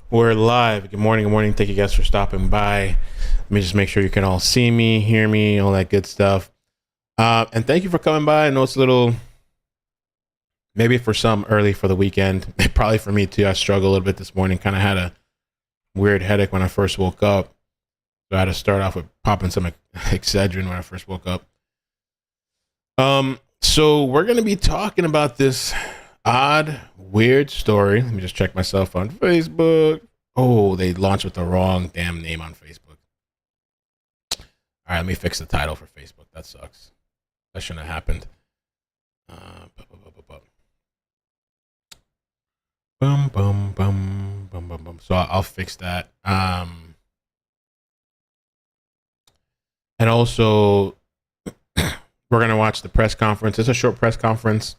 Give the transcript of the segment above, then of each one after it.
We're live. Good morning. Good morning. Thank you guys for stopping by. Let me just make sure you can all see me, hear me, all that good stuff. And thank you for coming by. I know it's a little, maybe for some early for the weekend. Probably for me too. I struggled a little bit this morning. Kind of had a weird headache when I first woke up. So I had to start off with popping some Excedrin when I first woke up. So we're going to be talking about this odd, weird story. Let me just check myself on Facebook. Oh, they launched with the wrong damn name on Facebook. All right, let me fix the title for Facebook. That sucks. That shouldn't have happened. Bum, bum, bum, bum, bum, bum. So I'll fix that. And also, we're going to watch the press conference. It's a short press conference.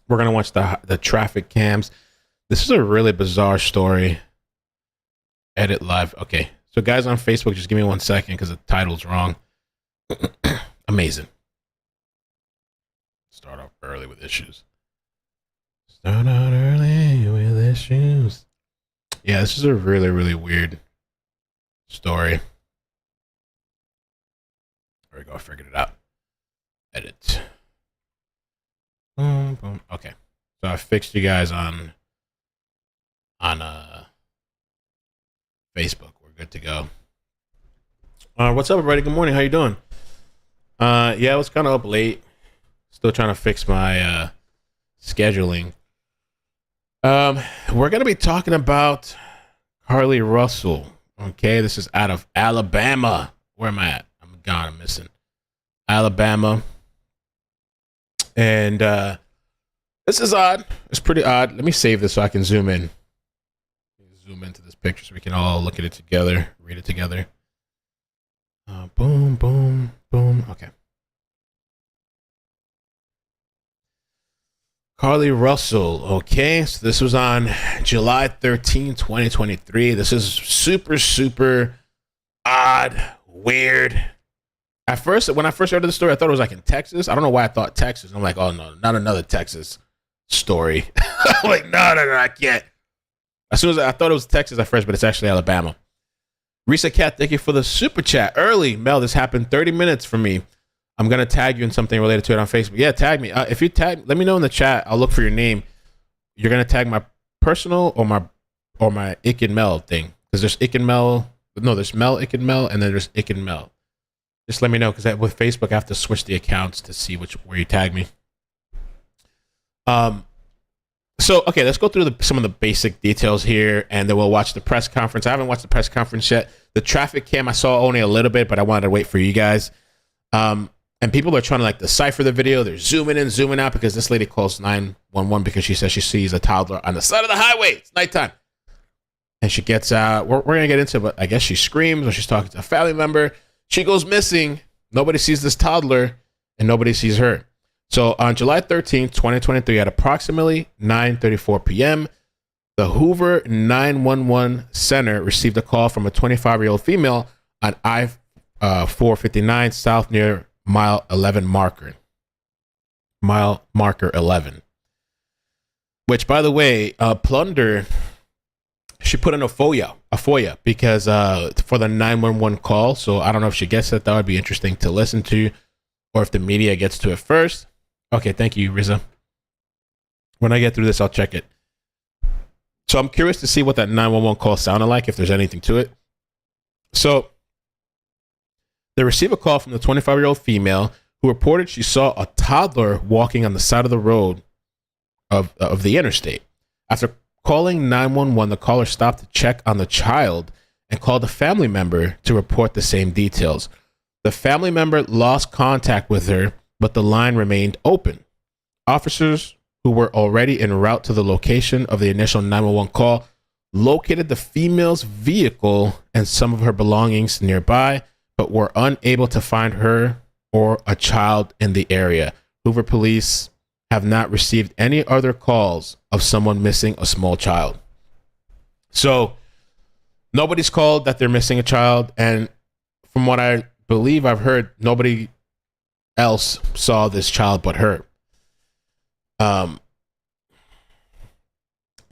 We're going to watch the traffic cams. This is a really bizarre story. Edit live. Okay. So guys on Facebook, just give me 1 second because the title's wrong. Amazing. Start off early with issues. Start out early with issues. Yeah, this is a really, really weird story. There we go. I figured it out. Edit. Boom, boom. Okay. So I fixed you guys on Facebook. We're good to go. What's up, everybody? Good morning. How you doing? Yeah, I was kind of up late. Still trying to fix my scheduling. We're gonna be talking about Carlee Russell. Okay, this is out of Alabama. Where am I at? I'm gone. I'm missing Alabama. And this is odd. It's pretty odd. Let me save this so I can zoom in. Zoom into this picture so we can all look at it together, read it together. Boom, boom, boom. Okay. Carlee Russell. Okay, so this was on July 13, 2023. This is super, super odd, weird. At first, when I first heard of the story, I thought it was like in Texas. I don't know why I thought Texas. I'm like, oh no, not another Texas story. I'm like, no, I can't. As soon as I thought it was Texas at first, but it's actually Alabama. Risa Cat, thank you for the super chat. Early, Mel, this happened 30 minutes for me. I'm going to tag you in something related to it on Facebook. Yeah, tag me. If you tag, let me know in the chat. I'll look for your name. You're going to tag my personal or my iCkEdMeL thing. Because there's iCkEdMeL. No, there's iCkEdMeL, and then there's iCkEdMeL. Just let me know, because with Facebook, I have to switch the accounts to see where you tag me. So, okay, let's go through some of the basic details here, and then we'll watch the press conference. I haven't watched the press conference yet. The traffic cam, I saw only a little bit, but I wanted to wait for you guys. And people are trying to like decipher the video. They're zooming in, zooming out, because this lady calls 911 because she says she sees a toddler on the side of the highway. It's nighttime. And she gets out. We're going to get into it, but I guess she screams or she's talking to a family member. She goes missing. Nobody sees this toddler, and nobody sees her. So on July 13th, 2023, at approximately 9:34 p.m., the Hoover 911 Center received a call from a 25-year-old female on I-459 South near mile 11 marker. Mile marker 11. Which, by the way, Plunder, she put in a FOIA because for the 911 call. So I don't know if she gets it. That would be interesting to listen to, or if the media gets to it first. Okay, thank you, Riza. When I get through this, I'll check it. So I'm curious to see what that 911 call sounded like, if there's anything to it. So they received a call from the 25-year-old female who reported she saw a toddler walking on the side of the road of the interstate. After calling 911, the caller stopped to check on the child and called a family member to report the same details. The family member lost contact with her, but the line remained open. Officers who were already en route to the location of the initial 911 call located the female's vehicle and some of her belongings nearby, but were unable to find her or a child in the area. Hoover police have not received any other calls of someone missing a small child. So nobody's called that they're missing a child, and from what I believe I've heard, nobody else saw this child but her.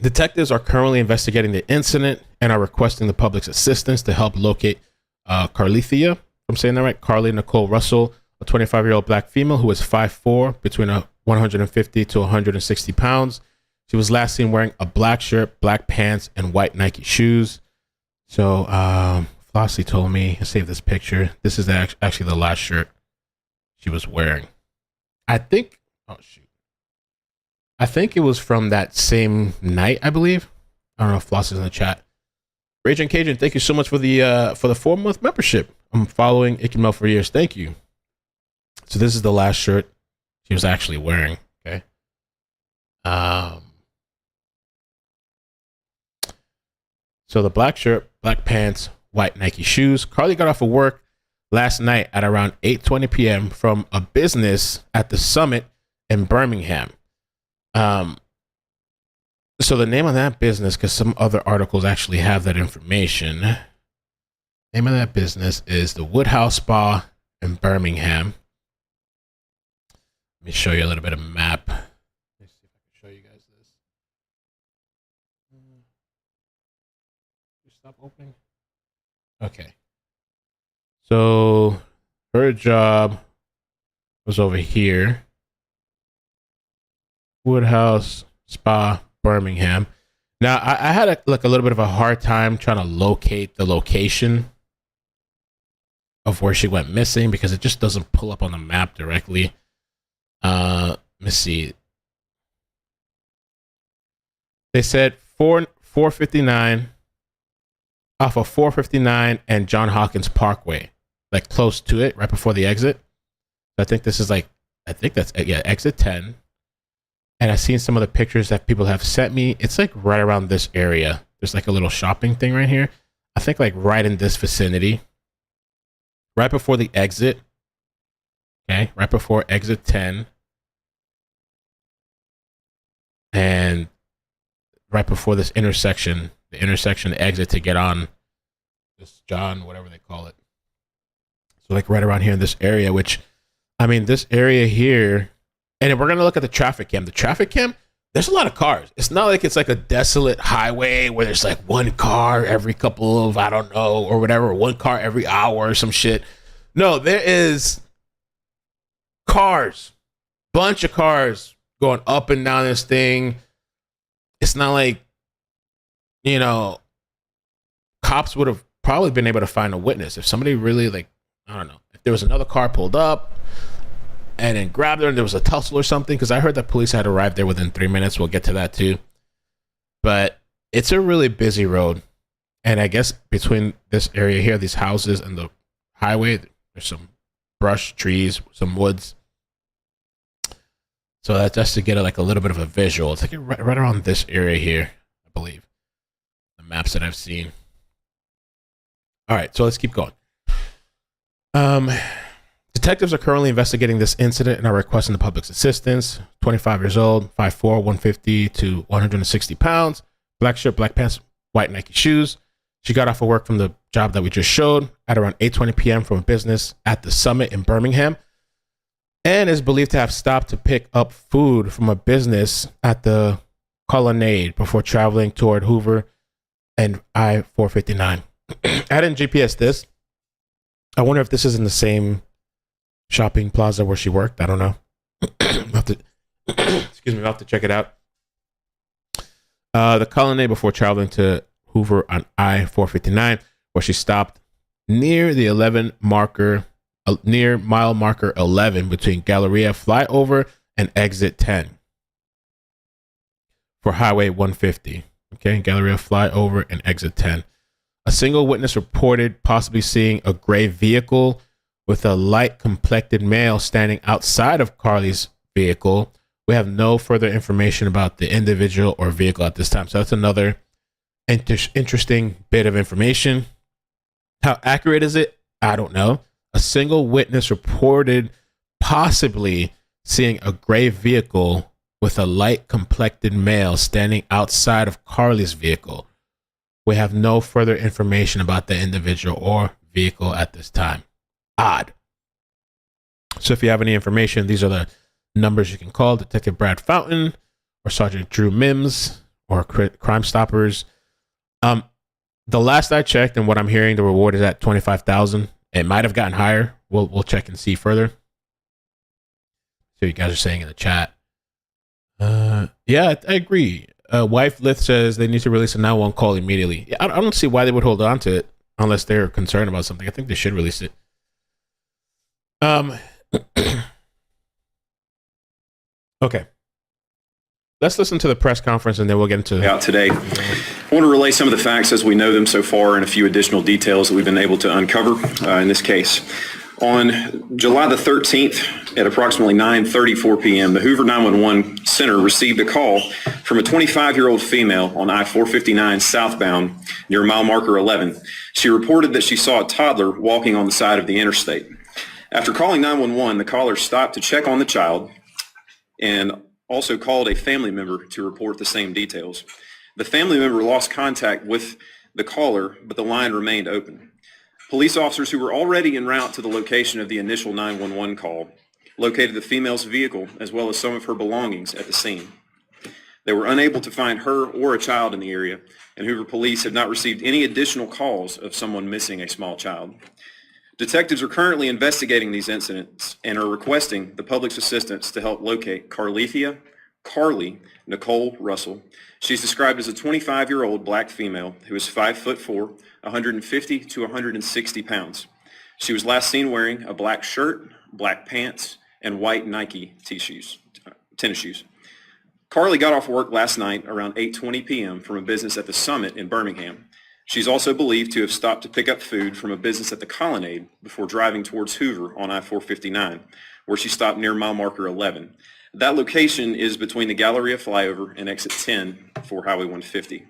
Detectives are currently investigating the incident and are requesting the public's assistance to help locate Carlee, if I'm saying that right, Carlee Nicole Russell, a 25-year-old black female who is 5'4", between 150 to 160 pounds. She was last seen wearing a black shirt, black pants, and white Nike shoes. So Flossie told me to save this picture. This is actually the last shirt she was wearing. I think it was from that same night, I believe. I don't know if Flossie's in the chat. Raging Cajun, thank you so much for the 4-month membership. I'm following iCkEdMeL for years. Thank you. So this is the last shirt she was actually wearing. Okay. So the black shirt, black pants, white Nike shoes. Carlee got off of work last night at around 8:20 p.m. from a business at the Summit in Birmingham. So the name of that business, because some other articles actually have that information. Name of that business is the Woodhouse Spa in Birmingham. Let me show you a little bit of map. Let me see if I can show you guys this. Stop opening. Okay. So her job was over here. Woodhouse Spa, Birmingham. Now, I had a little bit of a hard time trying to locate the location of where she went missing because it just doesn't pull up on the map directly. Let me see. They said 459 off of 459 and John Hawkins Parkway, like close to it, right before the exit. I think this is exit 10. And I've seen some of the pictures that people have sent me. It's like right around this area. There's like a little shopping thing right here. I think like right in this vicinity. Right before the exit. Okay, right before exit 10. And right before this intersection, the exit to get on this John, whatever they call it. So like right around here in this area, which, I mean, this area here, and we're going to look at the traffic cam. The traffic cam, there's a lot of cars. It's not like it's like a desolate highway where there's like one car every couple of, I don't know, or whatever, one car every hour or some shit. No, there is cars, bunch of cars going up and down this thing. It's not like, you know, cops would have probably been able to find a witness. If somebody really, like, I don't know, if there was another car pulled up and then grabbed her and there was a tussle or something, because I heard that police had arrived there within 3 minutes. We'll get to that too. But it's a really busy road. And I guess between this area here, these houses and the highway, there's some brush, trees, some woods. So that's just to get a little bit of a visual. It's like right around this area here, I believe. The maps that I've seen. All right, so let's keep going. Detectives are currently investigating this incident and are requesting the public's assistance. 25 years old, 5'4", 150 to 160 pounds, black shirt, black pants, white Nike shoes. She got off of work from the job that we just showed at around 8:20 p.m. from a business at the Summit in Birmingham, and is believed to have stopped to pick up food from a business at the Colonnade before traveling toward Hoover and I-459. I didn't GPS this. I wonder if this is in the same shopping plaza where she worked. I don't know. Excuse me, I'll have to check it out. The Colonnade before traveling to Hoover on I-459, where she stopped near the near mile marker 11 between Galleria Flyover and exit 10 for Highway 150. Okay, Galleria Flyover and exit 10. A single witness reported possibly seeing a gray vehicle with a light complected male standing outside of Carlee's vehicle. We have no further information about the individual or vehicle at this time. So that's another interesting bit of information. How accurate is it? I don't know. A single witness reported possibly seeing a gray vehicle with a light complected male standing outside of Carlee's vehicle. We have no further information about the individual or vehicle at this time. Odd. So if you have any information, these are the numbers you can call: Detective Brad Fountain or Sergeant Drew Mims or Crime Stoppers. The last I checked and what I'm hearing, the reward is at 25,000. It might have gotten higher. We'll check and see further. So you guys are saying in the chat. Yeah, I agree. Wife Lith says they need to release a 911 call immediately. Yeah, I don't see why they would hold on to it unless they're concerned about something. I think they should release it. Okay. Let's listen to the press conference and then we'll get into out today. I want to relay some of the facts as we know them so far and a few additional details that we've been able to uncover in this case. On July the 13th at approximately 9:34 p.m., the Hoover 911 Center received a call from a 25-year-old female on I-459 southbound near mile marker 11. She reported that she saw a toddler walking on the side of the interstate. After calling 911, the caller stopped to check on the child and also called a family member to report the same details. The family member lost contact with the caller, but the line remained open. Police officers who were already en route to the location of the initial 911 call located the female's vehicle as well as some of her belongings at the scene. They were unable to find her or a child in the area, and Hoover police have not received any additional calls of someone missing a small child. Detectives are currently investigating these incidents and are requesting the public's assistance to help locate Carlee Nicole Russell. She's described as a 25-year-old black female who is 5'4", 150 to 160 pounds. She was last seen wearing a black shirt, black pants, and white Nike tennis shoes. Carlee got off work last night around 8:20 p.m. from a business at the Summit in Birmingham. She's also believed to have stopped to pick up food from a business at the Colonnade before driving towards Hoover on I-459, where she stopped near mile marker 11. That location is between the Galleria flyover and exit 10 for Highway 150.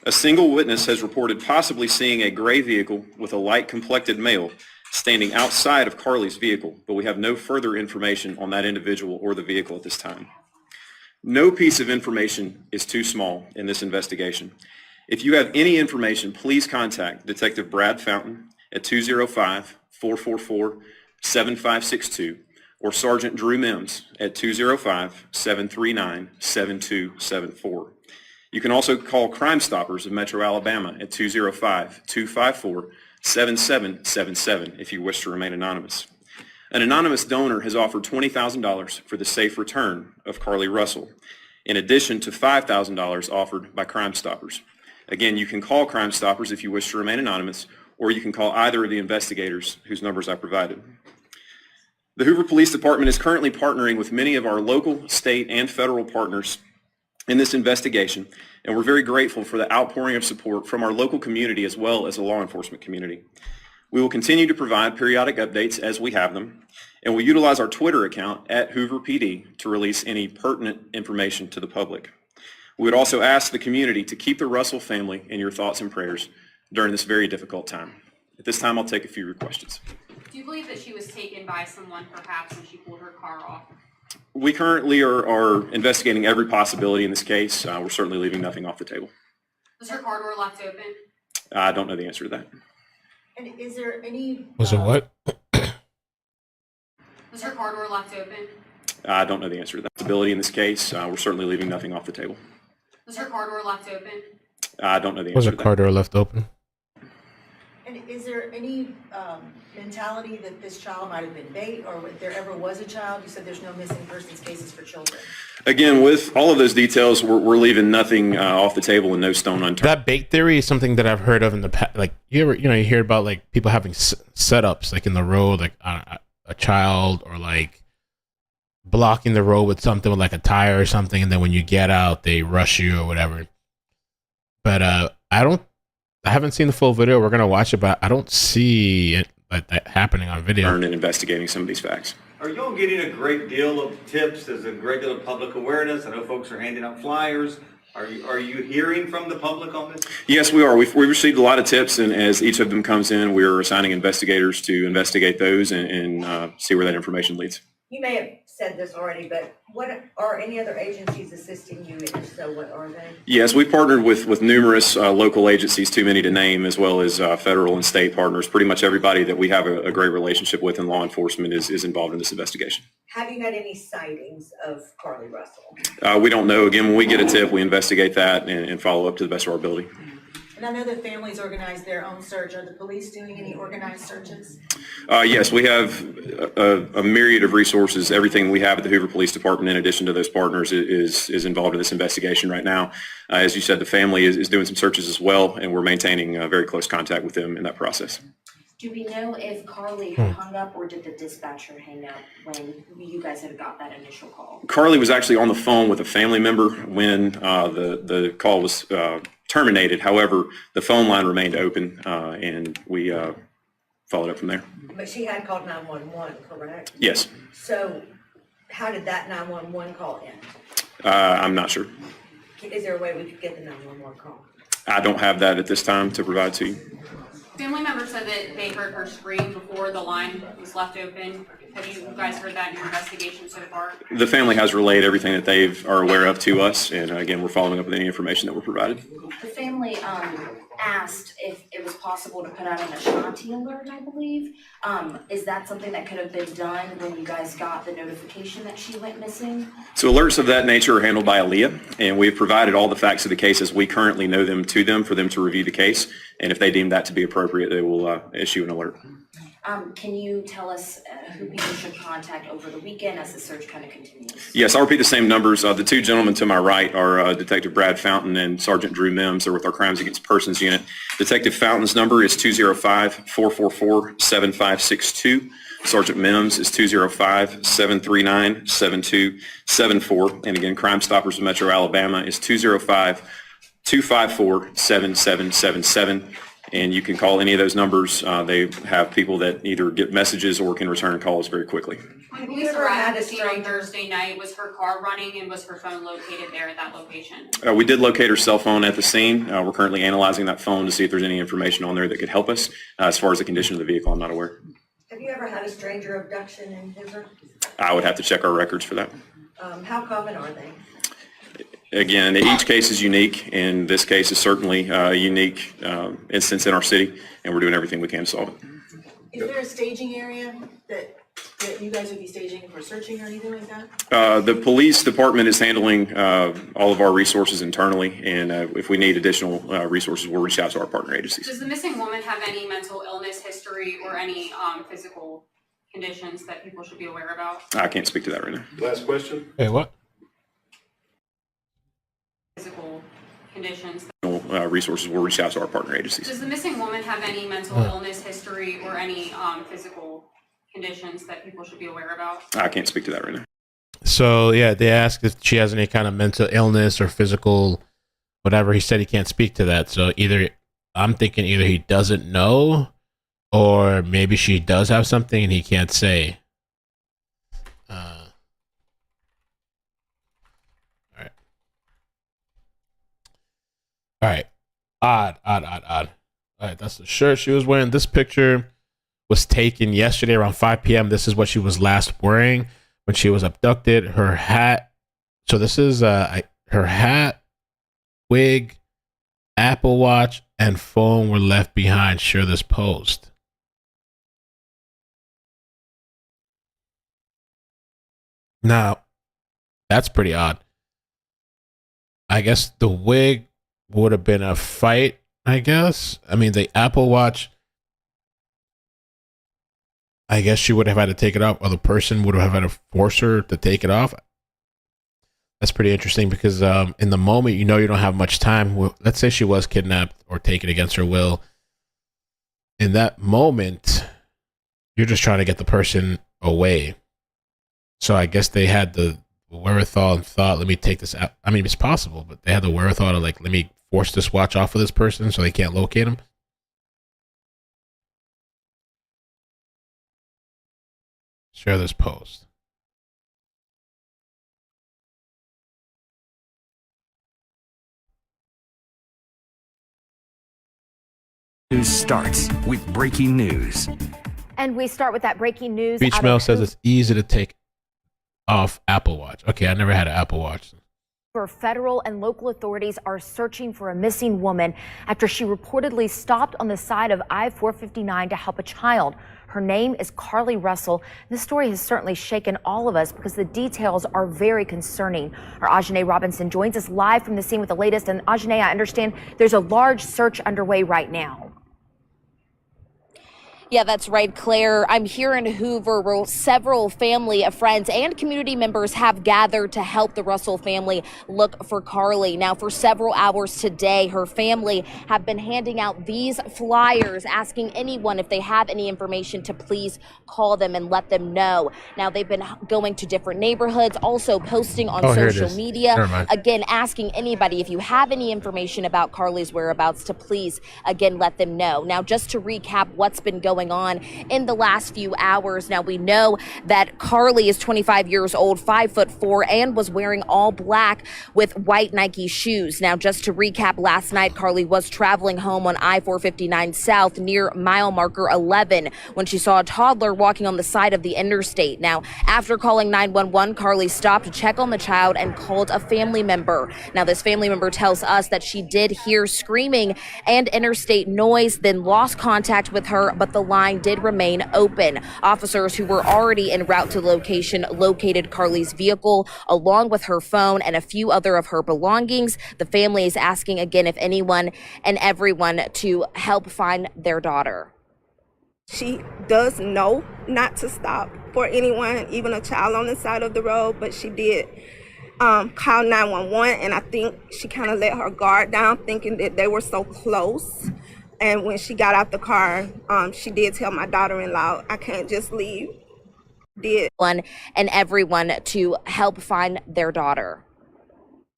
A single witness has reported possibly seeing a gray vehicle with a light-complected male standing outside of Carlee's vehicle, but we have no further information on that individual or the vehicle at this time. No piece of information is too small in this investigation. If you have any information, please contact Detective Brad Fountain at 205-444-7562 or Sergeant Drew Mims at 205-739-7274. You can also call Crime Stoppers of Metro Alabama at 205-254-7777 if you wish to remain anonymous. An anonymous donor has offered $20,000 for the safe return of Carlee Russell, in addition to $5,000 offered by Crime Stoppers. Again, you can call Crime Stoppers if you wish to remain anonymous, or you can call either of the investigators whose numbers I provided. The Hoover Police Department is currently partnering with many of our local, state, and federal partners in this investigation, and we're very grateful for the outpouring of support from our local community as well as the law enforcement community. We will continue to provide periodic updates as we have them, and we'll utilize our Twitter account at Hoover PD to release any pertinent information to the public. We would also ask the community to keep the Russell family in your thoughts and prayers during this very difficult time. At this time, I'll take a few questions. Do you believe that she was taken by someone perhaps when she pulled her car off? We currently are investigating every possibility in this case. We're certainly leaving nothing off the table. Was her car door left open? I don't know the answer to that. And is there any... Was it what? Was her car door left open? I don't know the answer to that. Possibility in this case. We're certainly leaving nothing off the table. Was her car door left open? I don't know the answer Was to her that. car door left open? And is there any mentality that this child might have been bait, or if there ever was a child? You said there's no missing persons cases for children. Again, with all of those details, we're leaving nothing off the table and no stone unturned. That bait theory is something that I've heard of in the past. Like you hear about like people having setups like in the road, like a child, or like blocking the road with something with like a tire or something, and then when you get out, they rush you or whatever. But I haven't seen the full video. We're gonna watch it, but I don't see it like that happening on video. And investigating some of these facts. Are y'all getting a great deal of tips? There's a great deal of public awareness. I know folks are handing out flyers. Are you hearing from the public on this? Yes, we are. We've received a lot of tips, and as each of them comes in, we're assigning investigators to investigate those and see where that information leads. You may have said this already, but what are any other agencies assisting you, and if so, what are they? Yes, we partnered with numerous local agencies, too many to name, as well as federal and state partners. Pretty much everybody that we have a great relationship with in law enforcement is involved in this investigation. Have you had any sightings of Carlee Russell? We don't know. Again, when we get a tip, we investigate that and follow up to the best of our ability. And I know that families organize their own search. Are the police doing any organized searches? Yes, we have a myriad of resources. Everything we have at the Hoover Police Department, in addition to those partners, is involved in this investigation right now. As you said, the family is doing some searches as well, and we're maintaining very close contact with them in that process. Do we know if Carlee had hung up or did the dispatcher hang up when you guys had got that initial call? Carlee was actually on the phone with a family member when the call was terminated. However, the phone line remained open, and we followed up from there. But she had called 911, correct? Yes. So how did that 911 call end? I'm not sure. Is there a way we could get the 911 call? I don't have that at this time to provide to you. Family members said that they heard her scream before the line was left open. Have you guys heard that in your investigation so far? The family has relayed everything that they are aware of to us, and again, we're following up with any information that we're provided. The family asked if it was possible to put out an Ashanti alert, I believe. Is that something that could have been done when you guys got the notification that she went missing? So alerts of that nature are handled by Aaliyah, and we've provided all the facts of the case as we currently know them to them for them to review the case, and if they deem that to be appropriate, they will issue an alert. Can you tell us who people should contact over the weekend as the search kind of continues? Yes, I'll repeat the same numbers. The two gentlemen to my right are Detective Brad Fountain and Sergeant Drew Mims. They're with our Crimes Against Persons unit. Detective Fountain's number is 205-444-7562. Sergeant Mims is 205-739-7274. And again, Crime Stoppers of Metro Alabama is 205-254-7777. And you can call any of those numbers. They have people that either get messages or can return calls very quickly. When police arrived at the scene on Thursday night, was her car running and was her phone located there at that location? We did locate her cell phone at the scene. We're currently analyzing that phone to see if there's any information on there that could help us. As far as the condition of the vehicle, I'm not aware. Have you ever had a stranger abduction in Hoover? I would have to check our records for that. How common are they? Again, each case is unique, and this case is certainly a unique instance in our city, and we're doing everything we can to solve it. Is there a staging area that you guys would be staging for searching or anything like that? The police department is handling all of our resources internally, and if we need additional resources, we'll reach out to our partner agencies. Does the missing woman have any mental illness history or any physical conditions that people should be aware about? I can't speak to that right now. Last question. Hey, what? Physical conditions. Resources, we'll reach out to our partner agencies. Does the missing woman have any mental illness history or any physical conditions that people should be aware about? I can't speak to that right now. So yeah, they asked if she has any kind of mental illness or physical whatever. He said he can't speak to that. So I'm thinking either he doesn't know or maybe she does have something and he can't say. All right. Odd. All right, that's the shirt she was wearing. This picture was taken yesterday around 5 p.m. This is what she was last wearing when she was abducted. Her hat. So this is her hat, wig, Apple Watch, and phone were left behind. Share this post. Now, that's pretty odd. I guess the wig would have been a fight, I guess. I mean, the Apple Watch, I guess she would have had to take it off, or the person would have had to force her to take it off. That's pretty interesting because in the moment, you don't have much time. Let's say she was kidnapped or taken against her will. In that moment, you're just trying to get the person away. So I guess they had the wherewithal and thought, let me take this out. I mean, it's possible, but they had the wherewithal to let me force this watch off of this person so they can't locate him. Share this post. News starts with breaking news. And we start with that breaking news. iCkEdMeL says it's easy to take off Apple Watch. Okay, I never had an Apple Watch. Federal and local authorities are searching for a missing woman after she reportedly stopped on the side of I-459 to help a child. Her name is Carlee Russell. This story has certainly shaken all of us because the details are very concerning. Our Ajane Robinson joins us live from the scene with the latest. And Ajane, I understand there's a large search underway right now. Yeah, that's right, Claire. I'm here in Hoover where several family, friends, and community members have gathered to help the Russell family look for Carlee. Now, for several hours today, her family have been handing out these flyers asking anyone if they have any information to please call them and let them know. Now, they've been going to different neighborhoods, also posting on social media, again, asking anybody if you have any information about Carlee's whereabouts to please, again, let them know. Now, just to recap what's been going on in the last few hours. Now, we know that Carlee is 25 years old, 5'4", and was wearing all black with white Nike shoes. Now, just to recap, last night, Carlee was traveling home on I-459 South near mile marker 11 when she saw a toddler walking on the side of the interstate. Now, after calling 911, Carlee stopped to check on the child and called a family member. Now, this family member tells us that she did hear screaming and interstate noise, then lost contact with her, but the line did remain open. Officers who were already en route to the location located Carlee's vehicle along with her phone and a few other of her belongings. The family is asking again if anyone and everyone to help find their daughter. She does know not to stop for anyone, even a child on the side of the road, but she did call 911, and I think she kind of let her guard down thinking that they were so close. And when she got out the car, she did tell my daughter-in-law, I can't just leave. Did one and everyone to help find their daughter.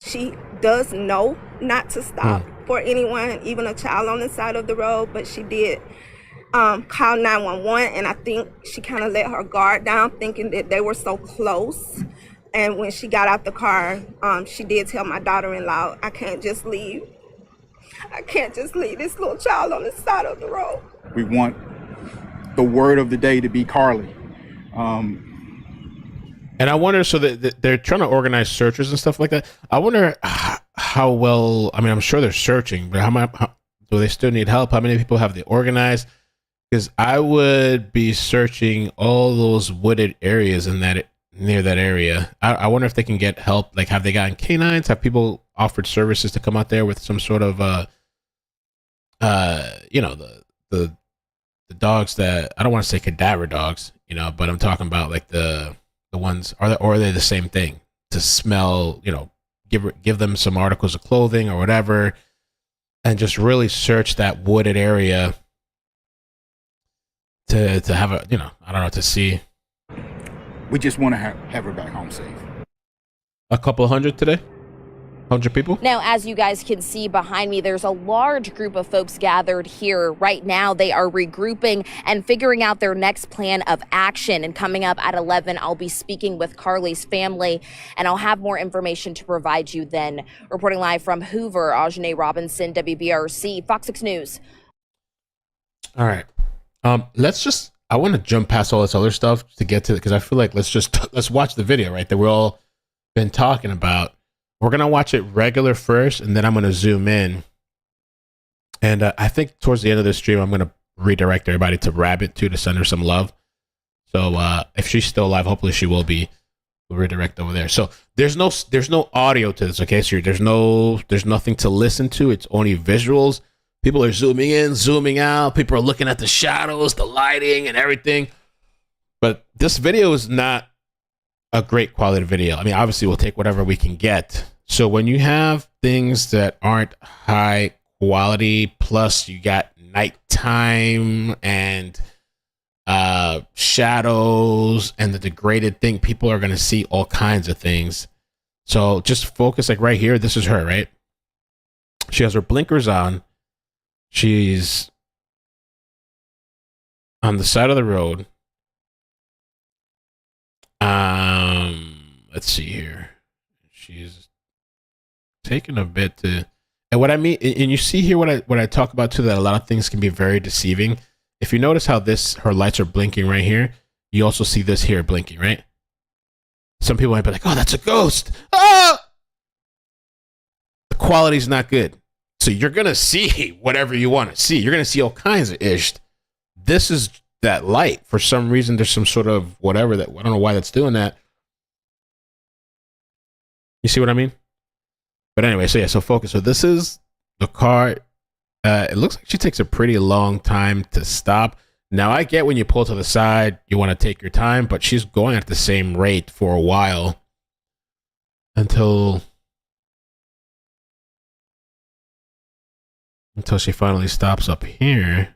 She does know not to stop for anyone, even a child on the side of the road, but she did call 911, and I think she kind of let her guard down thinking that they were so close. And when she got out the car, she did tell my daughter-in-law, I can't just leave. I can't just leave this little child on the side of the road. We want the word of the day to be Carlee. And I wonder, so that they're trying to organize searches and stuff like that. I wonder how well, I mean, I'm sure they're searching, but how do they still need help? How many people have they organized? Because I would be searching all those wooded areas in that near that area. I wonder if they can get help. Like, have they gotten canines? Have people offered services to come out there with some sort of you know, the dogs that, I don't want to say cadaver dogs, you know, but I'm talking about like the ones, are they the same thing, to smell, you know, give them some articles of clothing or whatever, and just really search that wooded area to have a, you know, I don't know, to see. We just want to have her back home safe. A couple hundred today? 100 people? Now, as you guys can see behind me, there's a large group of folks gathered here. Right now, they are regrouping and figuring out their next plan of action. And coming up at 11, I'll be speaking with Carlee's family, and I'll have more information to provide you then. Reporting live from Hoover, Ajane Robinson, WBRC, Fox 6 News. All right. I want to jump past all this other stuff to get to it, because I feel like let's watch the video, right, that we're all been talking about. We're going to watch it regular first, and then I'm going to zoom in. And I think towards the end of the stream, I'm going to redirect everybody to Rabbit, too, to send her some love. So if she's still alive, hopefully she will be. We'll redirect over there. So there's no audio to this, okay? So there's nothing to listen to. It's only visuals. People are zooming in, zooming out. People are looking at the shadows, the lighting, and everything. But this video is not a great quality video. I mean, obviously, we'll take whatever we can get. So when you have things that aren't high quality, plus you got nighttime and shadows and the degraded thing, people are going to see all kinds of things. So just focus, like right here. This is her, right? She has her blinkers on. She's on the side of the road. Let's see here. She's taking a bit to, and what I mean, and you see here what I talk about too, that a lot of things can be very deceiving. If you notice how her lights are blinking right here, you also see this here blinking, right? Some people might be like, oh, that's a ghost. Ah! The quality's not good. So you're going to see whatever you want to see. You're going to see all kinds of ish. This is that light. For some reason, there's some sort of whatever that, I don't know why that's doing that. You see what I mean? But anyway, so yeah, so focus. So this is the car. It looks like she takes a pretty long time to stop. Now, I get when you pull to the side, you want to take your time, but she's going at the same rate for a while until she finally stops up here.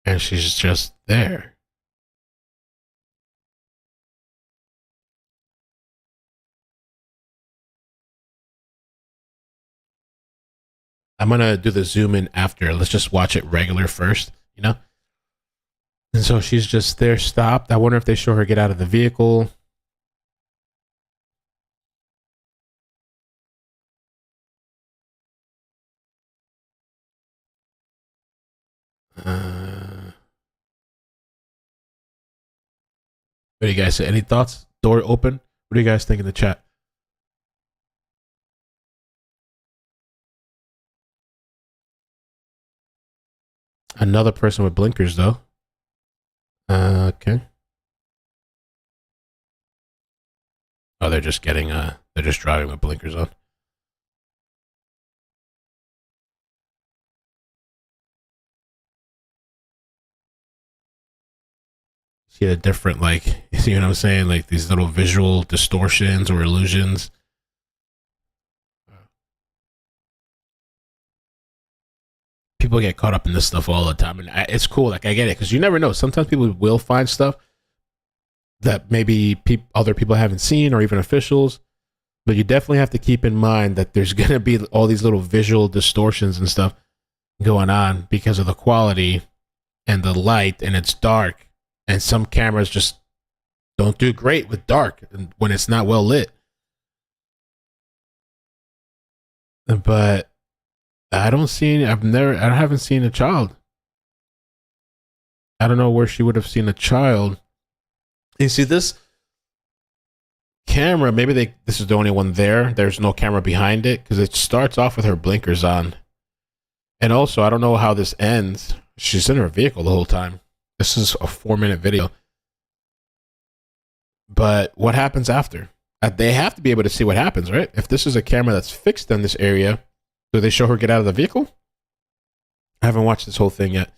And she's just there. I'm going to do the zoom in after. Let's just watch it regular first, you know? And so she's just there, stopped. I wonder if they show her get out of the vehicle. What do you guys say? Any thoughts? Door open? What do you guys think in the chat? Another person with blinkers, though. Okay. Oh, they're just getting, they're just driving with blinkers on. See the different, like, you see what I'm saying? Like these little visual distortions or illusions. People get caught up in this stuff all the time, and it's cool. Like, I get it, because you never know. Sometimes people will find stuff that maybe other people haven't seen, or even officials. But you definitely have to keep in mind that there's gonna be all these little visual distortions and stuff going on because of the quality and the light, and it's dark. And some cameras just don't do great with dark when it's not well lit. But I don't see I haven't seen a child. I don't know where she would have seen a child. You see this camera, maybe this is the only one there. There's no camera behind it because it starts off with her blinkers on. And also, I don't know how this ends. She's in her vehicle the whole time. This is a 4-minute video. But what happens after? They have to be able to see what happens, right? If this is a camera that's fixed in this area, do they show her get out of the vehicle? I haven't watched this whole thing yet.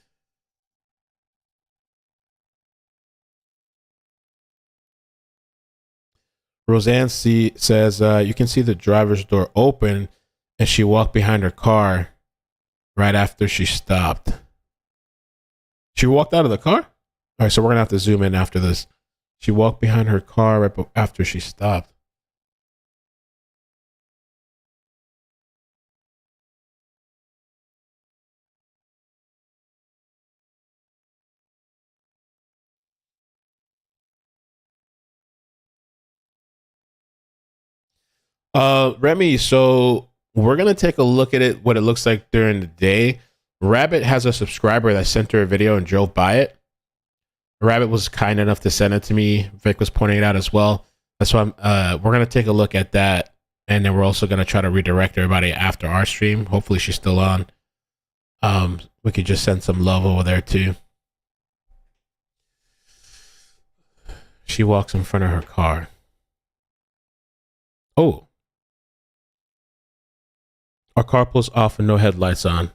Roseanne says, you can see the driver's door open and she walked behind her car right after she stopped. She walked out of the car? All right, so we're going to have to zoom in after this. She walked behind her car right after she stopped. Remy, so we're going to take a look at it, what it looks like during the day. Rabbit has a subscriber that sent her a video and drove by it. Rabbit was kind enough to send it to me. Vic was pointing it out as well. That's why we're going to take a look at that. And then we're also going to try to redirect everybody after our stream. Hopefully she's still on. We could just send some love over there too. She walks in front of her car. Oh. Our car pulls off and no headlights on.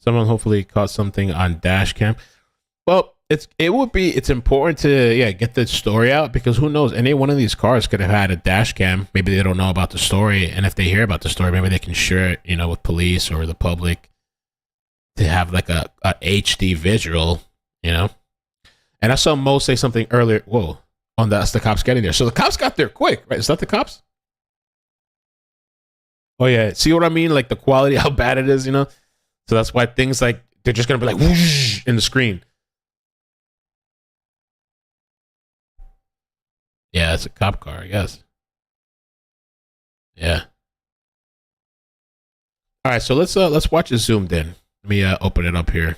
Someone hopefully caught something on dash cam. Well, it's important to get the story out, because who knows, any one of these cars could have had a dash cam. Maybe they don't know about the story, and if they hear about the story, maybe they can share it, with police or the public to have like a HD visual, And I saw Mo say something earlier. Whoa, that's the cops getting there. So the cops got there quick, right? Is that the cops? Oh yeah, see what I mean? Like the quality, how bad it is, So that's why things like they're just gonna be like whoosh in the screen. Yeah, it's a cop car, I guess. Yeah. All right, so let's watch it zoomed in. Let me open it up here.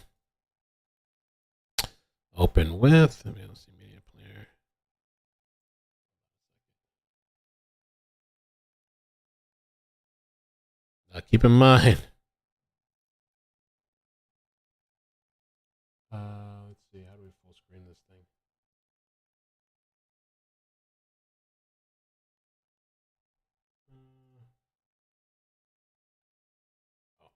Open with. Let me see media player. Now keep in mind. Let's see. How do we full screen this thing? Oh,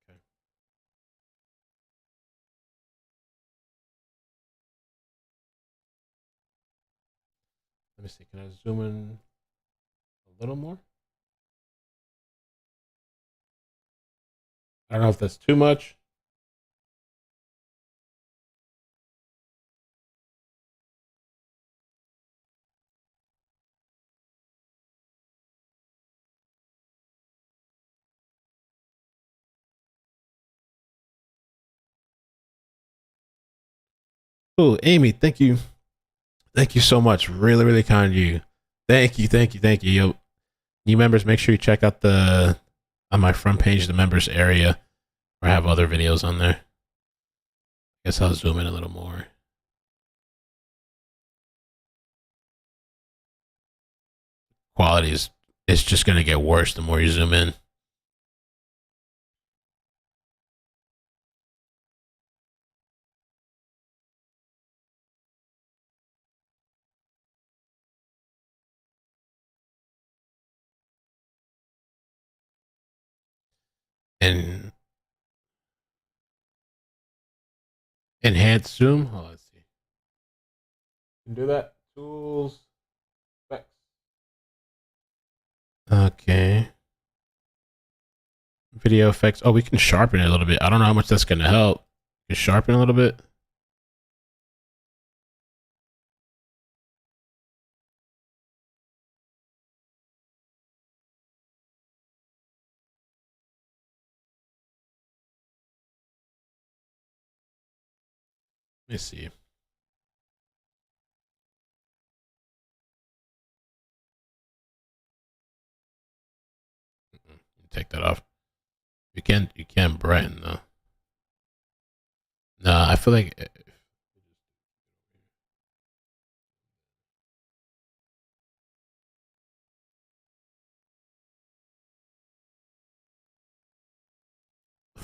okay. Let me see. Can I zoom in a little more? I don't know if that's too much. Oh, Amy, thank you. Thank you so much. Really, really kind of you. Thank you, thank you, thank you. Yo, new members, make sure you check out the on my front page, the members area, where I have other videos on there. I guess I'll zoom in a little more. Quality is it's just gonna get worse the more you zoom in. And enhance zoom. Oh, let's see. You can do that. Tools. Specs. Okay. Video effects. Oh, we can sharpen it a little bit. I don't know how much that's gonna help. You sharpen a little bit. Let me see. Take that off. You can't brighten though. No, I feel like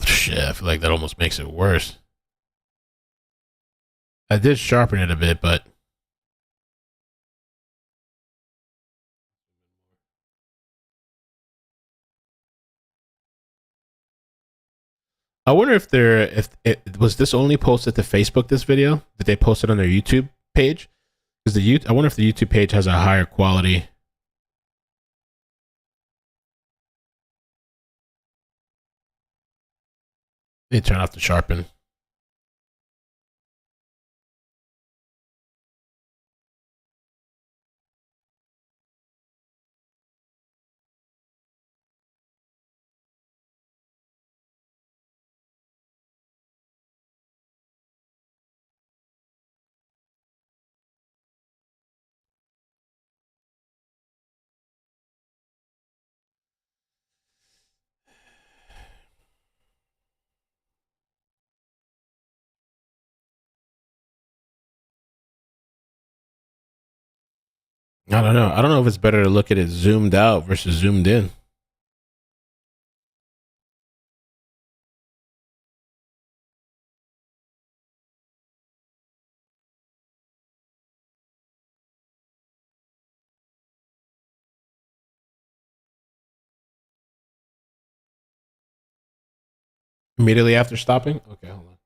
shit. I feel like that almost makes it worse. I did sharpen it a bit, but I wonder if it was this only posted to Facebook. This video did they post it on their YouTube page? Because I wonder if the YouTube page has a higher quality. They turn off the sharpen. I don't know. I don't know if it's better to look at it zoomed out versus zoomed in. Immediately after stopping? Okay, hold on.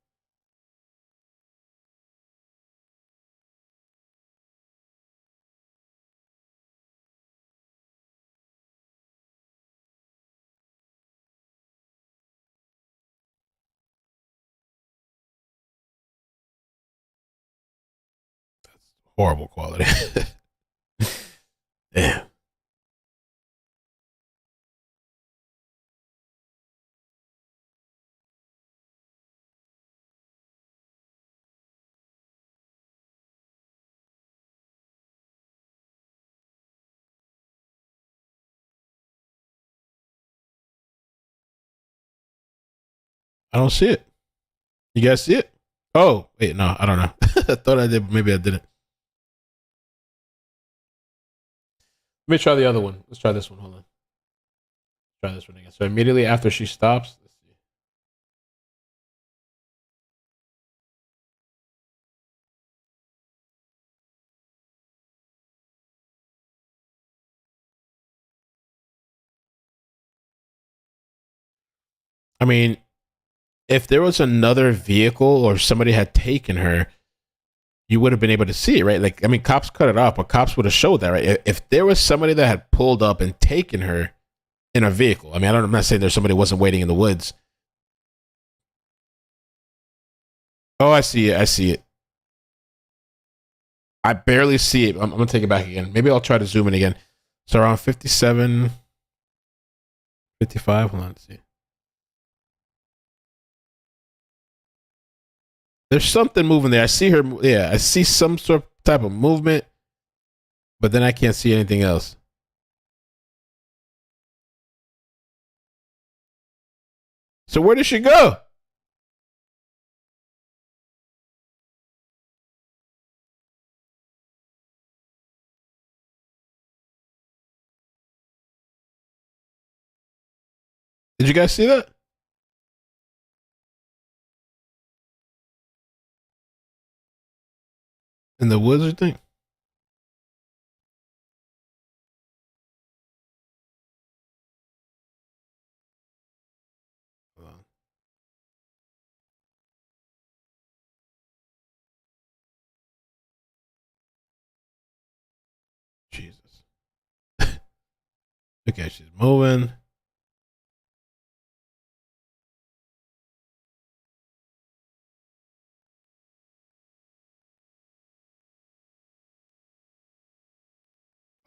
Horrible quality. I don't see it. You guys see it? Oh, wait, no, I don't know. I thought I did, but maybe I didn't. Let me try the other one. Let's try this one. Hold on. Try this one again. So immediately after she stops, let's see. I mean, if there was another vehicle or somebody had taken her, you would have been able to see it, right? Like, I mean, cops cut it off, but cops would have showed that, right? If there was somebody that had pulled up and taken her in a vehicle, I mean, I'm not saying there's somebody who wasn't waiting in the woods. Oh, I see it. I see it. I barely see it. I'm going to take it back again. Maybe I'll try to zoom in again. So around 57, 55. Hold on, let's see. There's something moving there. I see her. Yeah, I see some sort of type of movement, but then I can't see anything else. So where did she go? Did you guys see that? In the woods or thing? Hold on. Jesus. Okay, she's moving.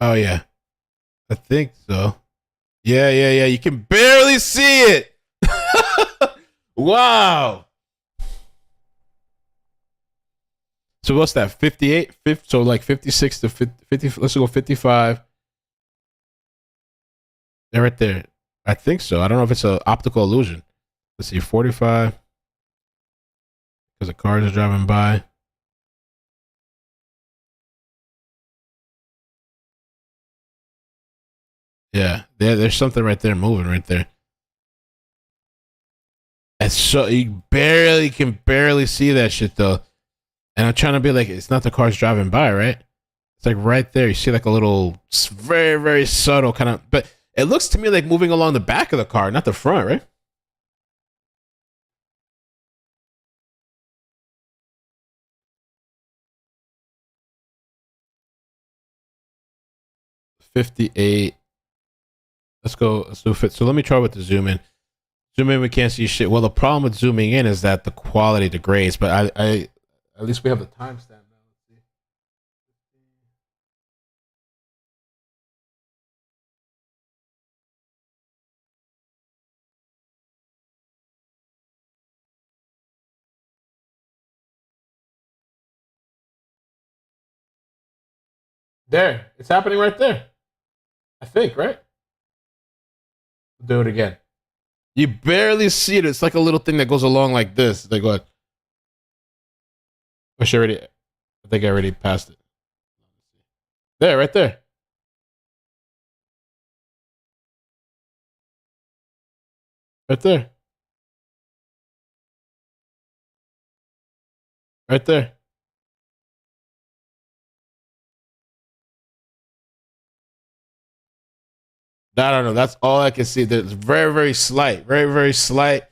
Oh yeah, I think so. Yeah, yeah, yeah. You can barely see it. Wow. So what's that? 58? So like 56 to 50. Let's go 55. They're right there. I think so. I don't know if it's an optical illusion. Let's see, 45. Because the cars are driving by. Yeah, there's something right there moving right there. And so you can barely see that shit though. And I'm trying to be like, it's not the cars driving by, right? It's like right there. You see like a little, very, very subtle kind of, but it looks to me like moving along the back of the car, not the front, right? $58. Let's go. Let's do fit. So let me try with the zoom in. Zoom in, we can't see shit. Well, the problem with zooming in is that the quality degrades, but I at least we have the timestamp now. Let's see. There. It's happening right there. I think, right? Do it again. You barely see it. It's like a little thing that goes along like this. Like what? I think I already passed it. There, right there. Right there. Right there. I don't know. That's all I can see. That's very, very slight. Very, very slight.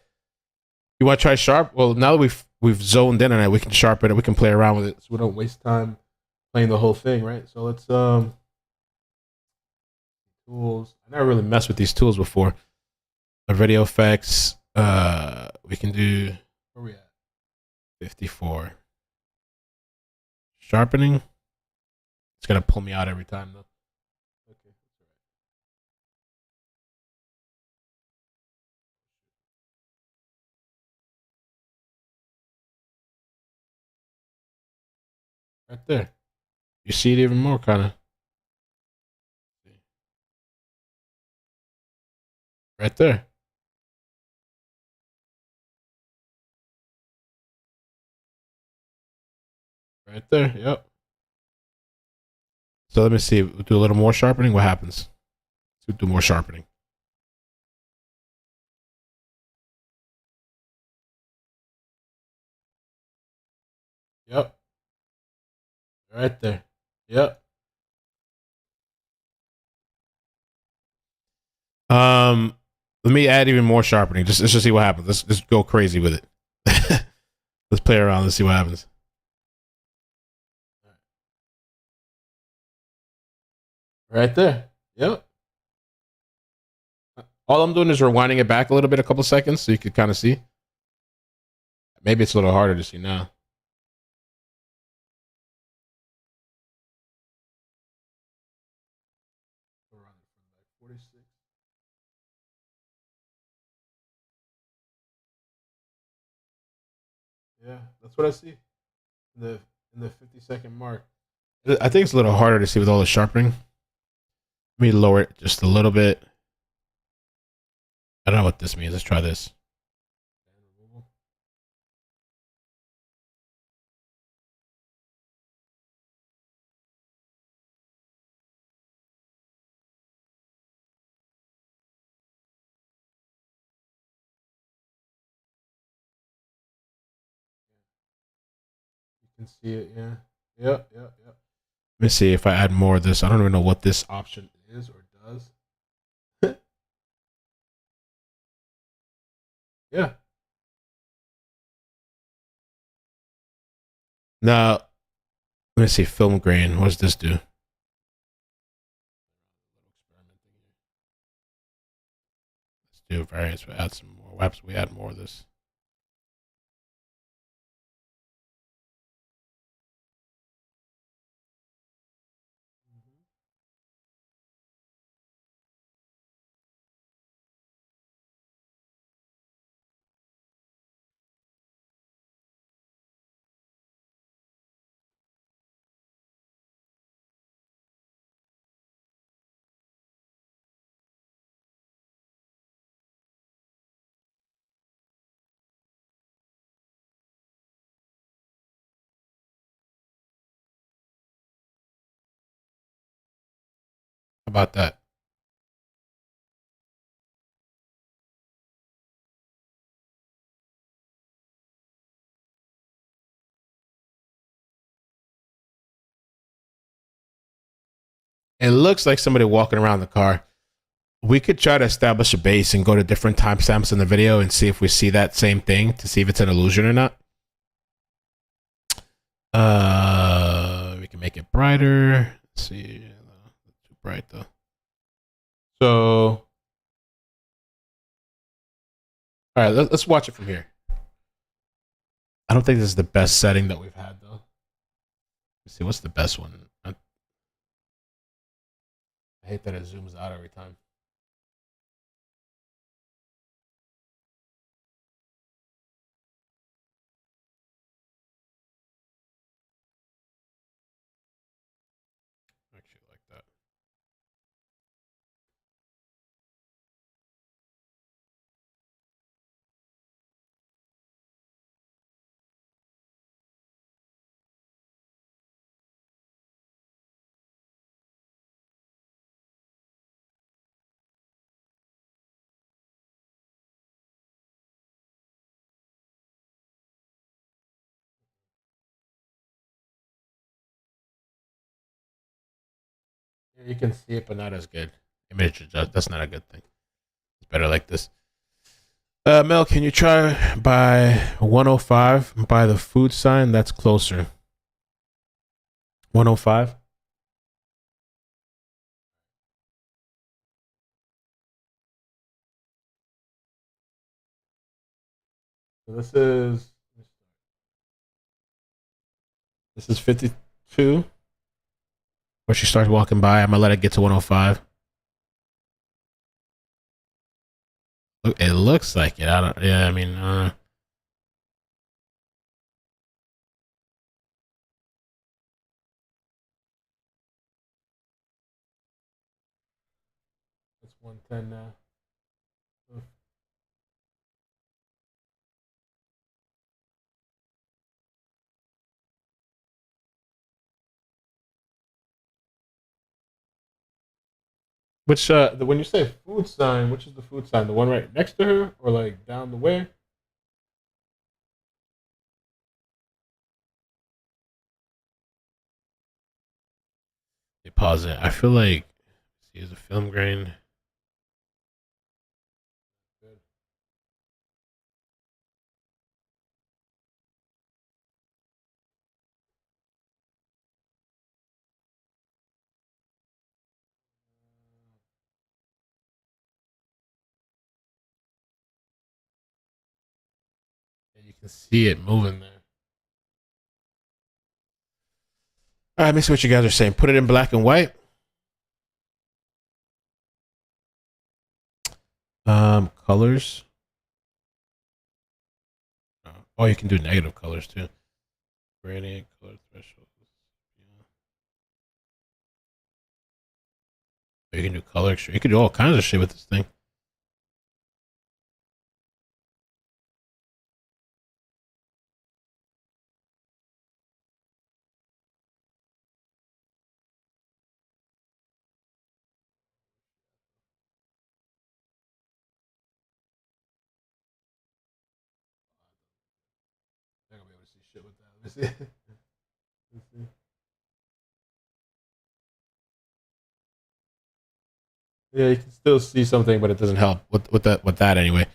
You want to try sharp? Well, now that we've zoned in on it, we can sharpen it. We can play around with it, so we don't waste time playing the whole thing, right? So let's tools. I never really messed with these tools before. The video effects. We can do. Where we at? 54. Sharpening. It's gonna pull me out every time though. Okay. Right there. You see it even more, kind of. Right there. Right there. Yep. So let me see. We'll do a little more sharpening. What happens? Let's do more sharpening. Yep. Right there. Yep. Let me add even more sharpening. Let's just see what happens. Let's just go crazy with it. Let's play around. Let's see what happens. Right there. Yep. All I'm doing is rewinding it back a little bit, a couple seconds, so you could kind of see. Maybe it's a little harder to see now. Yeah, that's what I see. In the 50-second mark. I think it's a little harder to see with all the sharpening. Let me lower it just a little bit. I don't know what this means. Let's try this. You can see it, yeah. Yep. Let me see if I add more of this. I don't even know what this option is or does. Yeah. Now, let me see. Film grain. What does this do? Let's do variance. We add some more. Perhaps we add more of this. How about that? It looks like somebody walking around the car. We could try to establish a base and go to different timestamps in the video and see if we see that same thing to see if it's an illusion or not. We can make it brighter. Let's see, too bright though. So, all right, let's watch it from here. I don't think this is the best setting that we've had though. Let's see, what's the best one? I hate that it zooms out every time. Actually, like that. Yeah, you can see it, but not as good. Image adjust. That's not a good thing. It's better like this. Mel, can you try by 105 by the food sign? That's closer. 105. So this is 52. Where she starts walking by. I'm gonna let it get to 105. Look, it looks like it. I don't. Yeah, I mean, it's 110 now. Which when you say food sign, which is the food sign? The one right next to her, or like down the way? They pause it. I feel like see is a film grain. And you can see it moving there. All right, let me see what you guys are saying. Put it in black and white. Colors. Oh, you can do negative colors too. Gradient, color threshold. Yeah. You can do color. You can do all kinds of shit with this thing. I'm not gonna be able to see shit with that. Let me see. Let's see. Yeah, you can still see something, but it doesn't help with that anyway.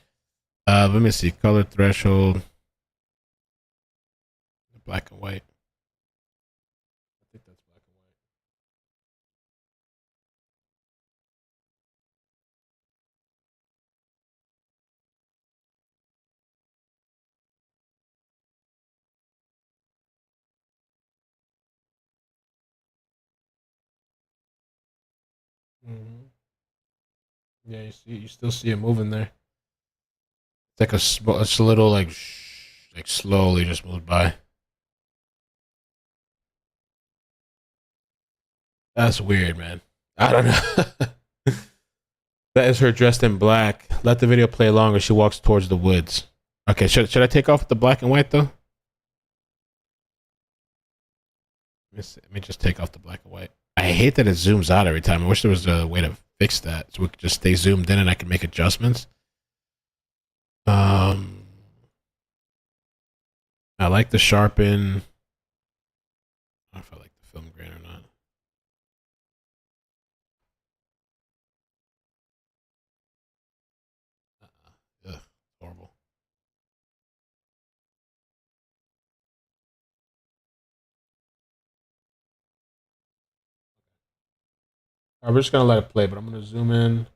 Let me see. Color threshold. Black and white. I think that's black and white. Mm-hmm. Yeah, you still see it moving there. It's like it's a little like like slowly just moved by. That's weird, man. I don't know. That is her dressed in black. Let the video play longer. She walks towards the woods. Okay, should I take off the black and white though? Let me just take off the black and white. I hate that it zooms out every time. I wish there was a way to fix that so we could just stay zoomed in and I can make adjustments. I like the sharpen. I don't know if I like the film grain or not. Ugh, horrible. All right, we're just gonna let it play, but I'm gonna zoom in.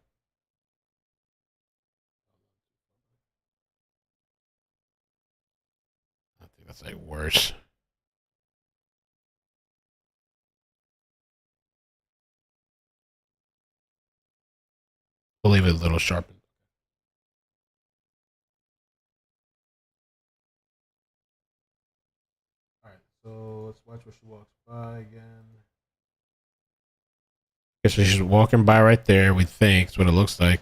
I think that's like worse. We'll leave it a little sharpened. All right, so let's watch where she walks by again. Okay, so she's walking by right there. We think it's what it looks like.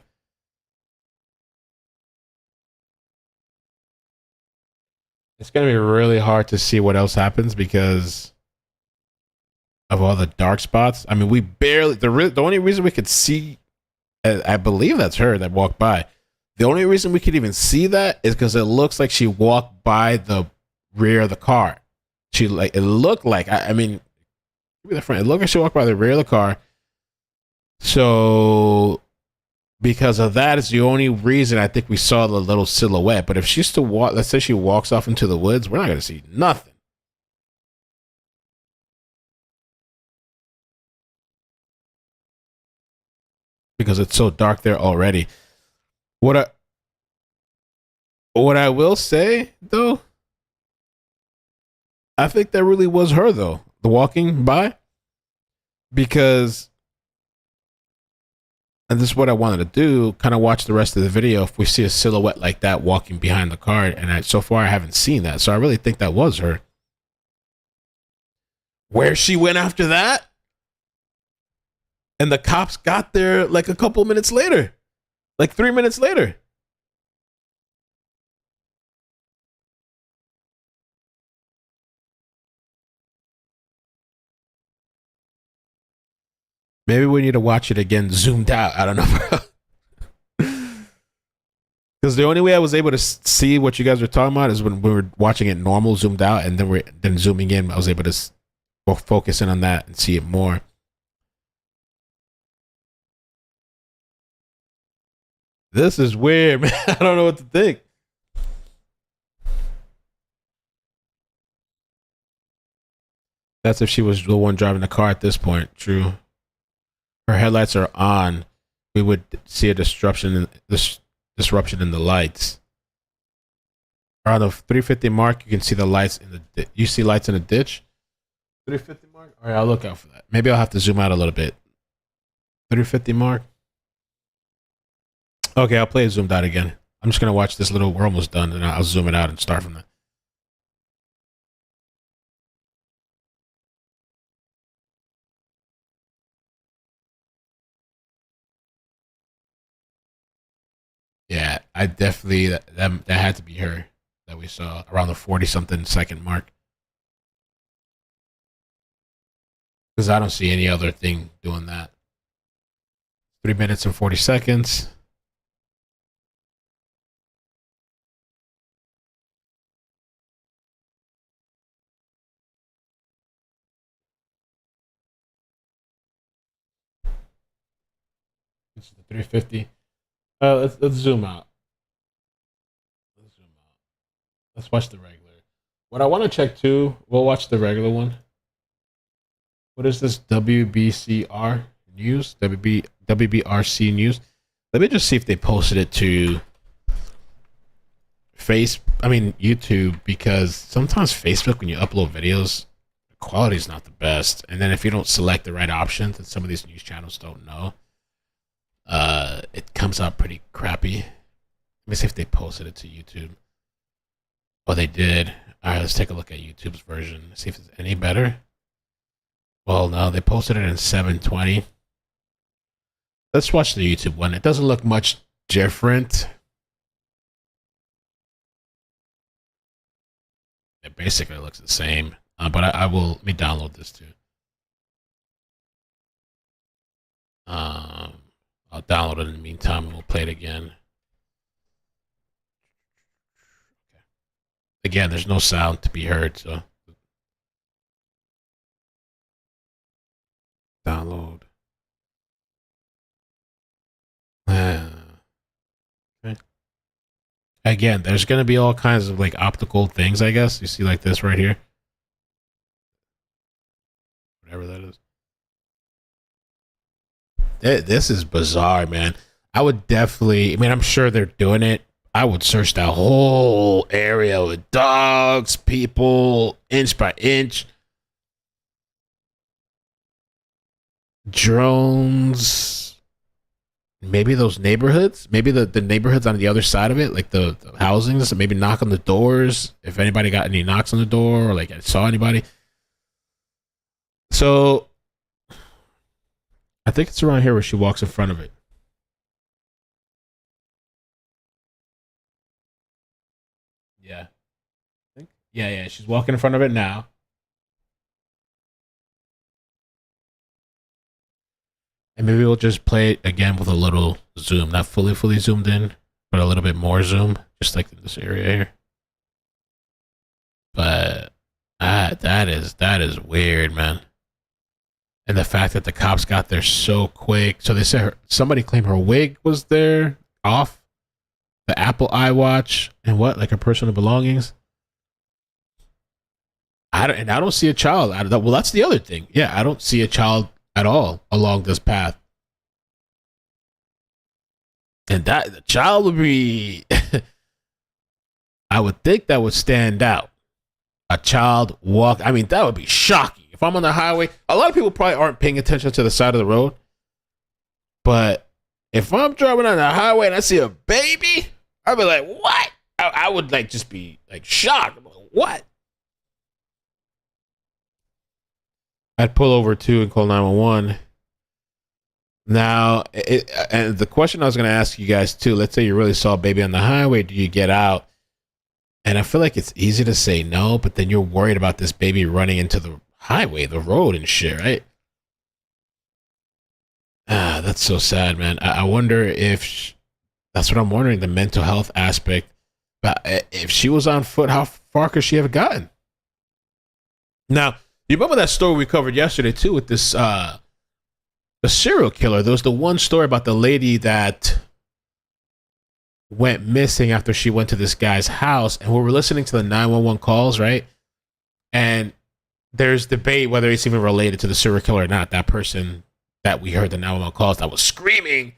It's gonna be really hard to see what else happens because of all the dark spots. I mean, we barely the only reason we could see, I believe that's her that walked by. The only reason we could even see that is because it looks like she walked by the rear of the car. She like it looked like I mean, maybe the front. It looked like she walked by the rear of the car. So because of that is the only reason I think we saw the little silhouette. But if she's to walk, let's say she walks off into the woods, we're not gonna see nothing. Because it's so dark there already. What I will say though, I think that really was her though, the walking by, because, and this is what I wanted to do, kind of watch the rest of the video. If we see a silhouette like that walking behind the car, and so far I haven't seen that, so I really think that was her. Where she went after that, and the cops got there like a couple minutes later, like 3 minutes later. Maybe we need to watch it again zoomed out. I don't know. Because the only way I was able to see what you guys were talking about is when we were watching it normal, zoomed out, and then zooming in. I was able to focus in on that and see it more. This is weird, man. I don't know what to think. That's if she was the one driving the car at this point. True. Her headlights are on. We would see a disruption in the lights. Around the 350 mark, you can see the lights in the. You see lights in the ditch. 350 mark. All right, I'll look out for that. Maybe I'll have to zoom out a little bit. 350 mark. Okay, I'll play it zoomed out again. I'm just gonna watch this little. We're almost done, and I'll zoom it out and start from that. Yeah, I definitely that had to be her that we saw around the 40-something second mark. Because I don't see any other thing doing that. 3 minutes and 40 seconds. This is the 350. Let's zoom out. Let's watch the regular. What I want to check too, we'll watch the regular one. What is this? WBCR news? WBRC news. Let me just see if they posted it to YouTube, because sometimes Facebook, when you upload videos, the quality is not the best. And then if you don't select the right options, and some of these news channels don't know, it comes out pretty crappy. Let me see if they posted it to YouTube. Oh, they did. All right, let's take a look at YouTube's version. See if it's any better. Well, no, they posted it in 720. Let's watch the YouTube one. It doesn't look much different. It basically looks the same. But I will, let me download this too. I'll download it in the meantime and we'll play it again. Okay. Again, there's no sound to be heard, so download. Okay. Again, there's gonna be all kinds of like optical things, I guess. You see like this right here. Whatever that is. This is bizarre, man. I would definitely, I'm sure they're doing it. I would search that whole area with dogs, people, inch by inch. Drones. Maybe those neighborhoods. Maybe the neighborhoods on the other side of it, like the housings. Maybe knock on the doors. If anybody got any knocks on the door or like I saw anybody. So I think it's around here where she walks in front of it. Yeah. Yeah, she's walking in front of it now. And maybe we'll just play it again with a little zoom. Not fully zoomed in, but a little bit more zoom. Just like in this area here. But that is weird, man. And the fact that the cops got there so quick. So they said somebody claimed her wig was there off, the Apple iWatch, and what, like her personal belongings. I don't see a child out of that. Well, that's the other thing. Yeah, I don't see a child at all along this path. And that the child would be I would think that would stand out. A child walk. That would be shocking. If I'm on the highway, a lot of people probably aren't paying attention to the side of the road. But if I'm driving on the highway and I see a baby, I'd be like, what? I would like just be like shocked. Like, what? I'd pull over too and call 911. Now, and the question I was going to ask you guys too, let's say you really saw a baby on the highway, do you get out? And I feel like it's easy to say no, but then you're worried about this baby running into the highway, the road and shit, right? That's so sad, man. I wonder if that's what I'm wondering, the mental health aspect. But if she was on foot, how far could she have gotten? Now, you remember that story we covered yesterday too with this the serial killer? There was the one story about the lady that went missing after she went to this guy's house, and we were listening to the 911 calls, right? And there's debate whether it's even related to the serial killer or not. That person that we heard the 911 calls that was screaming,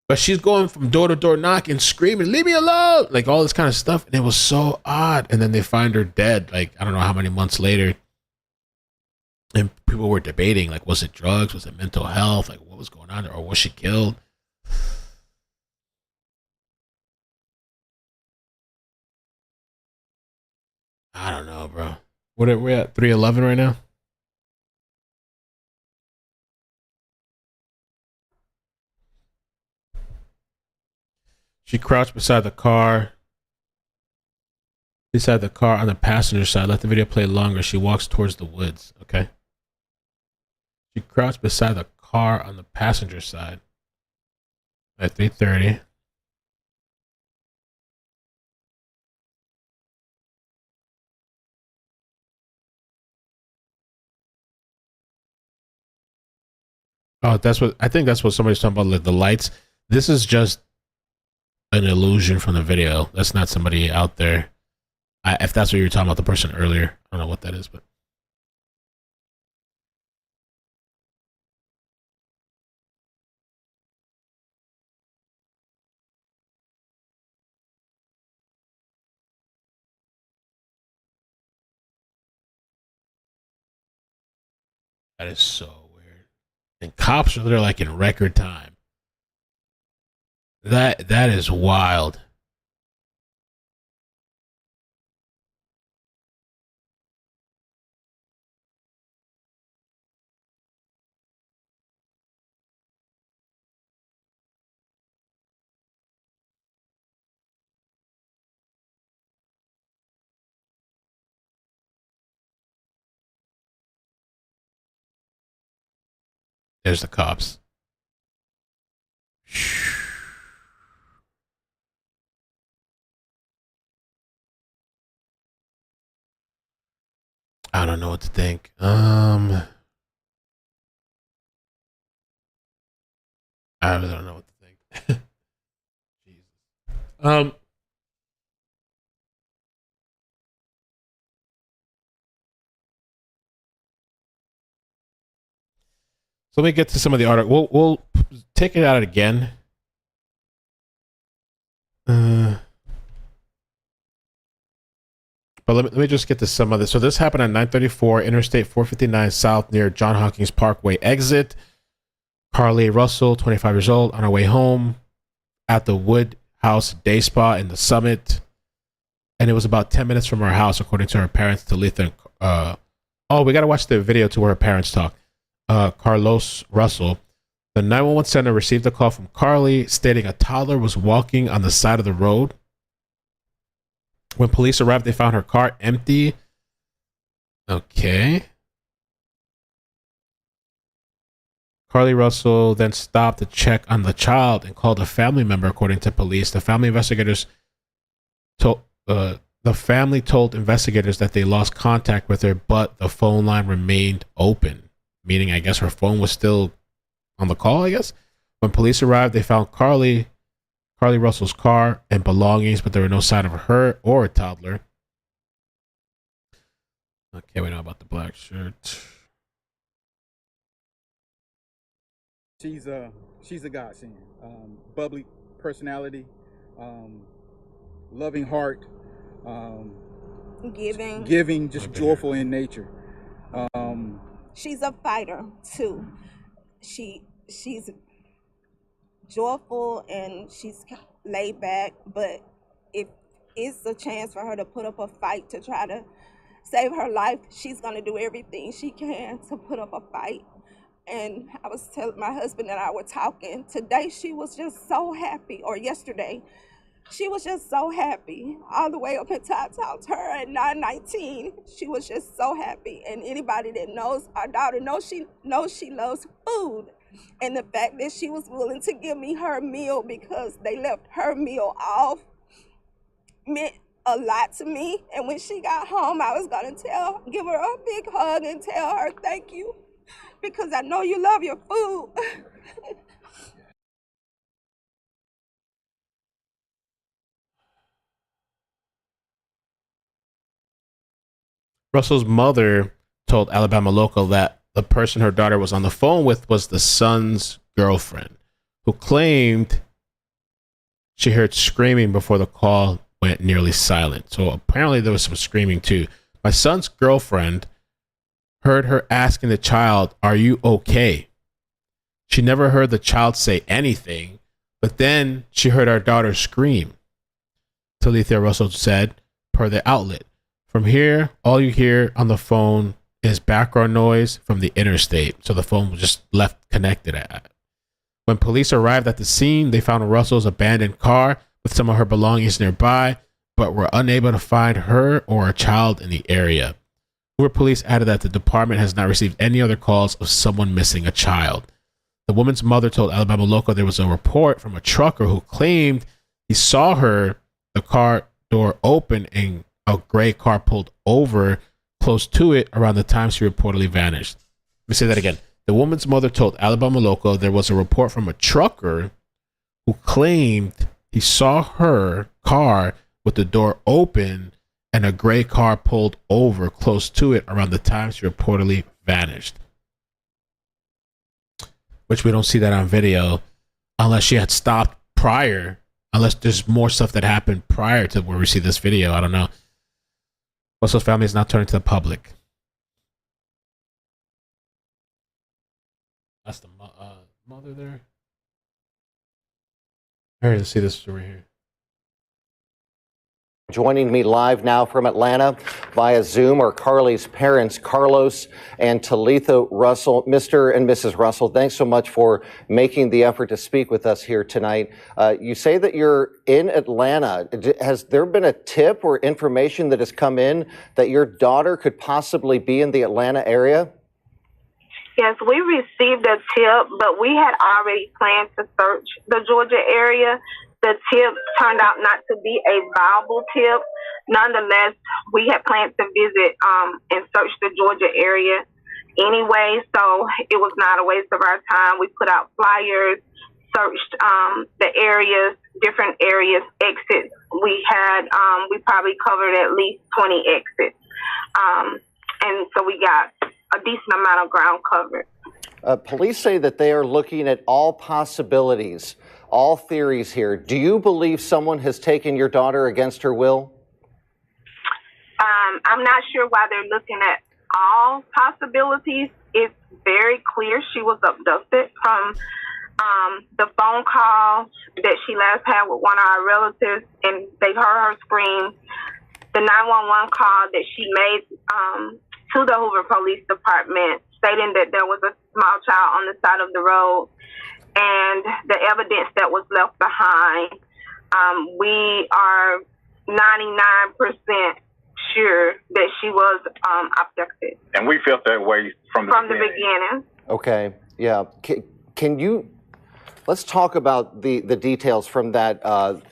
but she's going from door to door knocking, screaming, "Leave me alone!" Like all this kind of stuff, and it was so odd. And then they find her dead, like I don't know how many months later. And people were debating, like, was it drugs? Was it mental health? Like, what was going on there? Or was she killed? I don't know, bro. What are we at? 311 right now? She crouched beside the car on the passenger side. Let the video play longer. She walks towards the woods. Okay. She crouched beside the car on the passenger side at 3:30. Oh, I think that's what somebody's talking about, like the lights. This is just an illusion from the video. That's not somebody out there. If that's what you were talking about, the person earlier, I don't know what that is, but that is so weird. And cops are there like in record time. That is wild. There's the cops. I don't know what to think. I really don't know what to think. Jesus. So let me get to some of the article. We'll take it out again. But let me just get to some of this. So this happened on 934 Interstate 459 South near John Hawkins Parkway exit. Carlee Russell, 25 years old, on her way home at the Wood House Day Spa in the Summit. And it was about 10 minutes from her house, according to her parents, Talitha. Oh, we got to watch the video to where her parents talk. Carlos Russell. The 911 center received a call from Carlee stating a toddler was walking on the side of the road. When police arrived, they found her car empty. Okay. Carlee Russell then stopped to check on the child and called a family member, according to police. The family told investigators that they lost contact with her, but the phone line remained open, meaning I guess her phone was still on the call, I guess. When police arrived, they found Carlee Russell's car and belongings, but there were no sign of her or a toddler. Okay, we know about the black shirt. She's a godsend. Bubbly personality, loving heart, giving, just joyful in nature. She's a fighter too. She's joyful and she's laid back, but if it's a chance for her to put up a fight to try to save her life, she's gonna do everything she can to put up a fight. And I was telling my husband and I were talking today, she was just so happy, or yesterday, she was just so happy all the way up until I talked to her at 9:19. She was just so happy. And anybody that knows our daughter knows she loves food. And the fact that she was willing to give me her meal because they left her meal off meant a lot to me. And when she got home, I was gonna give her a big hug and tell her thank you, because I know you love your food. Russell's mother told Alabama Local that the person her daughter was on the phone with was the son's girlfriend, who claimed she heard screaming before the call went nearly silent. So apparently there was some screaming too. My son's girlfriend heard her asking the child, "Are you okay?" She never heard the child say anything, but then she heard our daughter scream. Talithia Russell said, per the outlet. From here, all you hear on the phone is background noise from the interstate. So the phone was just left connected. When police arrived at the scene, they found Russell's abandoned car with some of her belongings nearby, but were unable to find her or a child in the area. Hoover police added that the department has not received any other calls of someone missing a child. The woman's mother told Alabama Local there was a report from a trucker who claimed he saw the car door open and a gray car pulled over close to it around the time she reportedly vanished. Let me say that again. The woman's mother told Alabama Local there was a report from a trucker who claimed he saw her car with the door open and a gray car pulled over close to it around the time she reportedly vanished. Which we don't see that on video unless she had stopped prior, unless there's more stuff that happened prior to where we see this video. I don't know. Russell's family is now turning to the public. That's the mother there. Here, let's see this story here. Joining me live now from Atlanta via Zoom are Carlee's parents, Carlos and Talitha Russell. Mr. and Mrs. Russell, thanks so much for making the effort to speak with us here tonight. You say that you're in Atlanta. Has there been a tip or information that has come in that your daughter could possibly be in the Atlanta area? Yes, we received a tip, but we had already planned to search the Georgia area. The tip turned out not to be a viable tip. Nonetheless, we had planned to visit and search the Georgia area anyway, so it was not a waste of our time. We put out flyers, searched the areas, different areas, exits. We probably covered at least 20 exits. And so we got a decent amount of ground covered. Police say that they are looking at all possibilities, all theories here. Do you believe someone has taken your daughter against her will? I'm not sure why they're looking at all possibilities. It's very clear she was abducted from the phone call that she last had with one of our relatives, and they heard her scream. The 911 call that she made to the Hoover Police Department stating that there was a small child on the side of the road, and the evidence that was left behind. We are 99% sure that she was abducted. And we felt that way from the beginning. Okay, yeah. Can you, let's talk about the details from that,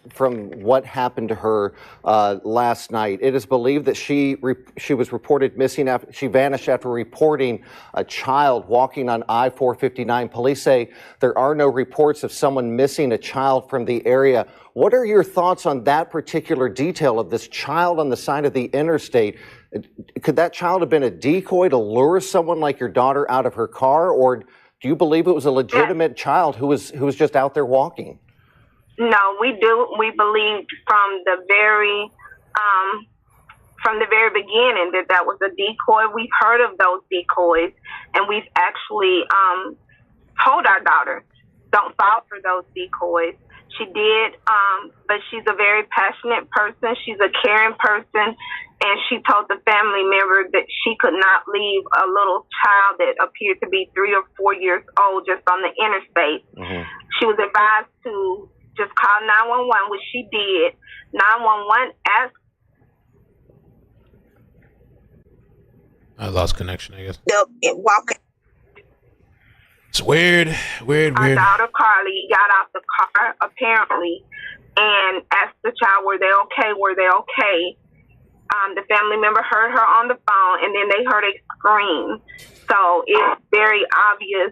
from what happened to her last night. It is believed that she was reported missing after she vanished after reporting a child walking on I-459. Police say there are no reports of someone missing a child from the area. What are your thoughts on that particular detail of this child on the side of the interstate? Could that child have been a decoy to lure someone like your daughter out of her car, or do you believe it was a legitimate child who was just out there walking? No, we do. We believed from the very beginning that was a decoy. We've heard of those decoys, and we've actually told our daughter, don't fall for those decoys. She did, but she's a very passionate person. She's a caring person, and she told the family member that she could not leave a little child that appeared to be 3 or 4 years old just on the interstate. Mm-hmm. She was advised to just call 911, which she did. 911 asked. I lost connection, I guess. Walking. It's weird. Our daughter Carlee got out the car apparently and asked the child, were they okay? Were they okay? The family member heard her on the phone, and then they heard a scream. So it's very obvious.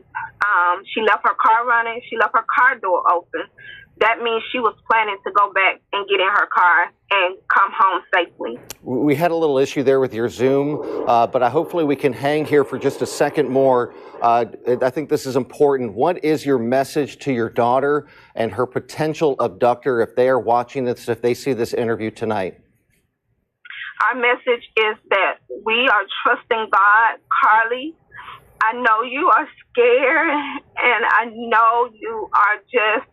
She left her car running. She left her car door open. That means she was planning to go back and get in her car and come home safely. We had a little issue there with your Zoom, but hopefully we can hang here for just a second more. I think this is important. What is your message to your daughter and her potential abductor if they are watching this, if they see this interview tonight? Our message is that we are trusting God. Carlee, I know you are scared, and I know you are just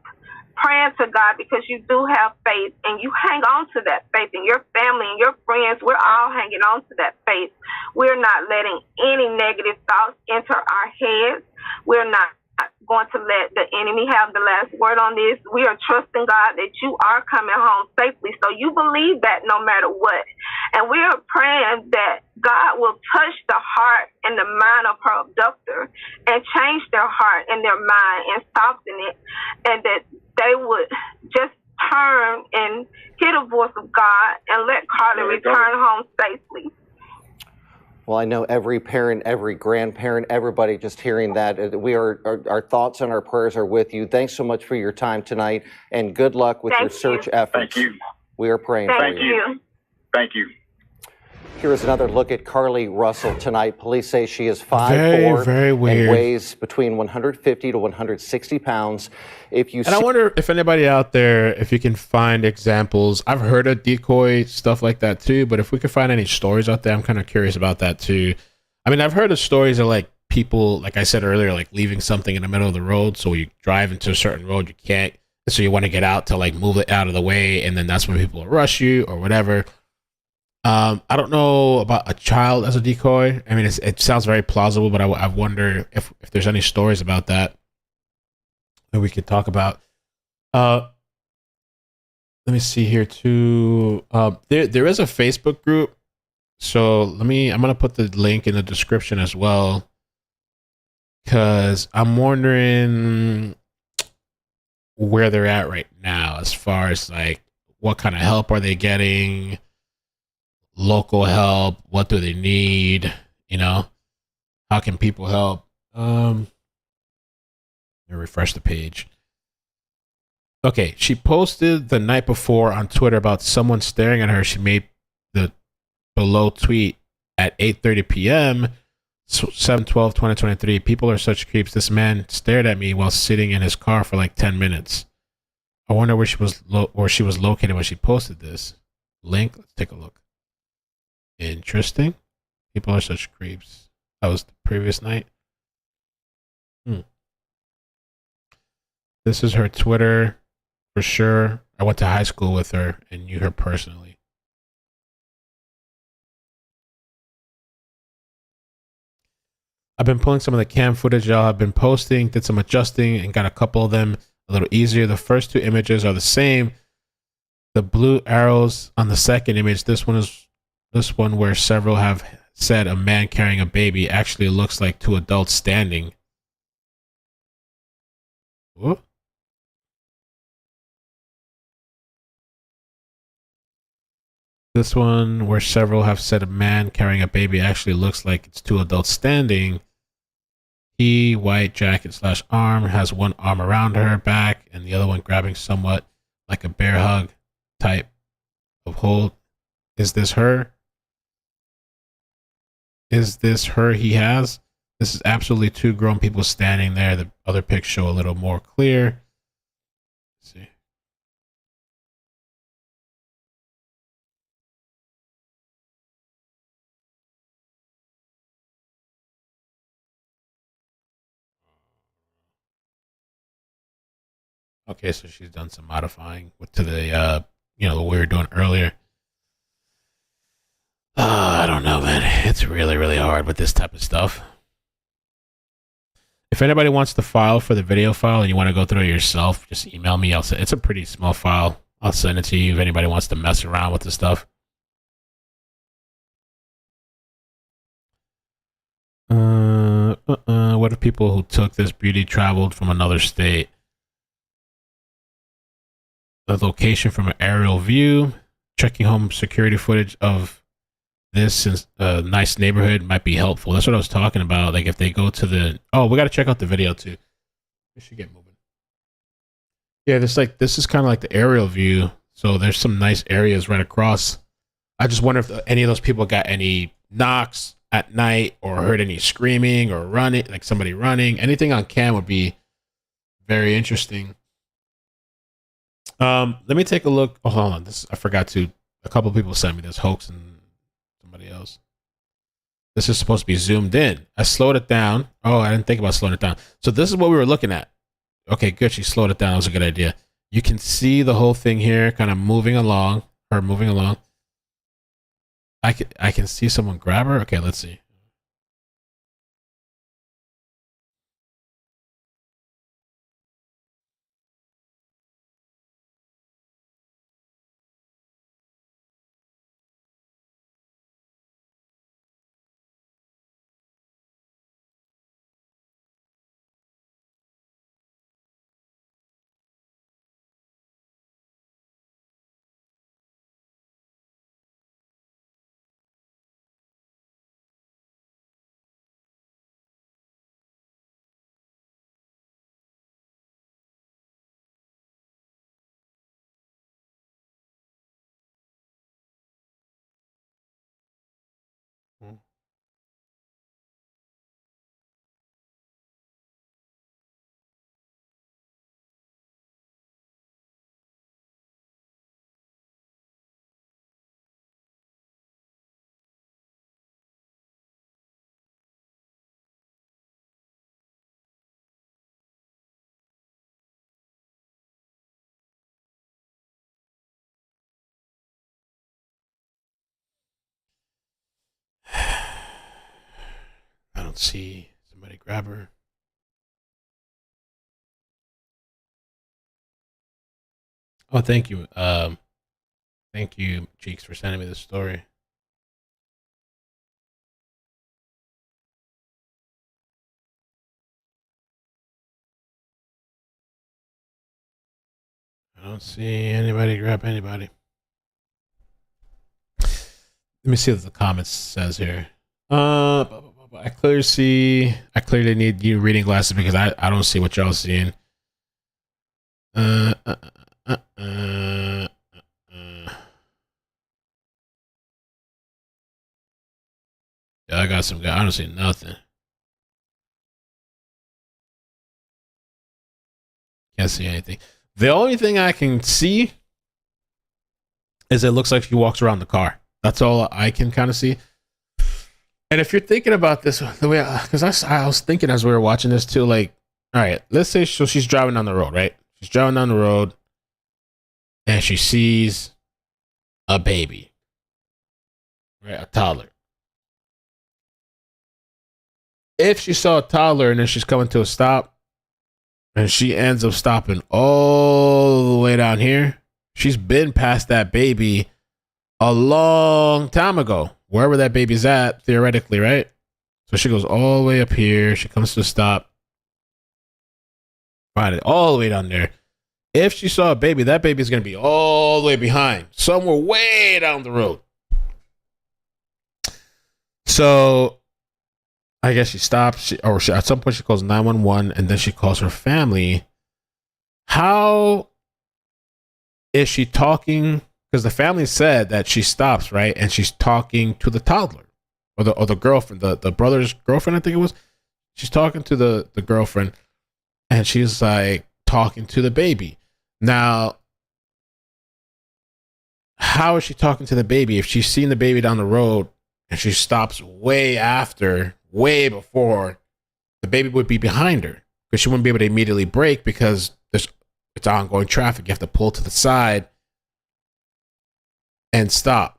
praying to God because you do have faith, and you hang on to that faith, and your family and your friends, we're all hanging on to that faith. We're not letting any negative thoughts enter our heads. We're not going to let the enemy have the last word on this. We are trusting God that you are coming home safely. So you believe that no matter what. And we are praying that God will touch the heart and the mind of her abductor and change their heart and their mind and soften it, and that they would just turn and hear the voice of God and let Carlee return home safely. Well, I know every parent, every grandparent, everybody just hearing that. Our thoughts and our prayers are with you. Thanks so much for your time tonight, and good luck with your search efforts. Thank you. We are praying for you. Thank you. Thank you. Here is another look at Carlee Russell tonight. Police say she is 5'4" very weird, and weighs between 150 to 160 pounds. I wonder if anybody out there, if you can find examples. I've heard of decoy stuff like that too, but if we could find any stories out there, I'm kind of curious about that too. I mean, I've heard of stories of like people, like I said earlier, like leaving something in the middle of the road. So you drive into a certain road, you can't, so you want to get out to like move it out of the way, and then that's when people will rush you or whatever. I don't know about a child as a decoy. I mean, it sounds very plausible, but I wonder if there's any stories about that we could talk about. Let me see here too. There is a Facebook group. So I'm gonna put the link in the description as well, because I'm wondering where they're at right now as far as like what kind of help are they getting, local help, what do they need, how can people help. Let me refresh the page. Okay, she posted the night before on Twitter about someone staring at her. She made the below tweet at 8:30 p.m. 7/12/2023. People are such creeps. This man stared at me while sitting in his car for like 10 minutes. I wonder where she was located when she posted this. Link. Let's take a look. Interesting. People are such creeps. That was the previous night. This is her Twitter for sure. I went to high school with her and knew her personally. I've been pulling some of the cam footage y'all have been posting, did some adjusting, and got a couple of them a little easier. The first two images are the same. The blue arrows on the second image, this one where several have said a man carrying a baby actually looks like two adults standing. Whoa. This one where several have said a man carrying a baby actually looks like it's two adults standing. He, white jacket / arm, has one arm around her back and the other one grabbing somewhat like a bear hug type of hold. Is this her? Is this her he has? This is absolutely two grown people standing there. The other pics show a little more clear. Let's see. Okay, so she's done some modifying to the what we were doing earlier. I don't know, man. It's really, really hard with this type of stuff. If anybody wants the file for the video file and you want to go through it yourself, just email me. It's a pretty small file. I'll send it to you if anybody wants to mess around with the stuff. what if people who took this beauty traveled from another state? The location from an aerial view. Checking home security footage of this nice neighborhood might be helpful. That's what I was talking about. Like if they go to the... Oh, we got to check out the video too. We should get moving. Yeah, this is kind of like the aerial view. So there's some nice areas right across. I just wonder if any of those people got any knocks at night or heard any screaming or running, like somebody running. Anything on cam would be very interesting. Let me take a look. Oh, hold on. I forgot to. A couple people sent me this. Hoax and somebody else. This is supposed to be zoomed in. I slowed it down. Oh, I didn't think about slowing it down. So this is what we were looking at. Okay, good. She slowed it down. That was a good idea. You can see the whole thing here, kind of moving along. Her moving along. I can see someone grab her. Okay, let's see. I don't see somebody grab her. Oh, thank you. Thank you, Cheeks, for sending me this story. I don't see anybody grab anybody. Let me see what the comments says here. I clearly need new reading glasses because I don't see what y'all seeing. Yeah, I got some guy. I don't see nothing. Can't see anything. The only thing I can see is it looks like she walks around the car. That's all I can kind of see. And if you're thinking about this, the way, because I was thinking as we were watching this too, like, all right, let's say so she's driving down the road, right? She's driving down the road, and she sees a baby, right? A toddler. If she saw a toddler and then she's coming to a stop, and she ends up stopping all the way down here, she's been past that baby a long time ago, wherever that baby's at, theoretically, right? So she goes all the way up here. She comes to a stop. Find it all the way down there. If she saw a baby, that baby's going to be all the way behind, somewhere way down the road. So I guess she stops, at some point she calls 911, and then she calls her family. How is she talking? Because the family said that she stops, right? And she's talking to the toddler or the girlfriend, the brother's girlfriend, I think it was. She's talking to the girlfriend, and she's like talking to the baby. Now, how is she talking to the baby if she's seen the baby down the road and she stops way before the baby would be behind her? Because she wouldn't be able to immediately brake because it's ongoing traffic. You have to pull to the side and stop.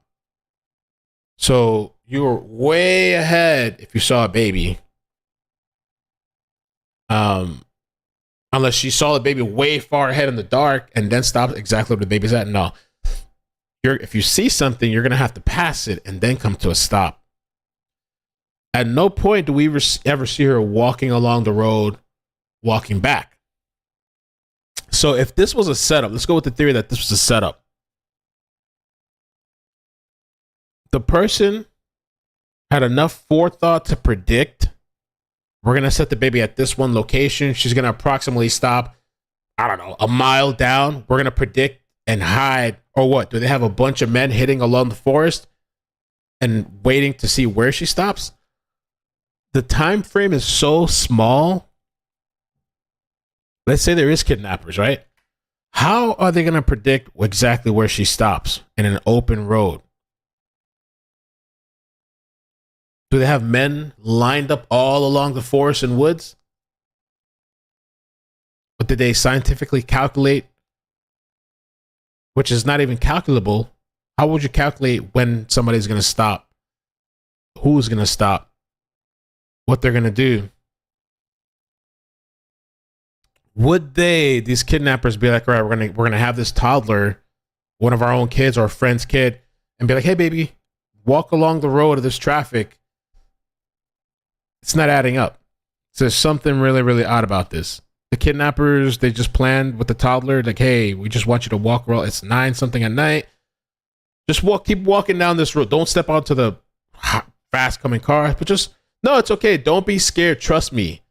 So you're way ahead if you saw a baby. Unless she saw the baby way far ahead in the dark and then stopped exactly where the baby's at. No. If you see something, you're going to have to pass it and then come to a stop. At no point do we ever see her walking along the road, walking back. So if this was a setup, let's go with the theory that this was a setup. The person had enough forethought to predict, we're going to set the baby at this one location. She's going to approximately stop, I don't know, a mile down. We're going to predict and hide. Or what? Do they have a bunch of men hitting along the forest and waiting to see where she stops? The time frame is so small. Let's say there is kidnappers, right? How are they going to predict exactly where she stops in an open road? Do they have men lined up all along the forest and woods? But did they scientifically calculate, which is not even calculable? How would you calculate when somebody's going to stop? Who's going to stop? What they're going to do? Would these kidnappers be like, all right, we're going to have this toddler, one of our own kids or a friend's kid, and be like, hey, baby, walk along the road of this traffic. It's not adding up. So there's something really, really odd about this. The kidnappers, they just planned with the toddler, like, hey, we just want you to walk around. It's 9 something at night. Just keep walking down this road. Don't step onto the fast coming car, but just, no, it's okay. Don't be scared. Trust me.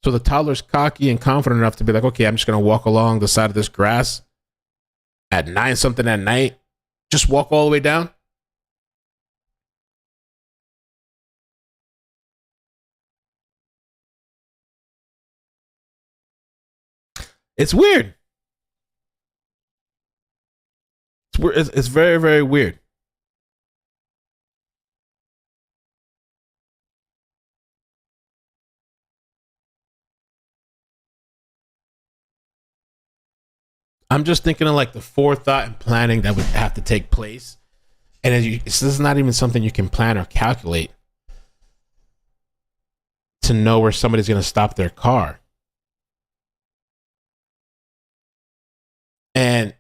So the toddler's cocky and confident enough to be like, okay, I'm just going to walk along the side of this grass at 9 something at night. Just walk all the way down. It's weird. It's very, very weird. I'm just thinking of like the forethought and planning that would have to take place. And this is not even something you can plan or calculate to know where somebody's going to stop their car. And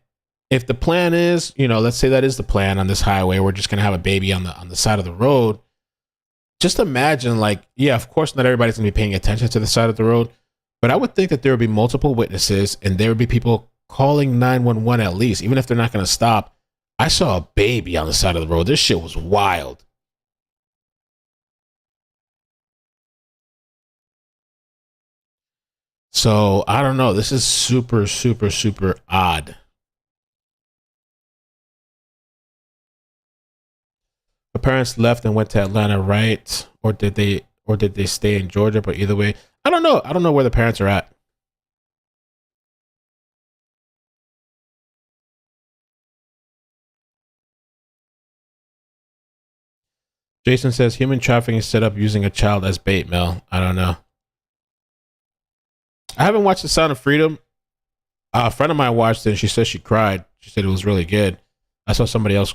if the plan is, let's say that is the plan on this highway, we're just going to have a baby on the side of the road. Just imagine, like, yeah, of course, not everybody's going to be paying attention to the side of the road, but I would think that there would be multiple witnesses and there would be people calling 911 at least, even if they're not going to stop. I saw a baby on the side of the road. This shit was wild. So I don't know. This is super, super, super odd. The parents left and went to Atlanta, right? Or did they stay in Georgia? But either way, I don't know. I don't know where the parents are at. Jason says human trafficking is set up using a child as bait, Mel. I don't know. I haven't watched The Sound of Freedom. A friend of mine watched it and she said she cried. She said it was really good. I saw somebody on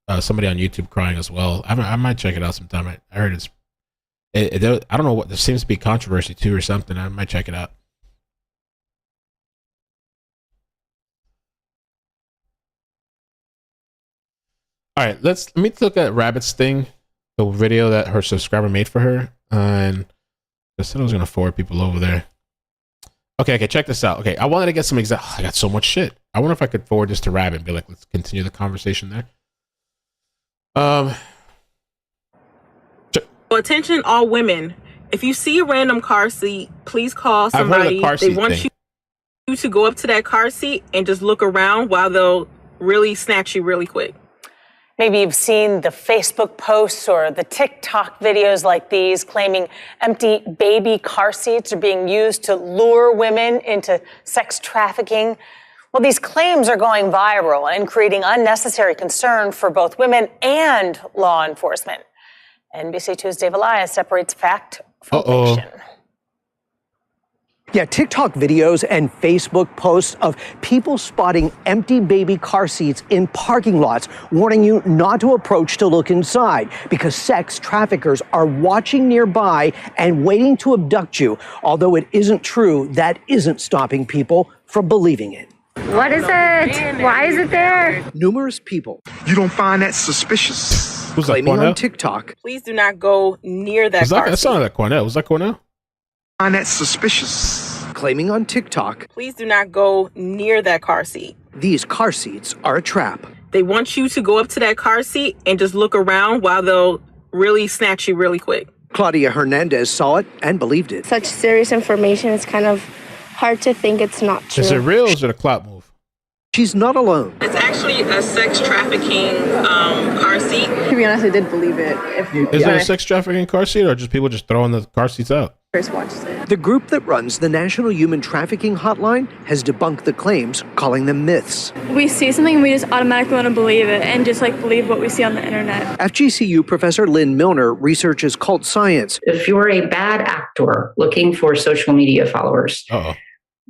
YouTube crying as well. I might check it out sometime. I heard I don't know what, there seems to be controversy too or something. I might check it out. All right, let me look at Rabbit's thing, the video that her subscriber made for her. And I said I was going to forward people over there. Okay, check this out. Okay, I wanted to get some I got so much shit. I wonder if I could forward this to Rabbit and be like, let's continue the conversation there. Attention all women. If you see a random car seat, please call somebody. They want you to go up to that car seat and just look around while they'll really snatch you really quick. Maybe you've seen the Facebook posts or the TikTok videos like these claiming empty baby car seats are being used to lure women into sex trafficking. Well, these claims are going viral and creating unnecessary concern for both women and law enforcement. NBC2's Dave Elias separates fact from fiction. Yeah, TikTok videos and Facebook posts of people spotting empty baby car seats in parking lots, warning you not to approach to look inside because sex traffickers are watching nearby and waiting to abduct you. Although it isn't true, that isn't stopping people from believing it. What is it? Why is it there? Numerous people. You don't find that suspicious? claiming on TikTok. Please do not go near that car That seat. sounded like Cornell. Was that Cornell? And that's suspicious. Claiming on TikTok. Please do not go near that car seat. These car seats are a trap. They want you to go up to that car seat and just look around while they'll really snatch you really quick. Claudia Hernandez saw it and believed it. Such serious information, it's kind of hard to think it's not true. Is it real or is it a clout move? She's not alone. It's actually a sex trafficking car seat. To be honest, I did believe it. Is it a sex trafficking car seat or just people just throwing the car seats out? First watched it. The group that runs the National Human Trafficking Hotline has debunked the claims, calling them myths. We see something and we just automatically want to believe it and just believe what we see on the internet. FGCU professor Lynn Milner researches cult science. If you're a bad actor looking for social media followers,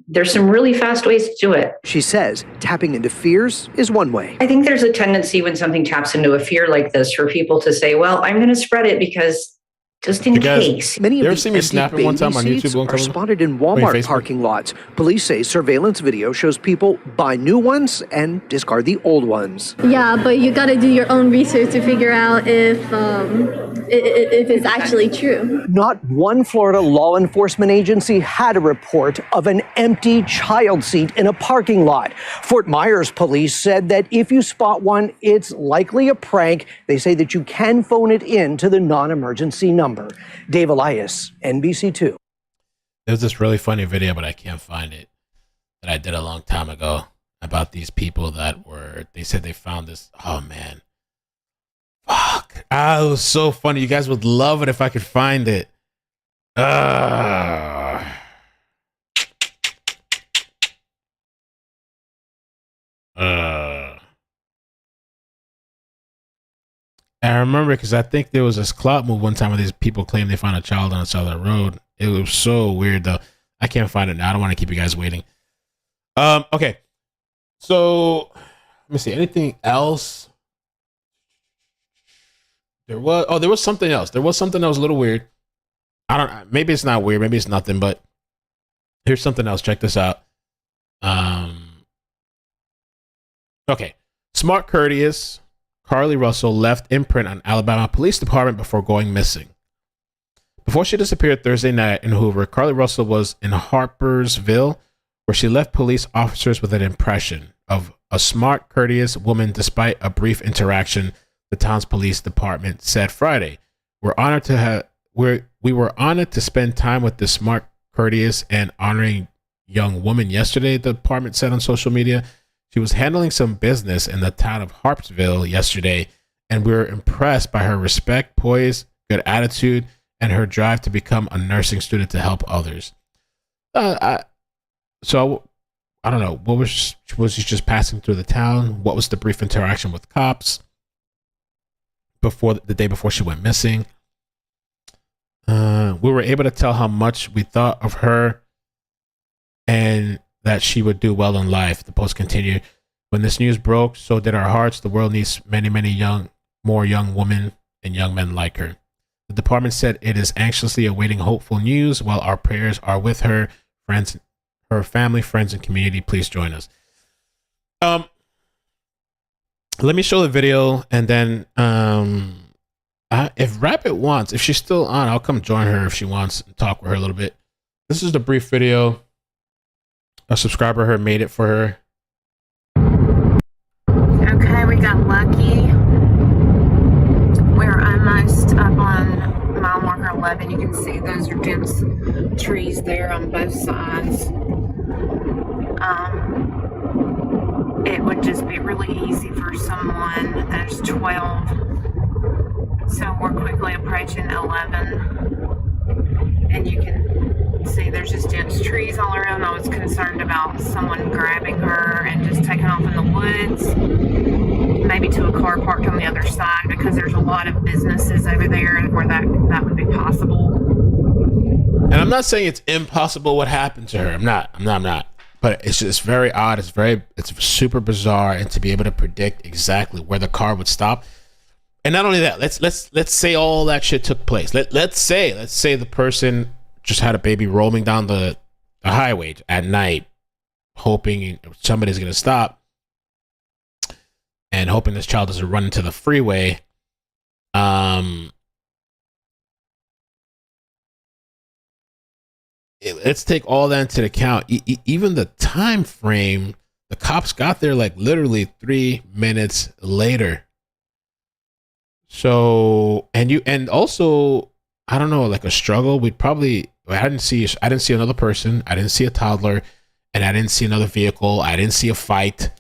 there's some really fast ways to do it. She says tapping into fears is one way. I think there's a tendency when something taps into a fear like this for people to say, well, I'm going to spread it because just in case. Many of ever the see me empty snapping one time on baby YouTube? seats are spotted in Walmart parking lots. Police say surveillance video shows people buy new ones and discard the old ones. Yeah, but you got to do your own research to figure out if it's actually true. Not one Florida law enforcement agency had a report of an empty child seat in a parking lot. Fort Myers police said that if you spot one, it's likely a prank. They say that you can phone it in to the non-emergency number. Dave Elias, NBC2. There's this really funny video, but I can't find it, that I did a long time ago about these people they said they found this. Oh, man. Fuck. It was so funny. You guys would love it if I could find it. I remember because I think there was this clout move one time where these people claimed they found a child on the side of the road. It was so weird, though. I can't find it now. I don't want to keep you guys waiting. Okay. So, let me see. Anything else? There was something else. There was something that was a little weird. Maybe it's not weird. Maybe it's nothing, but here's something else. Check this out. Okay. Smart, courteous Carlee Russell left imprint on Alabama Police Department before going missing. Before she disappeared Thursday night in Hoover, Carlee Russell was in Harpersville, where she left police officers with an impression of a smart, courteous woman despite a brief interaction, the town's police department said Friday. We were honored to spend time with this smart, courteous, and honoring young woman yesterday, the department said on social media. She was handling some business in the town of Harpsville yesterday, and we were impressed by her respect, poise, good attitude, and her drive to become a nursing student to help others. So I don't know. Was she just passing through the town? What was the brief interaction with cops the day before she went missing? We were able to tell how much we thought of her and that she would do well in life. The post continued. When this news broke, so did our hearts. The world needs many, many more young women and young men like her. The department said it is anxiously awaiting hopeful news while our prayers are with her, friends, her family, friends, and community. Please join us. Let me show the video, and then if Rabbit wants, if she's still on, I'll come join her if she wants and talk with her a little bit. This is the brief video. A subscriber her made it for her. Okay, we got lucky. We're almost up on mile marker 11. You can see those are dense trees there on both sides. It would just be really easy for someone. There's 12. So we're quickly approaching 11. And you can see there's just dense trees all around. I was concerned about someone grabbing her and just taking off in the woods, maybe to a car parked on the other side, because there's a lot of businesses over there where that would be possible. And I'm not saying it's impossible what happened to her. I'm not. But it's just very odd. It's super bizarre, and to be able to predict exactly where the car would stop. And not only that, let's say all that shit took place. Let's say the person just had a baby roaming down the highway at night, hoping somebody's going to stop and hoping this child doesn't run into the freeway Um, let's take all that into account. Even the time frame, the cops got there like literally 3 minutes later. So, and also, I don't know, like a struggle. I didn't see another person. I didn't see a toddler, and I didn't see another vehicle. I didn't see a fight.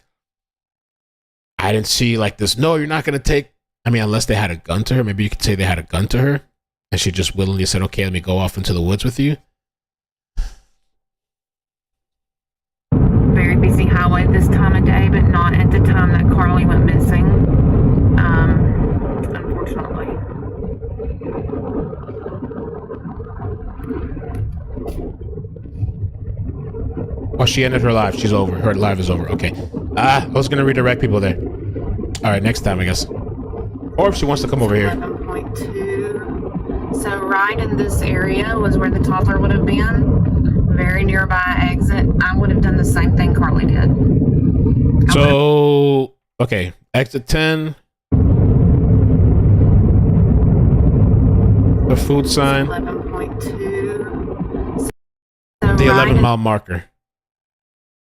I didn't see like this. No, you're not gonna take. I mean, unless they had a gun to her, maybe you could say they had a gun to her, and she just willingly said, "Okay, let me go off into the woods with you." Very busy highway this time of day, but not at the time that Carlee went missing. Unfortunately. Oh, she ended her life. She's over. Her life is over. Okay. I was gonna redirect people there. All right, next time, I guess. Or if she wants to come over here. 11.2. So right in this area was where the toddler would have been. Very nearby exit. I would have done the same thing Carlee did. So, okay. Exit 10. The food sign. 11.2. So the right 11-mile marker.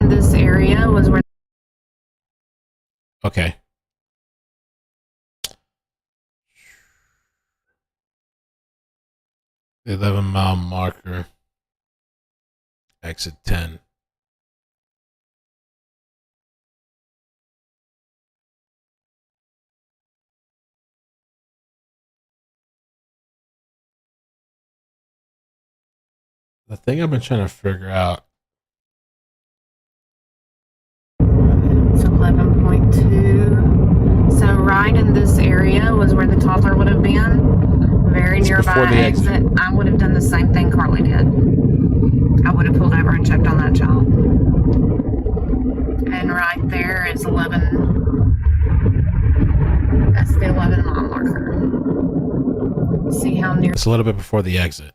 In this area was where. Okay. The 11-mile marker. Exit 10. The thing I've been trying to figure out. It's 11.2. So right in this area was where the toddler would have been. Very nearby exit. I would have done the same thing Carlee did. I would have pulled over and checked on that child. And right there is 11. That's the 11-mile marker. See how near. It's a little bit before the exit.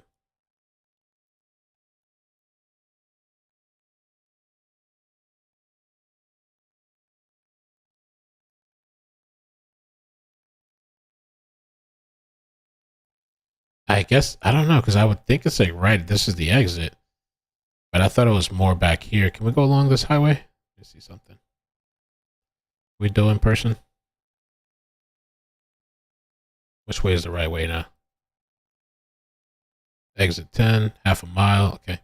I guess, I don't know, because I would think it's like, right, this is the exit. But I thought it was more back here. Can we go along this highway? Let me see something. We do in person? Which way is the right way now? Exit 10, half a mile. Okay.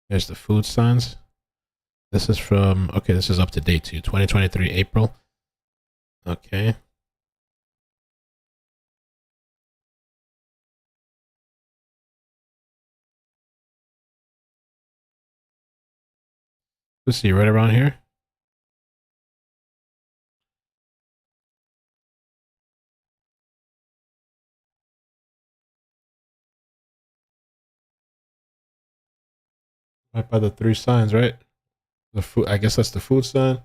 There's the food signs. This is from, okay, this is up to date too. 2023 April. Okay. Let's see, right around here. Right by the 3 signs, right? The food, I guess that's the food sign.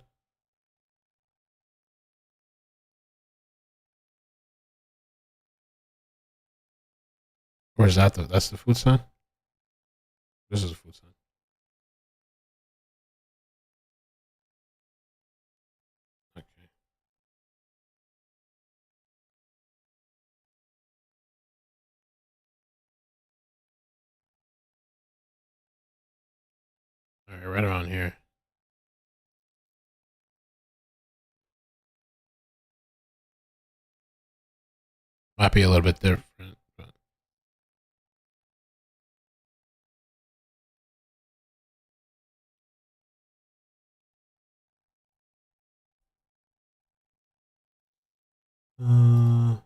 Or is that that's the food sign? This is a food sign. Okay. All right, right around here. Might be a little bit different. But. I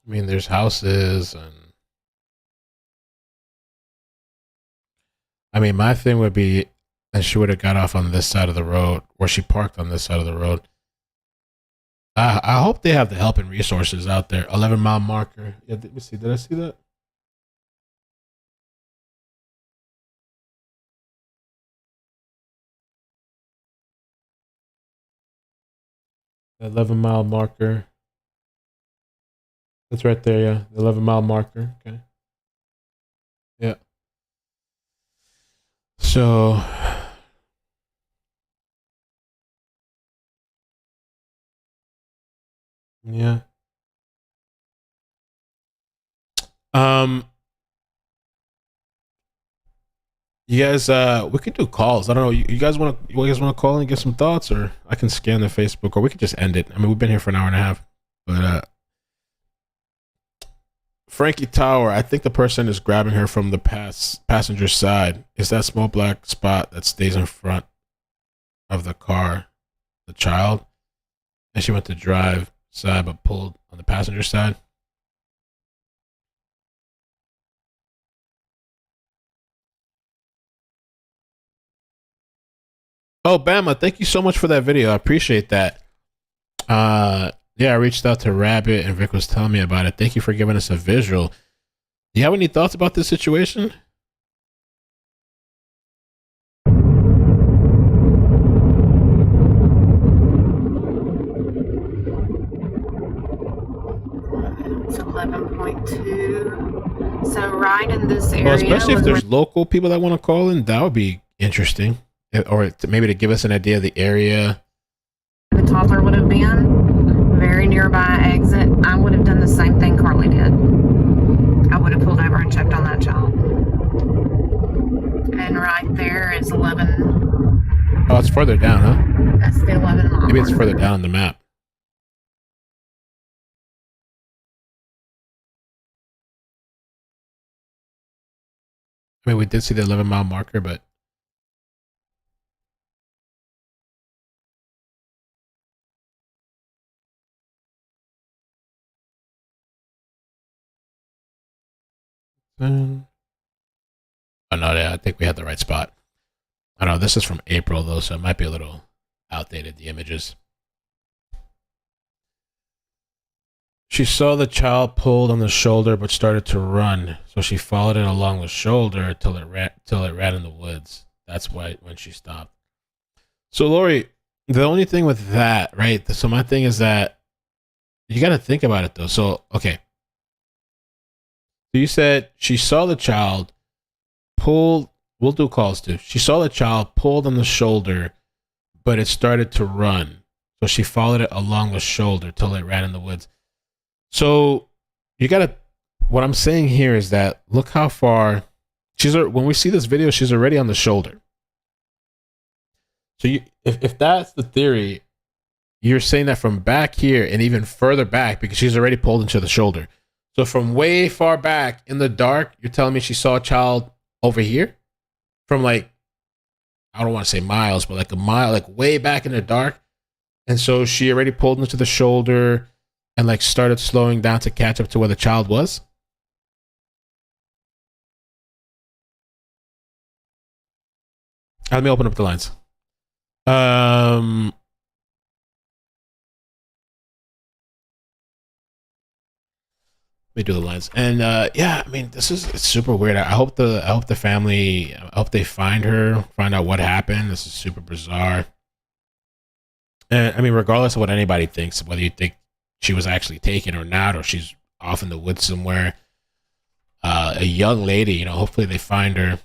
mean, there's houses and. I mean, my thing would be that she would have got off on this side of the road, or she parked on this side of the road. I hope they have the help and resources out there. 11-mile marker. Yeah, let me see. Did I see that? 11-mile marker. That's right there, yeah. The 11-mile marker. Okay. Yeah. So yeah. You guys, we could do calls. I don't know. You guys want to call and get some thoughts, or I can scan the Facebook, or we could just end it. I mean, we've been here for an hour and a half, but Frankie Tower. I think the person is grabbing her from the passenger side. Is that small black spot that stays in front of the car, the child? And she went to drive side, but pulled on the passenger side. Oh, Bama, thank you so much for that video. I appreciate that. Yeah, I reached out to Rabbit and Vic was telling me about it. Thank you for giving us a visual. Do you have any thoughts about this situation? It's 11.2. So right in this area. Well, especially if there's local people that want to call in, that would be interesting. Or maybe to give us an idea of the area. The toddler would have been very nearby exit. I would have done the same thing Carlee did. I would have pulled over and checked on that child. And right there is 11. Oh, it's further down, huh? That's the 11 mile. Maybe it's further down on the map. I mean, we did see the 11-mile marker, but oh no, yeah, I think we had the right spot. I don't know, this is from April though, so it might be a little outdated, the images. She saw the child pulled on the shoulder but started to run, so she followed it along the shoulder till it ran in the woods. That's why when she stopped. So Lori, the only thing with that, right? So my thing is that you got to think about it though. So okay, so you said she saw the child pulled. We'll do calls too. She saw the child pulled on the shoulder, but it started to run, so she followed it along the shoulder till it ran in the woods. So you gotta. What I'm saying here is that look how far when we see this video, she's already on the shoulder. So if that's the theory, you're saying that from back here and even further back because she's already pulled into the shoulder. So from way far back in the dark, you're telling me she saw a child over here, from like I don't want to say miles, but like a mile, like way back in the dark, and so she already pulled into the shoulder. And like started slowing down to catch up to where the child was. Let me open up the lines. Let me do the lines. And yeah, I mean, it's super weird. I hope the family, I hope they find her, find out what happened. This is super bizarre. And I mean, regardless of what anybody thinks, whether you think she was actually taken or not, or she's off in the woods somewhere. A young lady, hopefully they find her.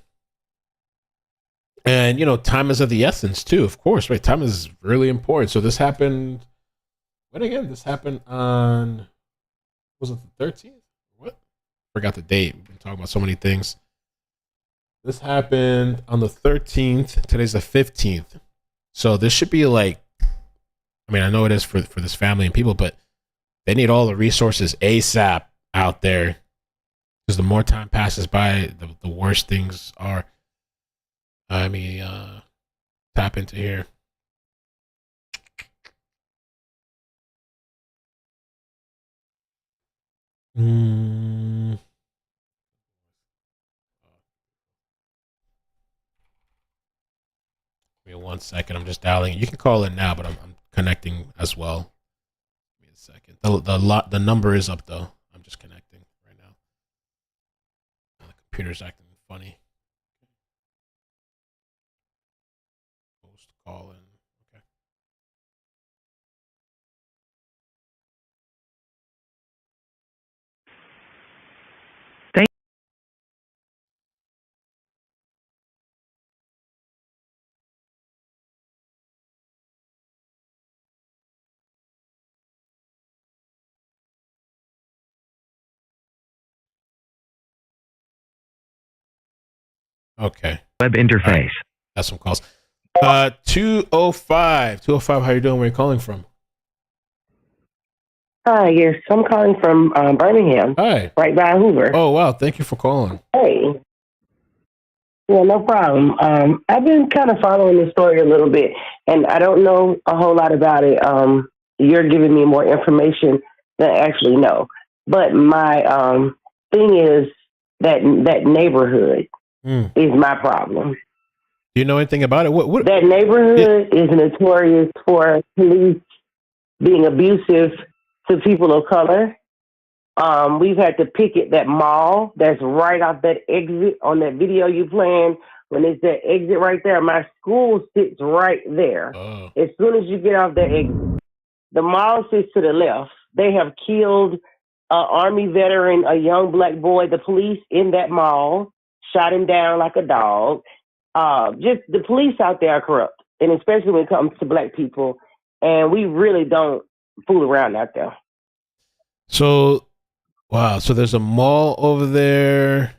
And, time is of the essence too, of course, right? Time is really important. So this happened, when again? This happened on, was it the 13th? What? Forgot the date. We've been talking about so many things. This happened on the 13th. Today's the 15th. So this should be like, I mean, I know it is for this family and people, but they need all the resources ASAP out there, because the more time passes by, the worse things are. Let me tap into here. Give me 1 second. I'm just dialing. You can call in now, but I'm connecting as well. Give me a second. The number is up though. I'm just connecting right now. The computer's acting funny. Post call in. Okay. Web interface. Right. That's some calls. 205. 205, how you doing? Where are you calling from? Hi, yes, I'm calling from Birmingham. Hi. Right by Hoover. Oh, wow. Thank you for calling. Hey. Yeah, no problem. I've been kind of following this story a little bit, and I don't know a whole lot about it. You're giving me more information than I actually know. But my thing is that neighborhood is my problem. Do you know anything about it? What? That neighborhood is notorious for police being abusive to people of color. We've had to picket that mall that's right off that exit on that video you playing. When it's that exit right there, my school sits right there. As soon as you get off that exit, the mall sits to the left. They have killed an Army veteran, a young black boy. The police in that mall shot him down like a dog. Just the police out there are corrupt, and especially when it comes to black people. And we really don't fool around out there. So, wow. So there's a mall over there,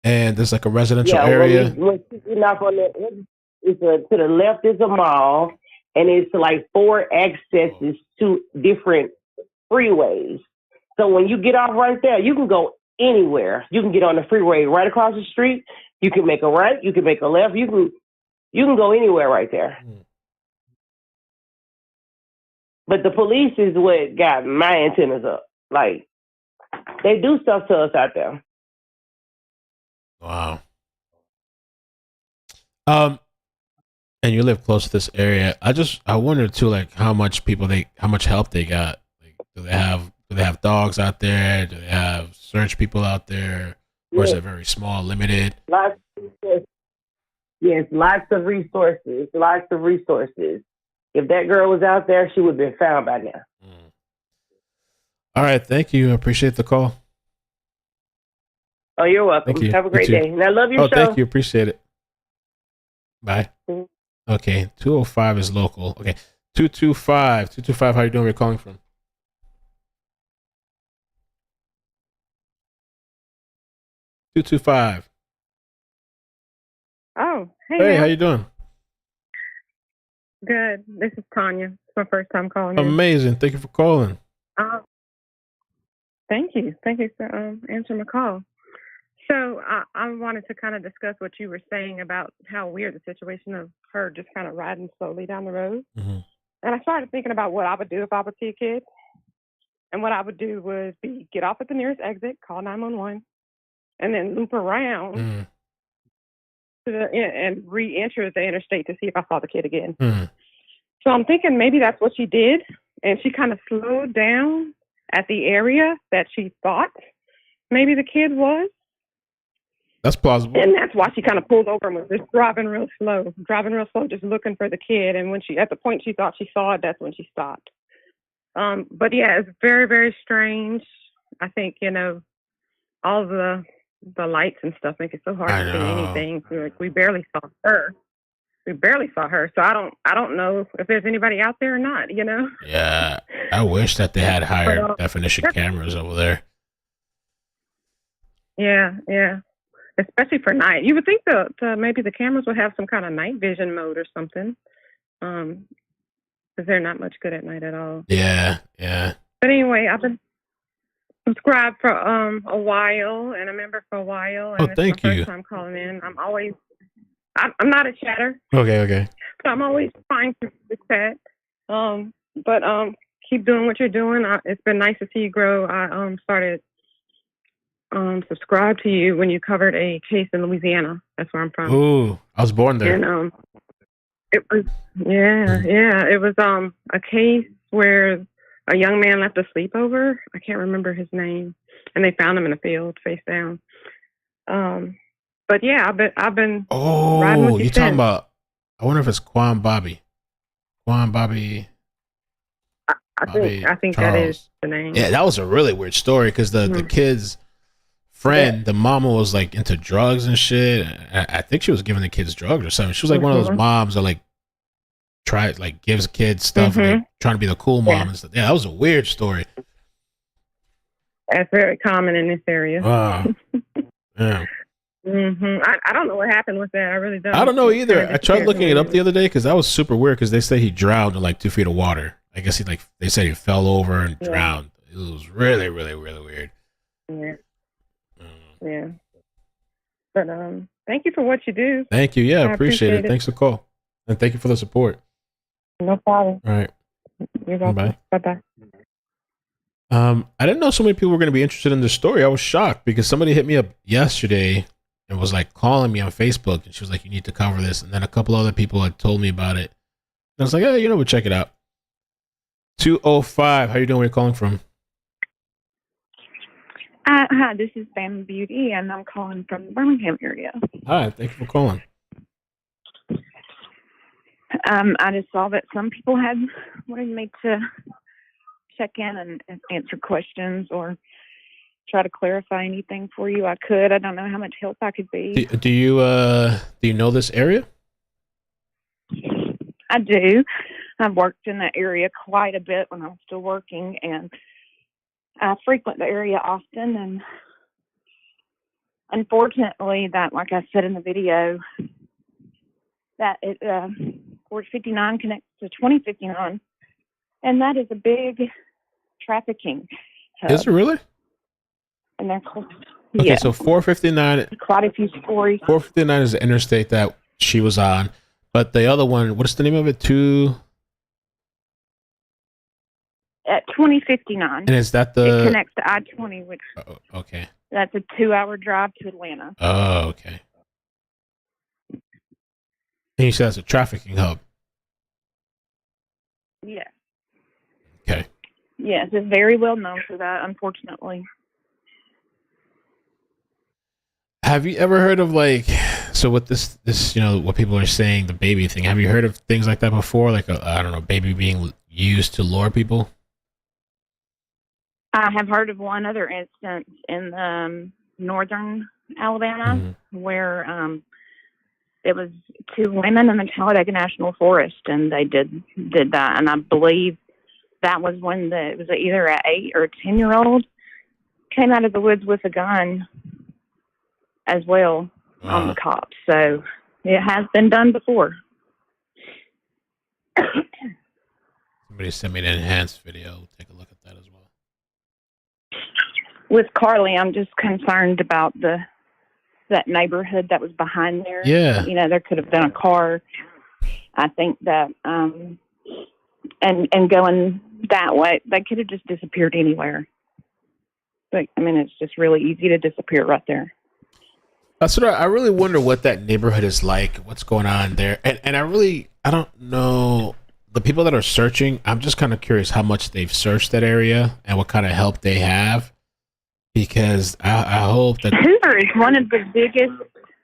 and there's like a residential area. When you knock on to the left is a mall, and it's like 4 accesses to different freeways. So when you get off right there, you can go anywhere. You can get on the freeway right across the street. You can make a right. You can make a left. You can go anywhere right there. But the police is what got my antennas up. Like, they do stuff to us out there. Wow. And you live close to this area. I wonder too, like how much help they got. Like, do they have dogs out there? Do they have search people out there? Or is it very small, limited? Lots of resources. Yes, lots of resources. Lots of resources. If that girl was out there, she would have been found by now. All right, thank you. I appreciate the call. Oh, you're welcome. Thank you. Have a great day. And I love your show. Thank you. Appreciate it. Bye. Okay, 205 is local. Okay, 225. 225, how you doing? Where you calling from? $225. Oh, hey. Hey, man. how you doing? Good. This is Tanya. It's my first time calling in. Amazing. Thank you for calling. Thank you. Thank you for answering my call. So I wanted to kind of discuss what you were saying about how weird the situation of her just kind of riding slowly down the road. Mm-hmm. And I started thinking about what I would do if I would see a kid. And what I would do would be get off at the nearest exit, call 911, and then loop around and re-enter the interstate to see if I saw the kid again. So I'm thinking maybe that's what she did, and she kind of slowed down at the area that she thought maybe the kid was. That's plausible. And that's why she kind of pulled over and was just driving real slow, just looking for the kid. And when at the point she thought she saw it, that's when she stopped. But yeah, it's very, very strange. I think, all the lights and stuff make it so hard to see anything. We barely saw her. So I don't know if there's anybody out there or not, Yeah, I wish that they had higher definition cameras over there. Yeah. Especially for night. You would think maybe the cameras would have some kind of night vision mode or something. Because they're not much good at night at all. Yeah. But anyway, I've been subscribed for a while and a member for a while. And thank you. First time calling in. I'm not a chatter. Okay. So I'm always trying to chat. But keep doing what you're doing. It's been nice to see you grow. I started subscribe to you when you covered a case in Louisiana. That's where I'm from. Ooh, I was born there. And it was it was a case where a young man left a sleepover. I can't remember his name, and they found him in a field face down. But yeah, I've been riding with you you're talking about? I wonder if it's Quan Bobby. I think Charles. That is the name. Yeah, that was a really weird story because the kid's friend, the mama was like into drugs and shit. I think she was giving the kids drugs or something. She was like one of those moms that gives kids stuff and trying to be the cool mom and stuff. Yeah, that was a weird story. That's very common in this area. Wow. Yeah. I don't know what happened with that. I really don't. I don't know either. I tried looking it up the other. other day because that was super weird because they say he drowned in like 2 feet of water. I guess they said he fell over and drowned. It was really, really, really weird. Yeah. Yeah. But thank you for what you do. Thank you. Yeah, I appreciate it. Thanks for the call. And thank you for the support. No problem. All right. You're welcome. Bye-bye. I didn't know so many people were going to be interested in this story. I was shocked because somebody hit me up yesterday and was like calling me on Facebook, and she was like, "You need to cover this." And then a couple other people had told me about it. And I was like, "Yeah, we'll check it out." 205. How you doing? Where you calling from? Hi, this is Bam Beauty, and I'm calling from the Birmingham area. Hi, thank you for calling. I just saw that some people had wanted me to check in and answer questions or try to clarify anything for you. I could. I don't know how much help I could be. Do you know this area? I do. I've worked in that area quite a bit when I was still working, and I frequent the area often. And unfortunately, that, like I said in the video, that 459 connects to 2059, and that is a big trafficking hub. Is it really? And they're Okay, yeah. so 459. Quite a few stories. 459 is the interstate that she was on, but the other one, what's the name of it? At 2059. And is that It connects to I-20, which okay? that's a 2-hour drive to Atlanta. Oh, okay. And you said it's a trafficking hub. Yeah. Okay. Yes, it's very well known for that, unfortunately. Have you ever heard of so with this what people are saying, the baby thing? Have you heard of things like that before? Like I don't know, baby being used to lure people? I have heard of one other instance in northern Alabama where it was 2 women in the Talladega National Forest, and they did that. And I believe that was when it was either an 8 or a 10-year-old came out of the woods with a gun as well on the cops. So it has been done before. Somebody sent me an enhanced video. Take a look at that as well. With Carlee, I'm just concerned about that neighborhood that was behind there. Yeah. There could have been a car. I think that and going that way, they could have just disappeared anywhere. But it's just really easy to disappear right there. That's what I really wonder what that neighborhood is like. What's going on there? And I don't know the people that are searching. I'm just kind of curious how much they've searched that area and what kind of help they have. Because I hope that Hoover is one of the biggest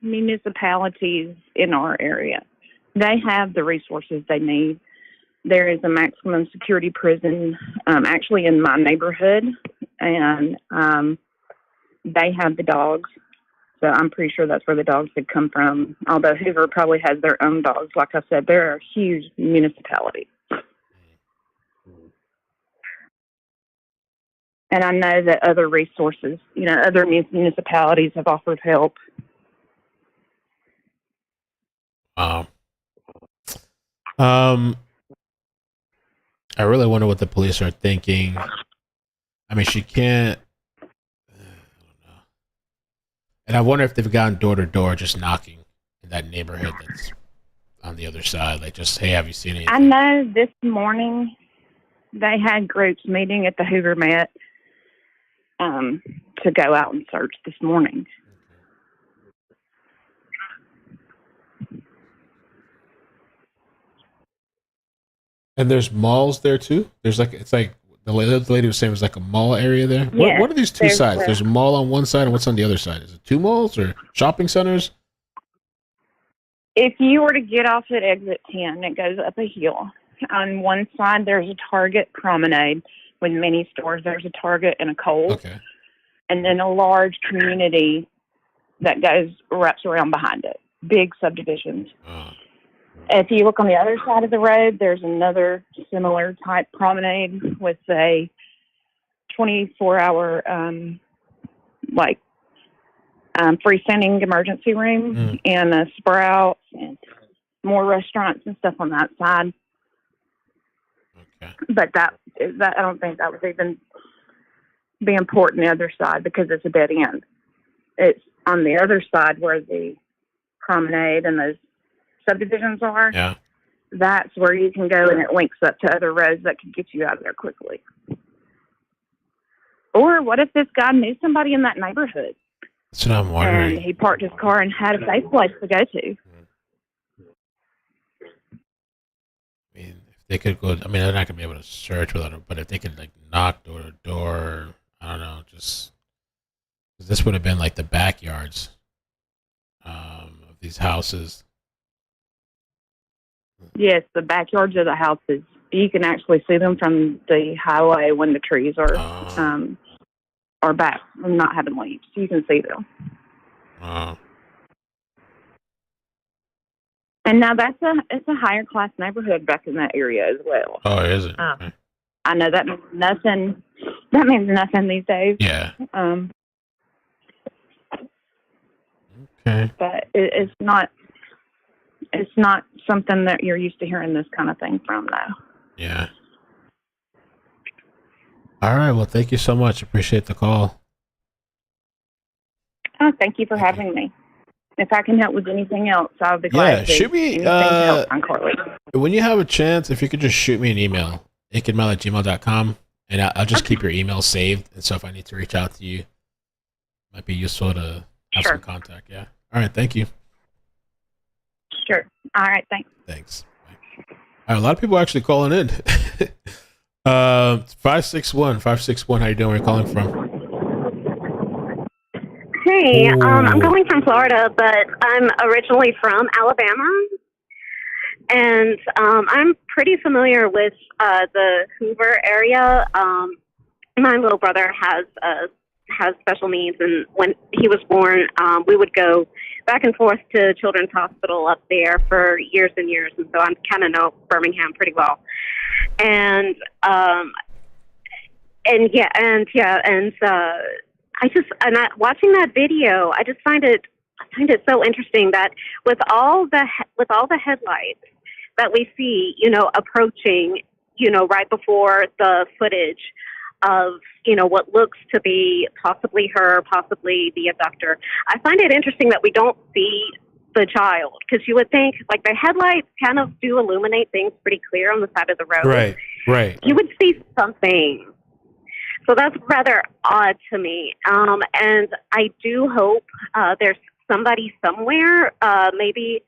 municipalities in our area. They have the resources they need. There is a maximum security prison actually in my neighborhood, and they have the dogs. So I'm pretty sure that's where the dogs had come from. Although Hoover probably has their own dogs. Like I said, they're a huge municipality. And I know that other resources, other municipalities have offered help. I really wonder what the police are thinking. She can't. I don't know. And I wonder if they've gone door to door, just knocking in that neighborhood that's on the other side. Like, just, hey, have you seen anything? I know this morning they had groups meeting at the Hoover Met to go out and search this morning. And there's malls there too. It's like the lady was saying it was like a mall area there. Yes, what are these two sides? There's a mall on one side, and what's on the other side? Is it 2 malls or shopping centers? If you were to get off at exit 10, it goes up a hill. On one side, there's a Target promenade with many stores. There's a Target and a Kohl's. Okay. And then a large community that wraps around behind it. Big subdivisions. If you look on the other side of the road, there's another similar type promenade with a 24-hour freestanding emergency room and a Sprouts and more restaurants and stuff on that side. Okay. But that I don't think that would even be important the other side because it's a dead end. It's on the other side where the promenade and those subdivisions are. Yeah. That's where you can go and it links up to other roads that could get you out of there quickly. Or what if this guy knew somebody in that neighborhood? That's what I'm wondering. And he parked his car and had a safe place to go to. I mean, if they could go, I mean, they're not gonna be able to search without it, but if they could like knock door to door, I don't know, just this would have been like the backyards of these houses. Yes, the backyards of the houses. You can actually see them from the highway when the trees are back and not having leaves. You can see them. And now it's a higher class neighborhood back in that area as well. Oh, is it? Okay. I know that means nothing. That means nothing these days. Yeah. Okay. But it's not. It's not something that you're used to hearing this kind of thing from, though. Yeah. All right. Well, thank you so much. Appreciate the call. Oh, thank you for having me. If I can help with anything else, I'll be glad to. Shoot me. Anything to help on Carlee. When you have a chance, if you could just shoot me an email, iCkEdMeL@gmail.com, and I'll just keep your email saved. And so if I need to reach out to you, it might be useful to have some contact. Yeah. All right. Thank you. Sure. All right. Thanks. Thanks. All right, a lot of people are actually calling in. 561. How you doing? Where are you calling from? Hey, I'm calling from Florida, but I'm originally from Alabama. And I'm pretty familiar with the Hoover area. My little brother has special needs, and when he was born, we would go back and forth to Children's Hospital up there for years and years, and so I kind of know Birmingham pretty well. Watching that video, I just find it so interesting that with all the headlights that we see, approaching, right before the footage of, what looks to be possibly her, possibly the abductor. I find it interesting that we don't see the child, because you would think, like, the headlights kind of do illuminate things pretty clear on the side of the road. Right. You would see something. So that's rather odd to me. And I do hope there's somebody somewhere maybe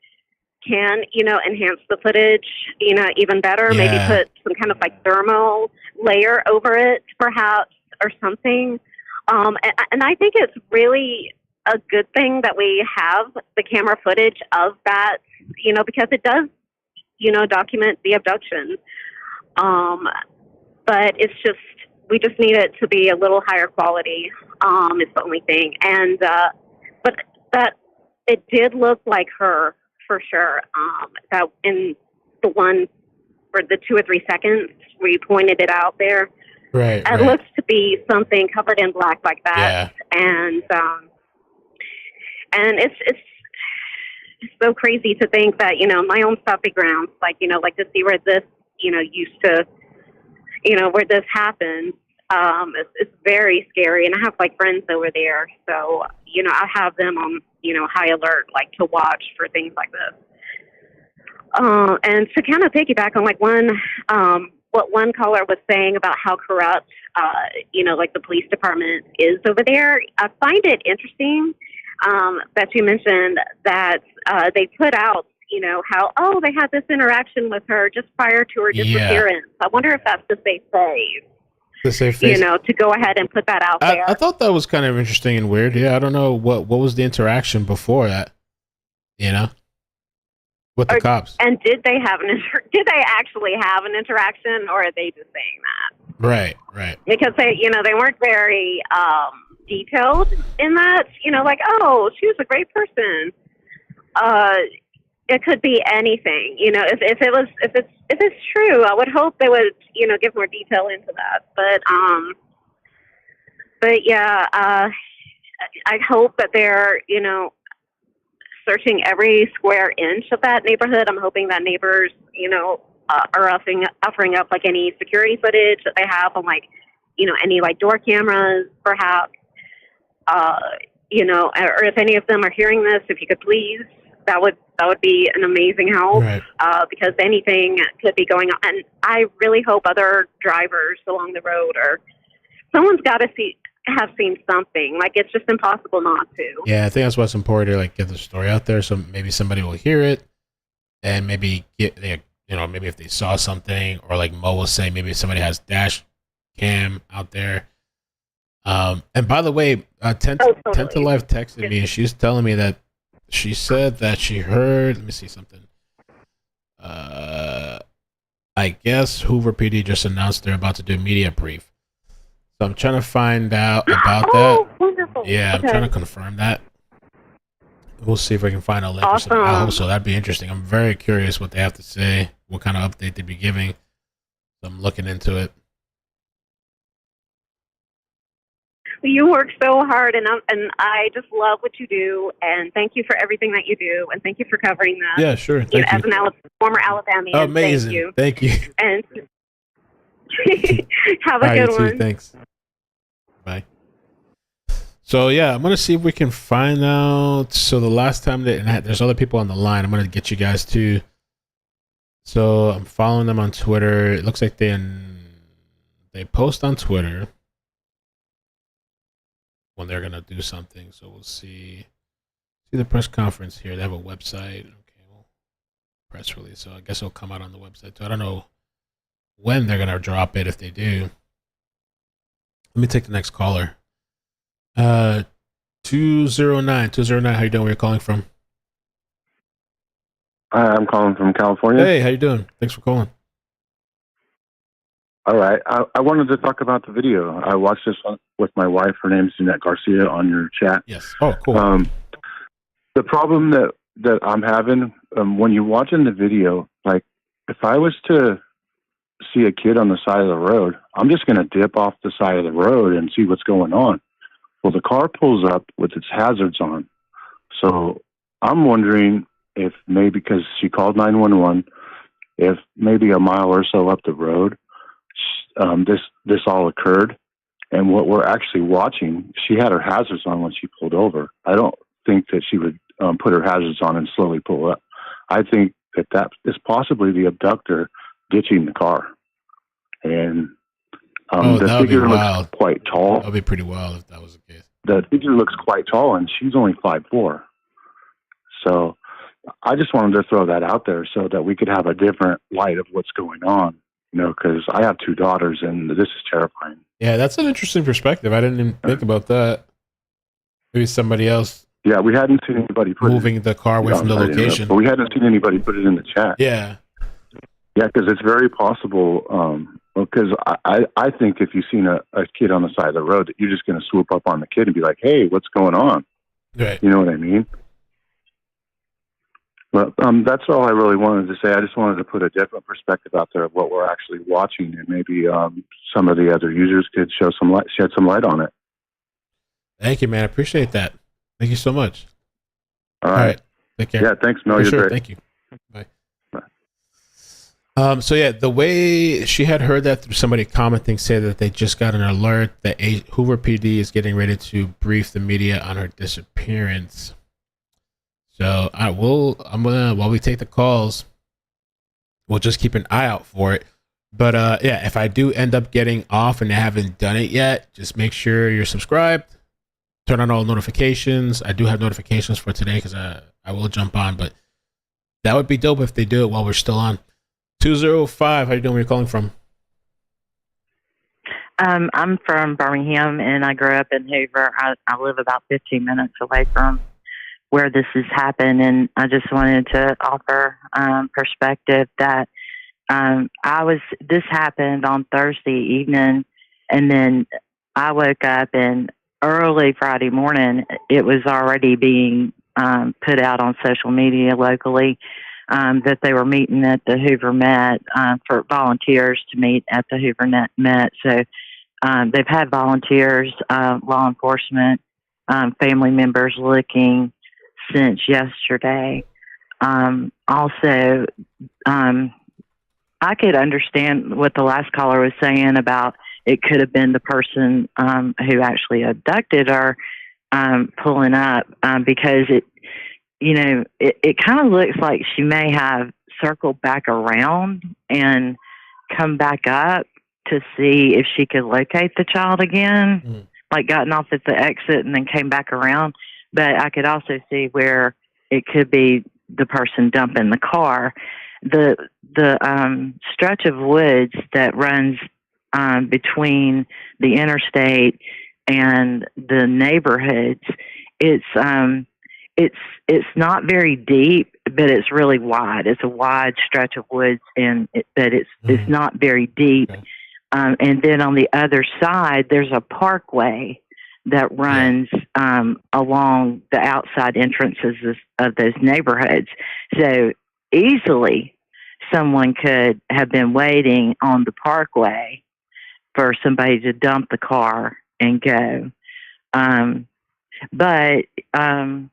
can, enhance the footage, even better. Yeah. Maybe put some kind of like thermal layer over it, perhaps, or something. And I think it's really a good thing that we have the camera footage of that, because it does, document the abduction. But it's just, we just need it to be a little higher quality, is the only thing. And, but that, it did look like her for sure. That in the one for the 2 or 3 seconds where you pointed it out there, it looks to be something covered in black like that. And it's so crazy to think that, my own stomping grounds, like to see where this, used to, where this happened, it's very scary. And I have like friends over there. So, I have them on, high alert, like to watch for things like this. And to kind of piggyback on like what one caller was saying about how corrupt, like the police department is over there, I find it interesting that you mentioned that they put out, how, they had this interaction with her just prior to her disappearance. I wonder if that's to stay safe. To save face. To go ahead and put that out there. I thought that was kind of interesting and weird. Yeah, I don't know what was the interaction before that, with the cops. And did they actually have an interaction, or are they just saying that? Right. Because they weren't very detailed in that. Like, she was a great person. It could be anything. If it's true, I would hope they would give more detail into that. But yeah, I hope that they're, searching every square inch of that neighborhood. I'm hoping that neighbors, are offering up like any security footage that they have on like, any like door cameras, perhaps, or if any of them are hearing this, if you could please, that would be an amazing help, Right. Because anything could be going on. And I really hope other drivers along the road someone's got to have seen something. Like, it's just impossible not to. Yeah, I think that's what's important to like get the story out there, so maybe somebody will hear it, and maybe maybe if they saw something, or like Mo will say, maybe somebody has dash cam out there. And by the way, 10 to Life texted me, and she's telling me that she said that she heard. Let me see something. I guess Hoover PD just announced they're about to do a media brief. So I'm trying to find out about that. Wonderful. Yeah, I'm trying to confirm that. We'll see if we can find a link. Awesome. I hope so. That'd be interesting. I'm very curious what they have to say, what kind of update they'd be giving. So I'm looking into it. You work so hard, and I just love what you do, and thank you for everything that you do, and thank you for covering that. Yeah, sure. Thank you. As a former Alabamian, amazing. Thank you. And have a good one. Thanks. Bye. So yeah, I'm gonna see if we can find out. So the last time there's other people on the line, I'm gonna get you guys too. So I'm following them on Twitter. It looks like they post on Twitter when they're gonna do something. So we'll see the press conference here. They have a website. Okay, well, press release. So I guess it'll come out on the website too. I don't know when they're gonna drop it, if they do. Let me take the next caller. 209. How you doing? Where you calling from? I'm calling from California. Hey, how you doing? Thanks for calling. All right. I wanted to talk about the video. I watched this with my wife. Her name's Jeanette Garcia on your chat. Yes. Oh, cool. The problem that I'm having when you're watching the video, like if I was to see a kid on the side of the road, I'm just going to dip off the side of the road and see what's going on. Well, the car pulls up with its hazards on. So I'm wondering if maybe, because she called 911, if maybe a mile or so up the road, this all occurred. And what we're actually watching, she had her hazards on when she pulled over. I don't think that she would put her hazards on and slowly pull up. I think that is possibly the abductor ditching the car. And the figure looks quite tall. That would be pretty wild if that was the case. The figure looks quite tall, and she's only 5'4". So I just wanted to throw that out there so that we could have a different light of what's going on, because I have 2 daughters, and this is terrifying. Yeah, that's an interesting perspective. I didn't even think about that. Maybe somebody else. Yeah, we hadn't seen anybody moving the car away from the location. But we hadn't seen anybody put it in the chat. Yeah. Yeah, because it's very possible. Because I think if you've seen a kid on the side of the road, that you're just going to swoop up on the kid and be like, "Hey, what's going on?" Right. You know what I mean? But that's all I really wanted to say. I just wanted to put a different perspective out there of what we're actually watching, and maybe some of the other users could shed some light on it. Thank you, man. I appreciate that. Thank you so much. All right. Take care. Yeah, thanks, Mel. You're great. Thank you. Bye. So yeah, the way she had heard that through somebody commenting, say that they just got an alert that Hoover PD is getting ready to brief the media on her disappearance. So while we take the calls, we'll just keep an eye out for it. But yeah, if I do end up getting off and I haven't done it yet, just make sure you're subscribed. Turn on all notifications. I do have notifications for today because I will jump on, but that would be dope if they do it while we're still on. 205, how you doing? Where you calling from? I'm from Birmingham, and I grew up in Hoover. I live about 15 minutes away from where this has happened, and I just wanted to offer perspective that this happened on Thursday evening, and then I woke up, and early Friday morning, it was already being put out on social media locally that they were meeting at the Hoover Met for volunteers to meet at the Hoover Met. So they've had volunteers, law enforcement, family members looking since yesterday. Also, I could understand what the last caller was saying about it could have been the person who actually abducted her pulling up because it kind of looks like she may have circled back around and come back up to see if she could locate the child again, like gotten off at the exit and then came back around. But I could also see where it could be the person dumping the car. The stretch of woods that runs between the interstate and the neighborhoods, it's not very deep, but it's really wide. It's a wide stretch of woods, but it's not very deep. And then on the other side, there's a parkway that runs along the outside entrances of those neighborhoods. So easily someone could have been waiting on the parkway for somebody to dump the car and go. But I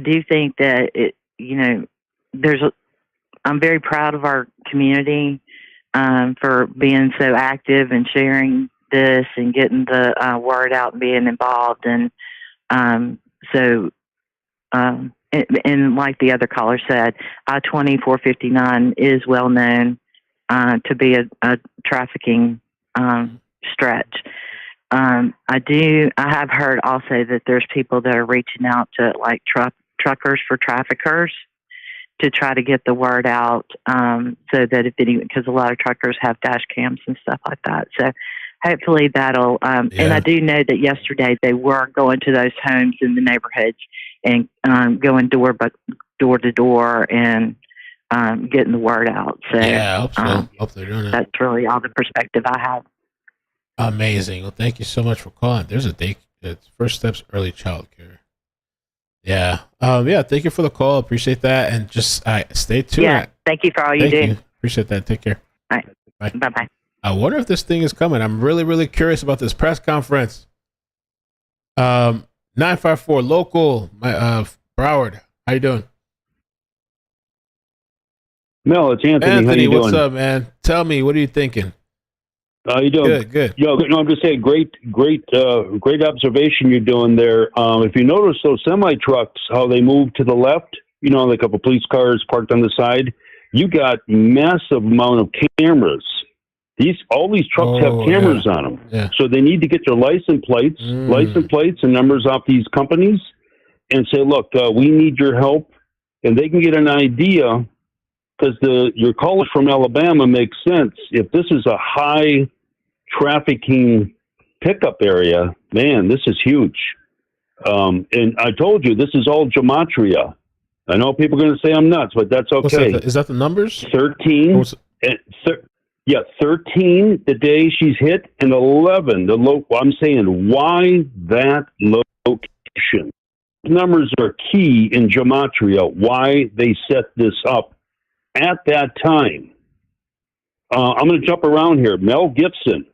do think that I'm very proud of our community for being so active and sharing this and getting the word out and being involved. And and like the other caller said, I-20/459 is well known to be a trafficking stretch. I have heard also that there's people that are reaching out to like truckers for traffickers to try to get the word out, so that because a lot of truckers have dash cams and stuff like that. So hopefully that'll, and I do know that yesterday they were going to those homes in the neighborhoods and going door to door and getting the word out. So yeah, I hope so. Hope they're doing it. That's really all the perspective I have. Amazing. Well, thank you so much for calling. There's it's First Steps Early Child Care. Yeah. Thank you for the call. Appreciate that. And just stay tuned. Yeah. Thank you for all you do. Appreciate that. Take care. All right. Bye-bye. I wonder if this thing is coming. I'm really, really curious about this press conference. 954 local, Broward. How you doing? Mel, it's Anthony. Anthony, how you what's doing? up, man? Tell me, what are you thinking? How you doing? Good. No, I'm just saying, great observation you're doing there. If you notice those semi trucks, how they move to the left, like a couple police cars parked on the side, you got massive amount of cameras. All these trucks have cameras on them, so they need to get their license plates and numbers off these companies, and say, look, we need your help, and they can get an idea. Because your caller from Alabama makes sense. If this is a high trafficking pickup area, man, this is huge. And I told you, this is all gematria. I know people are going to say I'm nuts, but that's okay. Is that the numbers? 13. 13 the day she's hit, and 11 I'm saying, why that location? Numbers are key in gematria. Why they set this up at that time. I'm going to jump around here. Mel Gibson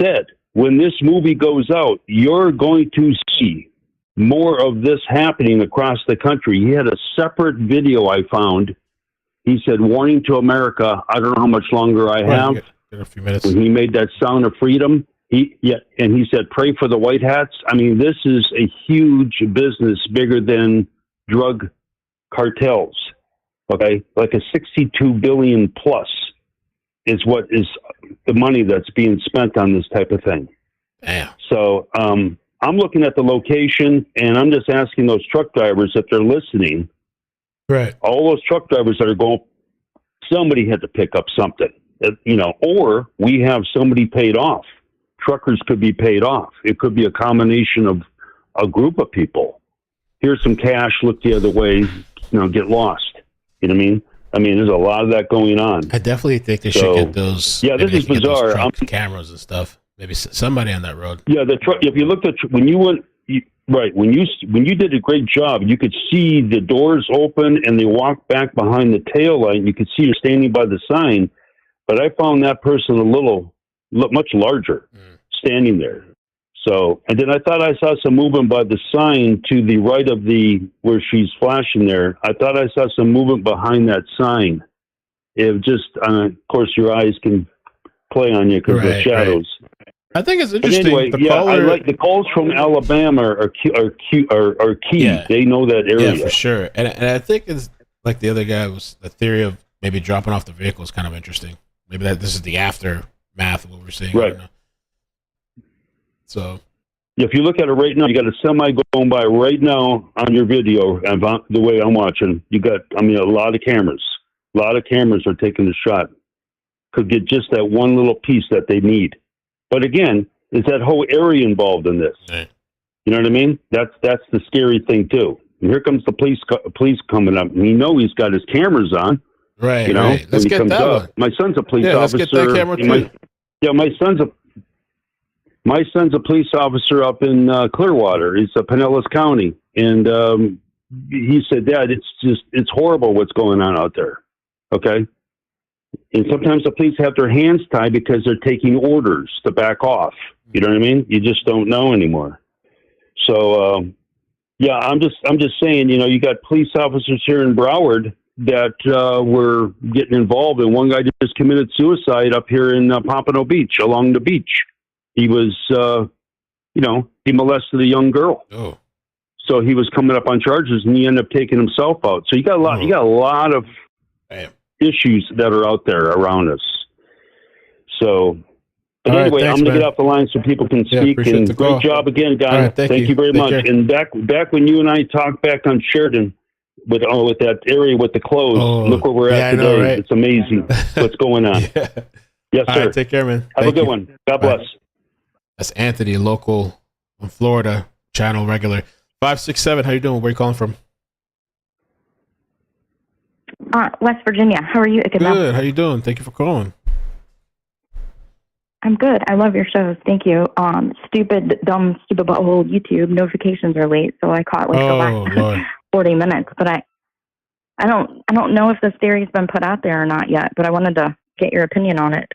said, when this movie goes out, you're going to see more of this happening across the country. He had a separate video I found. He said, warning to America, I don't know how much longer I have. Get a few minutes. When he made that sound of freedom, and he said, pray for the white hats. I mean, this is a huge business, bigger than drug cartels. Okay, like a 62 billion plus is what is the money that's being spent on this type of thing. Damn. So I'm looking at the location, and I'm just asking those truck drivers if they're listening. Right. All those truck drivers that are going, somebody had to pick up something, or we have somebody paid off. Truckers could be paid off. It could be a combination of a group of people. Here's some cash, look the other way, get lost. You know what I mean? I mean, there's a lot of that going on. I definitely think they should get those. Yeah, this is bizarre. Cameras and stuff. Maybe somebody on that road. Yeah, the truck. If you looked at when you went when you did a great job, you could see the doors open and they walked back behind the tail light. And you could see her standing by the sign, but I found that person much larger, standing there. So, and then I thought I saw some movement by the sign to the right of where she's flashing there. I thought I saw some movement behind that sign. It just, of course, your eyes can play on you because of the shadows. Right. I think it's interesting. But anyway, I like the calls from Alabama are key. Yeah. They know that area. Yeah, for sure. And I think it's like the other guy was the theory of maybe dropping off the vehicle is kind of interesting. Maybe this is the aftermath of what we're seeing right now. So, if you look at it right now, you got a semi going by right now on your video. And the way I'm watching, you got, a lot of cameras. A lot of cameras are taking the shot. Could get just that one little piece that they need. But again, is that whole area involved in this? Right. You know what I mean? That's the scary thing too. And here comes the police coming up. And he's got his cameras on. Right. You know, right. Let's get that one. My son's a police officer. Let's get that camera too. My son's a police officer up in Clearwater. He's Pinellas County, and he said, "Dad, it's horrible what's going on out there." Okay, and sometimes the police have their hands tied because they're taking orders to back off. You know what I mean? You just don't know anymore. So, I'm just saying, you got police officers here in Broward that were getting involved, and one guy just committed suicide up here in Pompano Beach, along the beach. He was, he molested a young girl. Oh. So he was coming up on charges, and he ended up taking himself out. So you got a lot of issues that are out there around us. So, but anyway, thanks, I'm going to man. get off the line so people can speak. And great job again, guys. Right, thank you very Take much. care. And back when you and I talked back on Sheridan with that area with the clothes, look where we're at today. Know, right? It's amazing what's going on. Yes, All sir. right, take care, man. Have a good one. God bless. That's Anthony, local in Florida, channel regular. 567, how you doing? Where you calling from? West Virginia. How are you, iCkEdMeL? Good. How you doing? Thank you for calling. I'm good. I love your shows. Thank you. Stupid butthole YouTube notifications are late, so I caught the last 40 minutes. But I don't know if this theory's been put out there or not yet. But I wanted to get your opinion on it.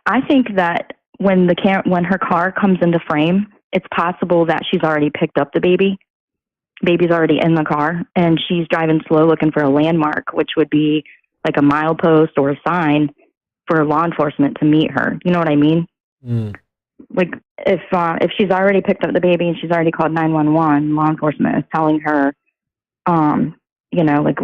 I think that when her car comes into frame, it's possible that she's already picked up the baby. Baby's already in the car, and she's driving slow looking for a landmark, which would be like a milepost or a sign for law enforcement to meet her. You know what I mean? Mm. Like if she's already picked up the baby and she's already called 911, law enforcement is telling her, like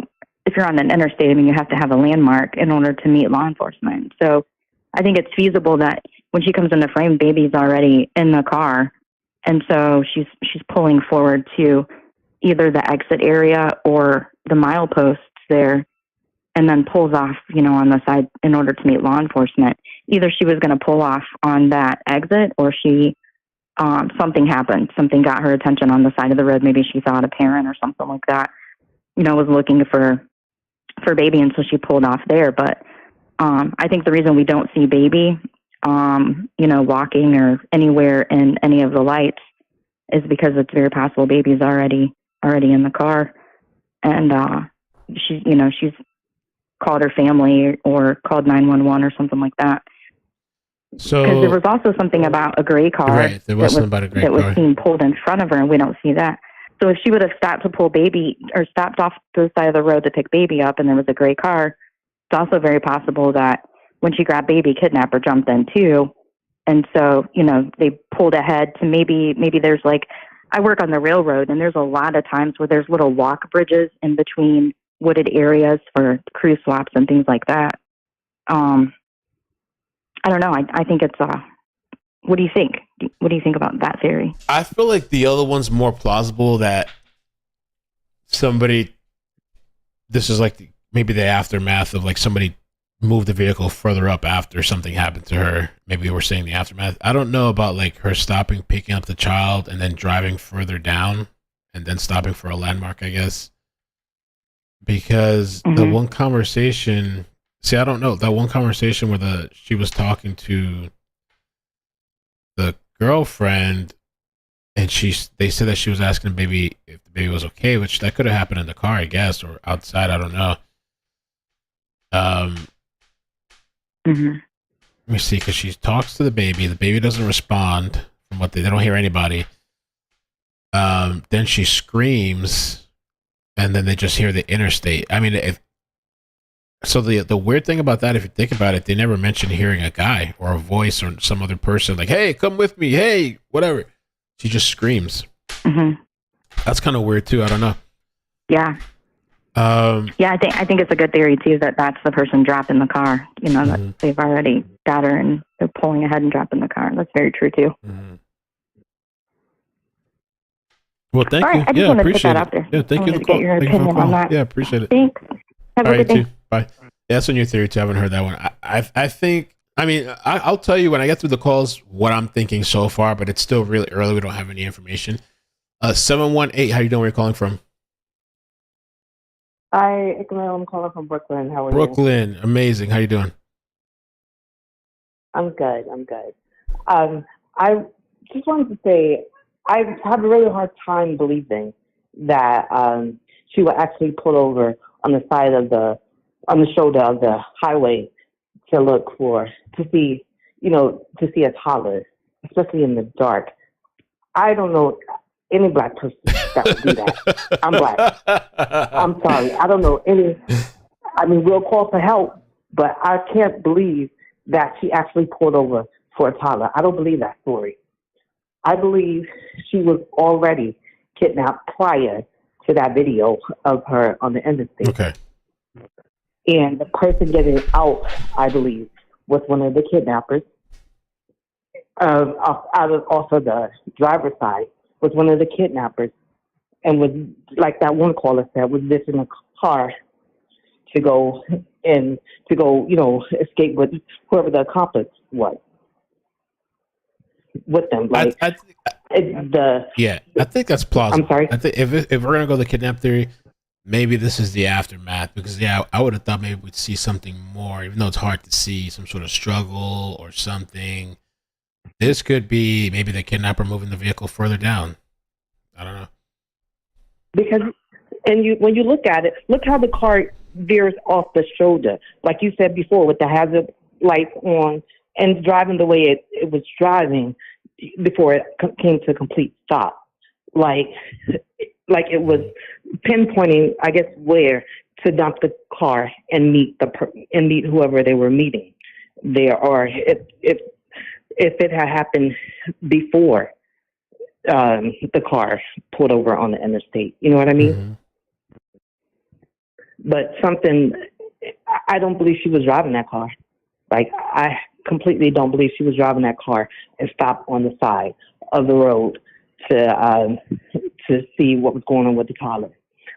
if you're on an interstate, you have to have a landmark in order to meet law enforcement. So I think it's feasible that when she comes into frame, baby's already in the car, and so she's pulling forward to either the exit area or the mileposts there, and then pulls off, on the side in order to meet law enforcement. Either she was going to pull off on that exit, or she something happened. Something got her attention on the side of the road. Maybe she thought a parent or something like that, was looking for baby, and so she pulled off there. But I think the reason we don't see baby, walking or anywhere in any of the lights is because it's very possible baby's already in the car, and she's called her family or called 911 or something like that. So because there was also something about a gray car, right? There was something about a gray car that was being pulled in front of her, and we don't see that. So if she would have stopped to pull baby or stopped off to the side of the road to pick baby up, and there was a gray car, it's also very possible that when she grabbed baby, kidnapper jumped in too. And so, they pulled ahead to maybe there's I work on the railroad, and there's a lot of times where there's little walk bridges in between wooded areas for crew swaps and things like that. I don't know. I think it's, what do you think? What do you think about that theory? I feel like the other one's more plausible, that this is maybe the aftermath of somebody moved the vehicle further up after something happened to her. Maybe we're saying the aftermath. I don't know about her stopping, picking up the child, and then driving further down and then stopping for a landmark, I guess. Because the one conversation, I don't know, that one conversation where she was talking to the girlfriend, and they said that she was asking the baby if the baby was okay, which that could have happened in the car, I guess, or outside, I don't know. Let me see, because she talks to the baby. The baby doesn't respond from what they don't hear anybody. Then she screams, and then they just hear the interstate. I mean, the weird thing about that, if you think about it, they never mention hearing a guy or a voice or some other person like, "Hey, come with me. Hey, whatever." She just screams. Mm-hmm. That's kind of weird too. I don't know. Yeah. Yeah, I think it's a good theory too that that's the person dropping the car. You know, that they've already got her and they're pulling ahead and dropping the car. That's very true too. Mm-hmm. Well, thank All you. right, I just Yeah, wanted to put appreciate that it. out there. Yeah, thank you for the Get call. your Thank you for the opinion on call. that. Yeah, appreciate it. Thanks. Have All a right, good you day. too. Bye. Yeah, that's on your theory too. I haven't heard that one. I think. I mean, I'll tell you when I get through the calls what I'm thinking so far, but it's still really early. We don't have any information. 718. How you doing? Where you calling from? iCkEdMeL, I'm calling from Brooklyn. How are you? Brooklyn. Amazing. How you doing? I'm good. I just wanted to say I have a really hard time believing that she would actually pull over on the side of on the shoulder of the highway to see a toddler, especially in the dark. I don't know any black person that would do that. I'm black. I'm sorry. I don't know any. I mean, we'll call for help, but I can't believe that she actually pulled over for a toddler. I don't believe that story. I believe she was already kidnapped prior to that video of her on the interstate. Okay. And the person getting out, I believe, was one of the kidnappers. Also the driver's side was one of the kidnappers, and was, like that one caller said, was this in a car to go, escape with whoever the accomplice was with them. Like, I think that's plausible. I'm sorry? I think if we're gonna go the kidnap theory, maybe this is the aftermath, because I would have thought maybe we'd see something more, even though it's hard to see some sort of struggle or something. This could be maybe the kidnapper moving the vehicle further down. I don't know. Because, when you look at it, look how the car veers off the shoulder, like you said before, with the hazard lights on and driving the way it was driving before it came to a complete stop. Like it was pinpointing, I guess, where to dump the car and meet whoever they were meeting there, or if it had happened before the car pulled over on the interstate. You know what I mean? Mm-hmm. But I don't believe she was driving that car. Like, I completely don't believe she was driving that car and stopped on the side of the road to see what was going on with the toddler.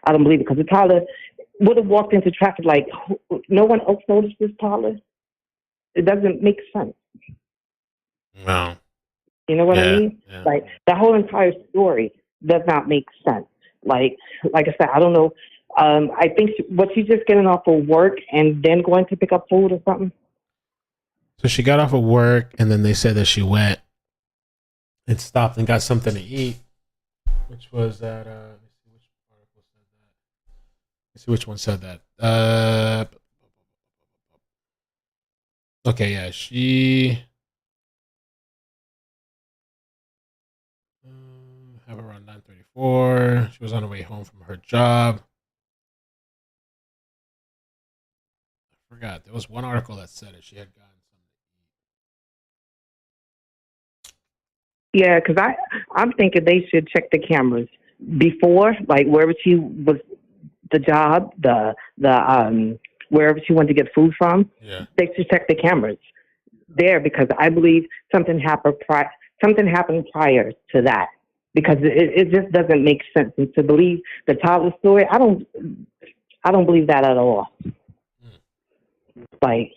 I don't believe it, because the toddler would have walked into traffic like no one else noticed this toddler. It doesn't make sense. No. You know what I mean? Yeah. Like, the whole entire story does not make sense. Like I said, I don't know. I think was she just getting off of work and then going to pick up food or something? So she got off of work, and then they said that she went and stopped and got something to eat, which was at let's see which one said that. Okay, yeah, she have around 9:34. She was on her way home from her job. I forgot. There was one article that said it. She had gotten Yeah, because I'm thinking they should check the cameras before, like wherever she was, the job, the wherever she wanted to get food from. Yeah. They should check the cameras there, because I believe something happened prior to that, because it just doesn't make sense. And to believe the toddler story, I don't believe that at all. Like,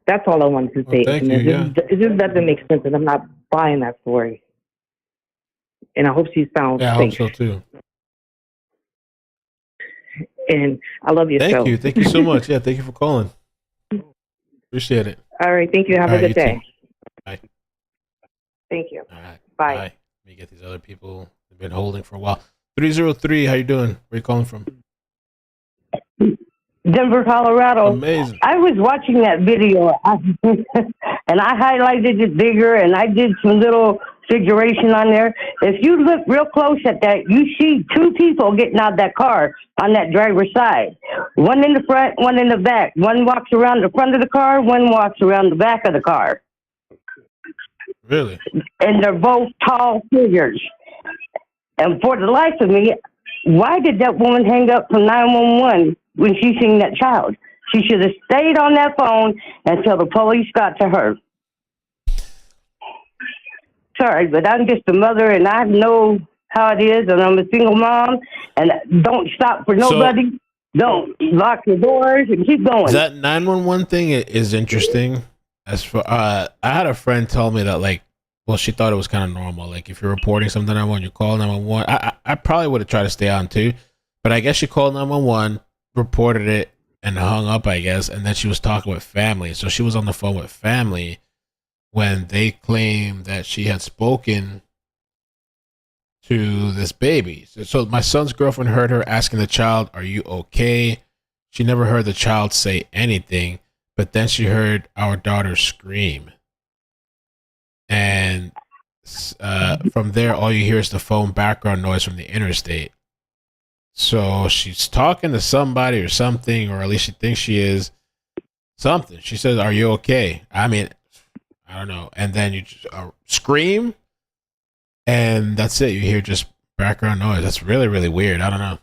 that's all I wanted to say. Thank you. It just doesn't make sense, and I'm not buying that story. And I hope she's found safe. I hope so too. And I love your show. Thank you so much. Yeah, thank you for calling. Appreciate it. All right, thank you. Have a good day. Too. Bye. Thank you. All right. Bye. Let me get these other people who've been holding for a while. 303, how you doing? Where you calling from? Denver, Colorado. Amazing. I was watching that video, and I highlighted it bigger, and I did some little figuration on there. If you look real close at that, you see two people getting out of that car on that driver's side. One in the front, one in the back. One walks around the front of the car, one walks around the back of the car. Really? And they're both tall figures. And for the life of me, why did that woman hang up from 911 when she seen that child? She should have stayed on that phone until the police got to her. Sorry, but I'm just a mother, and I know how it is, and I'm a single mom, and don't stop for nobody. Don't lock your doors and keep going. That 911 thing is interesting. As for I had a friend tell me that, like, well, she thought it was kind of normal. Like, if you're reporting something 911, you call 911. I probably would have tried to stay on too, but I guess she called 911, reported it, and hung up, I guess. And then she was talking with family. So she was on the phone with family when they claimed that she had spoken to this baby. So my son's girlfriend heard her asking the child, "Are you okay?" She never heard the child say anything, but then she heard our daughter scream. And from there, all you hear is the phone background noise from the interstate. So she's talking to somebody or something, or at least she thinks she is something. She says, "Are you okay?" I mean, I don't know. And then you just scream, and that's it. You hear just background noise. That's really, really weird. I don't know.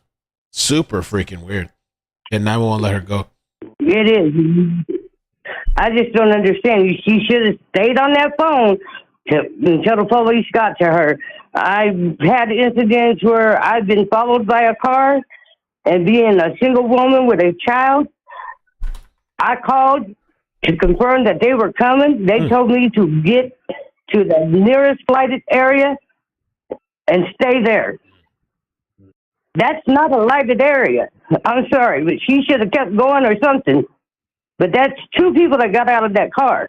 Super freaking weird. And 911 let her go. It is. I just don't understand. She should have stayed on that phone until the police got to her. I've had incidents where I've been followed by a car, and being a single woman with a child, I called to confirm that they were coming. They told me to get to the nearest lighted area and stay there. That's not a lighted area. I'm sorry, but she should have kept going or something. But that's two people that got out of that car.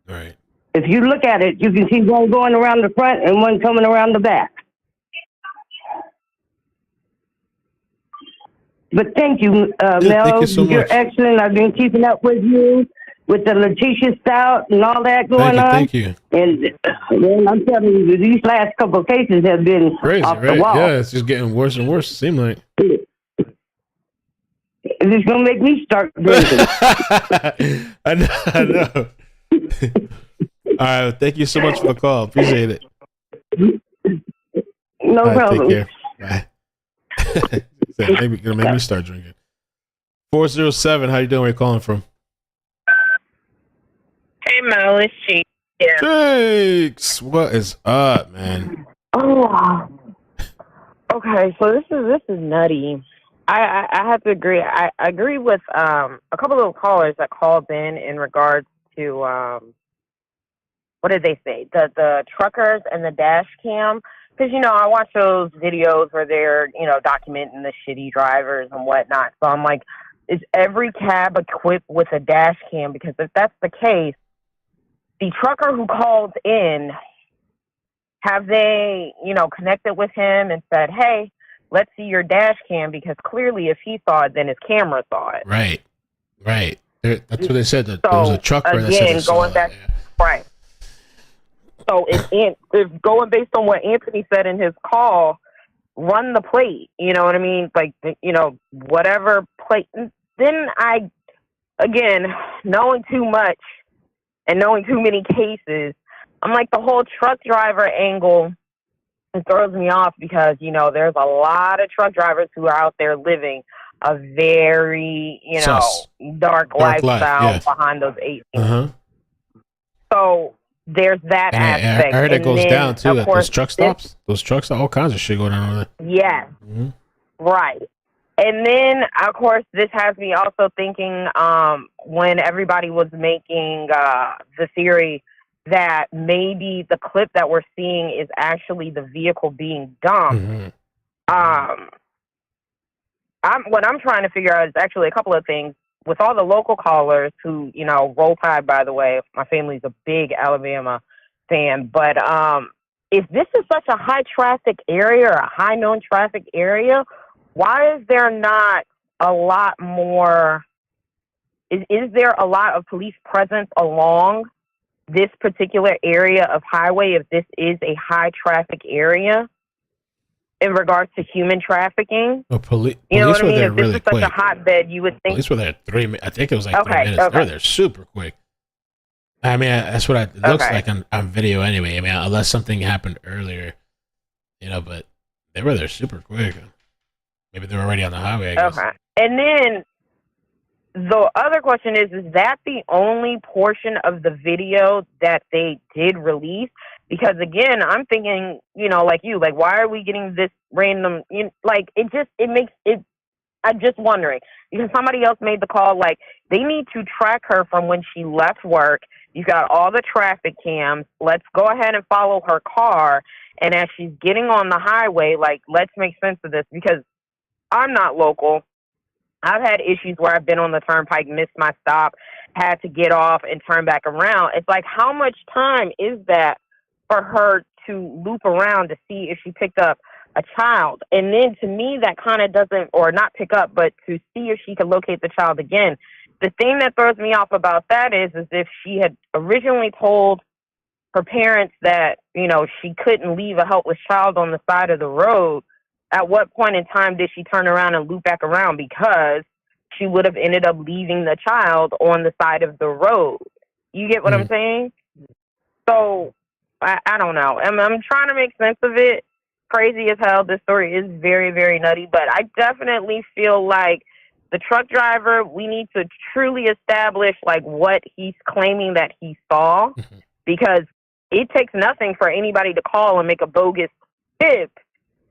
Right. If you look at it, you can see one going around the front and one coming around the back. But thank you, Mel. Thank you so You're much. excellent. I've been keeping up with you with the Letitia Stout and all that going on. Thank you. And well, I'm telling you, these last couple of cases have been Crazy, off right? the wall. Yeah, it's just getting worse and worse, it seems like. It's going to make me start drinking. I know. All right, thank you so much for the call. Appreciate it. No problem. Take care. Bye. Maybe gonna make me start drinking. 407, how you doing? Where you calling from? Hey Mel, it's G. Jakes, what is up, man? Oh, okay. So this is nutty. I have to agree. I agree with a couple of callers that called in regards to what did they say? The truckers and the dash cam. Because, I watch those videos where they're, documenting the shitty drivers and whatnot. So I'm like, is every cab equipped with a dash cam? Because if that's the case, the trucker who called in, have they, connected with him and said, hey, let's see your dash cam? Because clearly if he saw it, then his camera saw it. Right. That's what they said. That there was a trucker that said they saw going back, right. So if going based on what Anthony said in his call, run the plate, you know what I mean? Like, whatever plate. Then again, knowing too much and knowing too many cases, I'm like, the whole truck driver angle, it throws me off because, there's a lot of truck drivers who are out there living a very, dark lifestyle behind those 18. Uh-huh. So there's that aspect. I heard it goes down too at those truck stops. Those trucks, all kinds of shit going on over there. Yes. Mm-hmm. Right. And then, of course, this has me also thinking when everybody was making the theory that maybe the clip that we're seeing is actually the vehicle being dumped. Mm-hmm. What I'm trying to figure out is actually a couple of things. With all the local callers who, Roll Tide, by the way, my family's a big Alabama fan, but if this is such a high traffic area or a high known traffic area, why is there not a lot more is there a lot of police presence along this particular area of highway if this is a high traffic area in regards to human trafficking? Well, you know what I mean? If this really is such quick. a hotbed, you would think. Police were there 3 minutes. I think it was like 3 minutes. They were there super quick. I mean, that's what it looks like on video anyway. I mean, unless something happened earlier, you know, but they were there super quick. Maybe they were already on the highway, I guess. Okay. And then the other question is that the only portion of the video that they did release? Because again, I'm thinking, you know, like you, like, why are we getting this random, I'm just wondering, because somebody else made the call, like, they need to track her from when she left work. You got all the traffic cams. Let's go ahead and follow her car. And as she's getting on the highway, like, let's make sense of this, because I'm not local. I've had issues where I've been on the turnpike, missed my stop, had to get off and turn back around. It's like, how much time is that for her to loop around to see if she picked up a child? And then to me, that kind of doesn't, or not pick up, but to see if she could locate the child again. The thing that throws me off about that is if she had originally told her parents that, you know, she couldn't leave a helpless child on the side of the road, at what point in time did she turn around and loop back around? Because she would have ended up leaving the child on the side of the road. You get what I'm saying? So, I don't know. I'm trying to make sense of it. Crazy as hell. This story is very, very nutty. But I definitely feel like the truck driver, we need to truly establish, like, what he's claiming that he saw. Because it takes nothing for anybody to call and make a bogus tip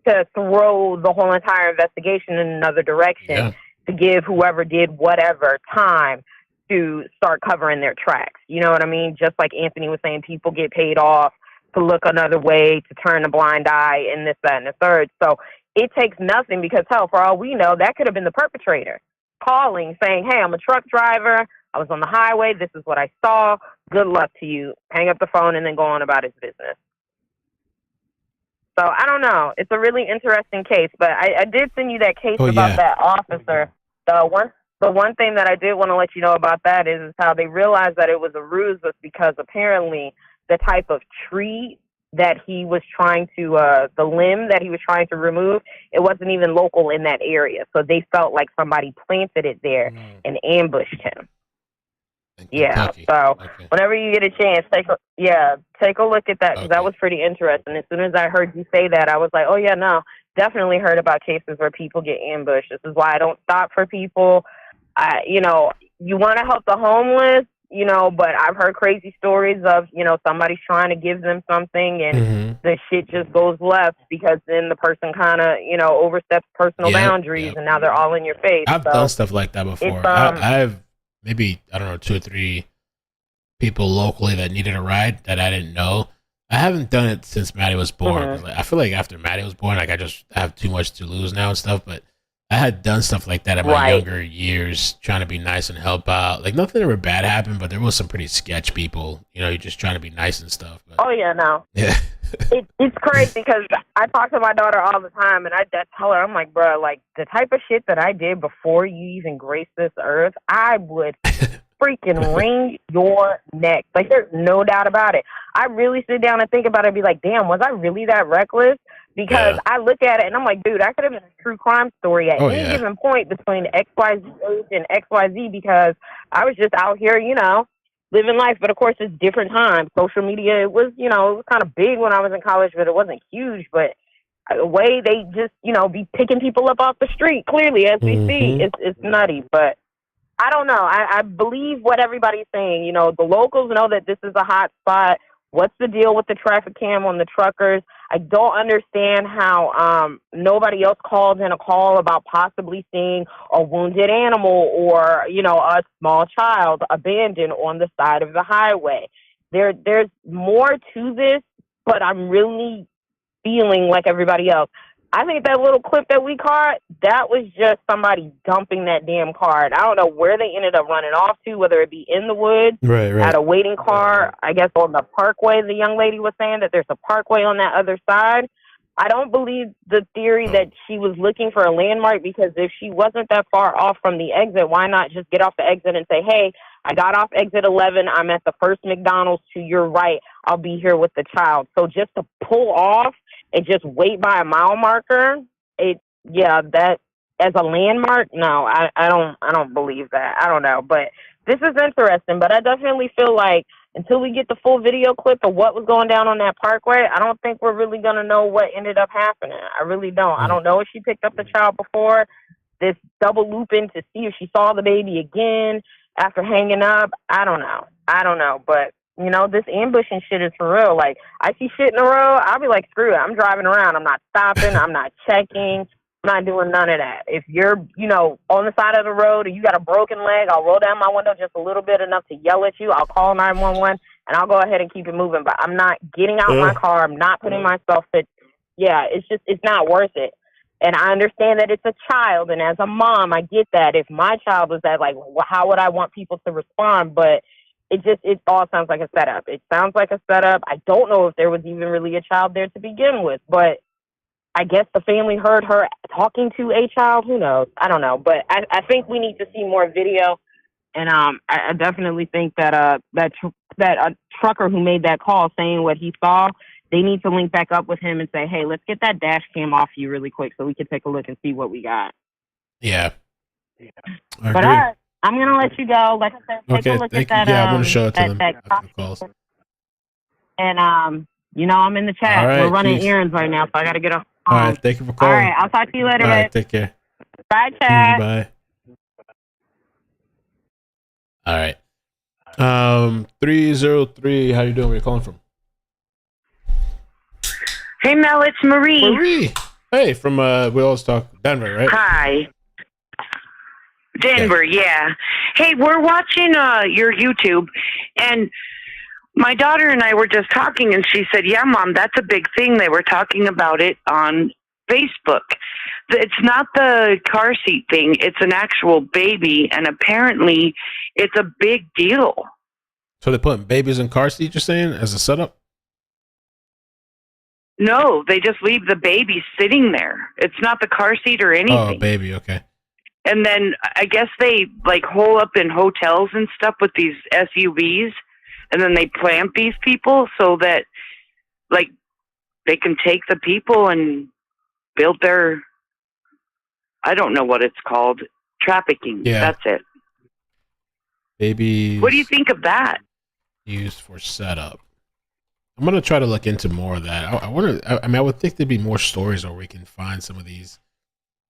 to throw the whole entire investigation in another direction, to give whoever did whatever time to start covering their tracks. You know what I mean? Just like Anthony was saying, people get paid off to look another way, to turn a blind eye, and this, that, and the third. So it takes nothing, because, hell, for all we know, that could have been the perpetrator calling, saying, hey, I'm a truck driver. I was on the highway. This is what I saw. Good luck to you. Hang up the phone and then go on about his business. So I don't know. It's a really interesting case, but I did send you that case about that officer. The one thing that I did want to let you know about that is how they realized that it was a ruse was because apparently the type of tree that he was trying to, the limb that he was trying to remove, it wasn't even local in that area. So they felt like somebody planted it there and ambushed him. Yeah, so whenever you get a chance, take a look at that, because that was pretty interesting. As soon as I heard you say that, I was like, oh yeah, no, definitely heard about cases where people get ambushed. This is why I don't stop for people. You know, you want to help the homeless, you know, but I've heard crazy stories of, you know, somebody's trying to give them something and the shit just goes left because then the person kind of, you know, oversteps personal boundaries and now they're all in your face. I've done stuff like that before. I've maybe, I don't know, 2 or 3 people locally that needed a ride that I didn't know. I haven't done it since Maddie was born. Like, I feel like after Maddie was born, like I have too much to lose now and stuff. But I had done stuff like that in my younger years, trying to be nice and help out. Like nothing ever bad happened, but there was some pretty sketch people. You know, you're just trying to be nice and stuff. But, oh yeah, no. Yeah. It's crazy because I talk to my daughter all the time, and I tell her, I'm like, bro, like the type of shit that I did before you even graced this earth, I would freaking wring your neck. Like there's no doubt about it. I really sit down and think about it and be like, damn, was I really that reckless? Because I look at it and I'm like, dude, I could have been a true crime story at any given point between XYZ age and XYZ because I was just out here, you know, living life. But of course, it's different times. Social media, it was, you know, it was kind of big when I was in college, but it wasn't huge. But the way they just, you know, be picking people up off the street, clearly, as we see, it's nutty. But I don't know. I believe what everybody's saying. You know, the locals know that this is a hot spot. What's the deal with the traffic cam on the truckers? I don't understand how nobody else called in a call about possibly seeing a wounded animal or, you know, a small child abandoned on the side of the highway. There's more to this, but I'm really feeling like everybody else. I think that little clip that we caught, that was just somebody dumping that damn car. I don't know where they ended up running off to, whether it be in the woods, at a waiting car, I guess on the parkway. The young lady was saying that there's a parkway on that other side. I don't believe the theory that she was looking for a landmark, because if she wasn't that far off from the exit, why not just get off the exit and say, hey, I got off exit 11. I'm at the first McDonald's to your right. I'll be here with the child. So just to pull off and just wait by a mile marker, that as a landmark, no, I don't believe that. I don't know. But this is interesting. But I definitely feel like until we get the full video clip of what was going down on that parkway, I don't think we're really going to know what ended up happening. I really don't. I don't know if she picked up the child before this double looping to see if she saw the baby again after hanging up. I don't know. But, this ambushing shit is for real. Like, I see shit in the road, I'll be like, screw it. I'm driving around. I'm not stopping. I'm not checking. I'm not doing none of that. If you're, on the side of the road and you got a broken leg, I'll roll down my window just a little bit enough to yell at you. I'll call 911 and I'll go ahead and keep it moving. But I'm not getting out my car. I'm not putting myself it's not worth it. And I understand that it's a child. And as a mom, I get that. If my child was that, like, well, how would I want people to respond? But it all sounds like a setup. It sounds like a setup. I don't know if there was even really a child there to begin with, but I guess the family heard her talking to a child. Who knows? I don't know. But I think we need to see more video. And I definitely think that that trucker who made that call saying what he saw, they need to link back up with him and say, hey, let's get that dash cam off you really quick so we can take a look and see what we got. Yeah. But all right, I'm going to let you go. Like I said, take a look at that. Yeah, I'm going to show it to them. And, I'm in the chat. Right, we're running errands right now, so I got to get off. All right, thank you for calling. All right, I'll talk to you later. All right, take care. Bye, chat. Bye. All right. 303. How you doing? Where you calling from? Hey, Mel, it's Marie. Marie. Hey, from we always talk Denver, right? Hi. Denver, yeah. Hey, we're watching your YouTube, and my daughter and I were just talking, and she said, yeah, Mom, that's a big thing. They were talking about it on Facebook. It's not the car seat thing. It's an actual baby, and apparently it's a big deal. So they're putting babies in car seats, you're saying, as a setup? No, they just leave the baby sitting there. It's not the car seat or anything. Oh, baby, okay. And then I guess they, like, hole up in hotels and stuff with these SUVs, and then they plant these people so that, like, they can take the people and build their, I don't know what it's called, trafficking. Yeah. That's it. Babies. What do you think of that? Used for setup. I'm going to try to look into more of that. I would think there'd be more stories where we can find some of these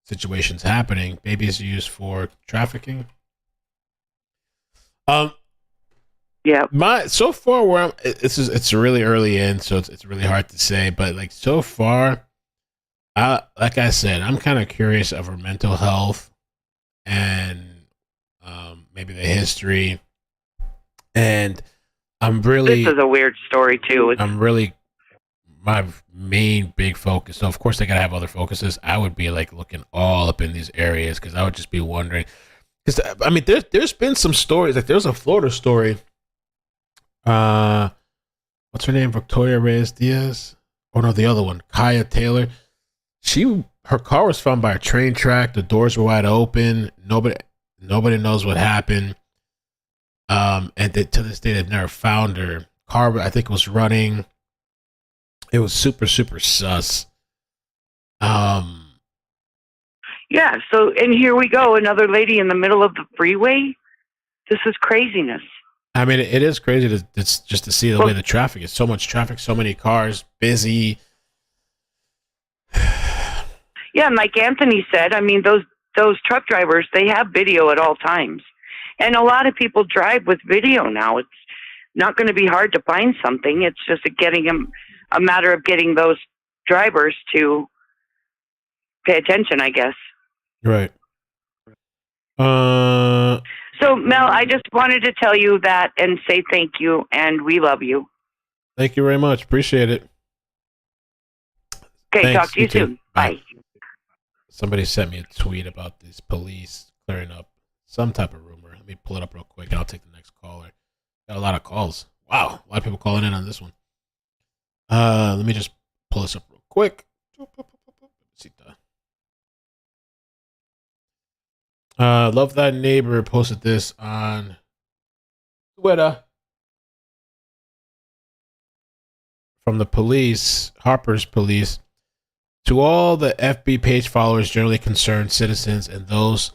situations happening. Babies used for trafficking. Yeah. So far where I'm, it's really early in, so it's really hard to say. But like so far, like I said, I'm kind of curious of her mental health and maybe the history. And I'm really. This is a weird story too. I'm really my main big focus. So of course they gotta have other focuses. I would be like looking all up in these areas because I would just be wondering. Because I mean, there's been some stories. Like there's a Florida story. What's her name? Victoria Reyes Diaz? Oh no, the other one, Kaya Taylor. Her car was found by a train track. The doors were wide open. Nobody knows what happened. And to this day, they've never found her. Car, I think, was running. It was super, super sus. Yeah. So, and here we go, another lady in the middle of the freeway. This is craziness. I mean, it is crazy just to see the way the traffic is. So much traffic, so many cars, busy. Yeah, and like Anthony said, I mean, those truck drivers, they have video at all times. And a lot of people drive with video now. It's not going to be hard to find something. It's just a matter of getting those drivers to pay attention, I guess. Right. So, Mel, I just wanted to tell you that and say thank you, and we love you. Thank you very much. Appreciate it. Okay, Thanks. talk to you soon. Bye. Somebody sent me a tweet about these police clearing up some type of rumor. Let me pull it up real quick, and I'll take the next caller. Got a lot of calls. Wow, a lot of people calling in on this one. Let me just pull this up real quick. Love That Neighbor posted this on Twitter. From the police, Harper's police, to all the FB page followers, generally concerned citizens, and those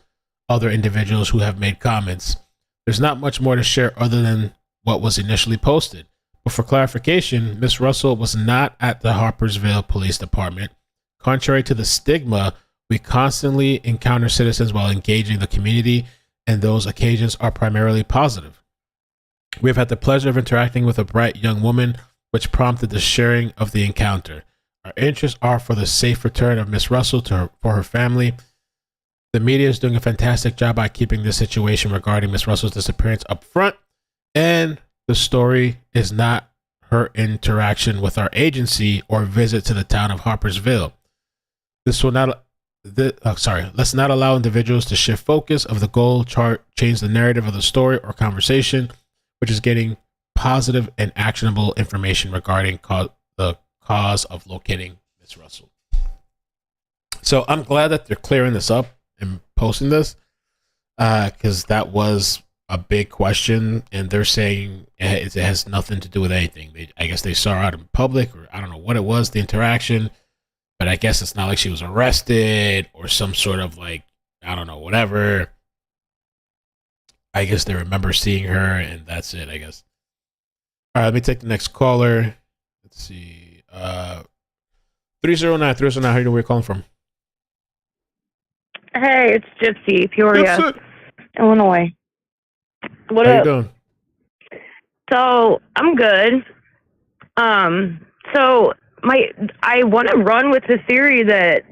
other individuals who have made comments. There's not much more to share other than what was initially posted. But for clarification, Miss Russell was not at the Harpersville Police Department. Contrary to the stigma, we constantly encounter citizens while engaging the community, and those occasions are primarily positive. We have had the pleasure of interacting with a bright young woman, which prompted the sharing of the encounter. Our interests are for the safe return of Miss Russell for her family. The media is doing a fantastic job by keeping this situation regarding Miss Russell's disappearance up front, and the story is not her interaction with our agency or visit to the town of Harpersville. Let's not allow individuals to shift focus of the goal, change the narrative of the story or conversation, which is getting positive and actionable information regarding the cause of locating Miss Russell. So I'm glad that they're clearing this up and posting this, because that was a big question, and they're saying it has nothing to do with anything. I guess they saw her out in public, or I don't know what it was, the interaction, but I guess it's not like she was arrested or some sort of like, I don't know, whatever. I guess they remember seeing her, and that's it, I guess. All right, let me take the next caller. Let's see. 309, how you know where you're calling from? Hey, it's Gypsy, Peoria, Illinois. What How up? you doing? So I'm good. So I want to run with the theory that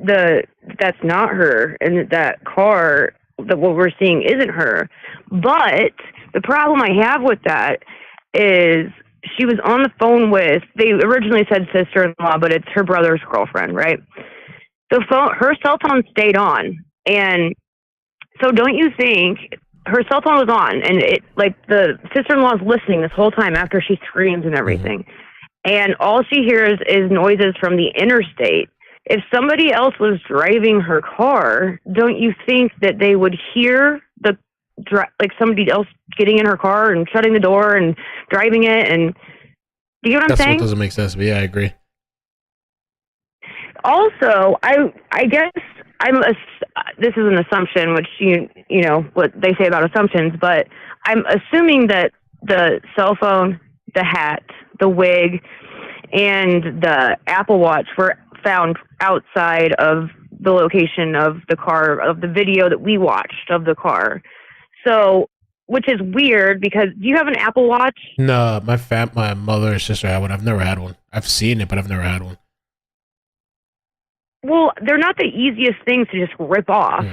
that's not her, and that car, that what we're seeing isn't her. But the problem I have with that is she was on the phone with, they originally said sister-in-law, but it's her brother's girlfriend, right? Her cell phone stayed on. And so don't you think her cell phone was on, and it, like, the sister-in-law is listening this whole time after she screams and everything. And all she hears is noises from the interstate. If somebody else was driving her car, don't you think that they would hear like somebody else getting in her car and shutting the door and driving it? And do you know what I'm saying? That's what doesn't make sense, but yeah, I agree. Also, I guess this is an assumption, which you know what they say about assumptions, but I'm assuming that the cell phone, the hat, the wig, and the Apple Watch were found outside of the location of the car, of the video that we watched of the car. So, which is weird, because do you have an Apple Watch? No, my mother and sister had one. I've never had one. I've seen it, but I've never had one. Well, they're not the easiest things to just rip off.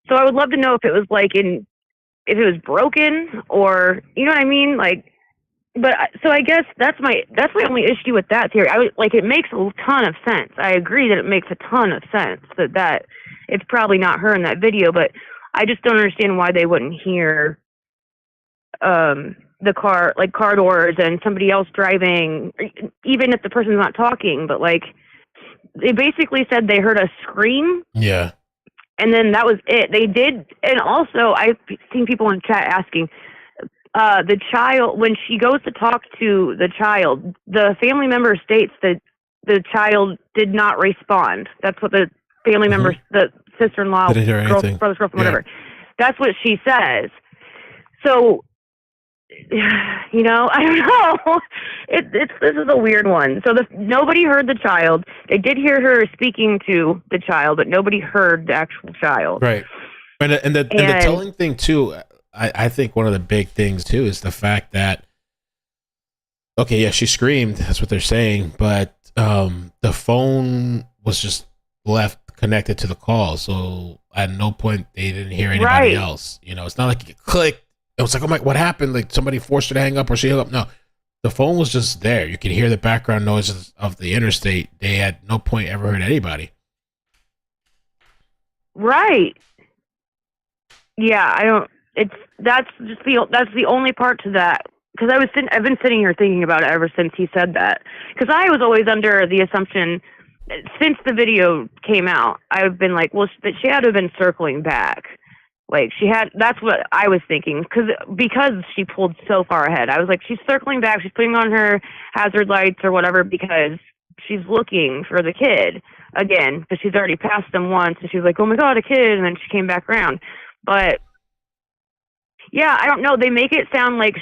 So I would love to know if it was if it was broken, or, you know what I mean? Like, but so I guess that's my only issue with that theory. It makes a ton of sense. I agree that it makes a ton of sense that it's probably not her in that video, but I just don't understand why they wouldn't hear the car, like car doors and somebody else driving, even if the person's not talking, but like, they basically said they heard a scream. Yeah. And then that was it. They did. And also, I've seen people in chat asking, the child, when she goes to talk to the child, the family member states that the child did not respond. That's what the family member, the sister-in-law, brother's girlfriend, whatever. That's what she says. So, you know, I don't know. This is a weird one. So nobody heard the child. They did hear her speaking to the child, but nobody heard the actual child. Right. And the telling thing too, I think one of the big things too is the fact that, okay, yeah, she screamed. That's what they're saying, but the phone was just left connected to the call, so at no point they didn't hear anybody else. You know, it's not like it clicked. It was like, oh my, what happened? Like somebody forced her to hang up, or she hung up. No, the phone was just there. You could hear the background noises of the interstate. They had no point ever heard anybody. Right. Yeah, I don't. That's the only part to that, because I've been sitting here thinking about it ever since he said that, because I was always under the assumption since the video came out, I've been like, well, she had to have been circling back. Like that's what I was thinking, because she pulled so far ahead. I was like, she's circling back, she's putting on her hazard lights or whatever because she's looking for the kid again, but she's already passed them once, and she's like, oh my God, a kid, and then she came back around. But yeah, I don't know. They make it sound like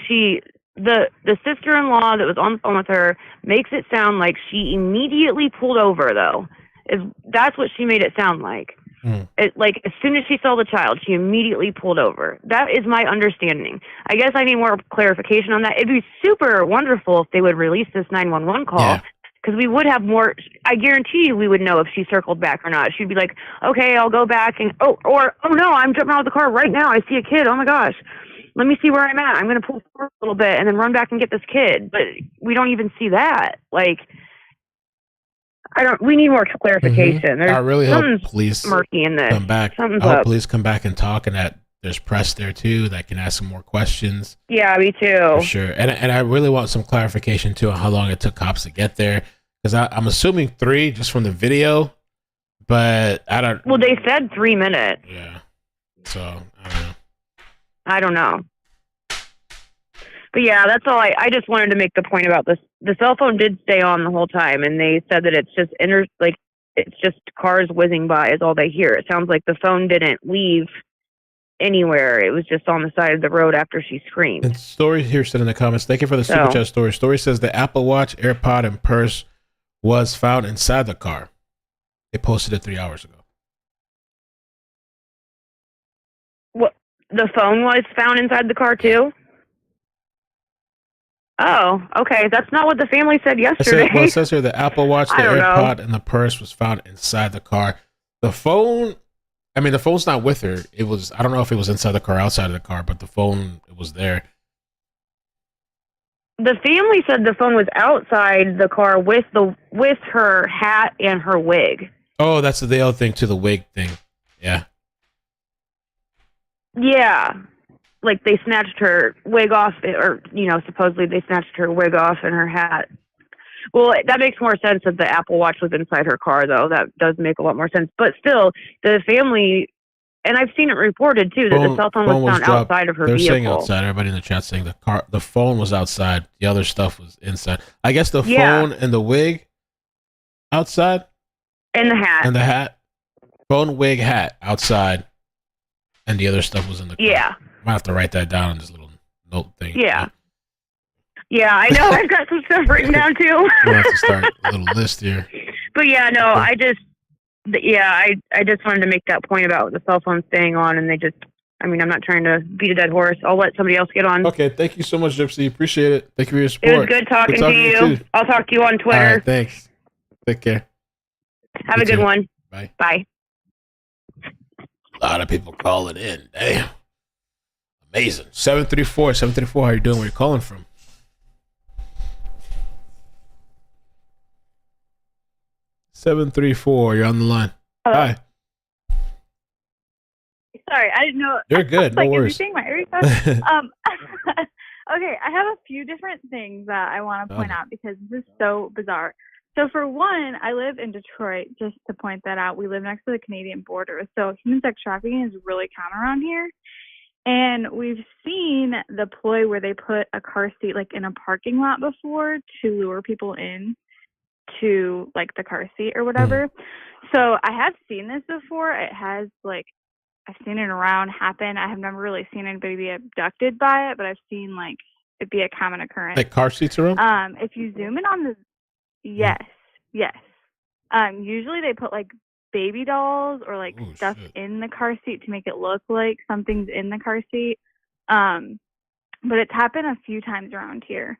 the sister-in-law that was on the phone with her makes it sound like she immediately pulled over, though. That's what she made it sound like. Like, as soon as she saw the child, she immediately pulled over. That is my understanding. I guess I need more clarification on that. It'd be super wonderful if they would release this 911 call, because we would have more. I guarantee you we would know if she circled back or not. She'd be like, okay, I'll go back, and oh no, I'm jumping out of the car right now. I see a kid. Oh my gosh. Let me see where I'm at. I'm going to pull forward a little bit and then run back and get this kid. But we don't even see that. Like, we need more clarification. I really hope police murky in this. come back. I hope police come back and talk, and that there's press there too that can ask some more questions. Yeah, me too. For sure. And I really want some clarification too on how long it took cops to get there, because I'm assuming 3 just from the video, but I don't. Well, they said 3 minutes. Yeah. So I don't know. I don't know. But yeah, that's all. I just wanted to make the point about this. The cell phone did stay on the whole time, and they said that it's just it's just cars whizzing by is all they hear. It sounds like the phone didn't leave anywhere. It was just on the side of the road after she screamed. And Story here said in the comments, thank you for the super chat, Story. Story says the Apple Watch, AirPod, and purse was found inside the car. They posted it 3 hours ago. What? The phone was found inside the car too? Oh, okay. That's not what the family said yesterday. It says here the Apple Watch, the AirPod, and the purse was found inside the car. The phone, the phone's not with her. It was, I don't know if it was inside the car or outside of the car, but the phone, it was there. The family said the phone was outside the car with her hat and her wig. Oh, that's the other thing too, the wig thing. Yeah. Yeah. Like they snatched her wig off, or, supposedly they snatched her wig off and her hat. Well, that makes more sense that the Apple Watch was inside her car, though. That does make a lot more sense. But still, the family, and I've seen it reported, too, that the cell phone was found outside of her vehicle. They're saying outside. Everybody in the chat saying the phone was outside. The other stuff was inside. I guess the phone and the wig outside? And the hat. And the hat. Phone, wig, hat outside. And the other stuff was in the car. Yeah. I might have to write that down in this little note thing. Yeah. Yeah, I know. I've got some stuff written down, too. We'll have to start a little list here. But yeah, no, I just wanted to make that point about the cell phone staying on, and I'm not trying to beat a dead horse. I'll let somebody else get on. Okay, thank you so much, Gypsy. Appreciate it. Thank you for your support. It was good talking to you. I'll talk to you on Twitter. All right, thanks. Take care. Have a good one. Bye. Bye. A lot of people calling in. Damn. Amazing. 734, how you doing? Where you calling from? You're on the line. Hello. Hi. Sorry, I didn't know. You're good. No worries. Is he saying my area code? Okay, I have a few different things that I want to point out because this is so bizarre. So for one, I live in Detroit, just to point that out. We live next to the Canadian border. So human sex trafficking is really common around here. And we've seen the ploy where they put a car seat like in a parking lot before to lure people in to like the car seat or whatever. So I have seen this before. It has I've seen it around happen. I have never really seen anybody be abducted by it, but I've seen it be a common occurrence. Like car seats around? If you zoom in on the yes. Usually they put baby dolls or stuff in the car seat to make it look like something's in the car seat. But it's happened a few times around here.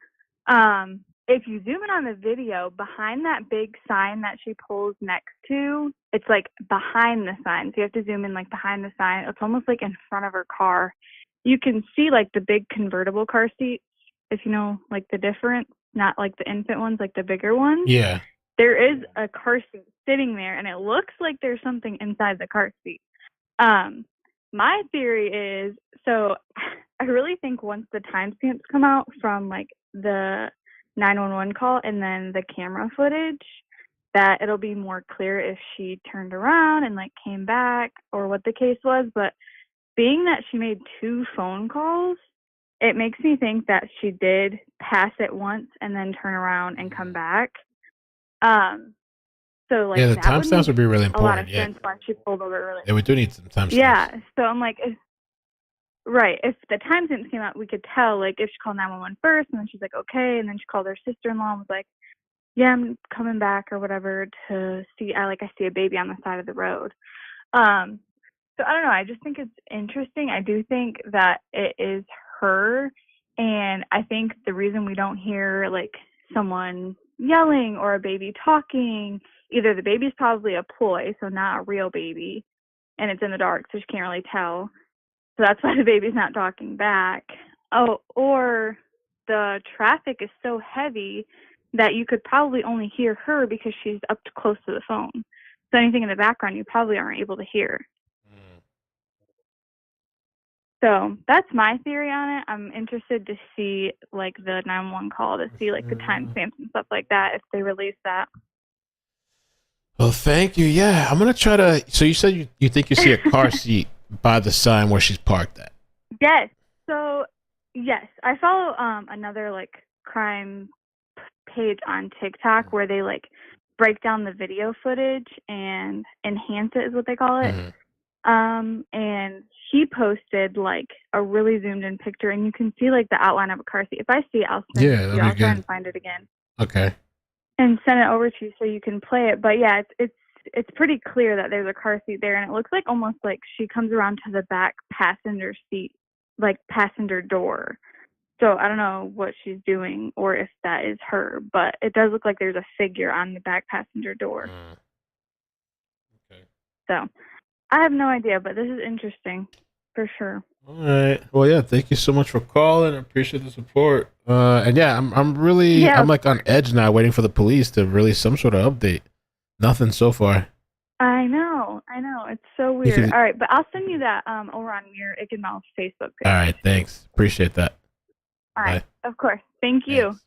If you zoom in on the video, behind that big sign that she pulls next to, it's behind the sign. So you have to zoom in behind the sign. It's almost in front of her car. You can see the big convertible car seats, if you know the difference, not the infant ones, the bigger ones. Yeah. There is a car seat sitting there, and it looks like there's something inside the car seat. My theory is, so I really think once the timestamps come out from the 911 call and then the camera footage, that it'll be more clear if she turned around and like came back or what the case was. But being that she made 2 phone calls, it makes me think that she did pass it once and then turn around and come back. So like, yeah, the that timestamps would be really a lot important. of Yeah, sense why she pulled over early. yeah, we do need some timestamps. Yeah, so I'm like, right, if the timestamps came out, we could tell, like, if she called 911 first, and then she's like, okay, and then she called her sister-in-law and was like, yeah, I'm coming back or whatever to see, I see a baby on the side of the road. So I don't know, I just think it's interesting. I do think that it is her, and I think the reason we don't hear, like, someone yelling or a baby talking, either the baby's probably a ploy, so not a real baby, and it's in the dark, so she can't really tell. So that's why the baby's not talking back. Oh, or the traffic is so heavy that you could probably only hear her because she's up close to the phone. So anything in the background you probably aren't able to hear. So that's my theory on it. I'm interested to see like the 911 call, to see like the timestamps and stuff like that if they release that. Well, thank you. Yeah, I'm gonna try to. So you said you think you see a car seat by the sign where she's parked at? Yes. So yes, I follow another like crime page on TikTok where they like break down the video footage and enhance it, is what they call it. And he posted like a really zoomed in picture, and you can see like the outline of a car seat. If I see it, I'll send it to you. I'll try and find it again. Okay. And send it over to you so you can play it. But yeah, it's pretty clear that there's a car seat there, and it looks like almost like she comes around to the back passenger seat, like passenger door. So I don't know what she's doing or if that is her, but it does look like there's a figure on the back passenger door. Okay. So I have no idea, but this is interesting for sure. All right. Well, yeah. Thank you so much for calling. I appreciate the support. And yeah, I'm really I'm like on edge now, waiting for the police to release some sort of update. Nothing so far. I know. It's so weird. All right, but I'll send you that over on your iCkEdMeL Facebook page. All right. Thanks. Appreciate that. All right. Of course. Thank you. Thanks.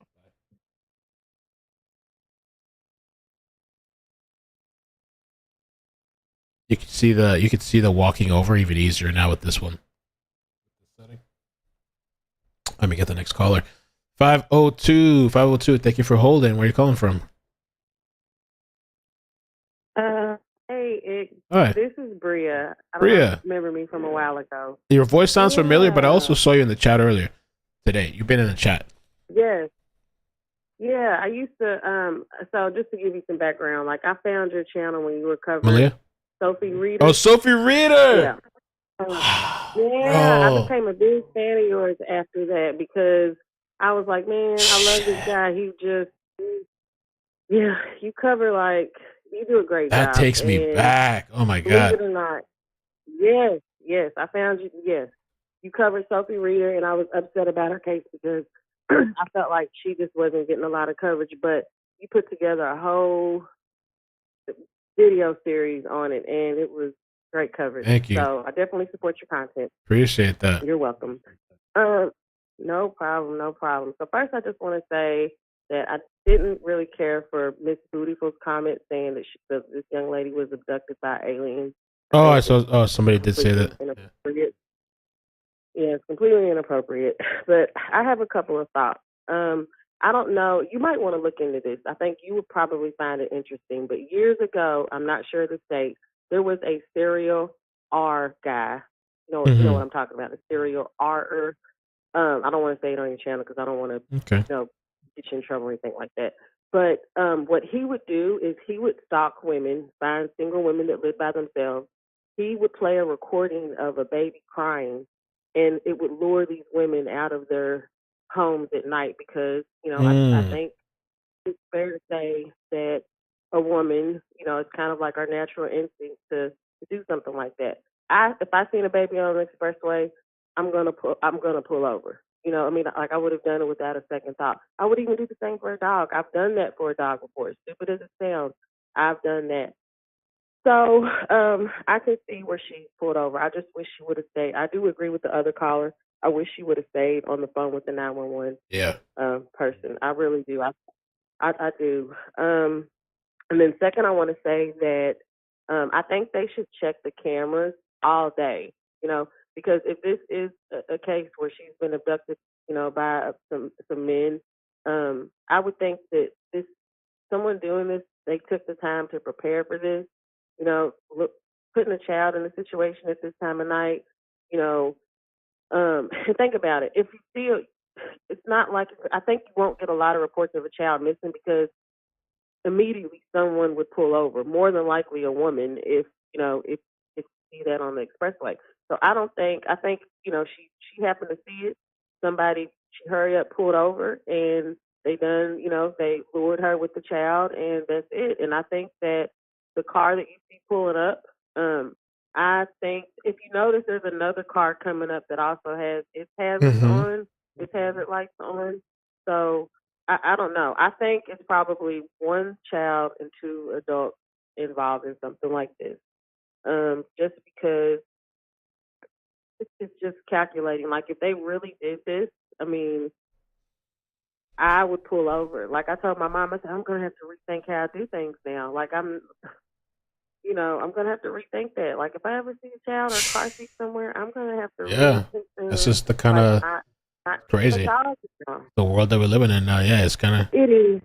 You could see the walking over even easier now with this one. Let me get the next caller. 502. Thank you for holding. Where are you calling from? Hey, Hi. this is Bria. I don't know if Bria. you remember me from a while ago. Your voice sounds familiar, but I also saw you in the chat earlier today. You've been in the chat. Yes. Yeah, I used to, so just to give you some background, like I found your channel when you were covering Malia? Sophie Reader. Oh, Sophie Reader! Yeah. I became a big fan of yours after that because I was like, man, I love this guy. You cover like, you do a great job. That takes me And back. Oh my believe God. it or not, yes, I found you. Yes, you covered Sophie Reader, and I was upset about her case because I felt like she just wasn't getting a lot of coverage. But you put together a whole video series on it, and it was great coverage. Thank you. So I definitely support your content. Appreciate that. You're welcome. No problem. So first, I just want to say that I didn't really care for Miss Beautiful's comment saying that this young lady was abducted by aliens. Oh, I saw. Oh, somebody did say that. Inappropriate. Yeah, it's completely inappropriate. But I have a couple of thoughts. I don't know. You might want to look into this. I think you would probably find it interesting. But years ago, I'm not sure the state, there was a serial R guy. You know what I'm talking about, a serial R-er. I don't want to say it on your channel because I don't want to get you in trouble or anything like that. But what he would do is he would stalk women, find single women that live by themselves. He would play a recording of a baby crying, and it would lure these women out of their homes at night because, I think it's fair to say that a woman, it's kind of like our natural instinct to do something like that. If I seen a baby on an expressway, I'm gonna pull over. Like I would have done it without a second thought. I would even do the same for a dog. I've done that for a dog before. As stupid as it sounds, I've done that. So I could see where she pulled over. I just wish she would have stayed. I do agree with the other caller. I wish she would have stayed on the phone with the 911 person. I really do. I do. And then second, I want to say that I think they should check the cameras all day, because if this is a case where she's been abducted, by some men, I would think that someone doing this, they took the time to prepare for this, putting a child in a situation at this time of night, and think about it. If you see it's not like, I think you won't get a lot of reports of a child missing because immediately someone would pull over, more than likely a woman, if if you see that on the expressway. So I think she happened to see it. She hurry up, pulled over, and they lured her with the child, and that's it. And I think that the car that you see pulling up, I think if you notice, there's another car coming up that also has its hazards on, its hazard lights on. So I don't know. I think it's probably one child and two adults involved in something like this. Just because it's just calculating. Like, if they really did this, I mean, I would pull over. Like I told my mom, I said, I'm going to have to rethink how I do things now. Like, I'm going to have to rethink that. Like, if I ever see a child or a car seat somewhere, I'm going to have to Yeah. That's just the kind of crazy. The world that we're living in now. Yeah, it's kind of. It is.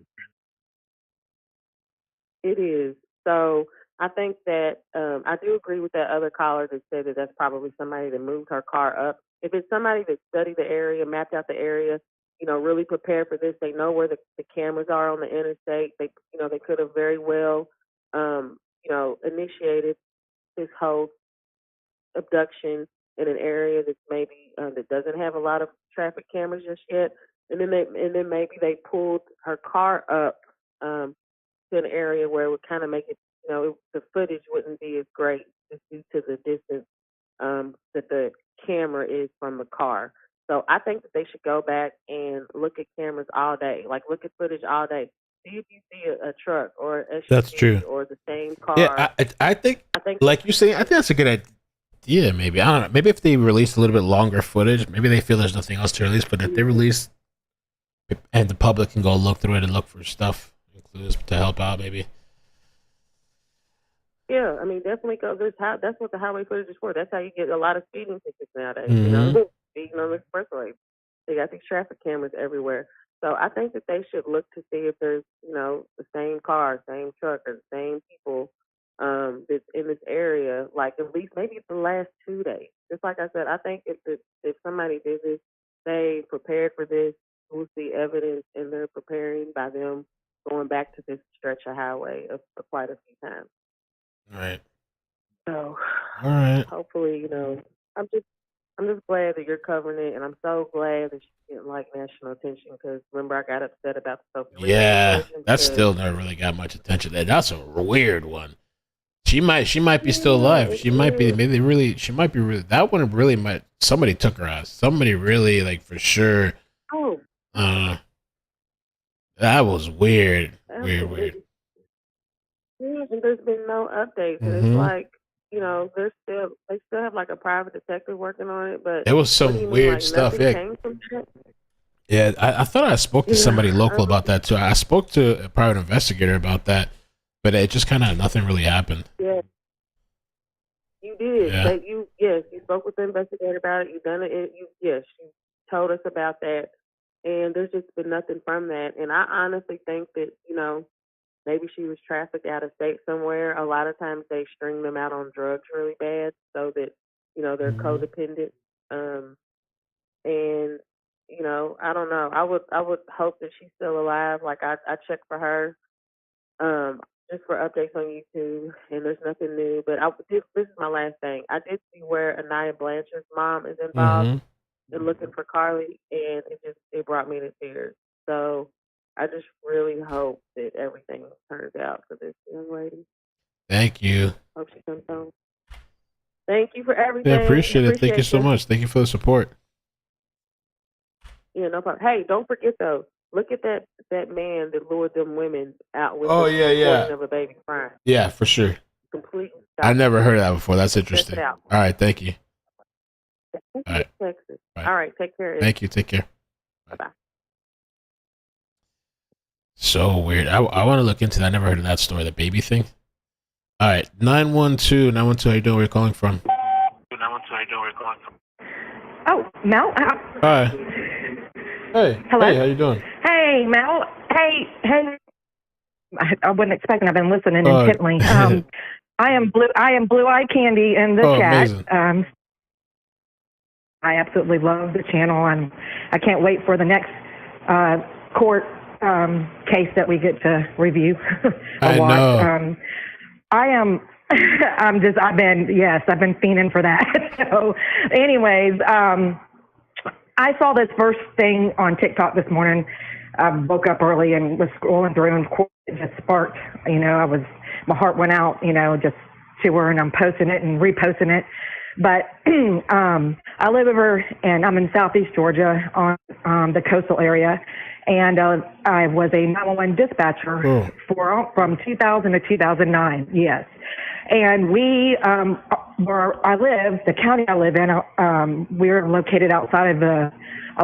It is. So I think that I do agree with that other caller that said that that's probably somebody that moved her car up. If it's somebody that studied the area, mapped out the area, really prepared for this, they know where the cameras are on the interstate. They could have very well, initiated this whole abduction in an area that's maybe that doesn't have a lot of traffic cameras just yet, and then maybe they pulled her car up to an area where it would kind of make it, the footage wouldn't be as great just due to the distance that the camera is from the car. So I think that they should go back and look at cameras all day, like look at footage all day. See if you see a truck or a SUV. That's true. Or the same car. Yeah, I think like you say, I think that's a good idea. Maybe, I don't know. Maybe if they release a little bit longer footage, maybe they feel there's nothing else to release. But if they release, and the public can go look through it and look for stuff, clues to help out, maybe. Yeah, I mean, definitely go. That's what the highway footage is for. That's how you get a lot of speeding tickets nowadays. Speeding on the expressway. They got these traffic cameras everywhere. So I think that they should look to see if there's, the same car, same truck, or the same people that's in this area. Like, at least maybe it's the last 2 days. Just like I said, I think if somebody did this, they prepared for this. We'll see evidence, and they're preparing by them going back to this stretch of highway for quite a few times. All right. So, all right. Hopefully, I'm just glad that you're covering it, and I'm so glad that you didn't like national attention because remember I got upset about the Sophie. Yeah, that still never really got much attention. That's a weird one. She might be still alive. She might be. Maybe she might be really. That one really might. Somebody took her out. Somebody really, like, for sure. Oh. That was weird. Weird. Yeah, and there's been no updates. And it's like, they still have like a private detective working on it, but there was some weird stuff. Yeah, I thought I spoke to somebody local about that too. I spoke to a private investigator about that, but it just kind of nothing really happened. Yeah, you did. Yeah. You spoke with the investigator about it. You done it. You told us about that, and there's just been nothing from that. And I honestly think that maybe she was trafficked out of state somewhere. A lot of times they string them out on drugs really bad so that, they're codependent. And, I don't know. I would hope that she's still alive. Like, I checked for her just for updates on YouTube, and there's nothing new. But this is my last thing. I did see where Anaya Blanchard's mom is involved in looking for Carlee, and it brought me to tears. So I just really hope that everything turns out for this young lady. Thank you. Hope she comes home. Thank you for everything. Yeah, appreciate it. Thank you so much. Thank you for the support. Yeah, no problem. Hey, don't forget though. Look at that man that lured them women out with the recording of a baby crying. Yeah, for sure. Completely. I never heard of that before. That's interesting. Check it out. All right, thank you. All right. Texas. All right, take care. Thank you. Take care. Bye-bye. so weird. I want to look into that. I never heard of that story, the baby thing. All right, 912, how you doing? Where you calling from? Oh, Mel? Hi. Hey. Hello? Hey, how you doing? Hey, Mel. Hey. I wasn't expecting. I've been listening intently. I am Blue Eye Candy in the chat. Amazing. I absolutely love the channel, and I can't wait for the next court case that we get to review. I watch. know. I've been fiending for that. So anyways, I saw this first thing on TikTok this morning. I woke up early and was scrolling through, and it just sparked, my heart went out, just to her, and I'm posting it and reposting it. But I live over, and I'm in Southeast Georgia on the coastal area, and I was a 911 dispatcher from 2000 to 2009, yes. And the county I live in, we're located outside of a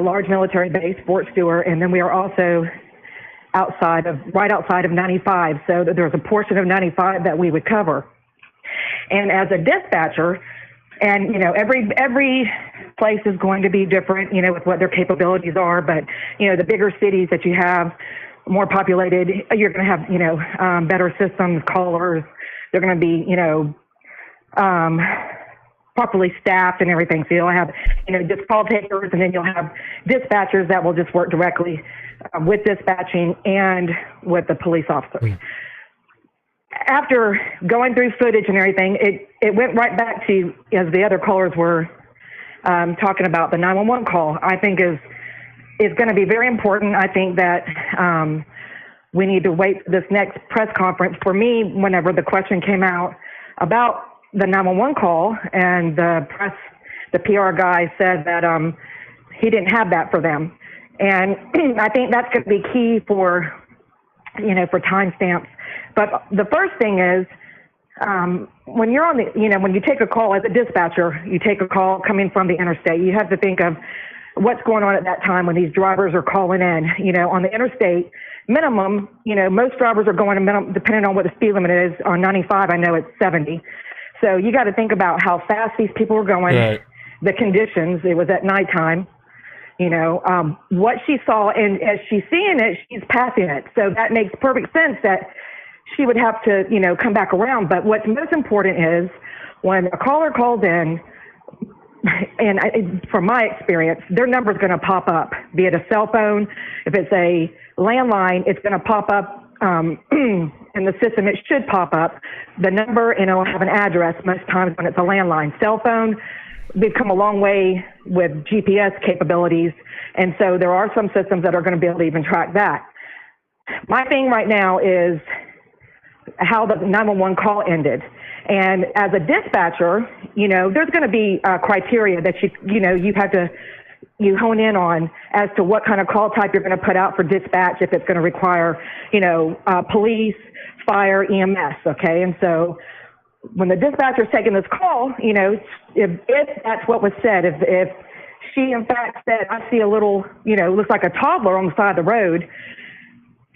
large military base, Fort Stewart, and then we are also right outside of 95. So there's a portion of 95 that we would cover. And as a dispatcher, and every place is going to be different, with what their capabilities are. But the bigger cities that you have, more populated, you're going to have better systems, callers. They're going to be properly staffed and everything. So you'll have just call takers, and then you'll have dispatchers that will just work directly with dispatching and with the police officers. After going through footage and everything, it went right back to, as the other callers were talking about, the 911 call. I think is going to be very important. I think that we need to wait for this next press conference. For me, whenever the question came out about the 911 call, and the PR guy said that he didn't have that for them, and I think that's going to be key for timestamps. But the first thing is, when you're on when you take a call as a dispatcher, you take a call coming from the interstate, you have to think of what's going on at that time when these drivers are calling in. On the interstate, minimum, most drivers are going to minimum, depending on what the speed limit is. On 95, I know it's 70. So you got to think about how fast these people are going, right. The conditions, it was at nighttime. What she saw, and as she's seeing it, she's passing it. So that makes perfect sense that she would have to, come back around. But what's most important is when a caller calls in, and from my experience, their number is going to pop up, be it a cell phone. If it's a landline, it's going to pop up in the system. It should pop up the number, and it'll have an address most times when it's a landline. Cell phone, we've come a long way with GPS capabilities, and so there are some systems that are going to be able to even track that. My thing right now is how the 911 call ended. And as a dispatcher, there's going to be criteria that you have to hone in on as to what kind of call type you're going to put out for dispatch, if it's going to require, police, fire, EMS, okay? And so when the dispatcher's taking this call, if that's what was said, if she in fact said, I see a little, looks like a toddler on the side of the road,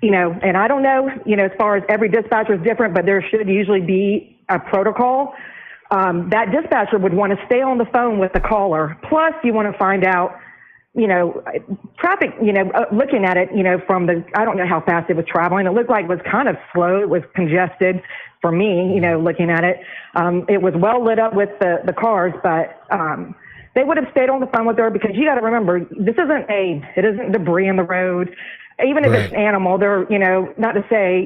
and I don't know, as far as every dispatcher is different, but there should usually be a protocol. That dispatcher would want to stay on the phone with the caller. Plus, you want to find out, traffic, looking at it, from I don't know how fast it was traveling. It looked like it was kind of slow. It was congested for me, looking at it. It was well lit up with the cars, but they would have stayed on the phone with her, because you got to remember, it isn't debris in the road. Even if it's an animal, they're, not to say,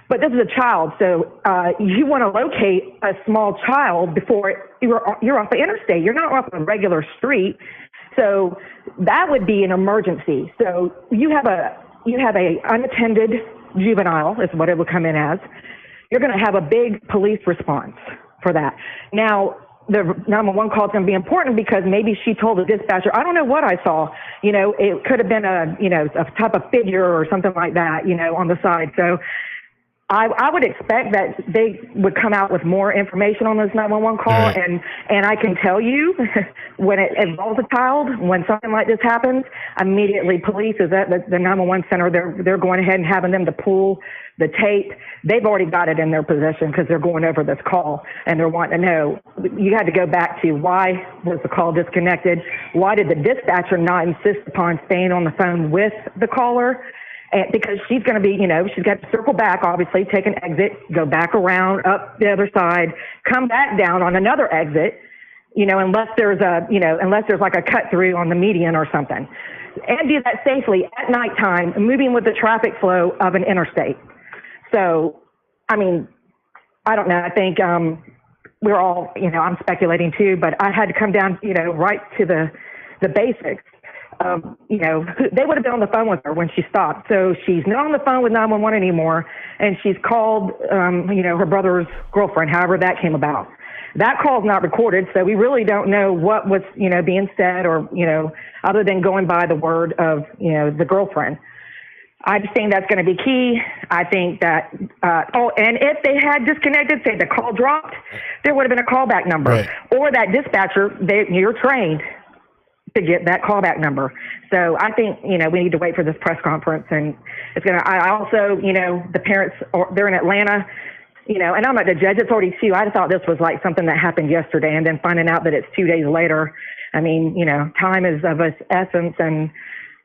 but this is a child. So you want to locate a small child before you're off the interstate. You're not off a regular street. So that would be an emergency. So you have a unattended juvenile, is what it would come in as. You're going to have a big police response for that. Now, the 911 call is going to be important, because maybe she told the dispatcher, I don't know what I saw. It could have been a type of figure or something like that, on the side. So I would expect that they would come out with more information on this 911 call, Right. and I can tell you, when it involves a child, when something like this happens, immediately police is at the 911 center. They're going ahead and having them to pull the tape. They've already got it in their possession because they're going over this call, and they're wanting to know. You had to go back to why was the call disconnected? Why did the dispatcher not insist upon staying on the phone with the caller? And because she's going to be, she's got to circle back, obviously, take an exit, go back around, up the other side, come back down on another exit, unless there's like a cut through on the median or something. And do that safely at nighttime, moving with the traffic flow of an interstate. So, I mean, I don't know. I think we're all, I'm speculating too, but I had to come down, right to the basics. They would have been on the phone with her when she stopped. So she's not on the phone with 911 anymore, and she's called, her brother's girlfriend, however that came about. That call's not recorded, so we really don't know what was, being said or, other than going by the word of, the girlfriend. I just think that's going to be key. I think that, and if they had disconnected, say the call dropped, there would have been a callback number. Right. Or that dispatcher, you're trained to get that callback number. So I think, we need to wait for this press conference, and it's going to, I also, the parents, they're in Atlanta, and I'm not the judge, it's already 2. I thought this was like something that happened yesterday, and then finding out that it's 2 days later. I mean, time is of its essence, and,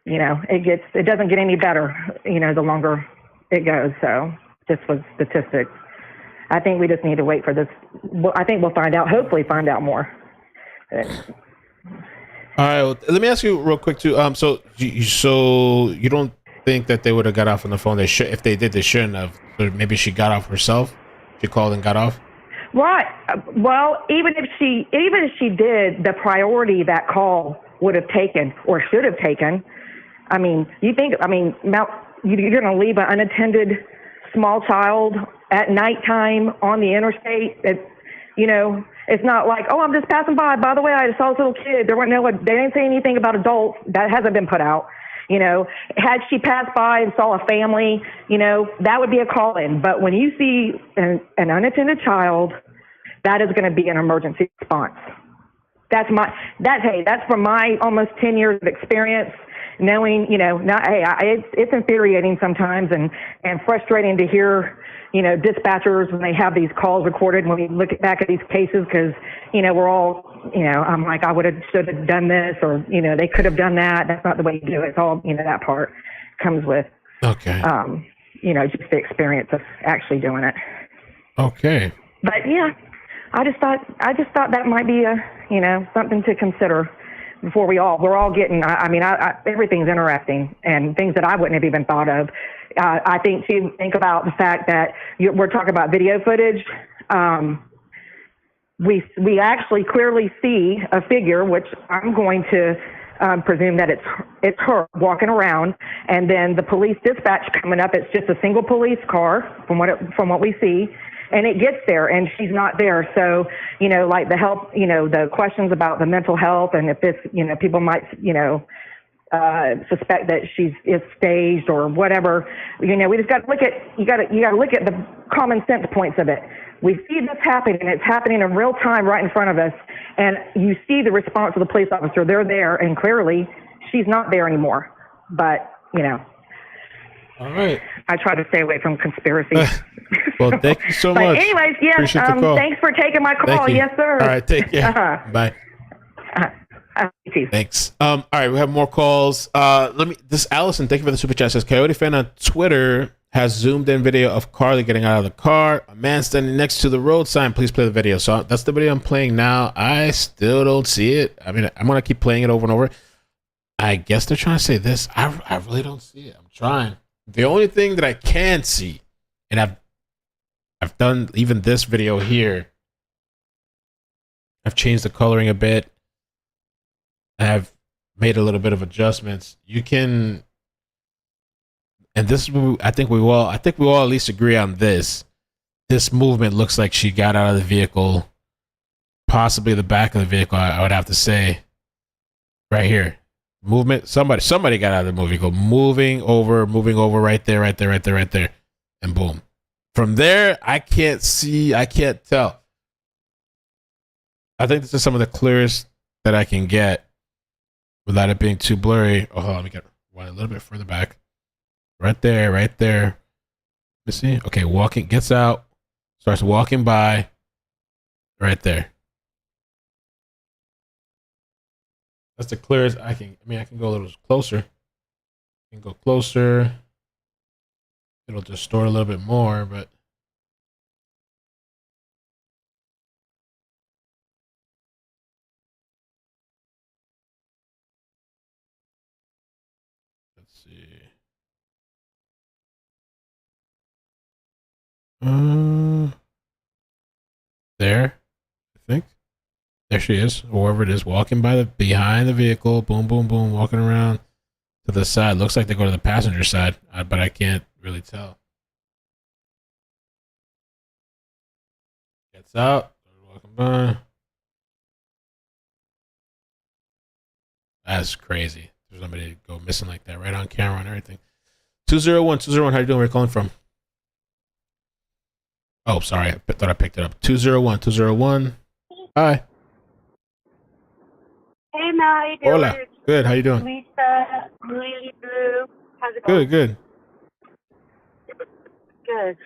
it doesn't get any better, the longer it goes. So just was statistics. I think we just need to wait for this. Well, I think we'll find out, hopefully find out more. All right, well, let me ask you real quick too. So you don't think that they would have got off on the phone? They should. If they did, they shouldn't have. So maybe she got off herself. She called and got off. Right. Well, even if she did, the priority that call would have taken or should have taken. I mean, you're going to leave an unattended small child at nighttime on the interstate. It's not like, oh, I'm just passing by. By the way, I just saw this little kid. They didn't say anything about adults. That hasn't been put out. Had she passed by and saw a family, that would be a call in. But when you see an unattended child, that is going to be an emergency response. That's from my almost 10 years of experience, knowing, it's infuriating sometimes and frustrating to hear, dispatchers when they have these calls recorded, when we look back at these cases, because, we're all, I'm like, should have done this, or, they could have done that. That's not the way you do it. It's all, that part comes with, okay. Just the experience of actually doing it. Okay. But yeah, I just thought that might be something to consider before we're all getting, everything's interesting and things that I wouldn't have even thought of. I think about the fact that we're talking about video footage. We actually clearly see a figure, which I'm going to presume that it's her walking around, and then the police dispatch coming up. It's just a single police car from what we see, and it gets there, and she's not there. So like the help, the questions about the mental health, and if this, people might, suspect that is staged or whatever. We just got to look at you got to look at the common sense points of it. We see this happening, and it's happening in real time right in front of us, and you see the response of the police officer. They're there, and clearly she's not there anymore. But all right. I try to stay away from conspiracy. Well, thank you so but much. Anyways, yes, thanks for taking my call. Yes, sir. All right, take care. Bye. Thanks. All right, we have more calls. This Allison, thank you for the super chat. Says Coyote fan on Twitter has zoomed in video of Carlee getting out of the car. A man standing next to the road sign. Please play the video. So that's the video I'm playing now. I still don't see it. I mean, I'm gonna keep playing it over and over. I guess they're trying to say this. I really don't see it. I'm trying. The only thing that I can see, and I've done even this video here. I've changed the coloring a bit. I've made a little bit of adjustments. You can, and this, I think we all at least agree on this. This movement looks like she got out of the vehicle, possibly the back of the vehicle. I would have to say, right here, movement. Somebody got out of the vehicle, moving over, right there, and boom. From there, I can't tell. I think this is some of the clearest that I can get without it being too blurry. Oh, hold on, let me get one a little bit further back. Right there. Let me see. Okay, gets out, starts walking by. Right there. That's the clearest I can. I mean, I can go a little closer. I can go closer. It'll distort a little bit more, but. Let's see. There, I think. There she is, whoever it is, walking behind the vehicle. Boom, boom, boom, walking around to the side. Looks like they go to the passenger side, but I can't really tell. Gets out, walking by. That's crazy. There's somebody go missing like that, right on camera and everything. 201, how you doing? Where are you calling from? Oh, sorry. I thought I picked it up. 201. Hi. Hey, Mel. How you doing? Hola. Good. How you doing? Lisa, Lily Blue. How's it going? Good. Good.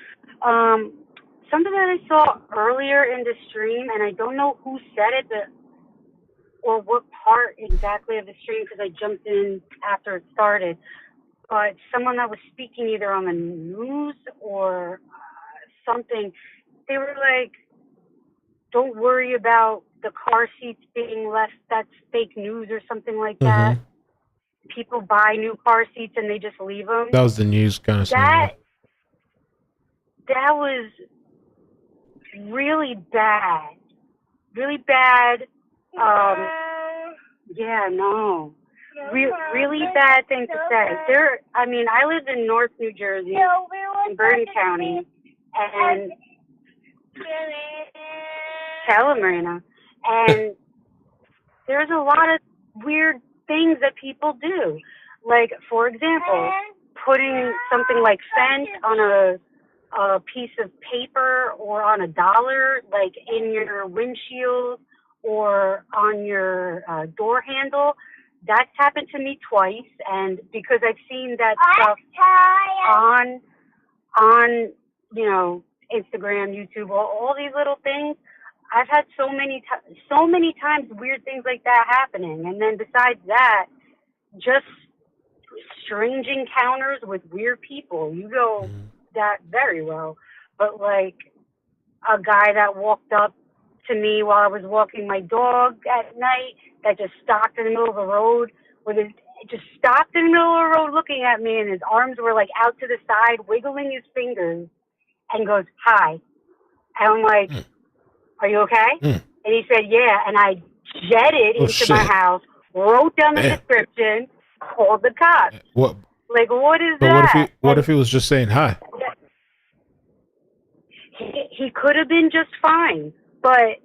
Something that I saw earlier in the stream, and I don't know who said it, or what part exactly of the stream, because I jumped in after it started. But someone that was speaking either on the news or something, they were like, "Don't worry about the car seats being left. That's fake news," or something like that. People buy new car seats and they just leave them. That was the news kind of That was really bad. Really bad. Yeah, no. Really bad thing to say. I live in North New Jersey, in Bergen County, and tell him, Marina. And there's a lot of weird things that people do. Like, for example, putting something like "sent" on a piece of paper or on a dollar, like in your windshield or on your door handle. That's happened to me twice, and because I've seen that stuff on Instagram, YouTube, all these little things, I've had so many times weird things like that happening. And then besides that, just strange encounters with weird people. You know that very well. But like a guy that walked up to me while I was walking my dog at night, that just stopped in the middle of the road just stopped in the middle of the road looking at me, and his arms were like out to the side, wiggling his fingers, and goes, "Hi." And I'm like, "Are you okay?" And he said, "Yeah." And I jetted into my house, wrote down the description, called the cops. What? Like, what is But that? what if he was just saying hi? He could have been just fine, but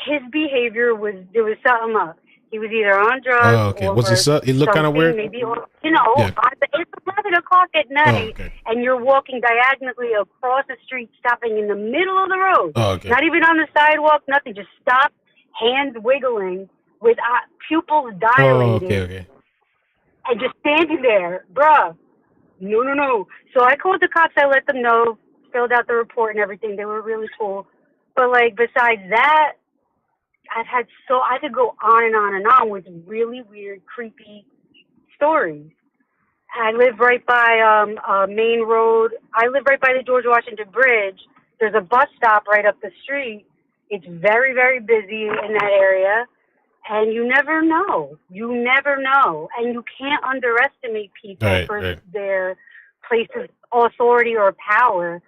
his behavior there was something up. He was either on drugs. Oh, okay. Or Was he looked kind of weird? Maybe, Yeah. it's 11 o'clock at night, and you're walking diagonally across the street, stopping in the middle of the road. Oh, okay. Not even on the sidewalk, nothing. Just stop, hands wiggling, with pupils dilated. Oh, okay. And just standing there, bruh. No. So I called the cops. I let them know, filled out the report and everything. They were really cool. But like, besides that, I could go on and on and on with really weird, creepy stories. I live right by Main Road. I live right by the George Washington Bridge. There's a bus stop right up the street. It's very, very busy in that area. And you never know. And you can't underestimate people for their place of authority or power.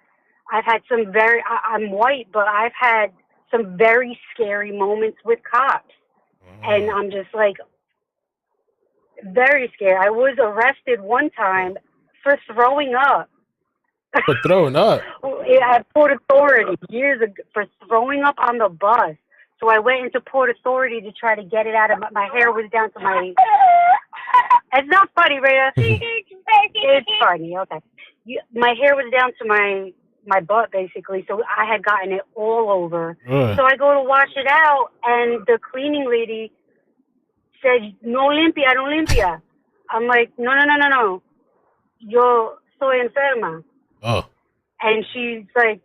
I've had I'm white, but I've had some very scary moments with cops. And I'm just like, very scared. I was arrested one time for throwing up. For throwing up? At Port Authority years ago, for throwing up on the bus. So I went into Port Authority to try to get it out of my hair was down to my... It's not funny, Rita. It's funny, okay. My hair was down to my my butt basically. So I had gotten it all over. Ugh. So I go to wash it out, and the cleaning lady said, "No limpia, no limpia." I'm like, no. Yo soy enferma. Oh. And she's like,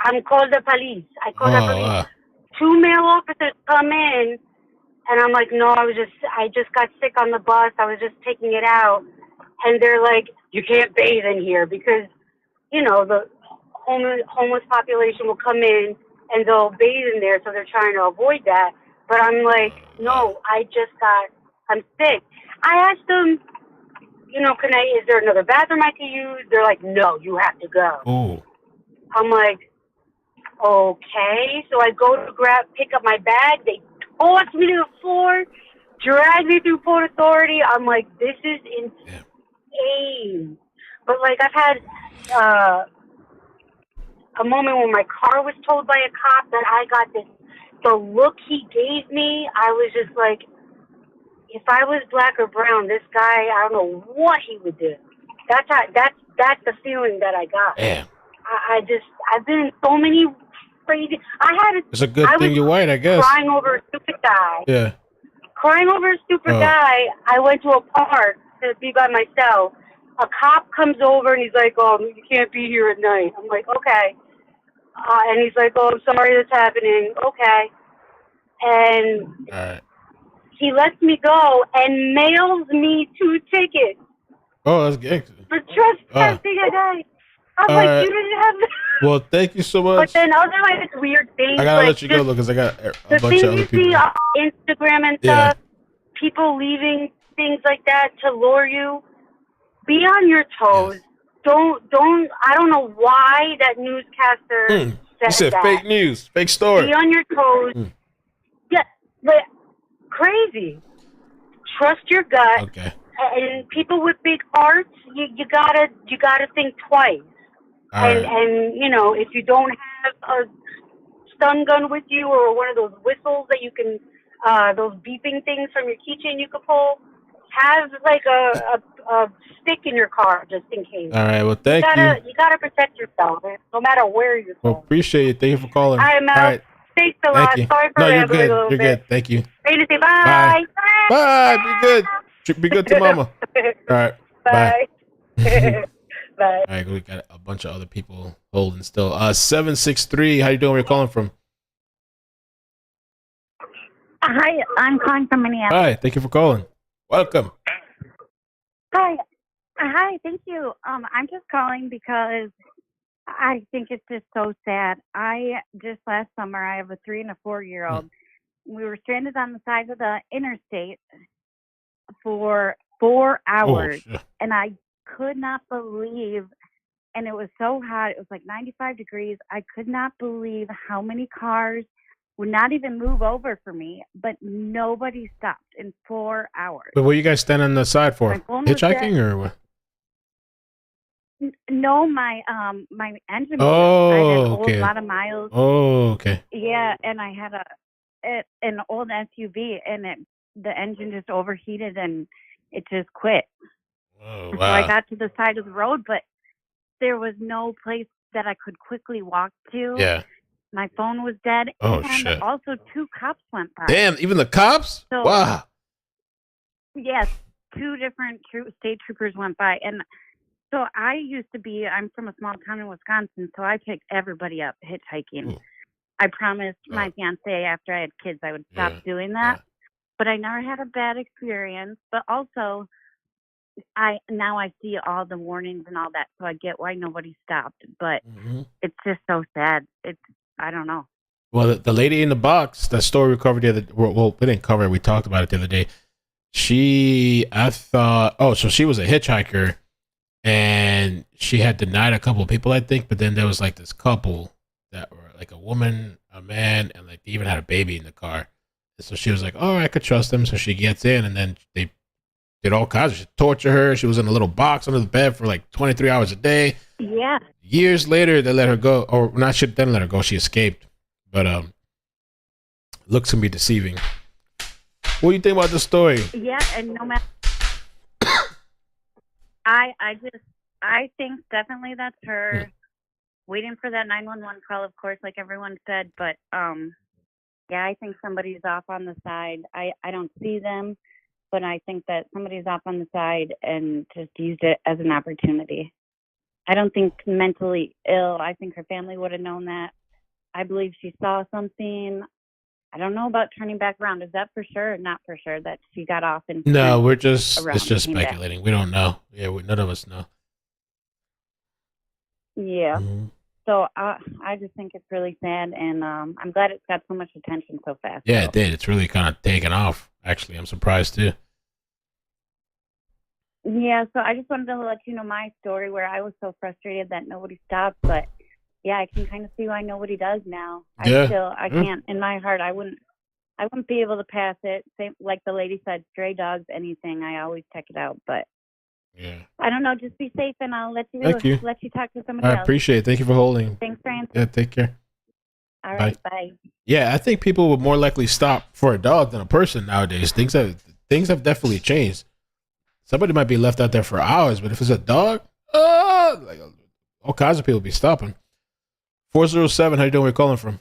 I'm called the police. I called the police. Wow. 2 male officers come in, and I'm like, no, I just got sick on the bus. I was just taking it out. And they're like, you can't bathe in here because, the homeless population will come in and they'll bathe in there, so they're trying to avoid that. But I'm like, no, I'm sick. I asked them, is there another bathroom I can use? They're like, no, you have to go. Oh. I'm like, okay. So I go to pick up my bag. They toss me to the floor, drag me through Port Authority. I'm like, this is insane. But like, I've had a moment when my car was towed by a cop that I got the look he gave me. I was just like, if I was black or brown, this guy, I don't know what he would do. That's the feeling that I got. Damn. I've been in so many crazy. It's a good thing you're white, I guess. Crying over a stupid guy. Yeah. Crying over a stupid guy. I went to a park to be by myself. A cop comes over and he's like, "Oh, you can't be here at night." I'm like, "Okay." And he's like, "Oh, I'm sorry that's happening." Okay. And all right. He lets me go and mails me 2 tickets Oh, that's good. for trespassing a day. I'm All like, right. you didn't have that. Well, thank you so much. But then other like weird things. I gotta like, let you go because I got a the bunch things of other you people. see on Instagram and Yeah. stuff, people leaving things like that to lure you. Be on your toes. Yes. Don't. I don't know why that newscaster You said said that. fake news, fake story. Be on your toes. Yeah, but crazy. Trust your gut. Okay. And people with big hearts, you gotta think twice. All right. And if you don't have a stun gun with you or one of those whistles that you can, those beeping things from your keychain you could pull, have like a stick in your car just in case. All right. Well, thank you. You gotta protect yourself, no matter where you're Well, going. appreciate it. Thank you for calling. All right, Mel. All right. Thanks a Thank lot. you. Sorry for No, you're rambling good. a little You're bit. good. Thank you. Ready to say bye. Bye. Be good. Be good to mama. All right. Bye. Bye. Bye. All right. We got a bunch of other people holding still. 763. How you doing? Where you calling from? Hi, I'm calling from Minneapolis. Hi. Thank you for calling. Welcome. Hi, thank you. I'm just calling because I think it's just so sad. Just last summer, I have a 3 and a 4-year-old. We were stranded on the side of the interstate for 4 hours, and I could not believe, and it was so hot, it was like 95 degrees. I could not believe how many cars would not even move over for me, but nobody stopped in 4 hours. But what you guys standing on the side for? My phone was Hitchhiking dead. or what? No, my engine. Oh, I had okay. a lot of miles. Oh, okay. Yeah, and I had an old SUV, and the engine just overheated and it just quit. Oh, So wow. I got to the side of the road, but there was no place that I could quickly walk to. Yeah. My phone was dead. Oh, and shit. also 2 cops went by. Damn, even the cops? So- Wow. Yes, 2 different state troopers went by. And so I'm from a small town in Wisconsin, so I picked everybody up hitchhiking. I promised my fiance after I had kids I would stop doing that. But I never had a bad experience. But also, I see all the warnings and all that, so I get why nobody stopped. But it's just so sad. I don't know. Well, the lady in the box, that story we covered the other, well, we didn't cover it. We talked about it the other day. So she was a hitchhiker, and she had denied a couple of people, I think. But then there was like this couple that were like a woman, a man, and like they even had a baby in the car. And so she was like, "Oh, I could trust them." So she gets in, and then they did all kinds of shit, torture her. She was in a little box under the bed for like 23 hours a day. Yeah. Years later, they let her go, or not. She didn't let her go. She escaped, but looks can be deceiving. What do you think about the story? Yeah, and no matter, I think definitely that's her. waiting for that 911 call, of course, like everyone said. But yeah, I think somebody's off on the side. I don't see them, but I think that somebody's off on the side and just used it as an opportunity. I don't think mentally ill. I think her family would have known that. I believe she saw something. I don't know about turning back around. Is that for sure or not for sure that she got off and No, turned it's around just and came back? speculating. We don't know. Yeah, none of us know. Yeah. Mm-hmm. So I just think it's really sad, and I'm glad it's got so much attention so fast. Yeah, it did. It's really kind of taken off. Actually, I'm surprised too. Yeah, so I just wanted to let you know my story where I was so frustrated that nobody stopped, but yeah, I can kind of see why nobody does now. Yeah. I can't, in my heart, I wouldn't be able to pass it. Same, like the lady said, stray dogs, anything, I always check it out, but yeah. I don't know, just be safe, and I'll let you talk to somebody I else. appreciate it. Thank you for holding. Thanks for answering. Yeah, take care. All right, bye. Yeah, I think people would more likely stop for a dog than a person nowadays. Things have definitely changed. Somebody might be left out there for hours, but if it's a dog, like all kinds of people be stopping. 407, how you doing? Where you calling from?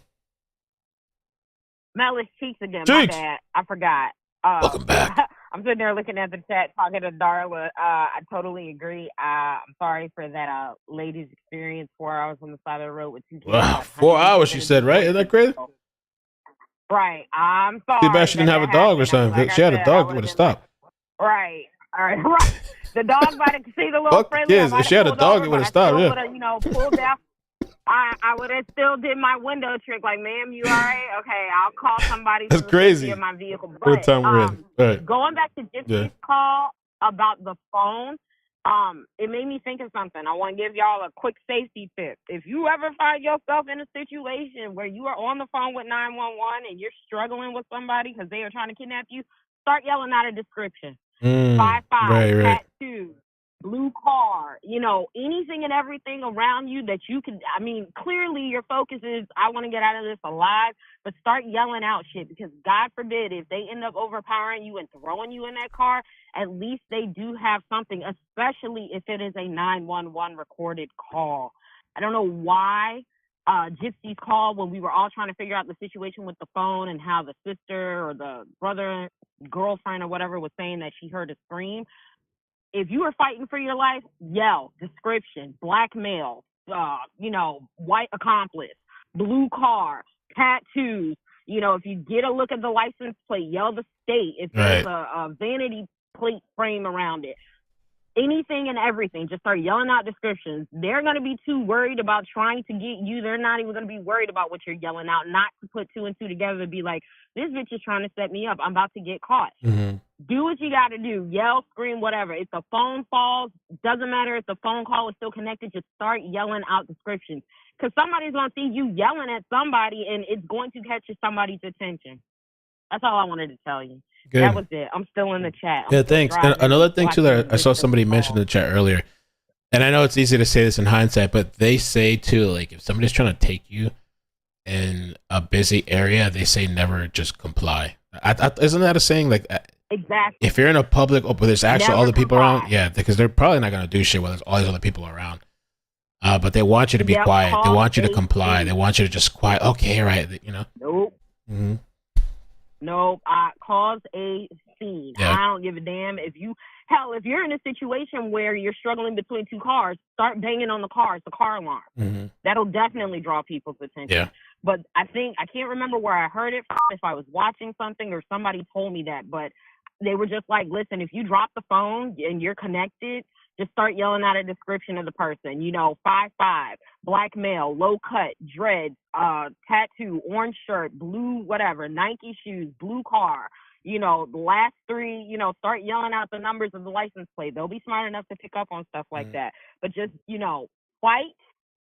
Mel is Cheeks again. Cheeks. My bad. I forgot. Welcome back. I'm sitting there looking at the chat, talking to Darla. I totally agree. I'm sorry for that lady's experience. 4 hours on the side of the road with 2 kids. Wow, 4 hours, she said, right? Isn't that crazy? Right. I'm sorry. Too bad she didn't have a dog or something. Like If she had a dog, it would have stopped. Right. All right. Right. The dog might have see the little Fuck the friendly. kids. If she had a dog, it would have stopped. Yeah. Pulled down. I would have still did my window trick, like, ma'am, you all right? Okay, I'll call somebody. That's crazy. Of my vehicle. What But, time we're in? All right. Going back to Gypsy's call about the phone, it made me think of something. I want to give y'all a quick safety tip. If you ever find yourself in a situation where you are on the phone with 911 and you're struggling with somebody because they are trying to kidnap you, start yelling out a description. 5-5, right. tattoo, blue car, anything and everything around you that you can. I mean, clearly your focus is, I want to get out of this alive, but start yelling out shit, because God forbid if they end up overpowering you and throwing you in that car, at least they do have something, especially if it is a 911 recorded call. I don't know why Gypsy's call, when we were all trying to figure out the situation with the phone and how the sister or the brother, girlfriend or whatever was saying that she heard a scream. If you are fighting for your life, yell, description, blackmail, white accomplice, blue car, tattoos. If you get a look at the license plate, yell the state. If there's a vanity plate frame around it, anything and everything, just start yelling out descriptions. They're going to be too worried about trying to get you. They're not even going to be worried about what you're yelling out, not to put 2 and 2 together to be like, this bitch is trying to set me up. I'm about to get caught. Mm-hmm. Do what you got to do. Yell, scream, whatever. If the phone falls, doesn't matter if the phone call is still connected, just start yelling out descriptions. Because somebody's going to see you yelling at somebody, and it's going to catch somebody's attention. That's all I wanted to tell you. Good. That was it. I'm still in the chat. Yeah, thanks. And another thing, too, that I saw somebody mention in the chat earlier, and I know it's easy to say this in hindsight, but they say, too, like, if somebody's trying to take you in a busy area, they say never just comply. Isn't that a saying? Like, exactly. If you're in a public, where there's actual Never other people comply. around, yeah, because they're probably not going to do shit while there's all these other people around. But they want you to be quiet. They want you to comply. They want you to just quiet. Okay, right. Nope. Mm-hmm. Nope. Cause a scene. Yeah. I don't give a damn. If you're in a situation where you're struggling between 2 cars, start banging on the cars, the car alarm. Mm-hmm. That'll definitely draw people's attention. Yeah. But I can't remember where I heard it, if I was watching something or somebody told me that, but they were just like, listen, if you drop the phone and you're connected, just start yelling out a description of the person. 5'5", black male, low cut, dreads, tattoo, orange shirt, blue whatever, Nike shoes, blue car. The last 3, start yelling out the numbers of the license plate. They'll be smart enough to pick up on stuff like that. But just, fight,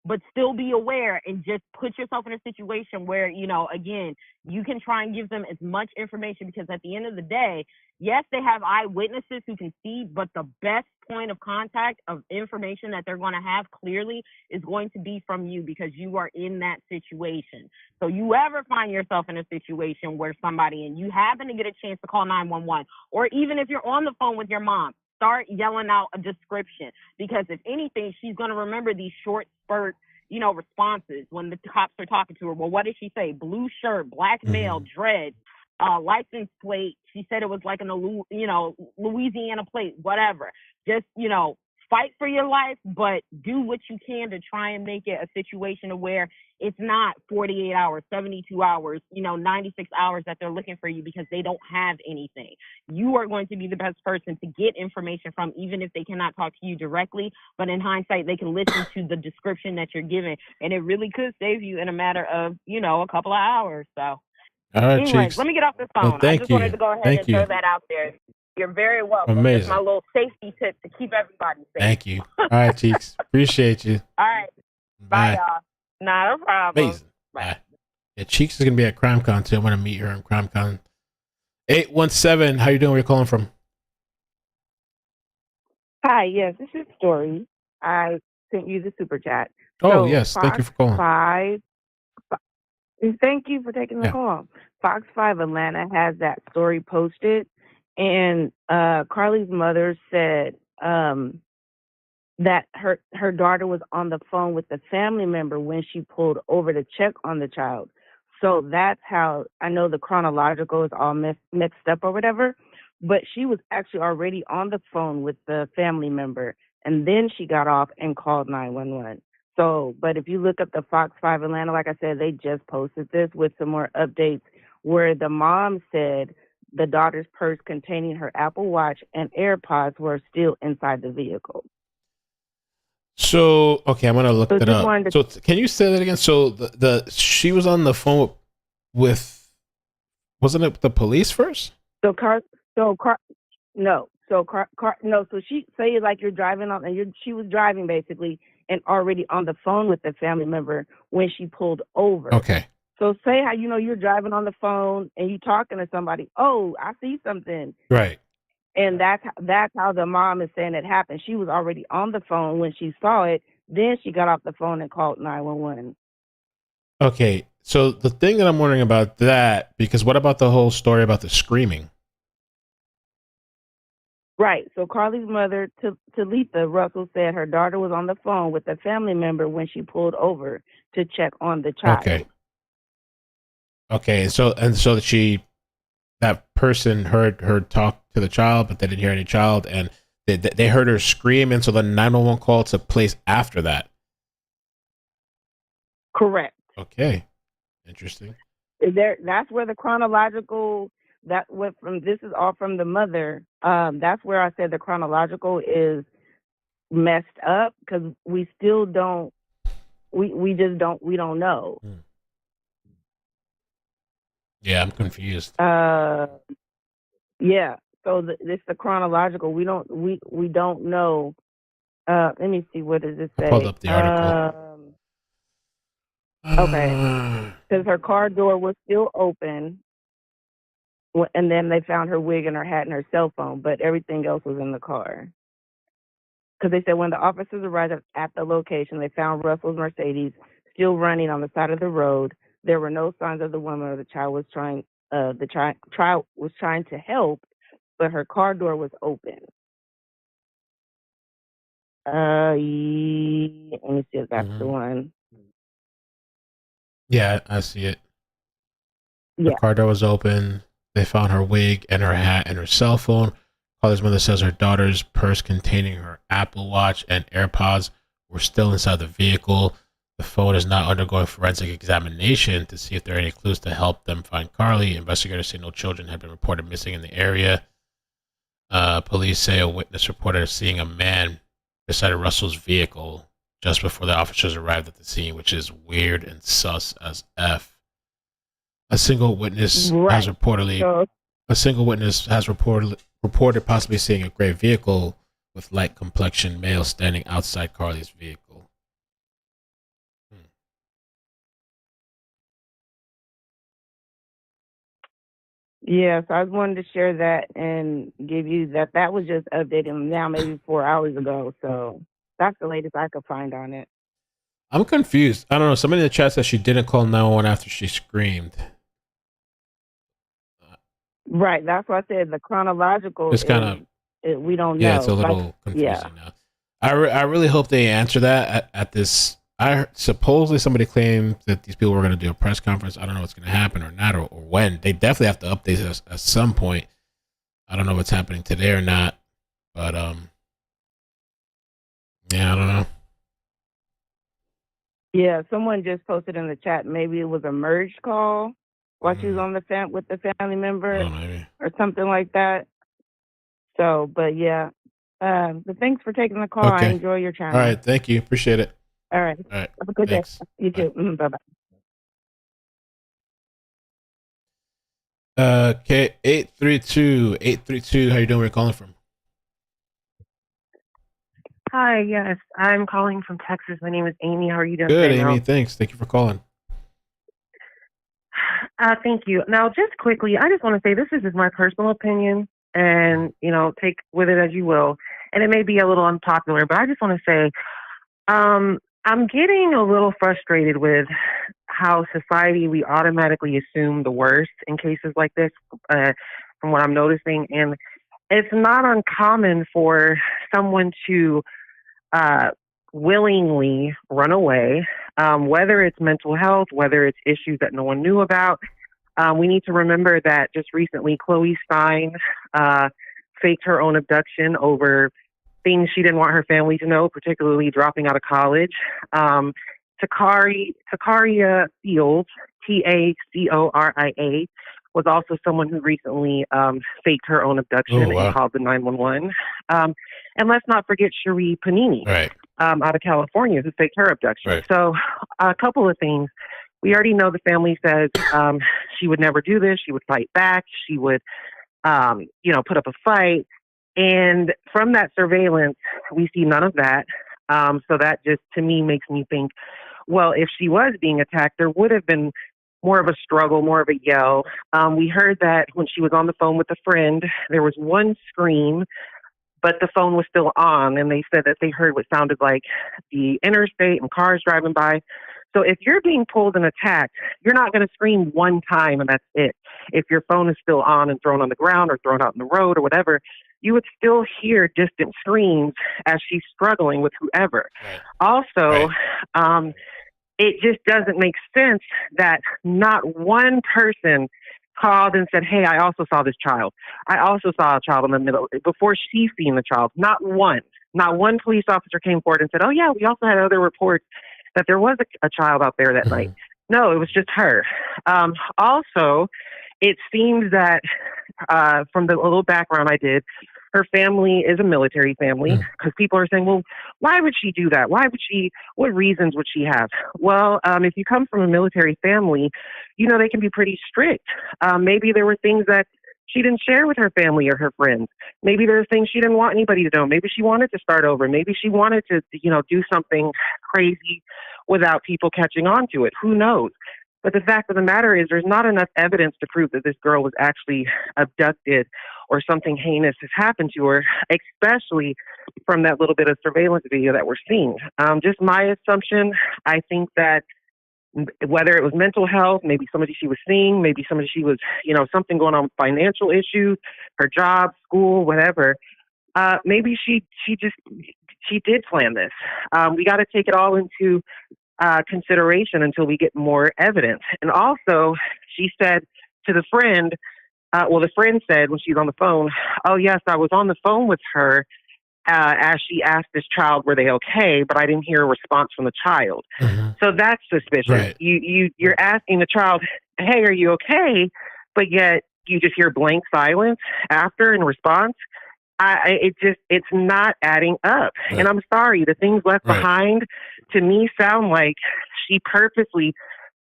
but still be aware and just put yourself in a situation where, again, you can try and give them as much information, because at the end of the day, yes, they have eyewitnesses who can see, but the best point of contact of information that they're going to have clearly is going to be from you, because you are in that situation. So you ever find yourself in a situation where somebody, and you happen to get a chance to call 911, or even if you're on the phone with your mom, start yelling out a description, because if anything, she's going to remember these short spurt, responses when the cops are talking to her. Well, what did she say? Blue shirt, black male, dread, license plate. She said it was like Louisiana plate, whatever. Just, fight for your life, but do what you can to try and make it a situation where it's not 48 hours, 72 hours, 96 hours that they're looking for you because they don't have anything. You are going to be the best person to get information from, even if they cannot talk to you directly. But in hindsight, they can listen to the description that you're giving, and it really could save you in a matter of, a couple of hours. So, All right, anyways, Cheeks. let me get off the phone. Well, thank I just wanted you. to go ahead Thank and you. throw that out there. You're very welcome. Amazing. It's my little safety tip to keep everybody safe. Thank you. All right, Cheeks. Appreciate you. All right. Bye, y'all. Not a problem. Amazing. Bye. Yeah, Cheeks is going to be at CrimeCon too. I'm going to meet her in CrimeCon. 817, how you doing? Where you calling from? Hi, yes, this is Story. I sent you the super chat. Oh, yes. Thank you for calling. Thank you for taking the call. Fox 5 Atlanta has that story posted, and Carlee's mother said that her daughter was on the phone with the family member when she pulled over to check on the child. So that's how I know the chronological is all mixed up or whatever, but she was actually already on the phone with the family member, and then she got off and called 911. So, but if you look up the Fox 5 Atlanta, like I said, they just posted this with some more updates where the mom said the daughter's purse containing her Apple Watch and AirPods were still inside the vehicle. So, okay, I'm going to look that up. So, can you say that again? So, she was on the phone with, wasn't it the police first? So she say like you're driving on, and she was driving basically and already on the phone with the family member when she pulled over. Okay. So say how you're driving on the phone and you talking to somebody. Oh, I see something. Right. And that's how the mom is saying it happened. She was already on the phone when she saw it. Then she got off the phone and called 911. Okay. So the thing that I'm wondering about that, because what about the whole story about the screaming? Right. So Carlee's mother, Talitha Russell, said her daughter was on the phone with a family member when she pulled over to check on the child. Okay. So that person heard her talk to the child, but they didn't hear any child, and they heard her scream, and so the 911 call took place after that. Correct. Okay. Interesting. That's where the chronological. That went from. This is all from the mother. That's where I said the chronological is messed up because we still don't. We just don't. We don't know. Yeah, I'm confused. Yeah. So it's the chronological. We don't know. Let me see. What does it say? I pulled up the article. Okay. Because her car door was still open. And then they found her wig and her hat and her cell phone, but everything else was in the car. Because they said when the officers arrived at the location, they found Russell's Mercedes still running on the side of the road. There were no signs of the woman or the child was trying. The child was trying to help, but her car door was open. Let me see if that's the one. Yeah, I see it. Yeah. Her car door was open. They found her wig and her hat and her cell phone. Carlee's mother says her daughter's purse containing her Apple Watch and AirPods were still inside the vehicle. The phone is now undergoing forensic examination to see if there are any clues to help them find Carlee. Investigators say no children have been reported missing in the area. Police say a witness reported seeing a man beside Russell's vehicle just before the officers arrived at the scene, which is weird and sus as F. A single witness has reported possibly seeing a gray vehicle with light complexion male standing outside Carlee's vehicle. Yes, I wanted to share that and give you that. That was just updated now, maybe 4 hours ago. So that's the latest I could find on it. I'm confused. I don't know. Somebody in the chat says she didn't call 911 after she screamed. Right. That's what I said. The chronological. It's kind we don't know. Yeah, it's a little confusing now. I really hope they answer that at this supposedly somebody claimed that these people were going to do a press conference. I don't know what's going to happen or not, or when. They definitely have to update us at some point. I don't know what's happening today or not, but yeah, I don't know. Yeah, someone just posted in the chat. Maybe it was a merged call while she was on the with the family member or something like that. So, but yeah. But thanks for taking the call. I enjoy your channel. All right, thank you. Appreciate it. All right. All right. Have a good Thanks. day. You too. Bye-bye. Okay, 832. How you doing? Where you calling from? Hi, yes. I'm calling from Texas. My name is Amy. How are you doing Good, today, Amy. Mel? Thanks. Thank you for calling. Thank you. Now, just quickly, I just want to say this is just my personal opinion, and, take with it as you will. And it may be a little unpopular, but I just want to say I'm getting a little frustrated with how society, we automatically assume the worst in cases like this, from what I'm noticing. And it's not uncommon for someone to willingly run away, whether it's mental health, whether it's issues that no one knew about. We need to remember that just recently, Chloe Stein faked her own abduction over things she didn't want her family to know, particularly dropping out of college. Takaria Fields, Tacoria, was also someone who recently faked her own abduction and called the 911. And let's not forget Cherie Panini out of California, who faked her abduction. Right. So a couple of things. We already know the family says she would never do this. She would fight back. She would, put up a fight. And from that surveillance, we see none of that. So that just, to me, makes me think, well, if she was being attacked, there would have been more of a struggle, more of a yell. We heard that when she was on the phone with a friend, there was one scream, but the phone was still on. And they said that they heard what sounded like the interstate and cars driving by. So if you're being pulled and attacked, you're not going to scream one time and that's it. If your phone is still on and thrown on the ground or thrown out in the road or whatever, you would still hear distant screams as she's struggling with whoever. Also, it just doesn't make sense that not one person called and said, hey, I also saw this child. I also saw a child in the middle before she seen the child. Not one police officer came forward and said, oh yeah, we also had other reports that there was a child out there that night. No, it was just her. Also, it seems that from the little background I did, her family is a military family, because people are saying, well, why would she do that? What reasons would she have? Well, if you come from a military family, they can be pretty strict. Maybe there were things that she didn't share with her family or her friends. Maybe there were things she didn't want anybody to know. Maybe she wanted to start over. Maybe she wanted to, do something crazy without people catching on to it. Who knows? But the fact of the matter is there's not enough evidence to prove that this girl was actually abducted or something heinous has happened to her, especially from that little bit of surveillance video that we're seeing. Just my assumption, I think that whether it was mental health, maybe somebody she was seeing, maybe somebody she was, something going on with financial issues, her job, school, whatever, maybe she did plan this. We got to take it all into consideration until we get more evidence. And also, she said to the friend, the friend said when she was on the phone, oh, yes, I was on the phone with her as she asked this child, were they okay? But I didn't hear a response from the child. So that's suspicious. Right. You're asking the child, hey, are you okay? But yet you just hear blank silence after in response. It's not adding up. Right. And I'm sorry, the things left behind to me sound like she purposely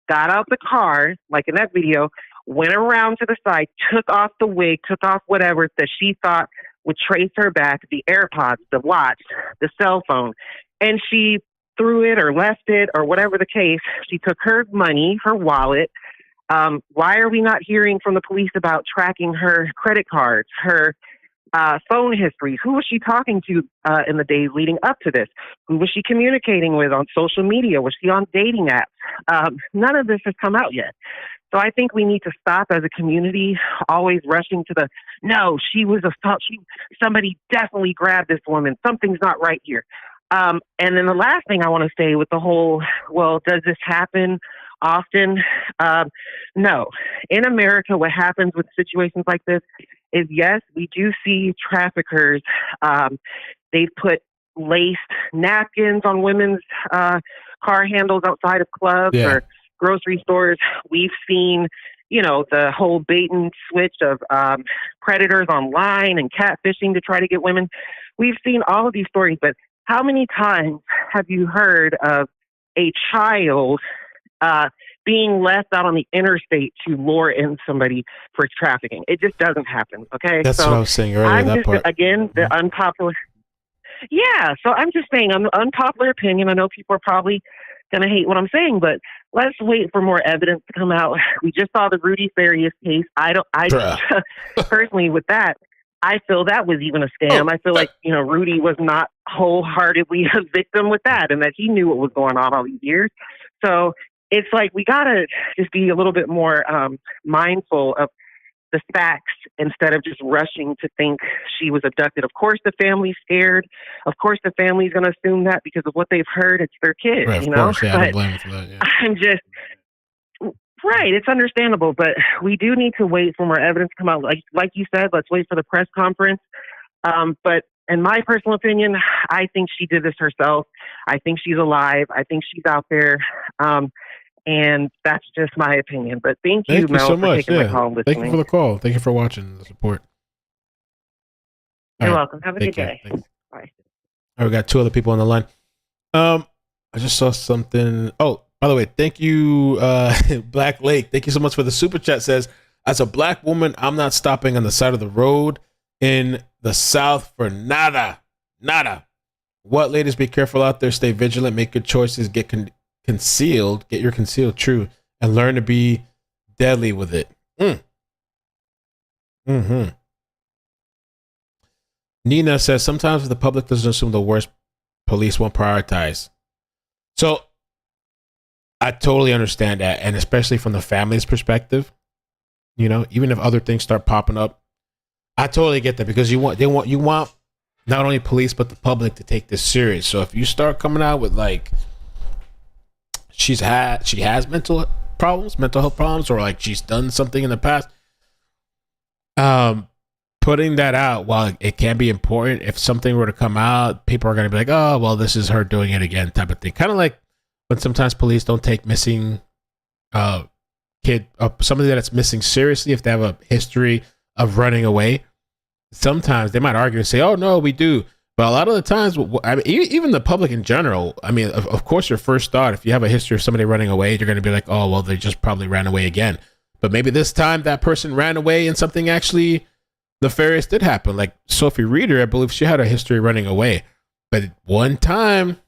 got out the car, like in that video, went around to the side, took off the wig, took off whatever that she thought would trace her back, the AirPods, the watch, the cell phone, and she threw it or left it or whatever the case. She took her money, her wallet. Why are we not hearing from the police about tracking her credit cards, her phone histories? Who was she talking to in the days leading up to this? Who was she communicating with on social media? Was she on dating apps? None of this has come out yet. So I think we need to stop as a community always rushing to somebody definitely grabbed this woman. Something's not right here. And then the last thing I want to say with the whole, well, does this happen often? No. In America, what happens with situations like this is, yes, we do see traffickers. They've put laced napkins on women's car handles outside of clubs or grocery stores. We've seen, the whole bait and switch of predators online and catfishing to try to get women. We've seen all of these stories, but how many times have you heard of a child being left out on the interstate to lure in somebody for trafficking? It just doesn't happen, okay? That's what I was saying earlier, I'm that just, part. again, the unpopular... Yeah, so I'm just saying, an unpopular opinion. I know people are probably going to hate what I'm saying, but let's wait for more evidence to come out. We just saw the Rudy Farias case. I personally, with that, I feel that was even a scam. I feel like, Rudy was not wholeheartedly a victim with that, and that he knew what was going on all these years. So it's like we got to just be a little bit more mindful of the facts instead of just rushing to think she was abducted. Of course, the family's scared. Of course, the family's going to assume that because of what they've heard. It's their kid, Right, of course. Yeah, I don't blame them for that. Yeah. I'm just... Right, it's understandable, but we do need to wait for more evidence to come out. Like you said, let's wait for the press conference. But in my personal opinion, I think she did this herself. I think she's alive. I think she's out there. And that's just my opinion. But thank you, Mel, so for much. taking my call and listening. Thank you for the call. Thank you for watching the support. You're All right. welcome. Have a good day. Thanks. Bye. All right, we got two other people on the line. I just saw something. Oh, by the way, thank you, Black Lake. Thank you so much for the super chat. Says, as a black woman, I'm not stopping on the side of the road in the South for nada. Nada. What, ladies, be careful out there. Stay vigilant. Make good choices. Get concealed. Get your concealed true. And learn to be deadly with it. Nina says, sometimes the public doesn't assume the worst, police won't prioritize. So I totally understand that, and especially from the family's perspective, even if other things start popping up, I totally get that, because you want not only police but the public to take this serious. So if you start coming out with like she has mental health problems, or like she's done something in the past, putting that out, while it can be important, if something were to come out, people are going to be like, oh, well, this is her doing it again, type of thing. Kind of like when sometimes police don't take missing somebody that's missing seriously if they have a history of running away. Sometimes they might argue and say, oh, no, we do. But a lot of the times, I mean, even the public in general, I mean, of course, your first thought, if you have a history of somebody running away, you're going to be like, oh, well, they just probably ran away again. But maybe this time that person ran away and something actually nefarious did happen. Like Sophie Reeder, I believe she had a history of running away. But one time,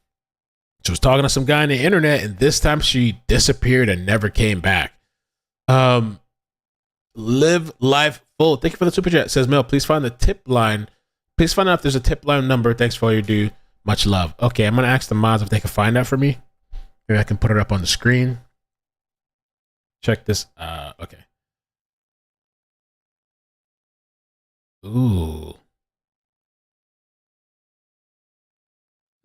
she was talking to some guy on the internet, and this time she disappeared and never came back. Live life full. Thank you for the super chat. It says, Mel, please find the tip line. Please find out if there's a tip line number. Thanks for all you do. Much love. Okay, I'm going to ask the mods if they can find that for me. Maybe I can put it up on the screen. Check this. Okay. Ooh.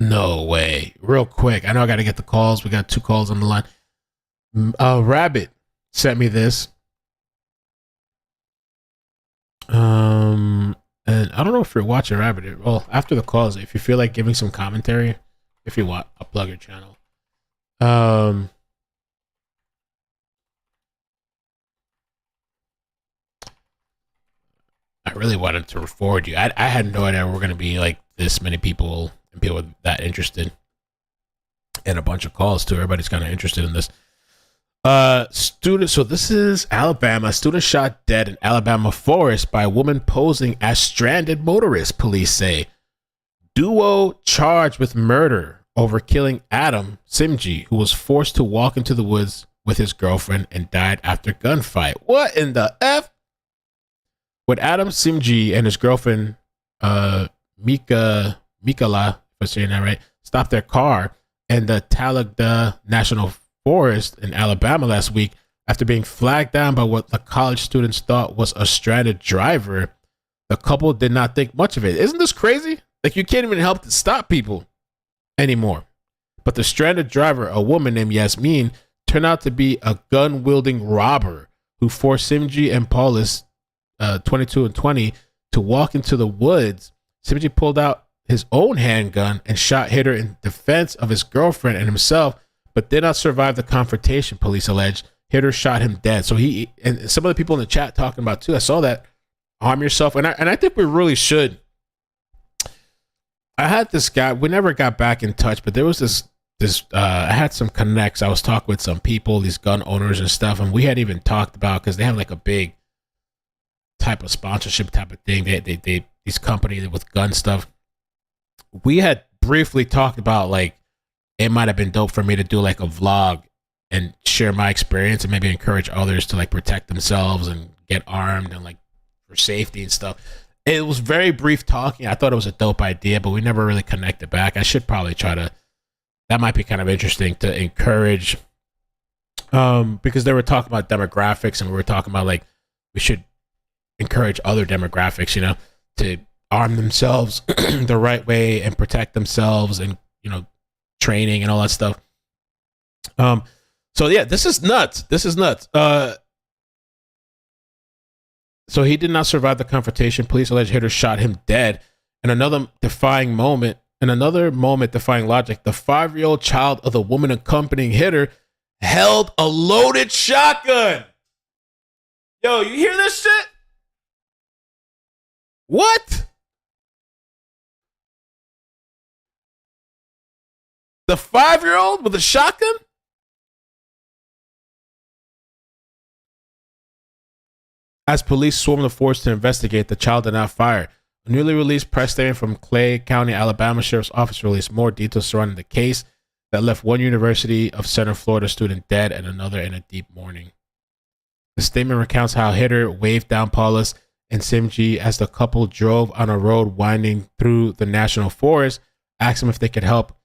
No way. Real quick. I know I got to get the calls. We got 2 calls on the line. Rabbit sent me this. And I don't know if you're watching Rabbit. Well, after the calls, if you feel like giving some commentary, if you want, I'll plug your channel. I really wanted to forward you. I had no idea we're going to be like this many people and people that interested, and a bunch of calls too. Everybody's kind of interested in this. So this is Alabama. Student shot dead in Alabama forest by a woman posing as stranded motorist, police say. Duo charged with murder over killing Adam Simji, who was forced to walk into the woods with his girlfriend and died after gunfight. What in the F? When Adam Simji and his girlfriend, Mikala, if I'm saying that right, stopped their car in the Talladega National Forest in Alabama last week after being flagged down by what the college students thought was a stranded driver, the couple did not think much of it. Isn't this crazy? Like, you can't even help to stop people. anymore. But the stranded driver, a woman named Yasmin, turned out to be a gun-wielding robber who forced Simji and Paulus, 22 and 20, to walk into the woods. Simji pulled out his own handgun and shot Hitter in defense of his girlfriend and himself, but did not survive the confrontation, police alleged. Hitter shot him dead. So he, and some of the people in the chat talking about too, I saw that, arm yourself. And I think we really should. I had this guy, we never got back in touch, but there was this I had some connects. I was talking with some people, these gun owners and stuff, and we had even talked about, because they have like a big type of sponsorship type of thing. They these companies with gun stuff. We had briefly talked about, like, it might have been dope for me to do like a vlog and share my experience and maybe encourage others to like protect themselves and get armed and like for safety and stuff. It was very brief talking. I thought it was a dope idea, but we never really connected back. I should probably try to. That might be kind of interesting to encourage, because they were talking about demographics, and we were talking about like we should encourage other demographics, you know, to arm themselves the right way and protect themselves, and, you know, training and all that stuff. So yeah, this is nuts. This is nuts. So he did not survive the confrontation. Police allege Hitter shot him dead. And another moment defying logic, the 5-year-old child of the woman accompanying Hitter held a loaded shotgun. Yo, you hear this shit? What? The 5-year-old with a shotgun? As police swarmed the force to investigate, the child did not fire. A newly released press statement from Clay County, Alabama Sheriff's Office released more details surrounding the case that left one University of Central Florida student dead and another in a deep mourning. The statement recounts how Hitter waved down Paulus and Simji as the couple drove on a road winding through the national forest, asked them if they could help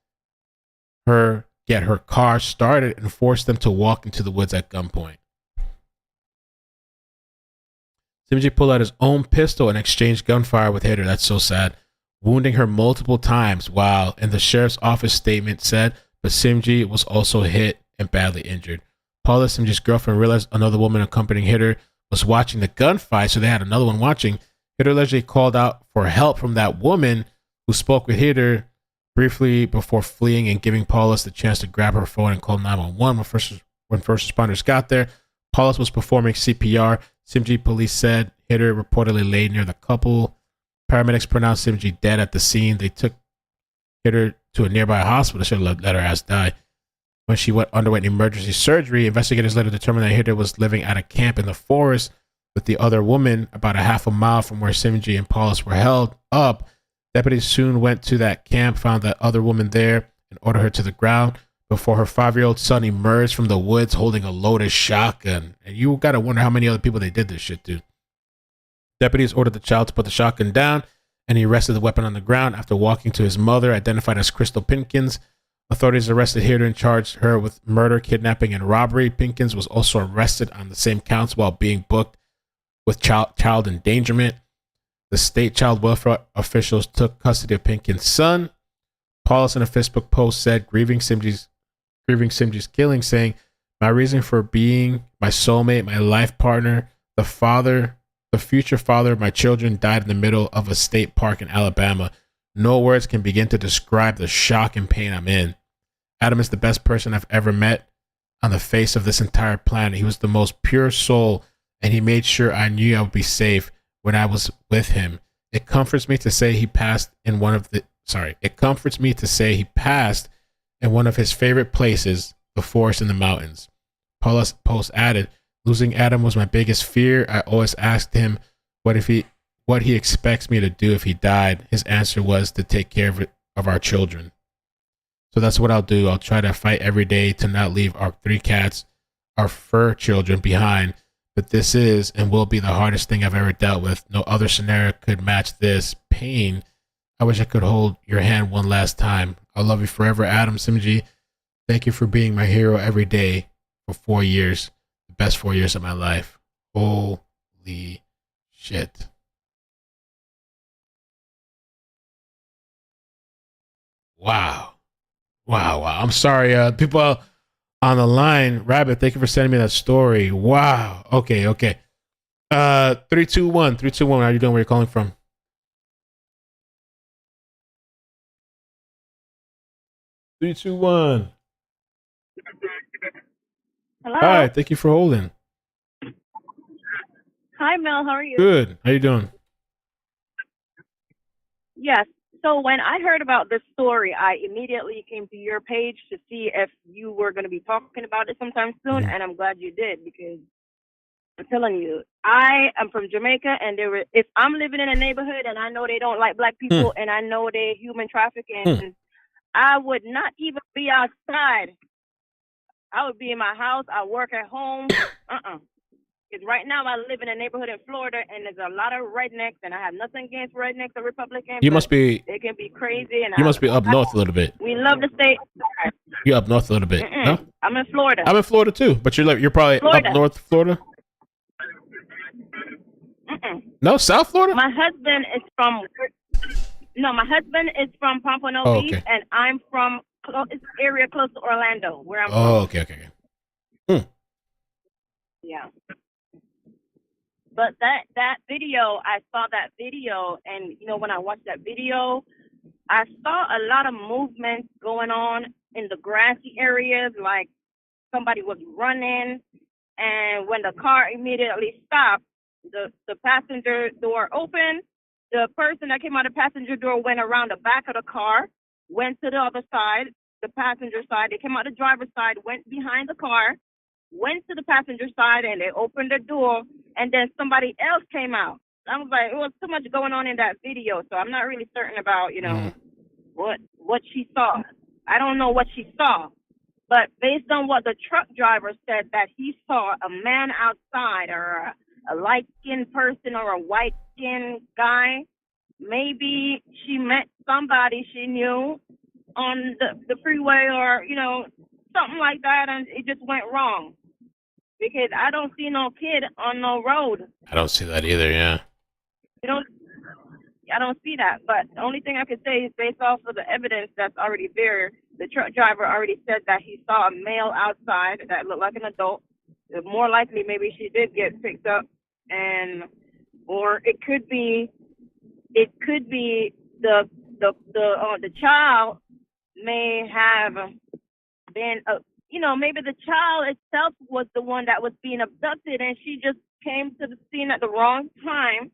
her get her car started, and forced them to walk into the woods at gunpoint. Simji pulled out his own pistol and exchanged gunfire with Hitter. That's so sad. Wounding her multiple times, while in the sheriff's office statement said, but Simji was also hit and badly injured. Paula, Simji's girlfriend, realized another woman accompanying Hitter was watching the gunfight, so they had another one watching. Hitter allegedly called out for help from that woman, who spoke with Hitter briefly before fleeing and giving Paulus the chance to grab her phone and call 911. When first responders got there, Paulus was performing CPR. Simji police said Hitter reportedly lay near the couple. Paramedics pronounced Simji dead at the scene. They took Hitter to a nearby hospital. Should have let her ass die. When she underwent emergency surgery, investigators later determined that Hitter was living at a camp in the forest with the other woman about a half a mile from where Simji and Paulus were held up. Deputies soon went to that camp, found that other woman there, and ordered her to the ground before her 5-year-old son emerged from the woods holding a loaded shotgun. And you got to wonder how many other people they did this shit to. Deputies ordered the child to put the shotgun down, and he rested the weapon on the ground after walking to his mother, identified as Crystal Pinkins. Authorities arrested Hitter and charged her with murder, kidnapping, and robbery. Pinkins was also arrested on the same counts while being booked with child endangerment. The state child welfare officials took custody of Pinkins' son. Paulus in a Facebook post said, grieving Simji's killing, saying, "My reason for being, my soulmate, my life partner, the future father of my children died in the middle of a state park in Alabama. No words can begin to describe the shock and pain I'm in. Adam is the best person I've ever met on the face of this entire planet. He was the most pure soul, and he made sure I knew I would be safe when I was with him. It comforts me to say he passed in one of his favorite places, the forest in the mountains." Paulus post added, "Losing Adam was my biggest fear. I always asked him what he expects me to do if he died. His answer was to take care of our children. So that's what I'll do. I'll try to fight every day to not leave our 3 cats, our fur children, behind. But this is and will be the hardest thing I've ever dealt with. No other scenario could match this pain. I wish I could hold your hand one last time. I love you forever, Adam." Simji, thank you for being my hero every day for 4 years. The best 4 years of my life. Holy shit. Wow. Wow. I'm sorry. People on the line, Rabbit, thank you for sending me that story. Wow. Okay. 321. How you doing? Where you calling from? Three, two, one. Hello. Hi. Thank you for holding. Hi, Mel. How are you? Good. How you doing? Yes. So when I heard about this story, I immediately came to your page to see if you were going to be talking about it sometime soon, and I'm glad you did because I'm telling you, I am from Jamaica, and if I'm living in a neighborhood and I know they don't like black people and I know they're human trafficking, I would not even be outside. I would be in my house. I work at home. Because right now I live in a neighborhood in Florida, and there's a lot of rednecks, and I have nothing against rednecks or Republicans. You must be. They can be crazy, and You must be up north a little bit. we love to stay. You're up north a little bit. No? I'm in Florida. I'm in Florida too, but you're probably Florida. up north Florida. No, South Florida. My husband is from. No, my husband is from Pompano Beach, okay. and I'm from this area close to Orlando, where I'm from. Okay. Yeah. But that video, I saw that video, and when I watched that video, I saw a lot of movement going on in the grassy areas, like somebody was running, and when the car immediately stopped, the passenger door opened. The person that came out of the passenger door went around the back of the car, went to the other side, the passenger side. They came out the driver's side, went behind the car, went to the passenger side, and they opened the door, and then somebody else came out. I was like, it was too much going on in that video, so I'm not really certain about, what she saw. I don't know what she saw, but based on what the truck driver said, that he saw a man outside or a light-skinned person or a white-skinned guy. Maybe she met somebody she knew on the freeway or, something like that, and it just went wrong. Because I don't see no kid on no road. I don't see that either. Yeah. I don't see that. But the only thing I could say is based off of the evidence that's already there, the truck driver already said that he saw a male outside that looked like an adult. More likely, maybe she did get picked up, or it could be the child may have been maybe the child itself was the one that was being abducted, and she just came to the scene at the wrong time,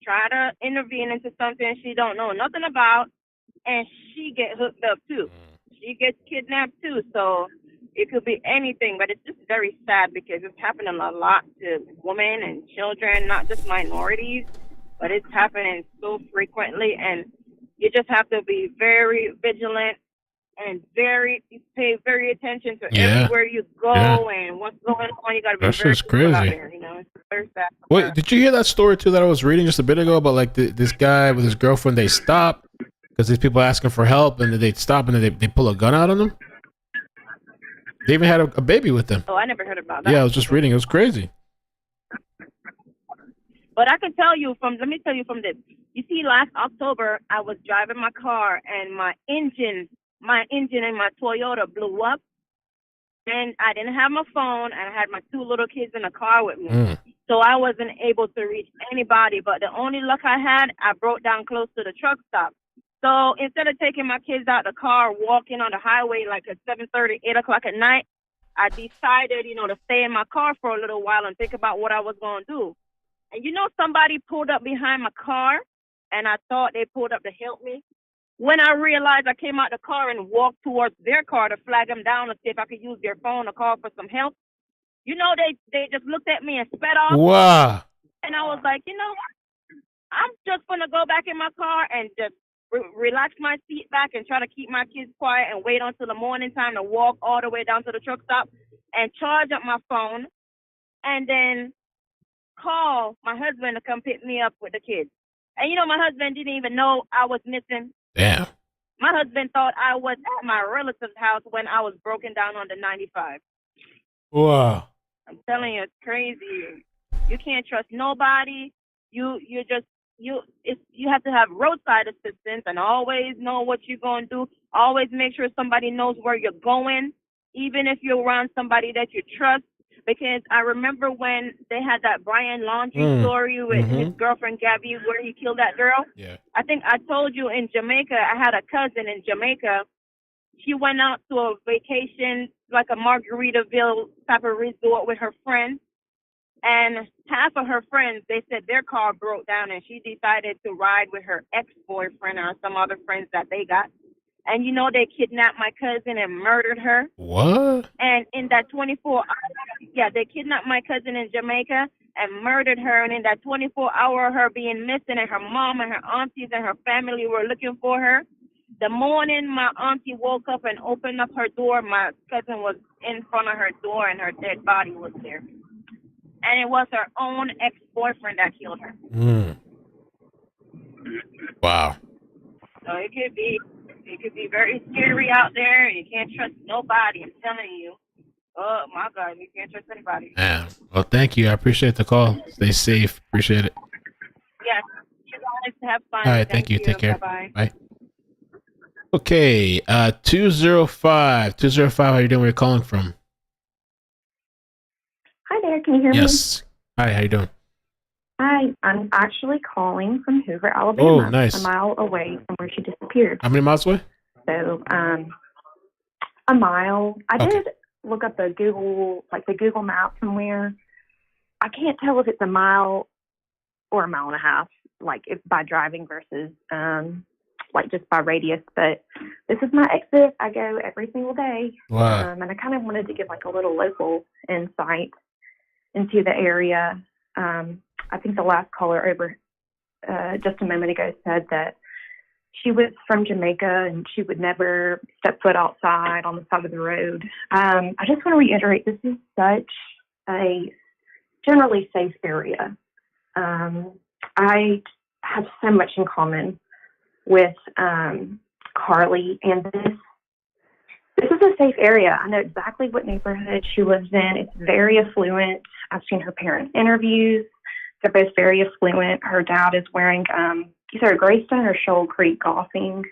try to intervene into something she don't know nothing about, and she get hooked up too. She gets kidnapped too. So it could be anything, but it's just very sad because it's happening a lot to women and children, not just minorities, but it's happening so frequently, and you just have to be very vigilant and pay very attention to everywhere you go and what's going on. You got to be very careful out there. It's very sad. Wait, did you hear that story too that I was reading just a bit ago about like this guy with his girlfriend? They stop because these people asking for help, and then they stop and then they pull a gun out on them. They even had a baby with them. Oh, I never heard about that. Yeah, I was just reading. It was crazy. But I can tell you let me tell you from this. You see, last October, I was driving my car, and my engine in my Toyota blew up, and I didn't have my phone, and I had my two little kids in the car with me. So I wasn't able to reach anybody, but the only luck I had, I broke down close to the truck stop. So instead of taking my kids out the car, walking on the highway like at 7:30, 8 o'clock at night, I decided, to stay in my car for a little while and think about what I was going to do. And somebody pulled up behind my car, and I thought they pulled up to help me. When I realized, I came out the car and walked towards their car to flag them down and see if I could use their phone to call for some help. They just looked at me and sped off. Wow. And I was like, I'm just going to go back in my car and just relax my seat back and try to keep my kids quiet and wait until the morning time to walk all the way down to the truck stop and charge up my phone and then call my husband to come pick me up with the kids. And my husband didn't even know I was missing. Damn. My husband thought I was at my relative's house when I was broken down on the 95. Wow. I'm telling you, it's crazy. You can't trust nobody. You just you have to have roadside assistance and always know what you're going to do. Always make sure somebody knows where you're going, even if you're around somebody that you trust. Because I remember when they had that Brian Laundrie story with his girlfriend Gabby, where he killed that girl. Yeah. I think I told you in Jamaica, I had a cousin in Jamaica. She went out to a vacation, like a Margaritaville type of resort with her friends. And half of her friends, they said their car broke down, and she decided to ride with her ex-boyfriend or some other friends that they got. And they kidnapped my cousin and murdered her. What? And in that 24 hours, they kidnapped my cousin in Jamaica and murdered her. And in that 24-hour her being missing, and her mom and her aunties and her family were looking for her. The morning my auntie woke up and opened up her door, my cousin was in front of her door and her dead body was there. And it was her own ex-boyfriend that killed her. Wow. So it could be very scary out there, and you can't trust nobody. I'm telling you. Oh my God, you can't trust anybody. Yeah. Well, thank you. I appreciate the call. Stay safe. Appreciate it. Yeah, you guys have fun. All right. Thank you. Take care. Bye-bye. Bye. Okay. 205. 205. How you doing? Where you calling from? Hi there, can you hear me? Yes. Hi. How you doing? Hi, I'm actually calling from Hoover, Alabama. Oh, nice. A mile away from where she disappeared. How many miles away? So, a mile. I did look up the Google map somewhere. I can't tell if it's a mile or a mile and a half, like if by driving versus like just by radius. But this is my exit. I go every single day. Wow. And I kind of wanted to give like a little local insight into the area. I think the last caller over just a moment ago said that she was from Jamaica and she would never step foot outside on the side of the road. I just want to reiterate, this is such a generally safe area. I have so much in common with Carlee, and this is a safe area. I know exactly what neighborhood she lives in. It's very affluent. I've seen her parents' interviews. They're both very affluent. Her dad is wearing either a Greystone or Shoal Creek golfing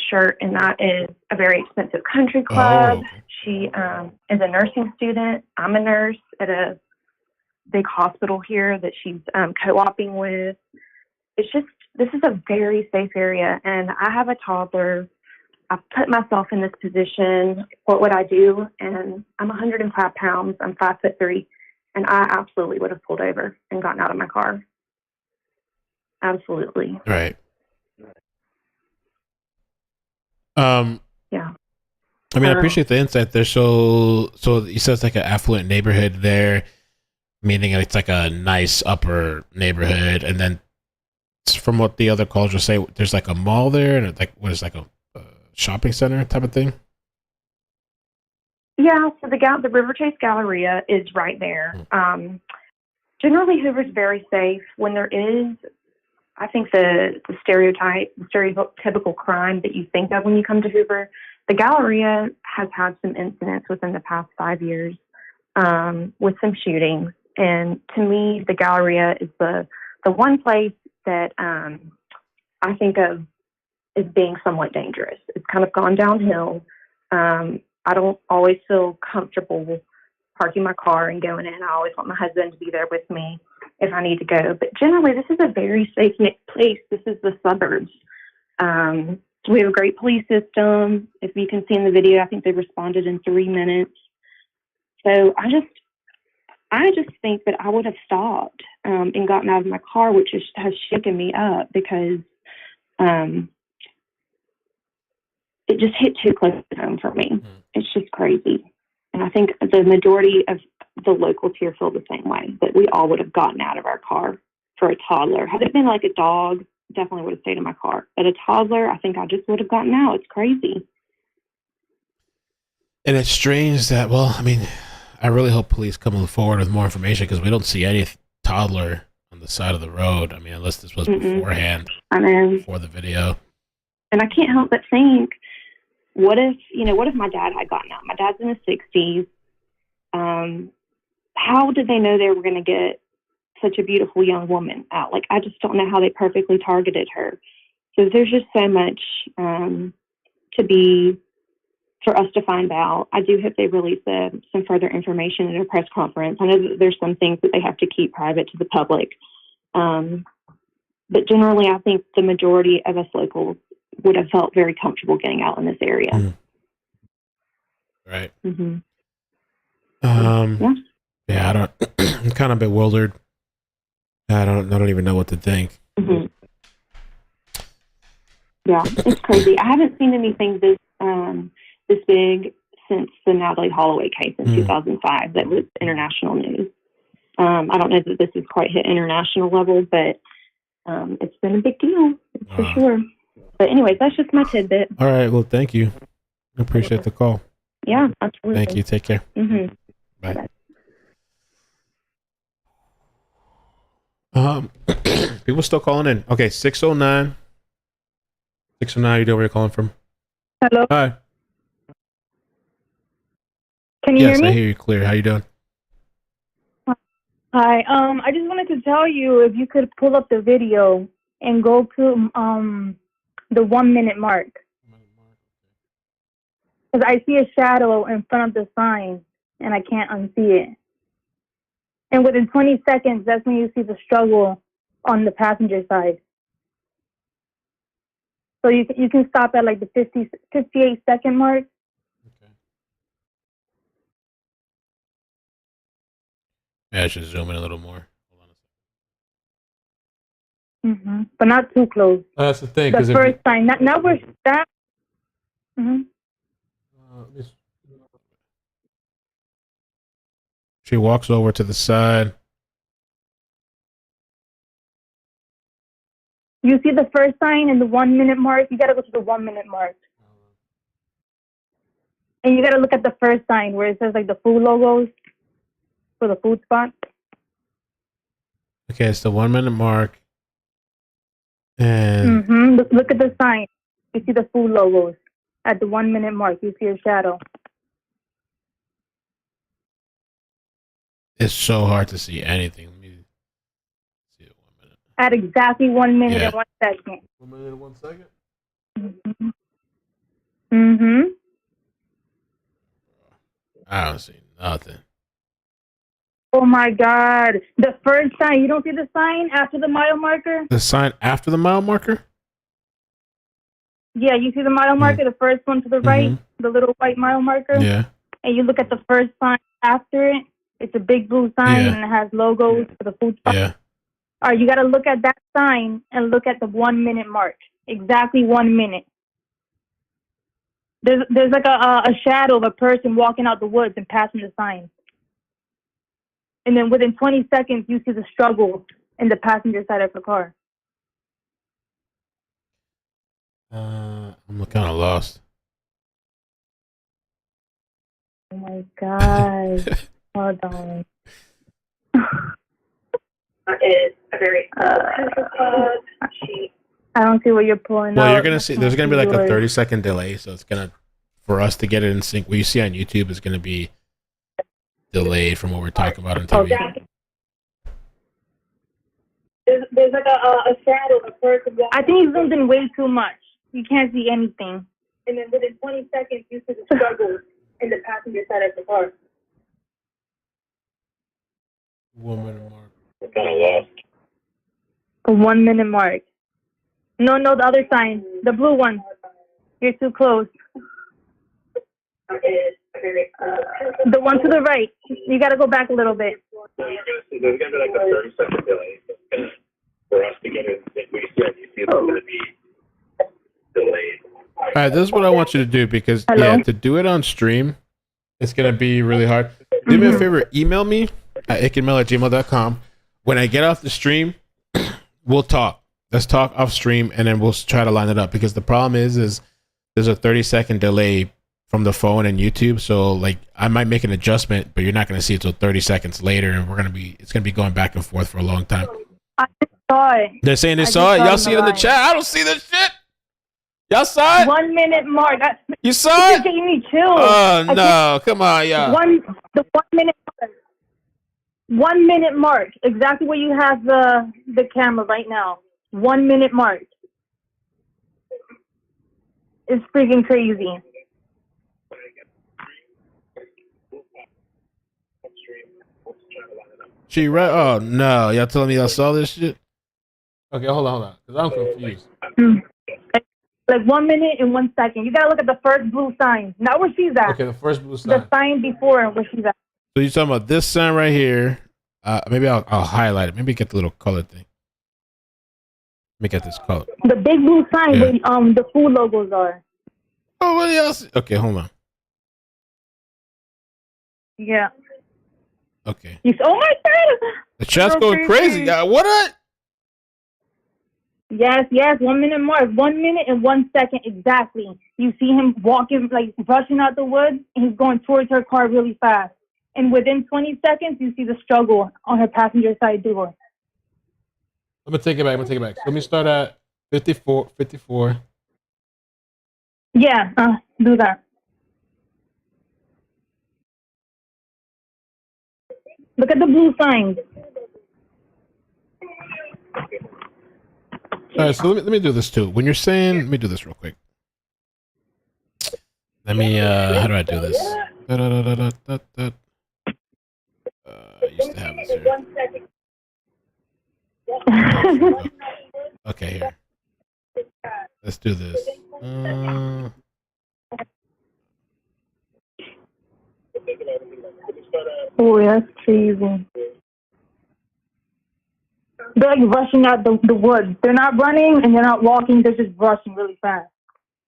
shirt, and that is a very expensive country club. She is a nursing student. I'm a nurse at a big hospital here that she's co-oping with. It's just, this is a very safe area, and I have a toddler. I've put myself in this position. What would I do? And I'm 105 pounds. I'm 5'3", and I absolutely would have pulled over and gotten out of my car. Absolutely. Right. Yeah. I mean, I appreciate the insight there. So you said it's like an affluent neighborhood there, meaning it's like a nice upper neighborhood, and then from what the other callers will say, there's like a mall there, and it's like what is like a shopping center type of thing. Yeah, so the River Chase Galleria is right there. Generally, Hoover's very safe. When there is, I think the stereotypical crime that you think of when you come to Hoover, the Galleria has had some incidents within the past 5 years with some shootings. And to me, the Galleria is the one place that I think of as being somewhat dangerous. It's kind of gone downhill. I don't always feel comfortable parking my car and going in. I always want my husband to be there with me if I need to go. But generally, this is a very safe place. This is the suburbs. We have a great police system. If you can see in the video, I think they responded in 3 minutes. So I just think that I would have stopped and gotten out of my car, which has shaken me up because it just hit too close to home for me. It's just crazy. And I think the majority of the locals here feel the same way, that we all would have gotten out of our car for a toddler. Had it been like a dog, definitely would have stayed in my car. But a toddler, I think I just would have gotten out. It's crazy. And it's strange that, well, I mean, I really hope police come forward with more information because we don't see any toddler on the side of the road. I mean, unless this was beforehand, I know. Before the video. And I can't help but think, what if my dad had gotten out? My dad's in his 60s. How did they know they were going to get such a beautiful young woman out. Like, I just don't know how they perfectly targeted her. So there's just so much for us to find out. I do hope they release some further information at a press conference. I know that there's some things that they have to keep private to the public. But generally, I think the majority of us locals would have felt very comfortable getting out in this area. Mm. Right. Mm-hmm. Yeah, I don't. I'm kind of bewildered. I don't even know what to think. Mm-hmm. Yeah, it's crazy. I haven't seen anything this big since the Natalie Holloway case in 2005. That was international news. I don't know that this has quite hit international level, but it's been a big deal for sure. But anyways, that's just my tidbit. All right. Well, thank you. I appreciate the call. Yeah, absolutely. Thank you. Take care. Mm-hmm. Bye. People still calling in. Okay, 609. 609, you know where you're calling from? Hello. Hi. Can you hear me? Yes, I hear you clear. How you doing? Hi. I just wanted to tell you if you could pull up the video and go to the 1 minute mark. Because I see a shadow in front of the sign and I can't unsee it. And within 20 seconds, that's when you see the struggle on the passenger side. So you can stop at like the 58-second mark. Yeah, I should zoom in a little more. Mm-hmm. But not too close. That's the thing. The first sign. Now we're that. Mm-hmm. She walks over to the side. You see the first sign and the 1 minute mark. You got to go to the 1 minute mark. And you got to look at the first sign where it says like the food logos for the food spot. Okay, it's the 1 minute mark. And Look at the sign. You see the food logos. At the 1 minute mark, you see a shadow. it's so hard to see anything. Let me see it 1 minute. At exactly 1 minute Yeah. and 1 second. 1 minute and 1 second? Mm-hmm. I don't see nothing. Oh my God. The first sign. You don't see the sign after the mile marker? The sign after the mile marker? Yeah, you see the mile marker, the first one to the right, the little white mile marker? Yeah. And you look at the first sign after it. It's a big blue sign and it has logos for the food spot. Yeah. All right, you got to look at that sign and look at the 1 minute mark. Exactly 1 minute. There's like a shadow of a person walking out the woods and passing the sign. And then within 20 seconds, you see the struggle in the passenger side of the car. I'm kind of lost. Oh my God. Hold on. Is a very I don't see what you're pulling Well, out. you're gonna see. There's gonna be like a Yours. 30-second delay, so it's gonna for us to get it in sync. What you see on YouTube is gonna be delayed from what we're talking about on TV. Okay. There's like a shadow of a person. I think you zoomed in way too much. You can't see anything. And then within 20 seconds, you see the struggle in the passenger side of the car. 1 minute mark. The 1 minute mark. No, the other sign. The blue one. You're too close. The one to the right. You got to go back a little bit. There's going to be like a 30-second delay for us to get it. We see on YouTube it's going to be delayed. All right, this is what I want you to do because to do it on stream, it's gonna be really hard. Do me a favor, email me at iCkEdMeL@gmail.com. When I get off the stream, we'll talk. Let's talk off stream, and then we'll try to line it up. Because the problem is there's a 30-second delay from the phone and YouTube. So like I might make an adjustment, but you're not gonna see it till 30 seconds later, and it's gonna be going back and forth for a long time. I just saw it. They're saying they saw it. Y'all see it in the chat? I don't see this shit. Y'all saw it? 1 minute mark. You saw it? Gave me chills. Oh no! Come on, y'all. The 1 minute mark. 1 minute mark. Exactly where you have the camera right now. 1 minute mark. It's freaking crazy. She right? Oh no! Y'all telling me y'all saw this shit? Okay, hold on, because I'm confused. Like 1 minute and 1 second. You gotta look at the first blue sign, not where she's at. Okay, the first blue sign. The sign before where she's at. So you're talking about this sign right here? Maybe I'll highlight it. Maybe get the little color thing. Let me get this color. The big blue sign where the food logos are. Oh, what else? Okay, hold on. Yeah. Okay. Oh my god! The chat's going crazy. What? Yes, 1 minute mark. 1 minute and 1 second exactly. You see him walking, like rushing out the woods, and he's going towards her car really fast. And within 20 seconds, you see the struggle on her passenger side door. I'm gonna take it back. So let me start at 54. Yeah, do that. Look at the blue signs. All right, so let me do this too. When you're saying, let me do this real quick. Let me. How do I do this? I used to have this here. Okay, here. Let's do this. Oh, that's crazy. They're like rushing out the woods. They're not running and they're not walking. They're just rushing really fast.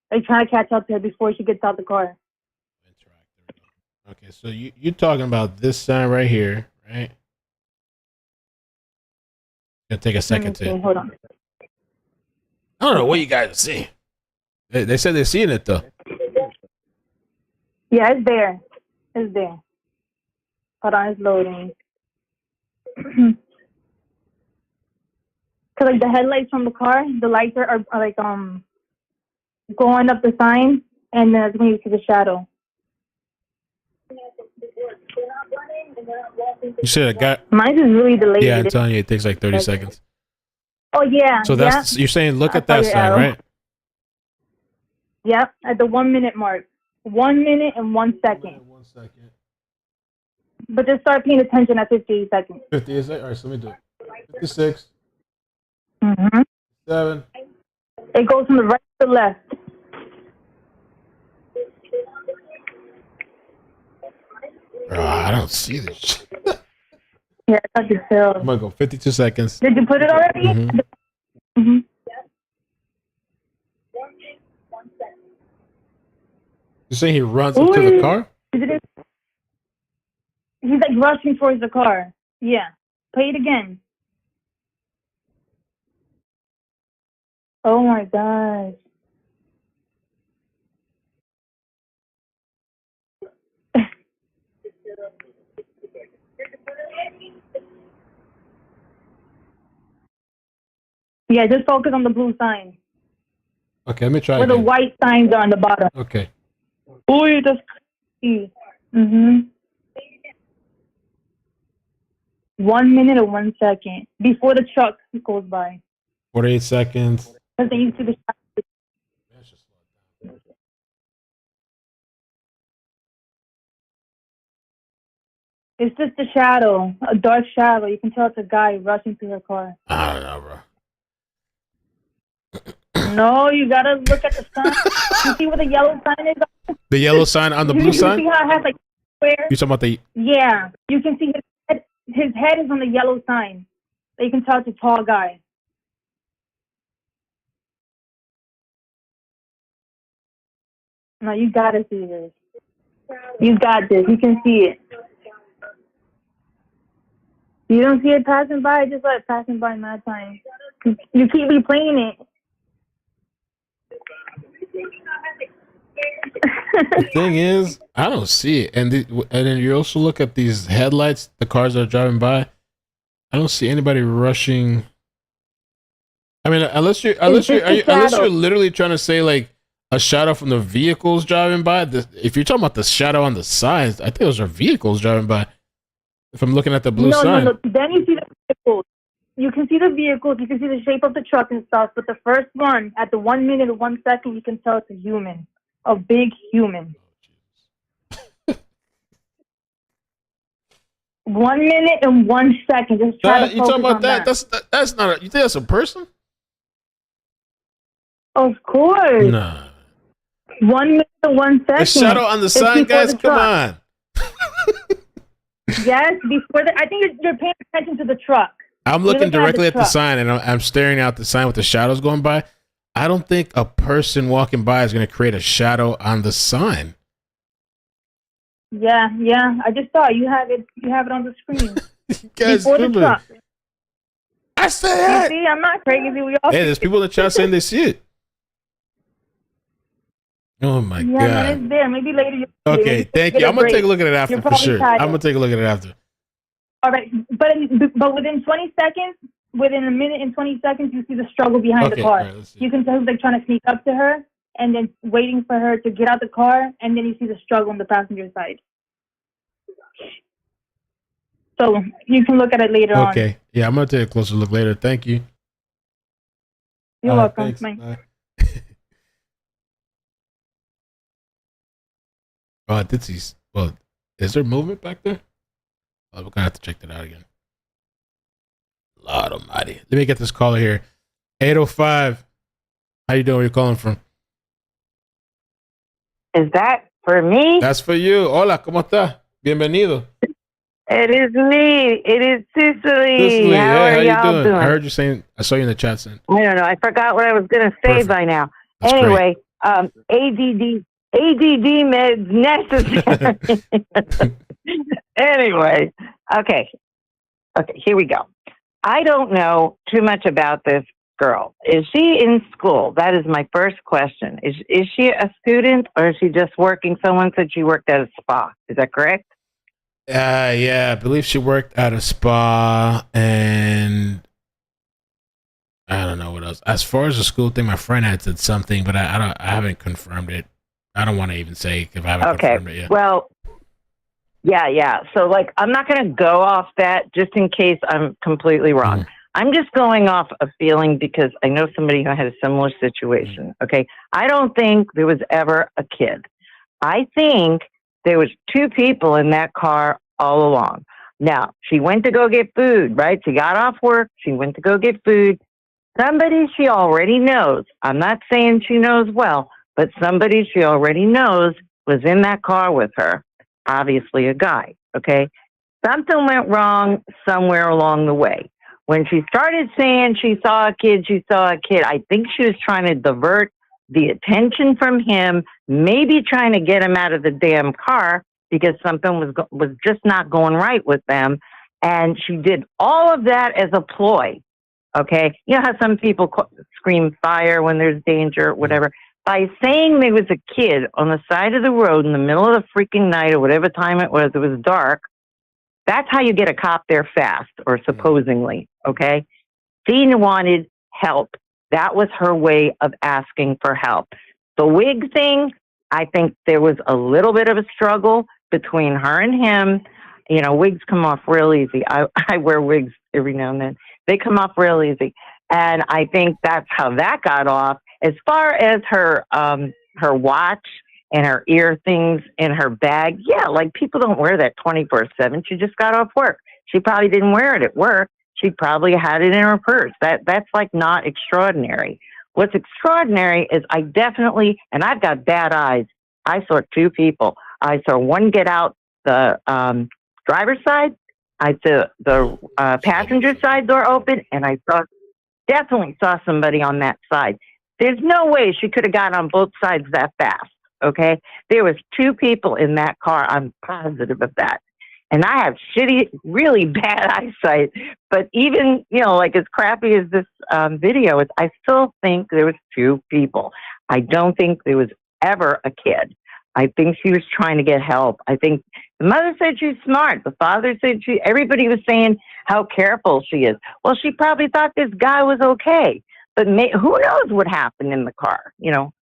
They're trying to catch up to her before she gets out the car. Okay, so you're talking about this sign right here, right? Gonna take a second to. Hold on. I don't know what you guys are seeing. They said they're seeing it though. Yeah, it's there. It's there. Hold on, it's loading. Cause like the headlights from the car, the lights are like going up the sign, and then when you see the shadow. You said a guy. Mine is really delayed. Yeah, I'm telling you, it takes like 30 seconds. Oh yeah. So that's you're saying look at that sign, right? Yep, at the 1 minute mark. 1 minute and 1 second. 1 second. But just start paying attention at 58 seconds. 58 seconds? All right, so let me do it. 56. 7. It goes from the right to the left. I don't see this. Yeah, I can tell. I'm gonna go 52 seconds. Did you put it already? Mm-hmm. You saying he runs up to the car? He's like rushing towards the car. Yeah. Play it again. Oh my gosh. Yeah, just focus on the blue sign. Okay, let me try where again. the white signs are on the bottom. Okay. Oh, you just see. 1 minute or 1 second before the truck goes by. 48 seconds. Because they used to be. It's just a shadow, a dark shadow. You can tell it's a guy rushing to her car. I don't know, bro. No, you gotta look at the sign. You see where the yellow sign is? The yellow sign on the blue sign? You see how it has like square? You talking about the? Yeah, you can see his head is on the yellow sign. You can tell it's a tall guy. No, you gotta see this. You got this. You can see it. You don't see it passing by, just let it passing by in that time. You keep replaying it. The thing is, I don't see it, and then you also look at these headlights, the cars that are driving by. I don't see anybody rushing. I mean, unless you're literally trying to say like a shadow from the vehicles driving by. If you're talking about the shadow on the sides, I think those are vehicles driving by. If I'm looking at the blue No, sign. no. Then you see the vehicles. You can see the vehicles. You can see the shape of the truck and stuff. But the first one, at the 1 minute and 1 second, you can tell it's a human, a big human. 1 minute and 1 second. Just try to You talking focus about on that? that. That's not. You think that's a person? Of course. Nah. 1 minute and 1 second. The shadow on the It's sign, before guys. the Come truck. on. Yes, before the. I think you're paying attention to the truck. I'm You're looking directly at the truck. sign, and I'm staring out the sign with the shadows going by. I don't think a person walking by is going to create a shadow on the sign. Yeah. I just saw you have it. You have it on the screen. Guys, Before the stupid. truck. I say You it. see, I'm not crazy. We all. Hey, there's people in the chat saying they see it. Oh my Yeah, god. man, it's there. Maybe later. Okay, thank you. I'm gonna take a look at it after You're for probably sure. tired. I'm gonna take a look at it after. All right, but within 20 seconds, within a minute and 20 seconds, you see the struggle behind Okay, the car. all right, let's see. You can tell he's like trying to sneak up to her, and then waiting for her to get out the car, and then you see the struggle on the passenger side. So you can look at it later on. Okay, yeah, I'm gonna take a closer look later. Thank you. You're welcome. Thanks. Bye. Bye. Oh, I did see. Well, is there movement back there? Oh, we're gonna have to check that out again. Lord Almighty. Let me get this caller here. 805. How you doing? Where you calling from? Is that for me? That's for you. Hola, ¿cómo está? Bienvenido. It is me. It is Cicely. Cicely, How hey, are how y'all you doing? doing? I heard you saying. I saw you in the chat saying. I don't know. I forgot what I was going to say Perfect. by now. That's Anyway, ADD meds necessary. Anyway, okay, here we go. I don't know too much about this girl. Is she in school? That is my first question. Is she a student, or is she just working? Someone said she worked at a spa. Is that correct? Yeah, I believe she worked at a spa, and I don't know what else. As far as the school thing, my friend had said something, but I haven't confirmed it. I don't want to even say if I haven't confirmed it yet. Well, yeah. So, like, I'm not going to go off that just in case I'm completely wrong. I'm just going off a feeling because I know somebody who had a similar situation. Okay. I don't think there was ever a kid. I think there was two people in that car all along. Now, she went to go get food, right? She got off work. She went to go get food. Somebody she already knows. I'm not saying she knows well, but somebody she already knows was in that car with her. Obviously a guy, okay? Something went wrong somewhere along the way. When she started saying she saw a kid, I think she was trying to divert the attention from him, maybe trying to get him out of the damn car because something was just not going right with them. And she did all of that as a ploy, okay? You know how some people scream fire when there's danger or whatever? By saying there was a kid on the side of the road in the middle of the freaking night or whatever time it was dark, that's how you get a cop there fast, or supposedly, okay? She wanted help. That was her way of asking for help. The wig thing, I think there was a little bit of a struggle between her and him. You know, wigs come off real easy. I wear wigs every now and then. They come off real easy. And I think that's how that got off. As far as her watch and her ear things in her bag, yeah, like people don't wear that 24/7. She just got off work. She probably didn't wear it at work. She probably had it in her purse. That's like not extraordinary. What's extraordinary is I definitely, and I've got bad eyes, I saw two people. I saw one get out the driver's side. I saw the passenger side door open, and I definitely saw somebody on that side. There's no way she could have got on both sides that fast, okay? There was two people in that car. I'm positive of that. And I have really bad eyesight. But even, like as crappy as this video is, I still think there was two people. I don't think there was ever a kid. I think she was trying to get help. I think the mother said she's smart. The father said everybody was saying how careful she is. Well, she probably thought this guy was okay. But who knows what happened in the car?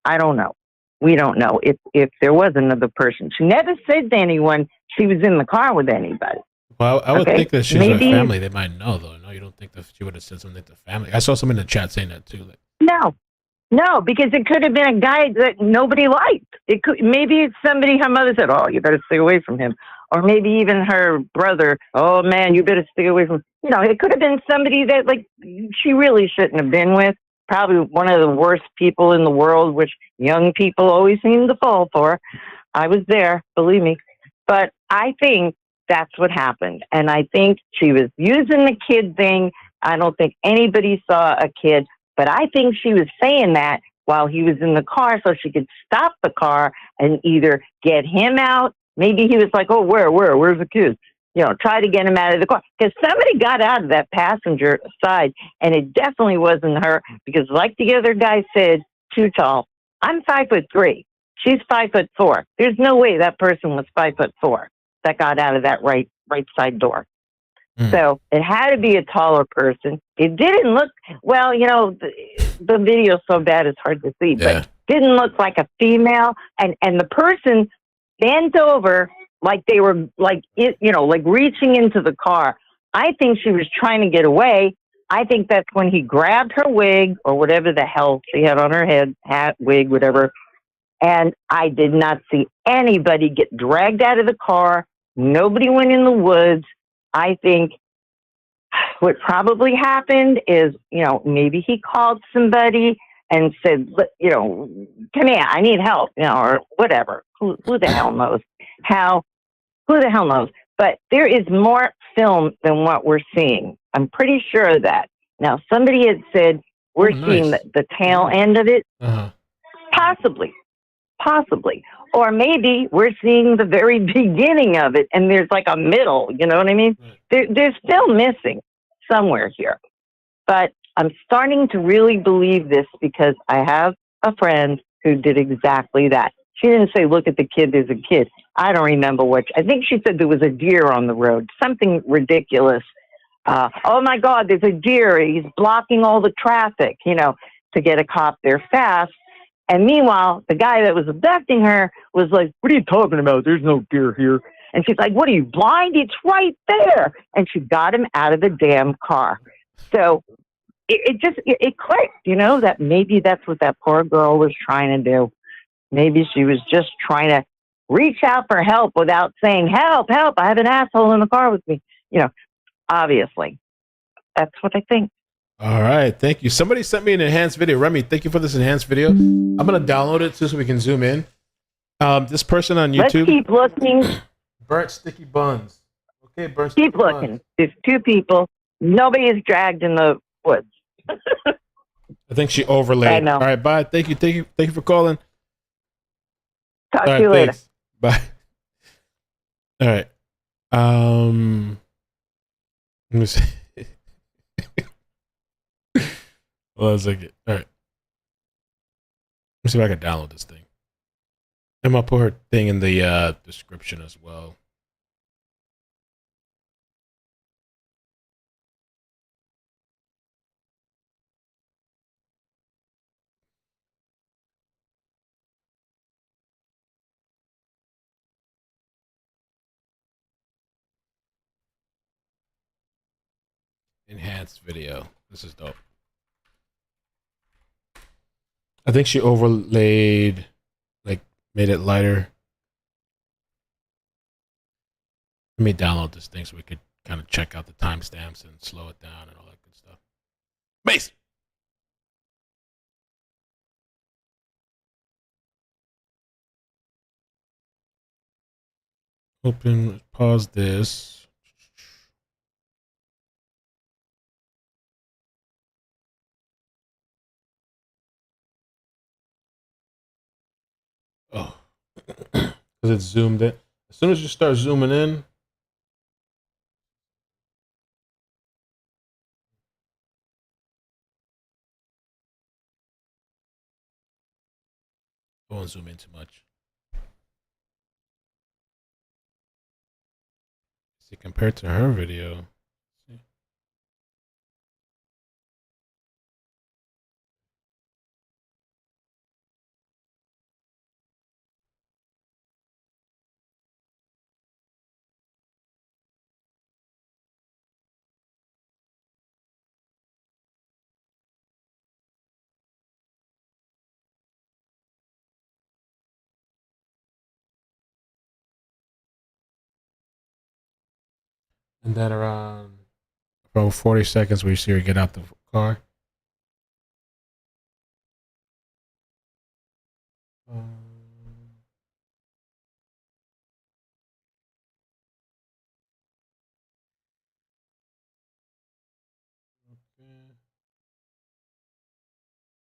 I don't know. We don't know if there was another person. She never said to anyone she was in the car with anybody. Well, I would Okay? think that she's with Maybe family. They might know, though. No, you don't think that she would have said something to family? I saw someone in the chat saying that too. Like, no, because it could have been a guy that nobody liked. It could maybe it's somebody her mother said, "Oh, you better stay away from him," or maybe even her brother, "Oh man, you better stay away from." You know, it could have been somebody that like she really shouldn't have been with. Probably one of the worst people in the world, which young people always seem to fall for. I was there, believe me. But I think that's what happened. And I think she was using the kid thing. I don't think anybody saw a kid, but I think she was saying that while he was in the car so she could stop the car and either get him out. Maybe he was like, oh, where's the kid? You know, try to get him out of the car. Because somebody got out of that passenger side, and it definitely wasn't her because like the other guy said, too tall. I'm 5'3". She's 5'4". There's no way that person was 5'4" that got out of that right side door. So it had to be a taller person. It didn't look well. You know, the video's so bad it's hard to see, but didn't look like a female. And the person bent over like they were like it, you know, like reaching into the car. I think she was trying to get away. I think that's when he grabbed her wig or whatever the hell she had on her head, hat, wig, whatever. And I did not see anybody get dragged out of the car. Nobody went in the woods. I think what probably happened is, you know, maybe he called somebody and said, you know, come here, I need help, you know, or whatever. Who the hell knows? Who the hell knows? But there is more film than what we're seeing. I'm pretty sure of that. Now, somebody had said we're seeing the tail end of it. Possibly. Or maybe we're seeing the very beginning of it and there's like a middle, you know what I mean? There's still missing somewhere here. But I'm starting to really believe this because I have a friend who did exactly that. She didn't say, look at the kid, there's a kid. I don't remember I think she said there was a deer on the road, something ridiculous. Oh my God, there's a deer. He's blocking all the traffic, you know, to get a cop there fast. And meanwhile, the guy that was abducting her was like, what are you talking about? There's no deer here. And she's like, what are you, blind? It's right there. And she got him out of the damn car. So it clicked, you know, that maybe that's what that poor girl was trying to do. Maybe she was just trying to reach out for help without saying, help, I have an asshole in the car with me. You know, obviously. That's what I think. All right, thank you. Somebody sent me an enhanced video. Remy, thank you for this enhanced video. I'm gonna download it so we can zoom in. This person on YouTube. Let's keep looking. Burnt sticky buns. Okay, burnt. Keep looking. Buns. There's two people. Nobody is dragged in the woods. I think she overlaid. I know. All right, bye. Thank you for calling. Talk to you later. Thanks. Bye. All right. Let me see. Hold on a second. All right. Let me see if I can download this thing. I'm gonna put her thing in the description as well. Enhanced video. This is dope. I think she overlaid, like, made it lighter. Let me download this thing so we could kind of check out the timestamps and slow it down and all that good stuff. Mace! Open, pause this. Oh, because it's zoomed in. As soon as you start zooming in, don't zoom in too much. See, compared to her video. See. And then around 40 seconds, we see her get out the car.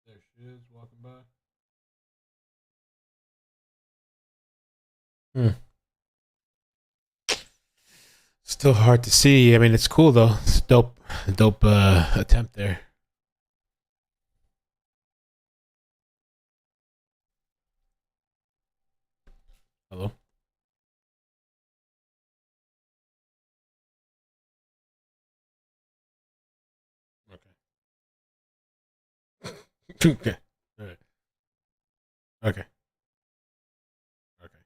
There she is walking by. Still hard to see. I mean, it's cool though. It's dope attempt there. Hello? Okay. All right. Okay. Okay.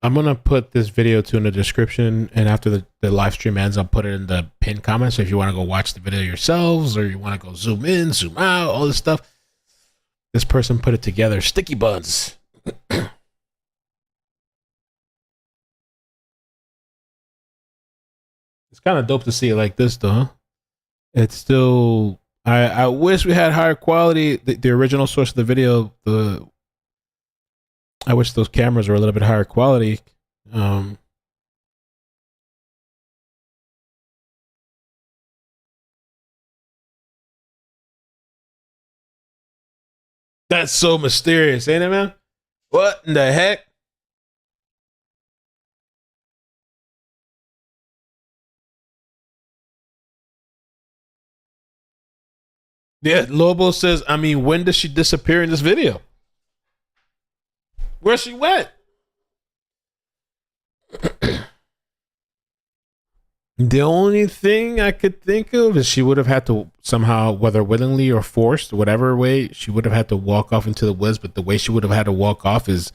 I'm gonna put this video too in the description, and after the live stream ends, I'll put it in the pinned comments. So if you want to go watch the video yourselves, or you want to go zoom in, zoom out, all this stuff, this person put it together. Sticky buns. It's kind of dope to see it like this, though. Huh? It's still. I wish we had higher quality. The original source of the video. I wish those cameras were a little bit higher quality. That's so mysterious, ain't it, man? What in the heck? Yeah, Lobo says, I mean, when does she disappear in this video? Where she went? The only thing I could think of is she would have had to somehow, whether willingly or forced, whatever way, she would have had to walk off into the woods. But the way she would have had to walk off is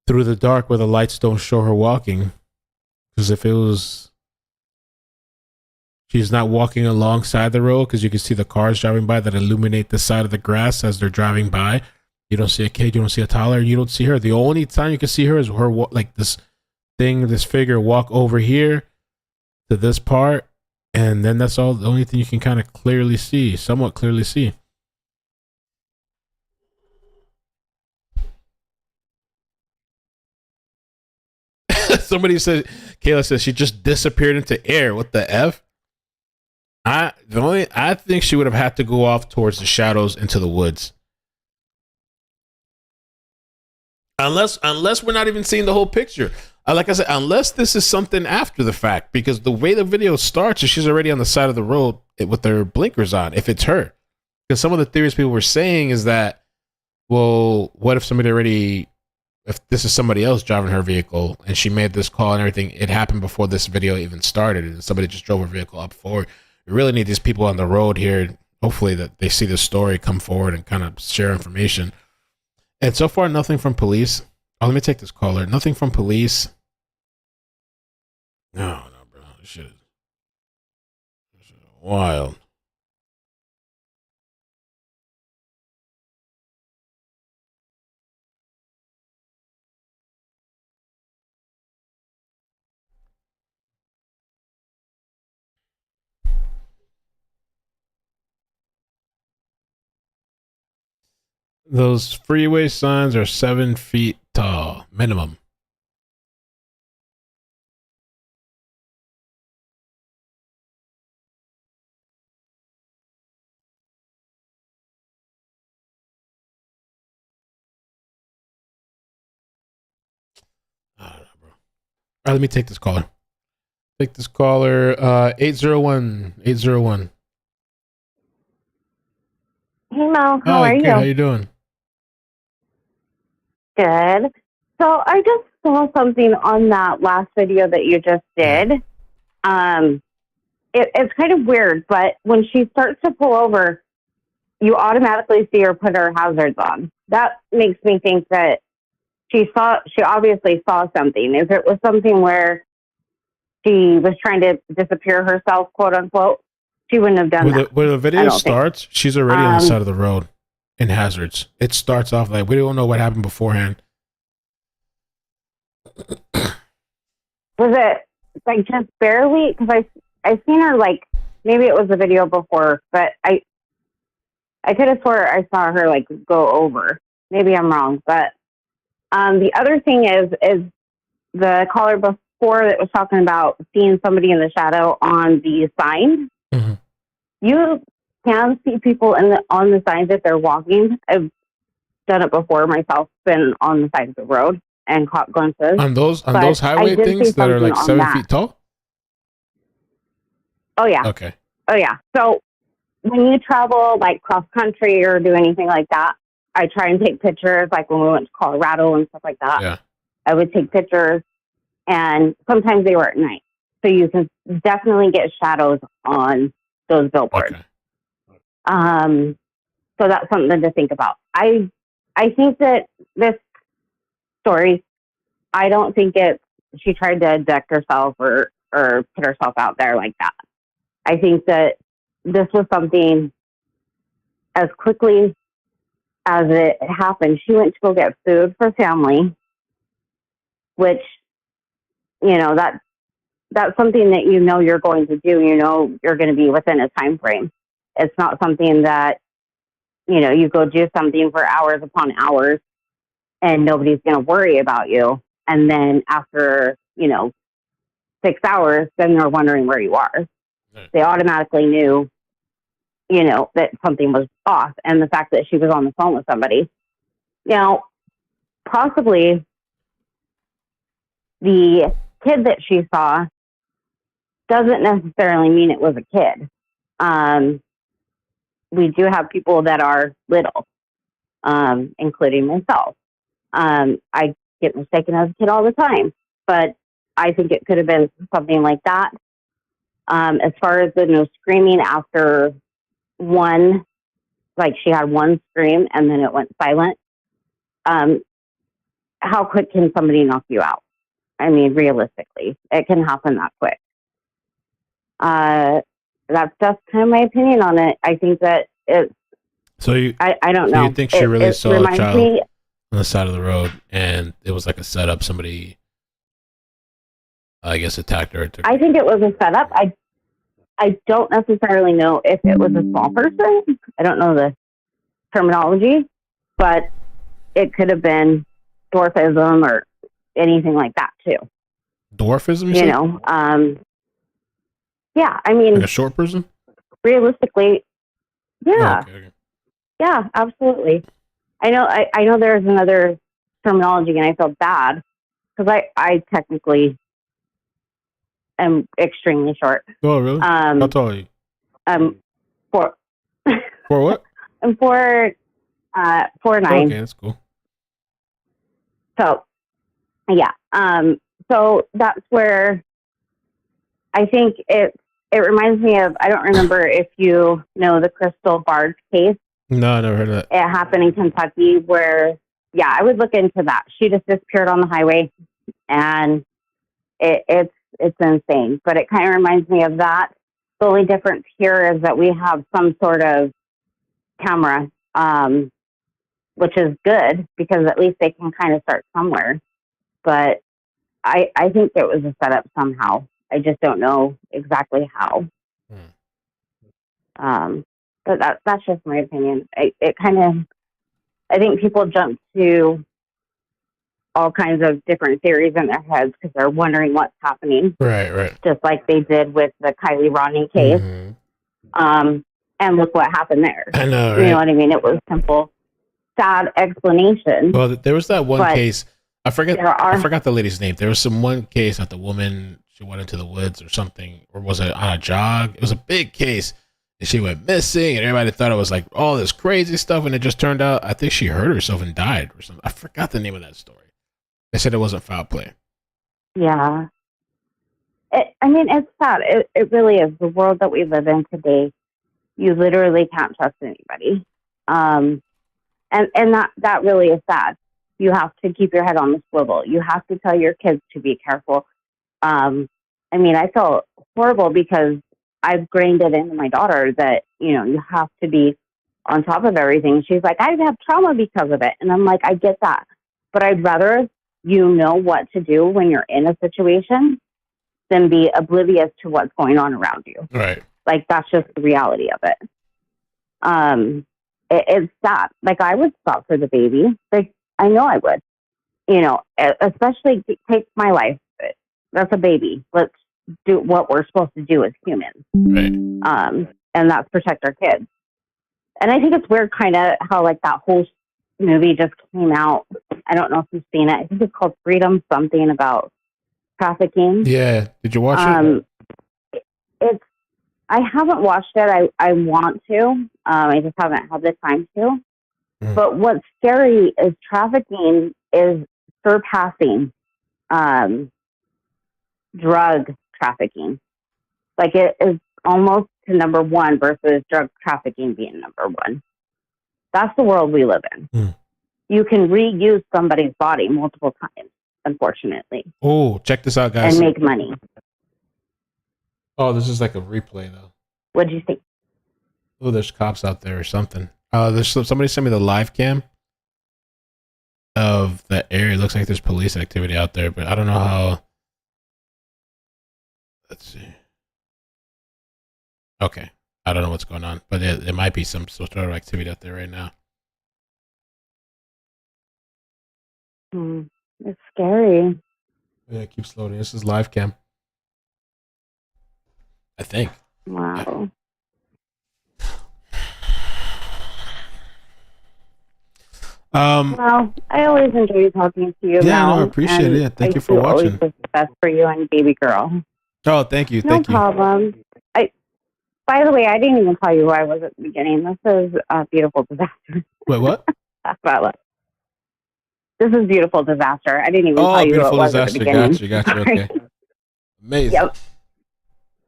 through the dark where the lights don't show her walking. Because if it was, she's not walking alongside the road because you can see the cars driving by that illuminate the side of the grass as they're driving by. You don't see a kid, you don't see a toddler, you don't see her. The only time you can see her is her, like this thing, this figure walk over here to this part, and then that's all. The only thing you can kind of clearly see, somewhat clearly see. Somebody said, Kayla says she just disappeared into air. What the F? I think she would have had to go off towards the shadows into the woods. Unless we're not even seeing the whole picture. Like I said, unless this is something after the fact, because the way the video starts is she's already on the side of the road with her blinkers on, if it's her. Because some of the theories people were saying is that, well, what if this is somebody else driving her vehicle and she made this call and everything, it happened before this video even started and somebody just drove her vehicle up forward. We really need these people on the road here, hopefully that they see the story, come forward and kind of share information. And so far, nothing from police. Oh, let me take this caller. Nothing from police. No, bro. This shit is wild. Those freeway signs are 7 feet tall, minimum. I don't know, bro. All right, let me take this caller. Take this caller. 801. 801. Hey Mel, how Hi, are good. you? How you doing? Good. So I just saw something on that last video that you just did. It's kind of weird, but when she starts to pull over, you automatically see her put her hazards on. That makes me think that she obviously saw something. If it was something where she was trying to disappear herself, quote unquote, she wouldn't have done that. Where the video starts, she's already on the side of the road. in hazards. It starts off like we don't know what happened beforehand. Was it like just barely? Because I seen her like maybe it was a video before, but I could have swore I saw her like go over. Maybe I'm wrong, but the other thing is the caller before that was talking about seeing somebody in the shadow on the sign. Mm-hmm. You can see people on the signs if they're walking. I've done it before myself. Been on the side of the road and caught glimpses On those highway things that are like 7 feet tall? Oh, yeah. Okay. Oh, yeah. So when you travel like cross country or do anything like that, I try and take pictures like when we went to Colorado and stuff like that. Yeah. I would take pictures, and sometimes they were at night. So you can definitely get shadows on those billboards. Okay. So that's something to think about. I think that this story, I don't think she tried to deck herself or put herself out there like that. I think that this was something as quickly as it happened. She went to go get food for family, which, that's something that you're going to do. You're going to be within a time frame. It's not something that, you go do something for hours upon hours and nobody's going to worry about you. And then after, 6 hours, then they're wondering where you are. They automatically knew, that something was off. And the fact that she was on the phone with somebody. Now, possibly the kid that she saw doesn't necessarily mean it was a kid. We do have people that are little, including myself. I get mistaken as a kid all the time, but I think it could have been something like that. As far as the no screaming after one, like she had one scream and then it went silent. How quick can somebody knock you out? I mean, realistically, it can happen that quick. That's just kind of my opinion on it. I think that it's. So I don't know. You think she really saw a reminds child me- on the side of the road, and it was like a setup? Somebody, I guess, attacked her. I think it was a setup. I don't necessarily know if it was a small person. I don't know the terminology, but it could have been dwarfism or anything like that too. Dwarfism, You know, yeah. I mean, like a short person. Realistically, yeah, Oh, okay. yeah, absolutely. I know there's another terminology, and I feel bad because I technically am extremely short. Oh, really? How tall are you? For For what? I'm 4'9". Okay, that's cool. So, yeah. So that's where I think it reminds me of, I don't remember if you know the Crystal Bard case. No, I never heard of that. It happened in Kentucky where, yeah, I would look into that. She just disappeared on the highway, and it's insane. But it kind of reminds me of that. The only difference here is that we have some sort of camera, which is good because at least they can kind of start somewhere. But I think it was a setup somehow. I just don't know exactly how. But that's just my opinion. I think people jump to all kinds of different theories in their heads because they're wondering what's happening. Right. Just like they did with the Kylie Ronnie case. Mm-hmm. And look what happened there. I know, You right? know what I mean? It was simple, sad explanation. Well, there was that one But case. I forgot the lady's name. There was some one case that the woman, she went into the woods or something, or was it on a jog? It was a big case, and she went missing, and everybody thought it was like all this crazy stuff, and it just turned out I think she hurt herself and died or something. I forgot the name of that story. They said it wasn't foul play. Yeah. It's sad. It really is. The world that we live in today, you literally can't trust anybody. And that really is sad. You have to keep your head on the swivel. You have to tell your kids to be careful. I felt horrible because I've grained it into my daughter that, you have to be on top of everything, she's like, I've had trauma because of it. And I'm like, I get that. But I'd rather you know what to do when you're in a situation than be oblivious to what's going on around you. Right. Like, that's just the reality of it. It's sad. Like, I would stop for the baby. Like, I know I would. You know, especially take my life. That's a baby. Let's do what we're supposed to do as humans. Right. And that's protect our kids. And I think it's weird kind of how, like, that whole movie just came out. I don't know if you've seen it. I think it's called Freedom something about trafficking. Yeah. Did you watch it? I haven't watched it. I want to. I just haven't had the time to. But what's scary is trafficking is surpassing drug trafficking. Like, it is almost to number one versus drug trafficking being number one. That's the world we live in. You can reuse somebody's body multiple times, unfortunately, Oh, check this out, guys. and make money. Oh, this is like a replay, though. What do you think? Oh, there's cops out there or something. There's somebody sent me the live cam of the area. It looks like there's police activity out there, but I don't know how. Let's see. Okay. I don't know what's going on, but there might be some sort of activity out there right now. It's scary. Yeah, it keeps loading. This is live cam. I think. Wow. Well, I always enjoy talking to you. Yeah, Mel, no, I appreciate and it. Yeah, thank you I for do always watching. wish the best for you and baby girl. Oh, thank you. No Thank you. problem. By the way, I didn't even tell you who I was at the beginning. This is a beautiful disaster. Wait, what? This is beautiful disaster. I didn't even tell you who it Beautiful was at the disaster. beginning. Gotcha. Okay. Amazing. Yep.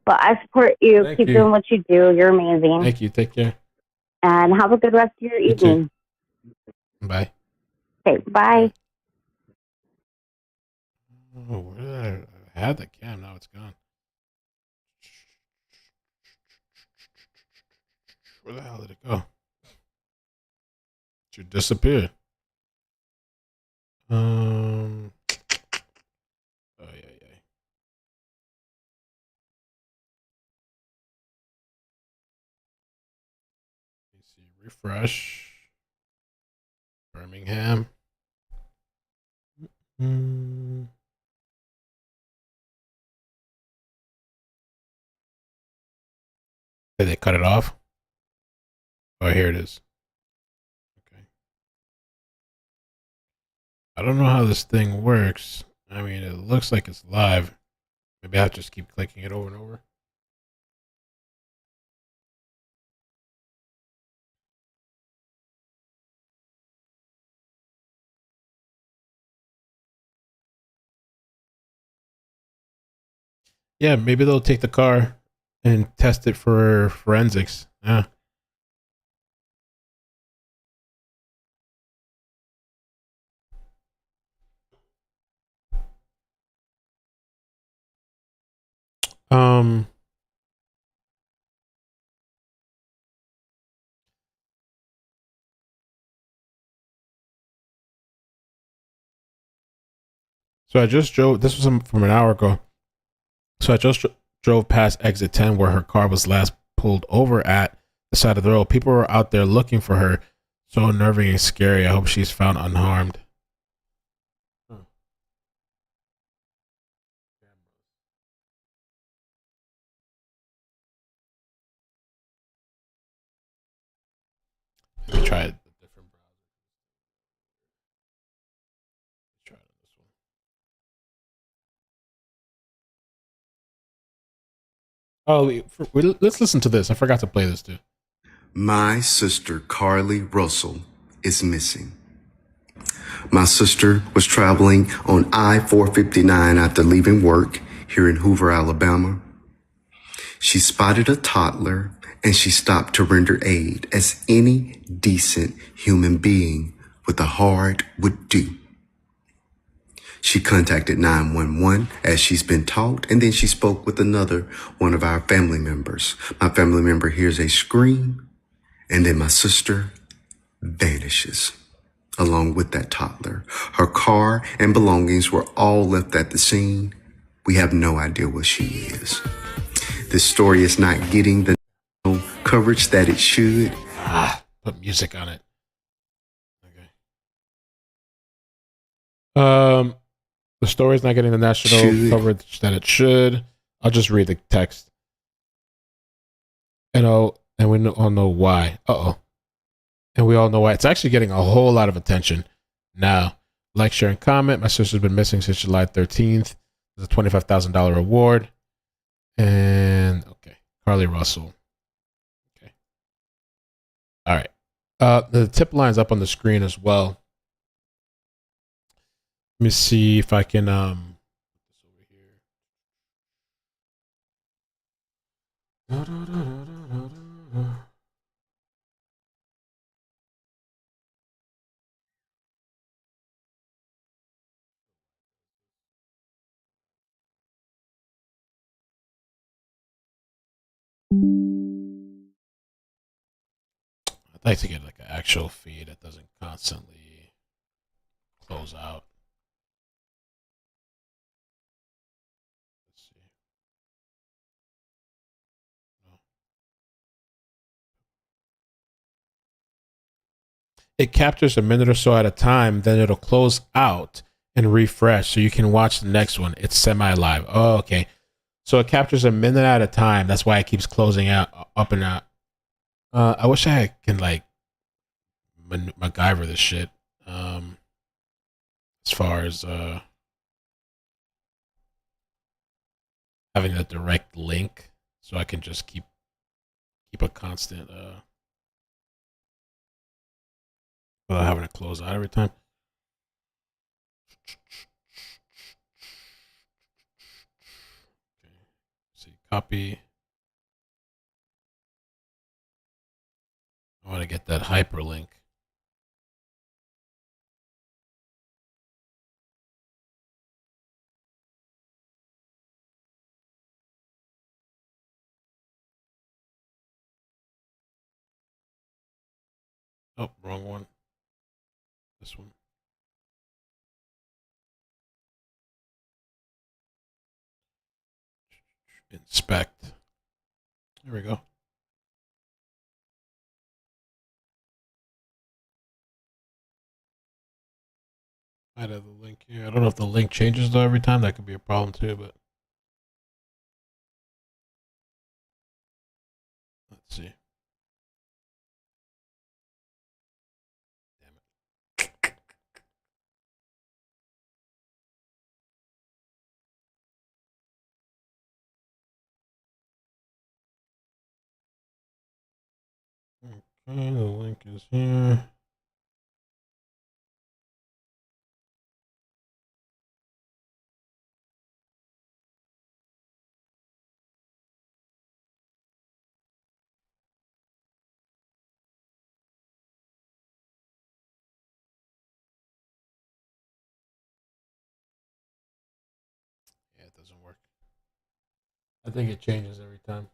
But I support you. Thank Keep you. doing what you do. You're amazing. Thank you. Take care. And have a good rest of your evening. Bye. Okay, bye. Oh, where did I had the cam? Now it's gone. Where the hell did it go? It should disappear. Oh, yeah. Let's see. Refresh. Birmingham. Did they cut it off? Oh, here it is. Okay. I don't know how this thing works. I mean, it looks like it's live. Maybe I have to just keep clicking it over and over. Yeah, maybe they'll take the car and test it for forensics. Yeah. So I just drove. This was from an hour ago. So I just drove past exit 10 where her car was last pulled over at the side of the road. People were out there looking for her. So unnerving and scary. I hope she's found unharmed. Let me try it. Oh, let's listen to this. I forgot to play this too. My sister, Carlee Russell, is missing. My sister was traveling on I-459 after leaving work here in Hoover, Alabama. She spotted a toddler and she stopped to render aid as any decent human being with a heart would do. She contacted 911 as she's been taught, and then she spoke with one of our family members. My family member hears a scream And then my sister vanishes, along with that toddler. Her car and belongings were all left at the scene. We have no idea where she is. This story is not getting the coverage that it should. Put music on it. The story's not getting the national coverage that it should. I'll just read the text. And we all know why. And we all know why. It's actually getting a whole lot of attention now. Like, share, and comment. My sister's been missing since July 13th. There's a $25,000 reward. And okay, Carlee Russell. Okay. All right. The tip line's up on the screen as well. Let me see if I can this over here. I'd like to get like an actual feed that doesn't constantly close out. Let's see. It captures a minute or so at a time, then it'll close out and refresh so you can watch the next one. It's semi-live. Oh, okay. So it captures a minute at a time. That's why it keeps closing out, up and out. I wish I can like MacGyver this shit. As far as having a direct link, so I can just keep a constant without having to close out every time. Okay. See, copy. I want to get that hyperlink. Oh, wrong one. This one. Inspect. There we go. I'd have the link here. I don't know if the link changes though every time. That could be a problem too, but let's see. Okay, the link is here. Yeah, it doesn't work. I think it changes every time.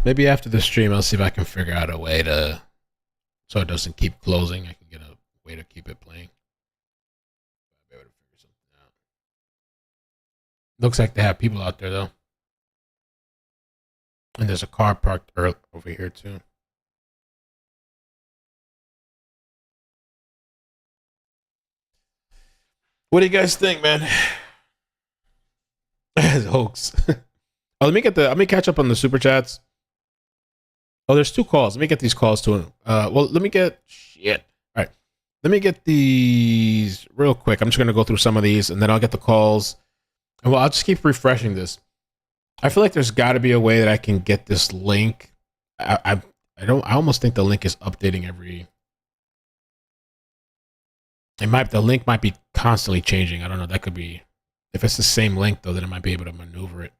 Maybe after the stream, I'll see if I can figure out a way to, so it doesn't keep closing. I can get a way to keep it playing. I'll be able to figure something out. Looks like they have people out there though, and there's a car parked over here too. What do you guys think, man? It's a hoax. Oh, let me catch up on the super chats. Oh, there's 2 calls. Let me get these calls to let me get shit. All right. Let me get these real quick. I'm just gonna go through some of these and then I'll get the calls. And well, I'll just keep refreshing this. I feel like there's gotta be a way that I can get this link. I almost think the link is updating every. The link might be constantly changing. I don't know. That could be, if it's the same link though, then I might be able to maneuver it.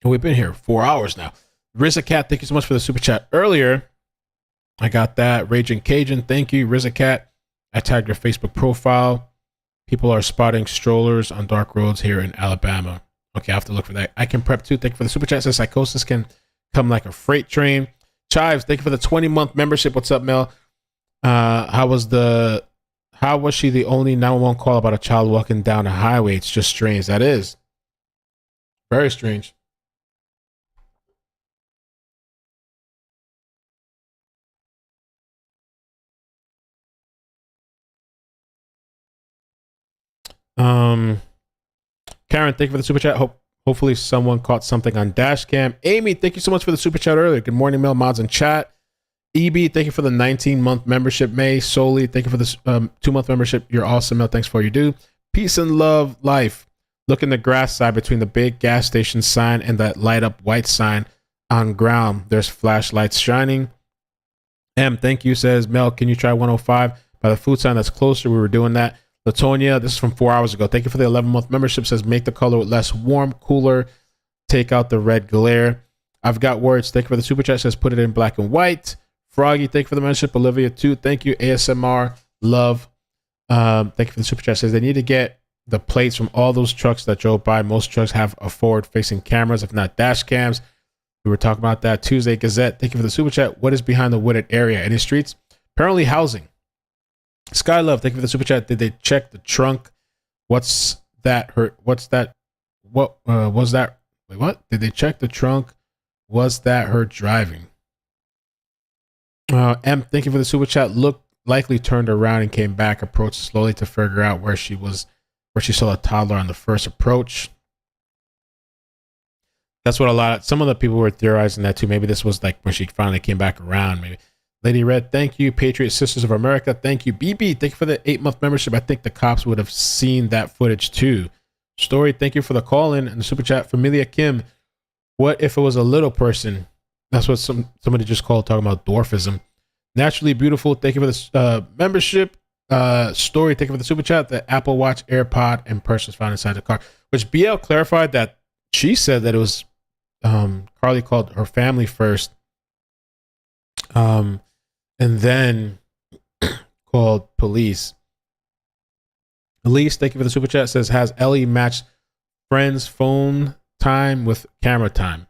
And we've been here 4 hours now. Rizza Cat, thank you so much for the super chat earlier. I got that. Raging Cajun, thank you. Rizza Cat, I tagged your Facebook profile. People are spotting strollers on dark roads here in Alabama. Okay, I have to look for that. I can prep too. Thank you for the super chat. Says psychosis can come like a freight train. Chives, thank you for the 20-month membership. What's up, Mel? How was she the only 911 call about a child walking down a highway? It's just strange. That is very strange. Karen, thank you for the super chat. Hopefully someone caught something on dash cam. Amy, thank you so much for the super chat earlier. Good morning, Mel, mods, and chat. EB, thank you for the 19-month membership. May Solely, thank you for this 2-month membership. You're awesome, Mel. Thanks for all you do. Peace and love, life. Look in the grass side between the big gas station sign and that light up white sign on ground. There's flashlights shining. M, thank you, says Mel. Can you try 105 by the food sign that's closer? We were doing that. Latonia, this is from 4 hours ago. Thank you for the 11-month membership. Says make the color less warm, cooler. Take out the red glare. I've got words. Thank you for the super chat. Says put it in black and white. Froggy, thank you for the membership. Olivia, too. Thank you. ASMR, love. Thank you for the super chat. Says they need to get the plates from all those trucks that drove by. Most trucks have a forward-facing cameras, if not dash cams. We were talking about that. Tuesday Gazette, thank you for the super chat. What is behind the wooded area? Any streets? Apparently housing. Skylove, thank you for the super chat. Did they check the trunk? What's that? What's that? What was that? Wait, what? Did they check the trunk? Was that her driving? M, thank you for the super chat. Look, likely turned around and came back. Approached slowly to figure out where she saw a toddler on the first approach. That's what some of the people were theorizing that too. Maybe this was like when she finally came back around. Maybe. Lady Red, thank you. Patriot Sisters of America, thank you. BB, thank you for the 8-month membership. I think the cops would have seen that footage too. Story, thank you for the call in and the super chat. Familia Kim, what if it was a little person? That's what somebody just called talking about dwarfism. Naturally Beautiful, thank you for the membership. Story, thank you for the super chat. The Apple Watch, AirPod, and purse was found inside the car. Which BL clarified that she said that it was Carlee called her family first. And then called police. Elise, thank you for the super chat. Says, has Ellie matched friends' phone time with camera time?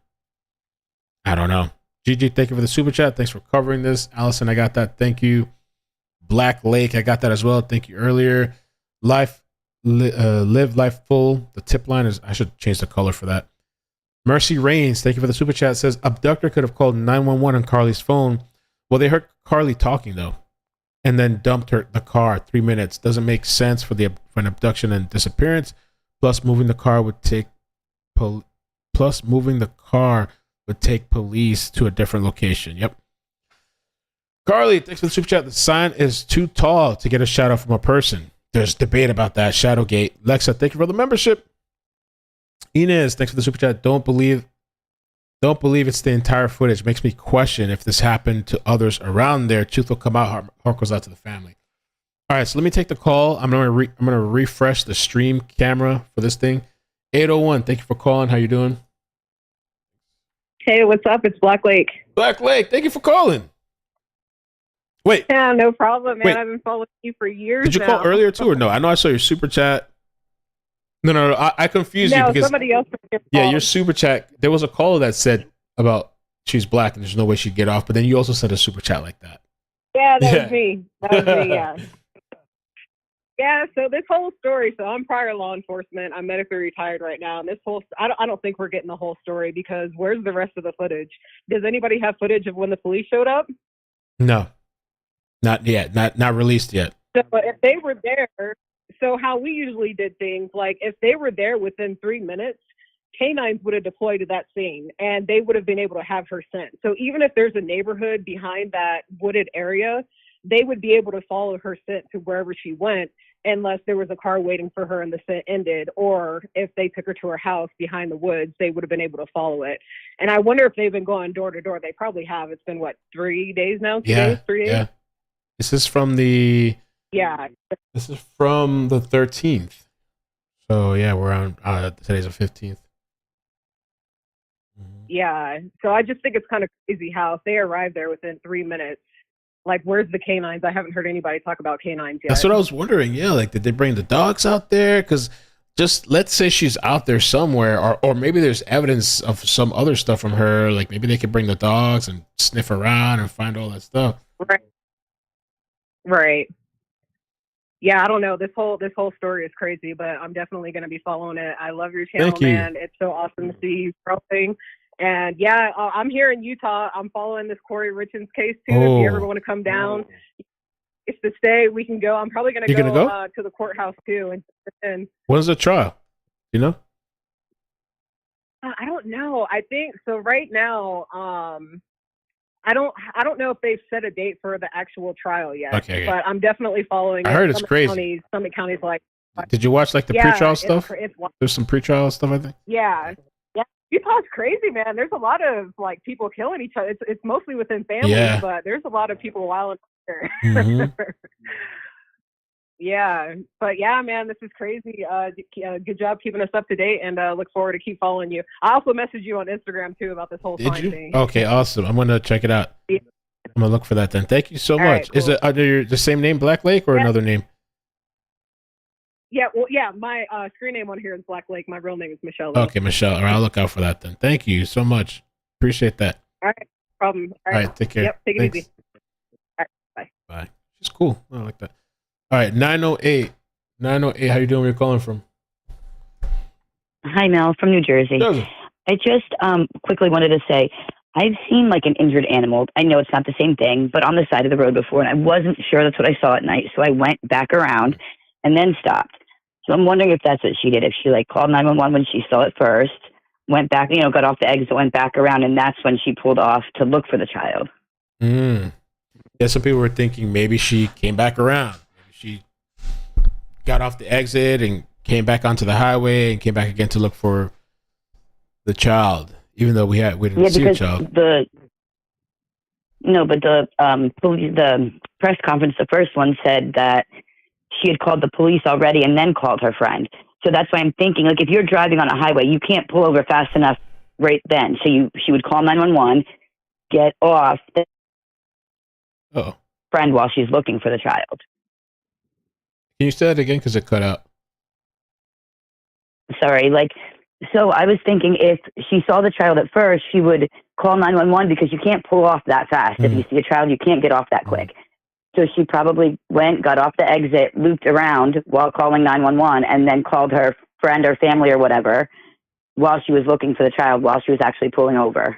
I don't know. Gigi, thank you for the super chat. Thanks for covering this. Allison, I got that. Thank you. Black Lake, I got that as well. Thank you earlier. Live life full. The tip line is, I should change the color for that. Mercy Reigns, thank you for the super chat. Says, abductor could have called 911 on Carlee's phone. Well, they heard Carlee talking though, and then dumped the car 3 minutes. Doesn't make sense for an abduction and disappearance. Plus, moving the car would take police to a different location. Yep. Carlee, thanks for the super chat. The sign is too tall to get a shadow from a person. There's debate about that. Shadowgate. Lexa, thank you for the membership. Inez, thanks for the super chat. Don't believe it's the entire footage. Makes me question if this happened to others around there. Truth will come out. Heart goes out to the family. All right, so let me take the call. I'm gonna refresh the stream camera for this thing. 801, thank you for calling. How you doing? Hey, what's up? It's Black Lake. Black Lake, thank you for calling. Wait. Yeah, no problem, man. Wait. I've been following you for years. Did you call earlier too, or no? I know I saw your super chat. No. I confused you because somebody else. Yeah, your super chat. There was a caller that said about she's black and there's no way she'd get off, but then you also said a super chat like that. Yeah, that was me. Yeah. Yeah, so this whole story, so I'm prior law enforcement. I'm medically retired right now. And this whole, I don't think we're getting the whole story because where's the rest of the footage? Does anybody have footage of when the police showed up? No, not yet. Not released yet. So if they were there, so how we usually did things, like if they were there within 3 minutes, canines would have deployed to that scene and they would have been able to have her sent. So even if there's a neighborhood behind that wooded area, they would be able to follow her scent to wherever she went unless there was a car waiting for her and the scent ended, or if they took her to her house behind the woods, they would have been able to follow it. And I wonder if they've been going door to door. They probably have. It's been, what, 3 days now? 3 days? Yeah. This is from the... Yeah. This is from the 13th. So, yeah, we're on... today's the 15th. Yeah. So I just think it's kind of crazy how if they arrive there within 3 minutes, like, where's the canines? I haven't heard anybody talk about canines yet. That's what I was wondering. Yeah, like, did they bring the dogs out there? Because just let's say she's out there somewhere, or maybe there's evidence of some other stuff from her. Like, maybe they could bring the dogs and sniff around and find all that stuff. Right. Right. Yeah, I don't know. This whole story is crazy, but I'm definitely going to be following it. I love your channel, Thank you. man. It's so awesome to see you growing. And yeah, I'm here in Utah. I'm following this Corey Richards case too. If you ever want to come down, it's to stay. We can go. I'm probably going to go to the courthouse too. And When's the trial? You know? I don't know. I think so. Right now, I don't know if they've set a date for the actual trial yet. Okay. But I'm definitely following. I heard it's crazy. Summit County's like. Did you watch like the pretrial stuff? It's There's some pretrial stuff, I think. Yeah. Utah's crazy, man. There's a lot of like people killing each other. It's mostly within families, but there's a lot of people wilding here. Mm-hmm. Yeah, but yeah, man, this is crazy. Good job keeping us up to date, and look forward to keep following you. I also messaged you on Instagram too about this whole sign thing. Okay, awesome. I'm gonna check it out. Yeah. I'm gonna look for that then. Thank you so much. Right, cool. Is it under the same name, Black Lake, or another name? Yeah, well, yeah, my screen name on here is Black Lake. My real name is Michelle. Okay, Michelle. All right, I'll look out for that then. Thank you so much. Appreciate that. All right, no problem. All right, take care. Yep, take it easy. All right, bye. Bye. She's cool. I like that. All right, 908. 908, how you doing? Where you calling from? Hi, Mel, from New Jersey. I just quickly wanted to say, I've seen like an injured animal. I know it's not the same thing, but on the side of the road before, and I wasn't sure that's what I saw at night. So I went back around and then stopped. So I'm wondering if that's what she did. If she like called 911 when she saw it first, went back, got off the exit, went back around, and that's when she pulled off to look for the child. Yeah, some people were thinking maybe she came back around. Maybe she got off the exit and came back onto the highway and came back again to look for the child, even though we didn't see the child. But the press conference, the first one said that she had called the police already and then called her friend. So that's why I'm thinking, like, if you're driving on a highway, you can't pull over fast enough right then. So she would call 911, get off the friend while she's looking for the child. Can you say that again? Because it cut out. Sorry, so I was thinking if she saw the child at first, she would call 911 because you can't pull off that fast. If you see a child, you can't get off that quick. So she probably got off the exit, looped around while calling 911, and then called her friend or family or whatever while she was looking for the child, while she was actually pulling over.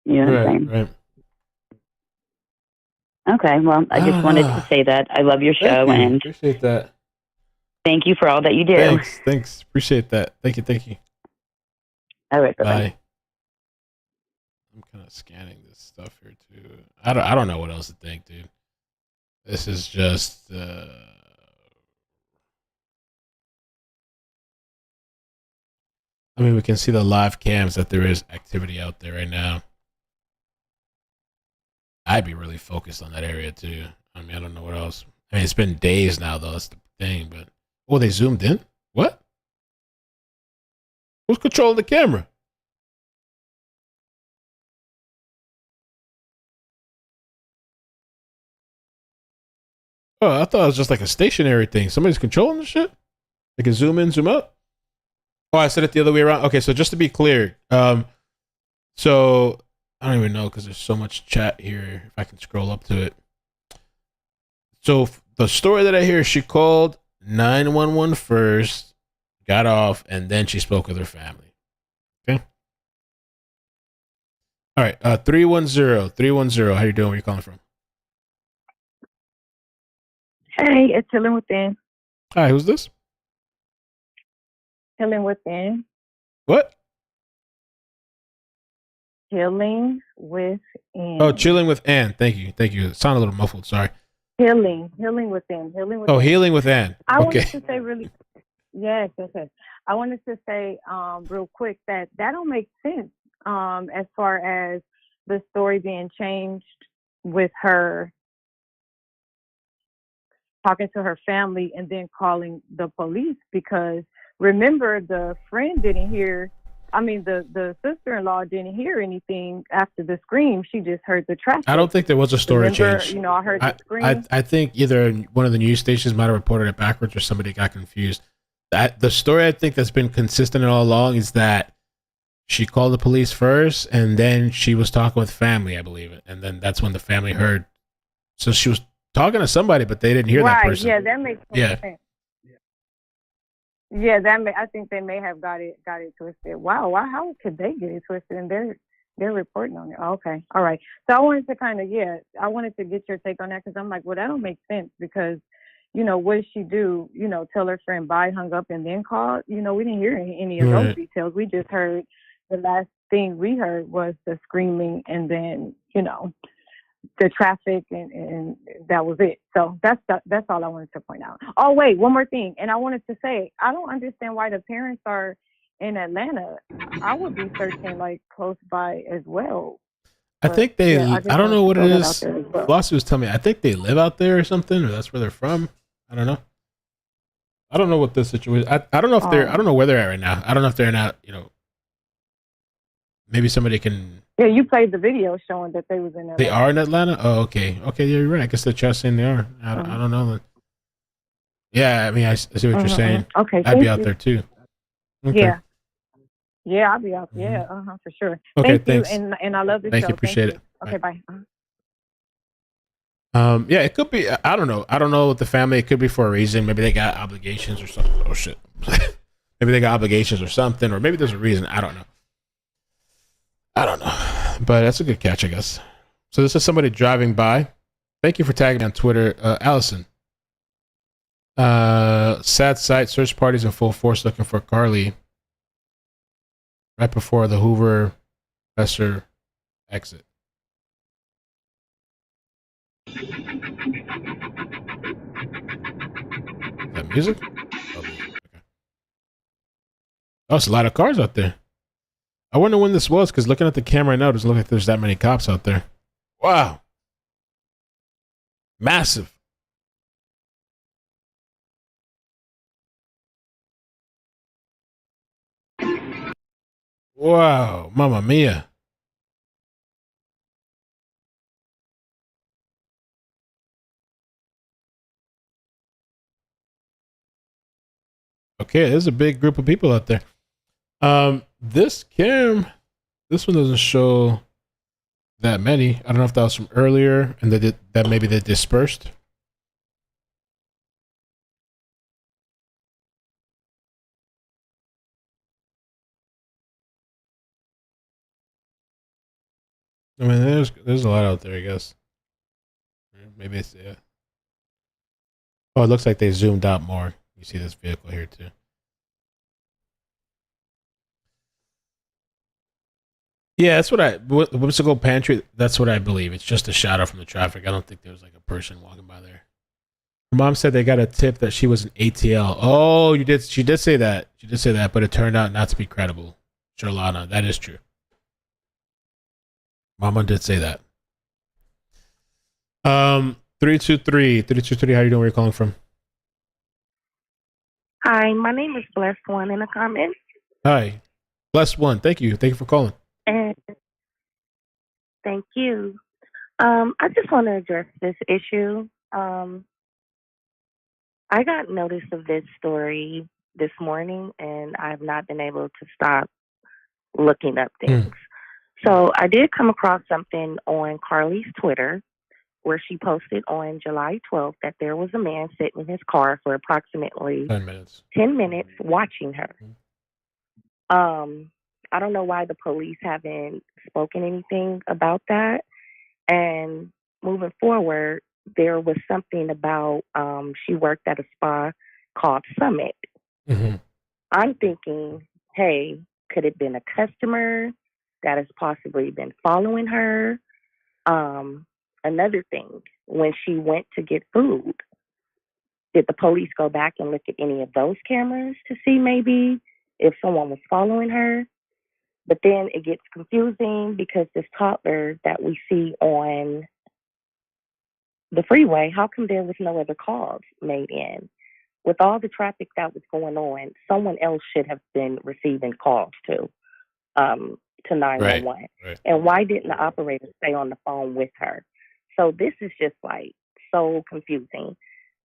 You know what I'm saying? Right. Okay, well, I just wanted to say that. I love your show, and appreciate that. Thank you for all that you do. Thanks. Appreciate that. Thank you. All right, bye. I'm kind of scanning this stuff here too. I don't know what else to think, dude. This is just I mean, we can see the live cams that there is activity out there right now. I'd be really focused on that area too. I mean, I don't know what else. I mean, it's been days now though. That's the thing. But they zoomed in. What? Who's controlling the camera? Oh, I thought it was just like a stationary thing. Somebody's controlling the shit? They can zoom in, zoom out? Oh, I said it the other way around. Okay, so just to be clear, so I don't even know because there's so much chat here. If I can scroll up to it. So the story that I hear, she called 911 first, got off, and then she spoke with her family. Okay. All right. 310. How you doing? Where you calling from? Hey, it's Healing Within. Hi, who's this? Healing Within. What? Healing Within. Oh, chilling with Ann. Thank you. It sounded a little muffled. Sorry. Healing Within. Oh, healing with Ann. I Okay. wanted to say really, yes. I wanted to say real quick that don't make sense as far as the story being changed with her talking to her family and then calling the police, because remember, the friend didn't hear. I mean, the sister-in-law didn't hear anything after the scream. She just heard the traffic. I don't think there was a story Remember, change. you know, I heard the scream. I think either one of the news stations might have reported it backwards or somebody got confused. That the story I think that's been consistent all along is that she called the police first, and then she was talking with family, I believe it, and then that's when the family heard. So she was talking to somebody, but they didn't hear that person. Yeah, that makes Yeah. sense. Yeah, I think they may have got it twisted. Wow, how could they get it twisted? And they're reporting on it. Oh, okay, all right. So I wanted to I wanted to get your take on that, because I'm like, well, that don't make sense, because, you know, what did she do? You know, tell her friend bye, hung up, and then called. You know, we didn't hear any of those details. We just heard the last thing we heard was the screaming, and then, you know, the traffic, and that was it. So that's all I wanted to point out. Oh wait, one more thing, and I wanted to say, I don't understand why the parents are in Atlanta. I would be searching like close by as well. I think they. yeah, I don't know what it is. Well. Flossie was telling me. I think they live out there or something, or that's where they're from. I don't know. I don't know what the situation. I don't know if they're. I don't know where they're at right now. I don't know if they're not. You know, maybe somebody can. Yeah, you played the video showing that they was in Atlanta. They are in Atlanta. Oh, okay. Okay, yeah, you're right. I guess they're just saying they are. I don't know. Yeah, I mean, I see what you're saying. Okay, I'd be out there too. Okay. Yeah, I'll be out. Yeah, for sure. Okay, Thank thanks. you, and I love the Thank show. you. Appreciate it. Okay, bye. Yeah, it could be. I don't know. I don't know with the family. It could be for a reason. Maybe they got obligations or something. Oh shit. Maybe they got obligations or something, or maybe there's a reason. I don't know. But that's a good catch, I guess. So this is somebody driving by. Thank you for tagging me on Twitter, Allison. Sad sight. Search parties in full force looking for Carlee. Right before the Hoover Professor exit. Is that music? Oh, music. Okay. Oh, it's a lot of cars out there. I wonder when this was, because looking at the camera right now, it doesn't look like there's that many cops out there. Wow. Massive. Wow. Mamma mia. Okay, there's a big group of people out there. This one doesn't show that many. I don't know if that was from earlier and that maybe they dispersed. I mean, there's a lot out there, I guess. Maybe it's yeah. Oh, it looks like they zoomed out more. You see this vehicle here too. Yeah, that's what Whimsical Pantry. That's what I believe. It's just a shadow from the traffic. I don't think there was like a person walking by there. Her mom said they got a tip that she was an ATL. Oh, you did. She did say that. She did say that, but it turned out not to be credible. Charlana, that is true. Mama did say that. 323. How you doing? Where you calling from? Hi, my name is Blessed One in the comments. Hi, Blessed One. Thank you. Thank you for calling. And thank you. I just want to address this issue. I got notice of this story this morning, and I've not been able to stop looking up things. So I did come across something on Carlee's Twitter where she posted on July 12th that there was a man sitting in his car for approximately 10 minutes watching her. I don't know why the police haven't spoken anything about that. And moving forward, there was something about she worked at a spa called Summit. I'm thinking, hey, could it have been a customer that has possibly been following her? Another thing, when she went to get food, did the police go back and look at any of those cameras to see maybe if someone was following her? But then it gets confusing because this toddler that we see on the freeway, how come there was no other calls made in? with all the traffic that was going on, someone else should have been receiving calls to 911. Right. And why didn't the operator stay on the phone with her? So this is just like so confusing.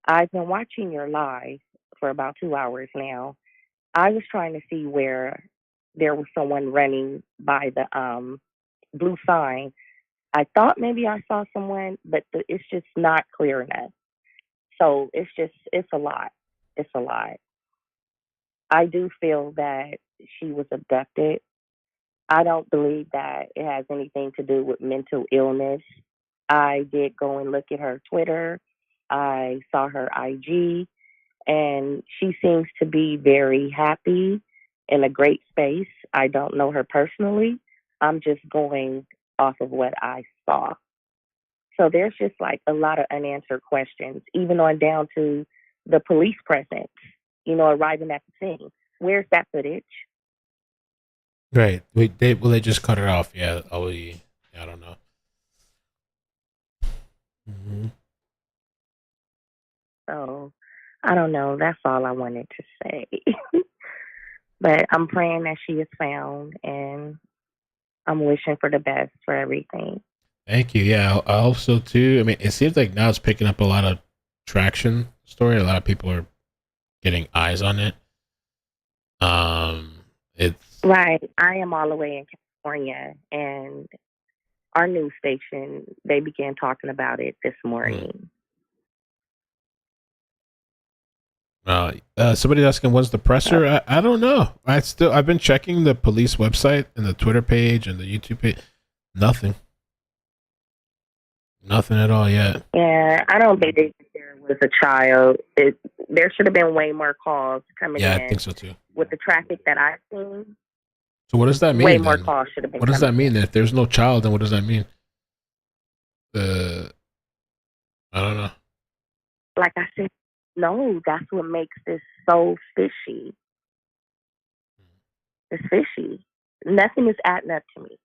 I've been watching your live for about 2 hours now. I was trying to see where there was someone running by the blue sign. I thought maybe I saw someone, but it's just not clear enough. So it's a lot. It's a lot. I do feel that she was abducted. I don't believe that it has anything to do with mental illness. I did go and look at her Twitter. I saw her IG, and she seems to be very happy in a great space. I don't know her personally. I'm just going off of what I saw. So there's just like a lot of unanswered questions, even on down to the police presence, arriving at the scene. Where's that footage? Right. They just cut her off. Yeah. I don't know. Mm-hmm. So I don't know. That's all I wanted to say. But I'm praying that she is found, and I'm wishing for the best for everything. Thank you. Yeah, I hope so too. I mean, it seems like now it's picking up a lot of traction. Story. A lot of people are getting eyes on it. It's right. I am all the way in California, and our news station, they began talking about it this morning. Somebody's asking, when's the presser? I don't know. I've been checking the police website and the Twitter page and the YouTube page. Nothing at all yet. Yeah, I don't think there was a child. There should have been way more calls coming in. Yeah, I think so too. With the traffic that I've seen. So what does that mean? Way more calls should have been. What does that mean? If there's no child, then what does that mean? I don't know. Like I said, no, that's what makes this so fishy. It's fishy. Nothing is adding up to me.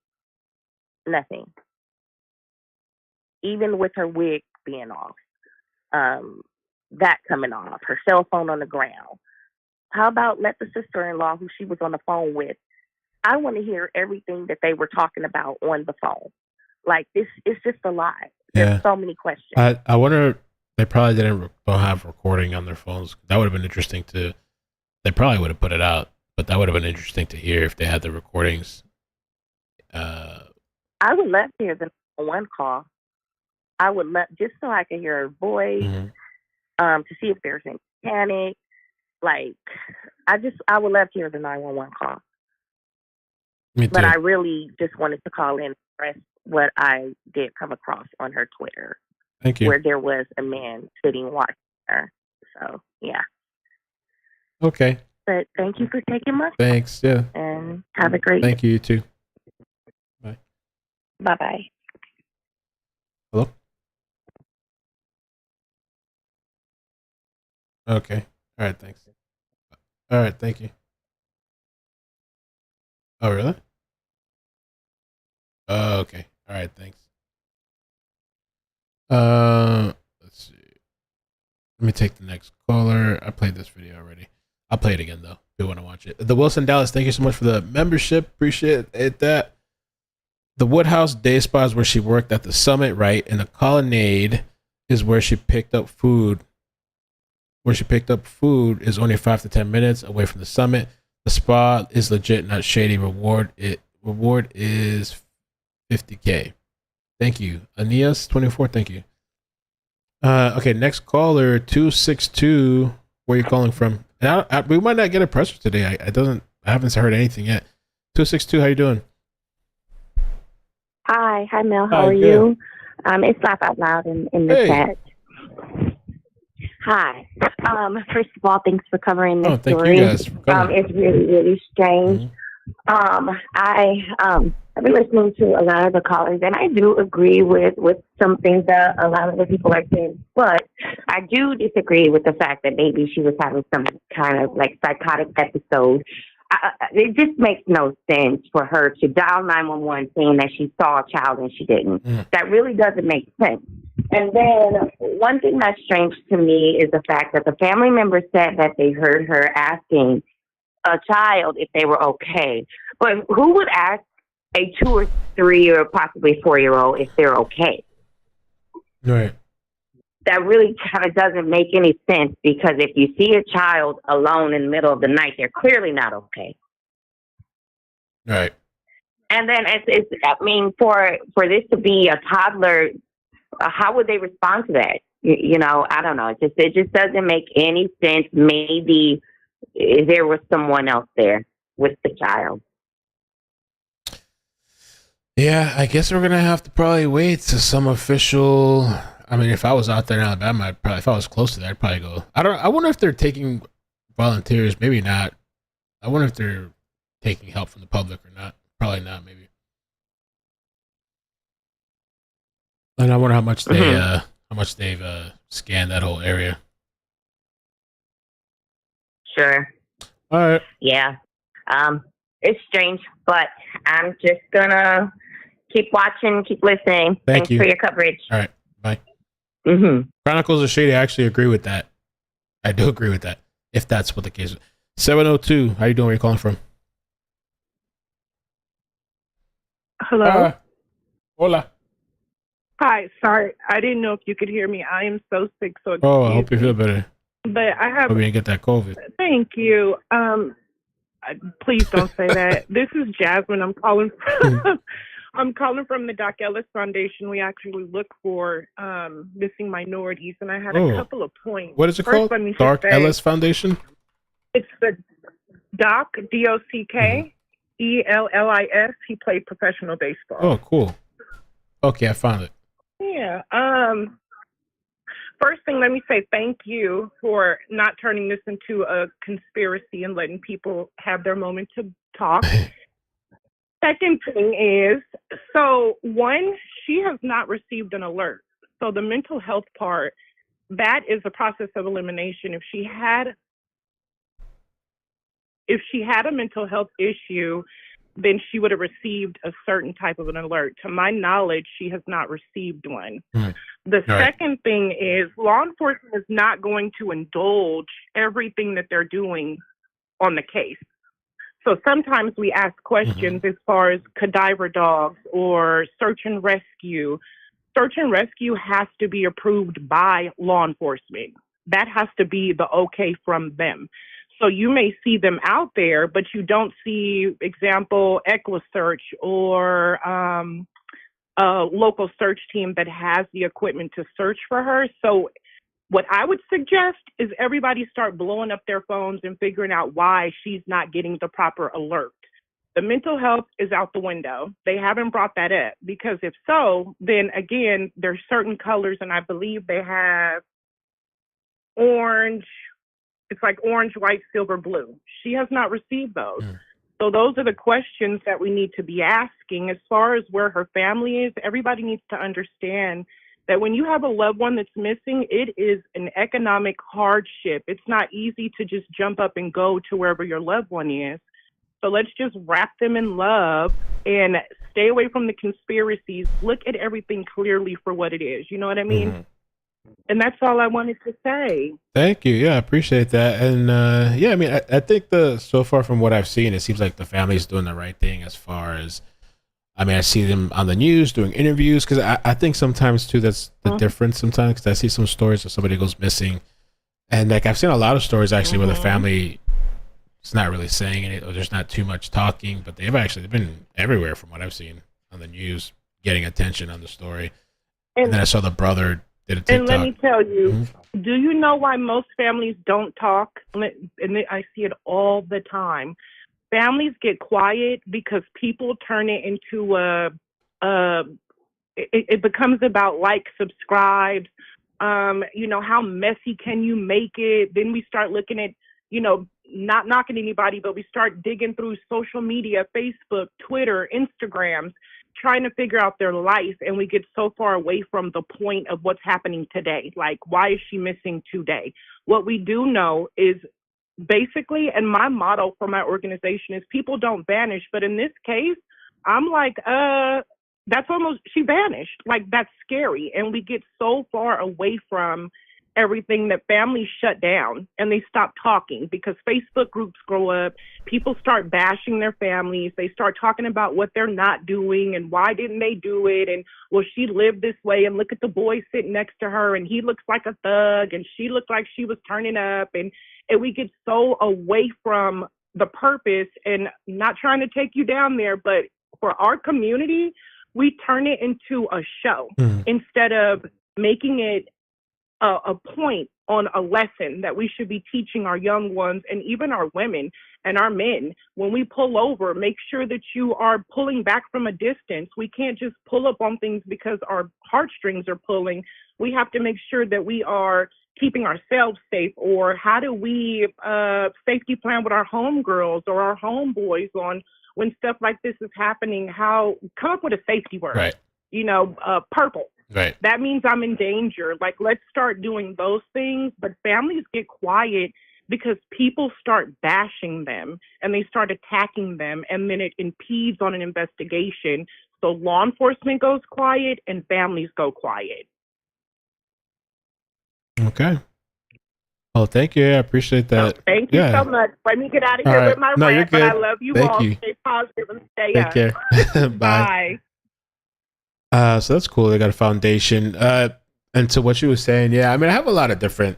Nothing. Even with her wig being off, that coming off, her cell phone on the ground. How about let the sister-in-law who she was on the phone with, I want to hear everything that they were talking about on the phone. Like, this is just a lot. There's so many questions. I wonder, they probably don't have recording on their phones. That would have been interesting they probably would have put it out, but that would have been interesting to hear if they had the recordings. I would love to hear the one call. I would love, just so I can hear her voice, to see if there's any panic. Like, I would love to hear the 911 call. Me too. But I really just wanted to call in and express what I did come across on her Twitter. Thank you. Where there was a man sitting watching her. So, yeah. Okay. But thank you for taking my call. Thanks, yeah. And have a great Thank you, you too. Bye. Bye-bye. Hello? Okay. All right, thanks. All right, thank you. Oh, really? Okay. All right, thanks. Let's see. Let me take the next caller. I played this video already. I'll play it again, though, if you want to watch it. The Wilson Dallas, thank you so much for the membership. Appreciate it. That. The Woodhouse Day Spa is where she worked at the Summit, right? And the Colonnade is where she picked up food. Where she picked up food is only 5 to 10 minutes away from the Summit. The spa is legit, not shady. Reward is $50K. Thank you. Aeneas24, thank you. Okay, next caller, 262. Where are you calling from? And we might not get a presser today. I haven't heard anything yet. 262, how you doing? Hi, Mel. How are you? It's Laugh Out Loud in the chat. Hi. First of all, thanks for covering this story. You guys for coming. It's really, really strange. I've been listening to a lot of the callers, and I do agree with some things that a lot of the people are saying, but I do disagree with the fact that maybe she was having some kind of like psychotic episode. It just makes no sense for her to dial 911 saying that she saw a child and she didn't. That really doesn't make sense. And then one thing that's strange to me is the fact that the family member said that they heard her asking a child if they were okay. But who would ask a 2 or 3 or possibly 4-year-old if they're okay? Right. That really kind of doesn't make any sense, because if you see a child alone in the middle of the night, they're clearly not okay. Right. And then it's I mean, for this to be a toddler, how would they respond to that? You know, I don't know. It just doesn't make any sense. Maybe there was someone else there with the child. Yeah, I guess we're gonna have to probably wait to some official. I mean, if I was out there in Alabama, I'd probably, if I was close to that, I'd probably go. I wonder if they're taking volunteers. Maybe not. I wonder if they're taking help from the public or not. Probably not. Maybe. And I wonder how much they've scanned that whole area. Sure. All right. Yeah. It's strange, but I'm just gonna keep watching, keep listening. Thanks you for your coverage. All right. Bye. Mm-hmm. Chronicles of Shady. I actually agree with that. I do agree with that. If that's what the case is. 702. How you doing? Where you calling from? Hello. Hola. Hi. Sorry, I didn't know if you could hear me. I am so sick, so Oh, I hope you feel better. But I have. Hope you didn't get that COVID. Thank you. Please don't say that. This is Jasmine. I'm calling. I'm calling from the Doc Ellis Foundation. We actually look for missing minorities, and I had a couple of points. What is it First, called? let me just Dark say, Ellis Foundation? It's the Doc, DOCK, ELLIS. He played professional baseball. Oh, cool. Okay, I found it. Yeah. First thing, let me say thank you for not turning this into a conspiracy and letting people have their moment to talk. Second thing is, one, she has not received an alert. So the mental health part, that is a process of elimination. If she had a mental health issue, then she would have received a certain type of an alert. To my knowledge, she has not received one. The second thing is, law enforcement is not going to indulge everything that they're doing on the case. So sometimes we ask questions as far as cadaver dogs or search and rescue. Search and rescue has to be approved by law enforcement. That has to be the okay from them. So you may see them out there, but you don't see, example, ECLA search or a local search team that has the equipment to search for her. So what I would suggest is everybody start blowing up their phones and figuring out why she's not getting the proper alert. The mental health is out the window. They haven't brought that up, because if so, then again, there's certain colors, and I believe they have orange. It's like orange, white, silver, blue. She has not received those. So those are the questions that we need to be asking. As far as where her family is, everybody needs to understand that when you have a loved one that's missing, it is an economic hardship. It's not easy to just jump up and go to wherever your loved one is. So let's just wrap them in love and stay away from the conspiracies. Look at everything clearly for what it is. You know what I mean? And that's all I wanted to say. Thank you. Yeah, I appreciate that. And yeah, I mean, I think so far from what I've seen, it seems like the family's doing the right thing as far as, I mean, I see them on the news doing interviews, because I think sometimes too, that's the difference sometimes, because I see some stories where somebody goes missing, and like I've seen a lot of stories actually where the family is not really saying anything, or there's not too much talking, but they've been everywhere from what I've seen on the news, getting attention on the story. And then I saw the brother did a TikTok. And let me tell you, do you know why most families don't talk? And I see it all the time. Families get quiet because people turn it into it becomes about like, subscribes, you know, how messy can you make it? Then we start looking at, you know, not knocking anybody, but we start digging through social media, Facebook, Twitter, Instagrams, trying to figure out their life, and we get so far away from the point of what's happening today. Like, why is she missing today? What we do know is basically, and my motto for my organization is people don't vanish, but in this case, I'm like, that's almost, she vanished. Like, that's scary. And we get so far away from everything that families shut down and they stop talking because Facebook groups grow up. People start bashing their families. They start talking about what they're not doing and why didn't they do it. And, well, she lived this way and look at the boy sitting next to her and he looks like a thug and she looked like she was turning up. And we get so away from the purpose, and not trying to take you down there, but for our community, we turn it into a show instead of making it a point on a lesson that we should be teaching our young ones and even our women and our men. When we pull over, make sure that you are pulling back from a distance. We can't just pull up on things because our heartstrings are pulling. We have to make sure that we are keeping ourselves safe, or how do we safety plan with our homegirls or our homeboys on when stuff like this is happening? How come up with a safety word, right? Purple. Right. That means I'm in danger. Like, let's start doing those things. But families get quiet because people start bashing them and they start attacking them, and then it impedes on an investigation. So law enforcement goes quiet and families go quiet. Okay. Oh, thank you. I appreciate that. So thank you so much. Let me get out of All here right. with my No, you're rant, but I good. love you Thank all. you. Stay positive and stay Take up. care. Bye. So that's cool. They got a foundation. And to what you were saying, yeah, I mean, I have a lot of different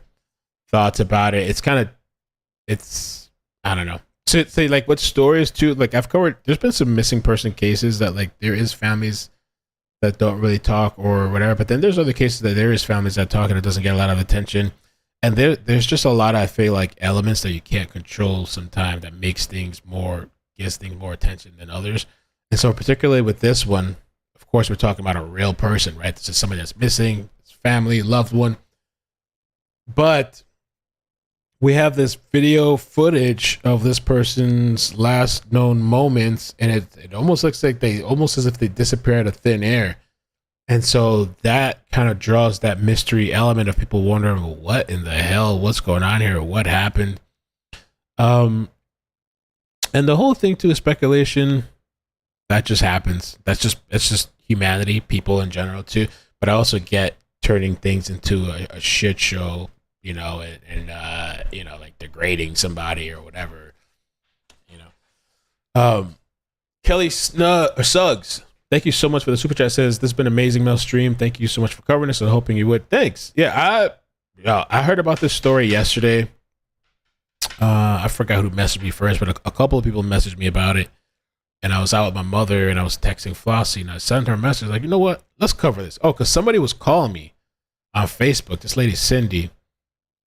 thoughts about it. I don't know. To say like what stories too, like I've covered, there's been some missing person cases that like there is families that don't really talk or whatever, but then there's other cases that there is families that talk and it doesn't get a lot of attention. And there's just a lot of, I feel like, elements that you can't control sometimes that gives things more attention than others. And so particularly with this one, of course, we're talking about a real person, right? This is somebody that's missing, it's family, loved one. But we have this video footage of this person's last known moments, and it almost looks like almost as if they disappear out of thin air. And so that kind of draws that mystery element of people wondering, well, what in the hell, what's going on here? What happened? And the whole thing too is speculation. That just happens. It's just humanity, people in general too. But I also get turning things into a shit show, and like degrading somebody or whatever, Kelly Suggs, thank you so much for the super chat. Says, this has been an amazing Mel stream. Thank you so much for covering this and hoping you would. Thanks. Yeah, I heard about this story yesterday. I forgot who messaged me first, but a couple of people messaged me about it. And I was out with my mother and I was texting Flossie and I sent her a message like, you know what? Let's cover this. Oh, because somebody was calling me on Facebook. This lady, Cindy.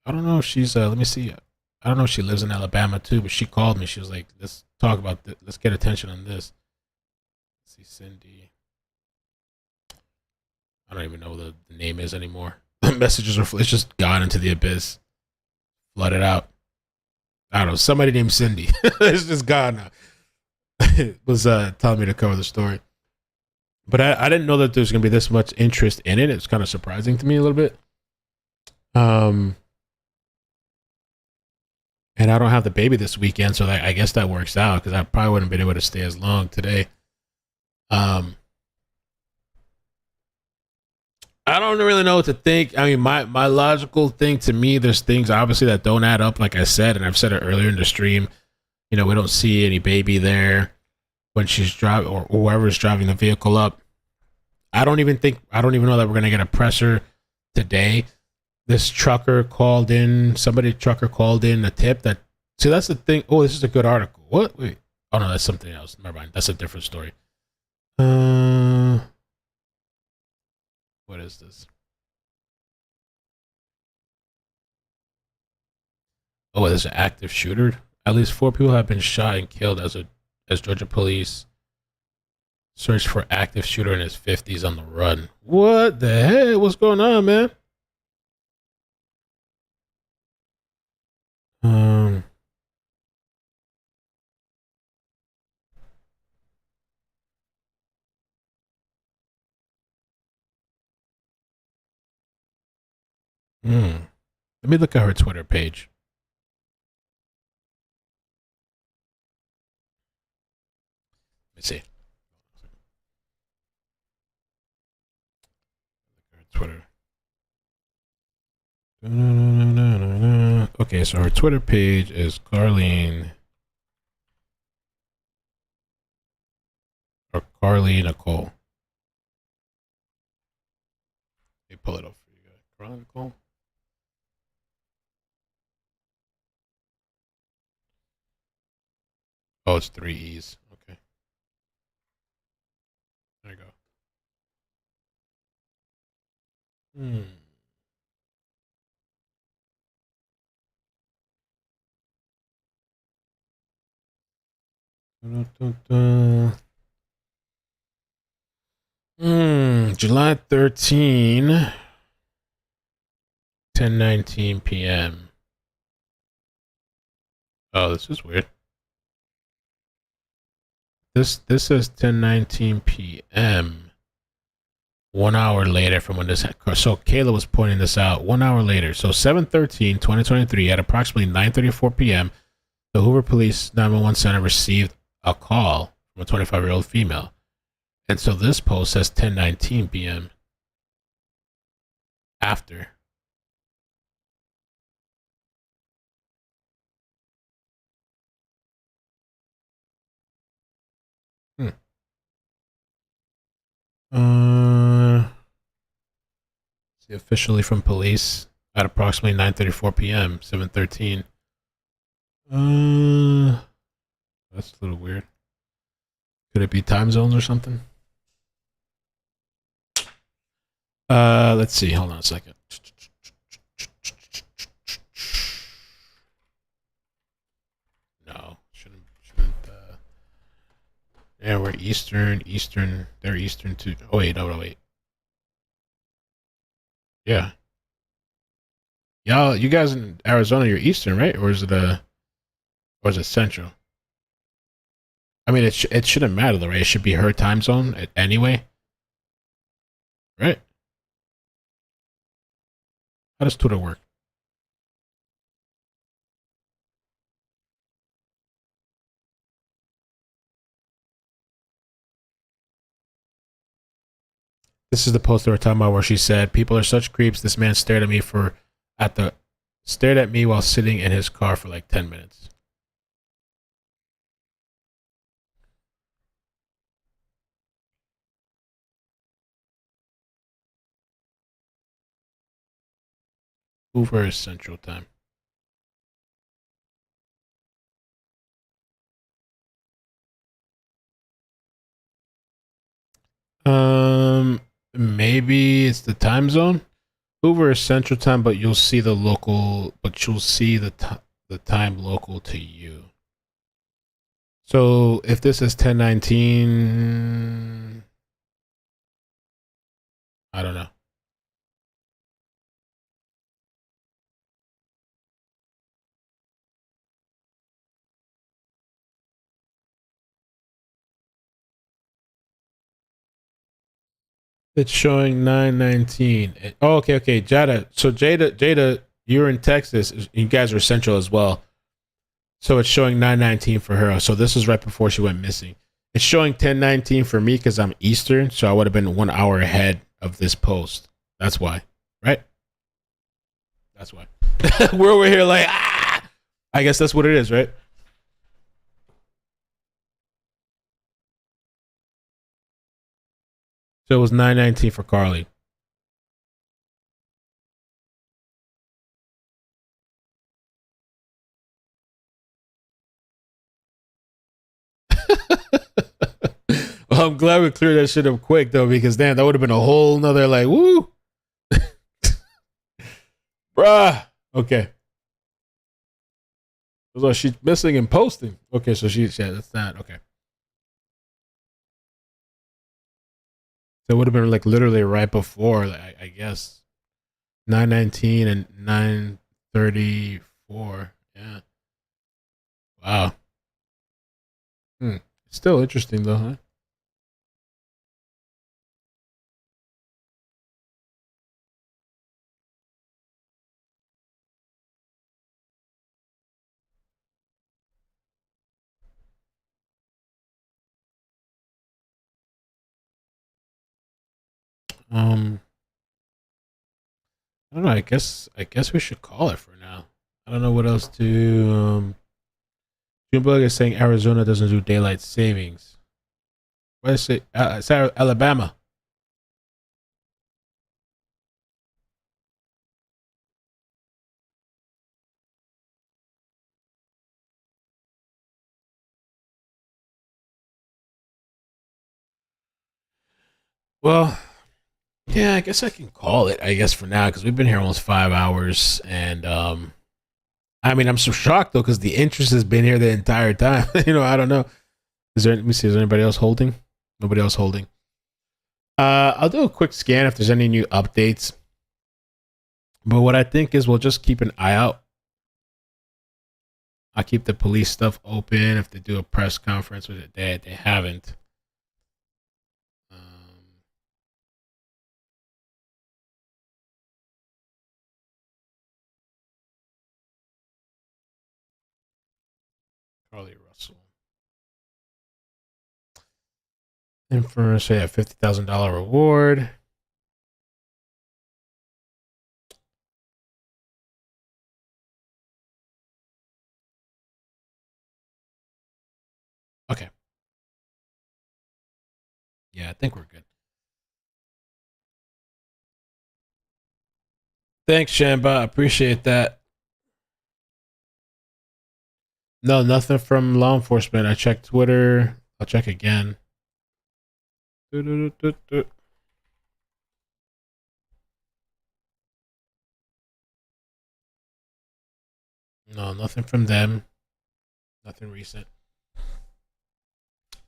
I don't know if she's, let me see. I don't know if she lives in Alabama too, but she called me. She was like, let's talk about this. Let's get attention on this. Let's see, Cindy. I don't even know what the name is anymore. The messages are, it's just gone into the abyss. Flooded out. I don't know. Somebody named Cindy. It's just gone now. It was telling me to cover the story. But I didn't know that there's going to be this much interest in it. It's kind of surprising to me a little bit. And I don't have the baby this weekend, so I guess that works out because I probably wouldn't have been able to stay as long today. I don't really know what to think. I mean, my logical thing to me, there's things obviously that don't add up, like I said, and I've said it earlier in the stream. We don't see any baby there when she's driving or whoever's driving the vehicle up. I don't even know that we're going to get a presser today. This trucker called in a tip that, see, that's the thing. Oh, this is a good article. What? Wait. Oh, no, that's something else. Never mind. That's a different story. What is this? Oh, there's an active shooter. At least 4 people have been shot and killed as Georgia police search for active shooter in his 50s on the run. What the heck? What's going on, man? Let me look at her Twitter page. Let me see. Twitter. Okay, so her Twitter page is Carlee or Carlee Nicole. Let me pull it up for you guys. Carlee Nicole. Oh, it's 3 E's. Okay. There you go. July 13, 10:19 p.m. Oh, this is weird. This says 10:19 p.m. 1 hour later from when this. So Kayla was pointing this out. 1 hour later. So 7/13/2023 at approximately 9:34 p.m. The Hoover Police 911 Center received a call from a 25-year-old female. And so this post says 10:19 p.m. after. See, officially from police at approximately 9:34 p.m. 7/13. That's a little weird. Could it be time zones or something? Let's see. Hold on a second. No, shouldn't. Yeah, we're Eastern. They're Eastern too. Oh wait, no, wait. Yeah. Y'all, you guys in Arizona, you're Eastern, right? Or is it Central? I mean, it shouldn't matter though, right? It should be her time zone anyway, right? How does Twitter work? This is the post they were talking about where she said, "People are such creeps. This man stared at me while sitting in his car for like 10 minutes." Hoover is Central Time. Maybe it's the time zone. Hoover is Central Time, but you'll see the time local to you. So if this is 10:19, I don't know. It's showing 9:19. Oh, okay. Jada. So Jada, you're in Texas. You guys are Central as well. So it's showing 9:19 for her. So this is right before she went missing. It's showing 10:19 for me because I'm Eastern. So I would have been 1 hour ahead of this post. That's why, right? That's why. We're over here like, I guess that's what it is, right? So it was 9:19 for Carlee. Well, I'm glad we cleared that shit up quick though, because damn, that would have been a whole nother like, woo, bruh. Okay. So she's missing and posting. Okay, so that's not okay. So it would have been like literally right before, like, I guess, 9:19 and 9:34. Yeah. Wow. Still interesting though, huh? I don't know. I guess we should call it for now. I don't know what else to. Junebug is saying Arizona doesn't do daylight savings. What is it? It's Alabama. Well, yeah, I guess I can call it. I guess for now because we've been here almost 5 hours, and I mean, I'm so shocked though because the interest has been here the entire time. I don't know. Let me see. Is there anybody else holding? Nobody else holding. I'll do a quick scan if there's any new updates. But what I think is we'll just keep an eye out. I'll keep the police stuff open if they do a press conference with it. They haven't. Carlee Russell. Infamous, yeah, $50,000 reward. Okay. Yeah, I think we're good. Thanks, Shamba. Appreciate that. No, nothing from law enforcement. I checked Twitter. I'll check again. No, nothing from them. Nothing recent.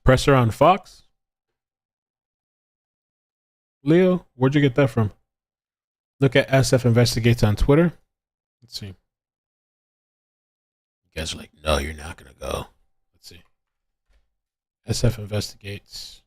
Presser on Fox? Leo, where'd you get that from? Look at SF Investigates on Twitter. Let's see. You guys are like, no, you're not going to go. Let's see. SF Investigates.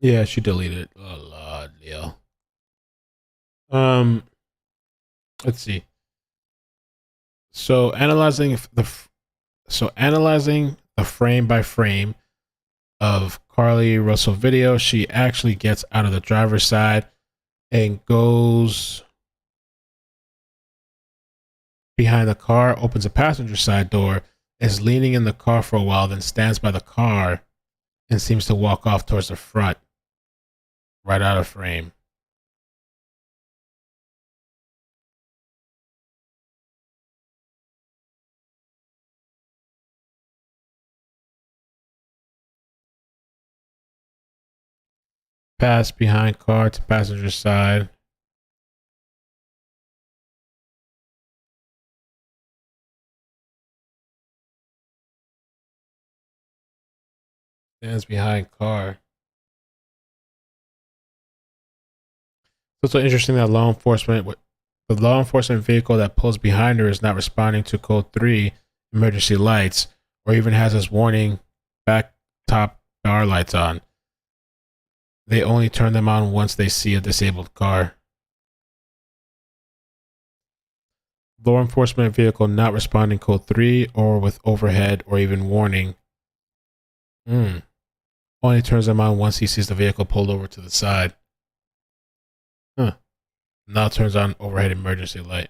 Yeah, she deleted it. Oh Lord, Leo. Let's see. So analyzing the frame by frame of Carlee Russell video, she actually gets out of the driver's side and goes behind the car, opens the passenger side door, is leaning in the car for a while, then stands by the car and seems to walk off towards the front, right out of frame. Pass behind car to passenger side. Stands behind car. So it's so interesting that the law enforcement vehicle that pulls behind her is not responding to code 3 emergency lights, or even has this warning back top bar lights on. They only turn them on once they see a disabled car. Law enforcement vehicle not responding code 3 or with overhead or even warning. Only turns them on once he sees the vehicle pulled over to the side. Now turns on overhead emergency light.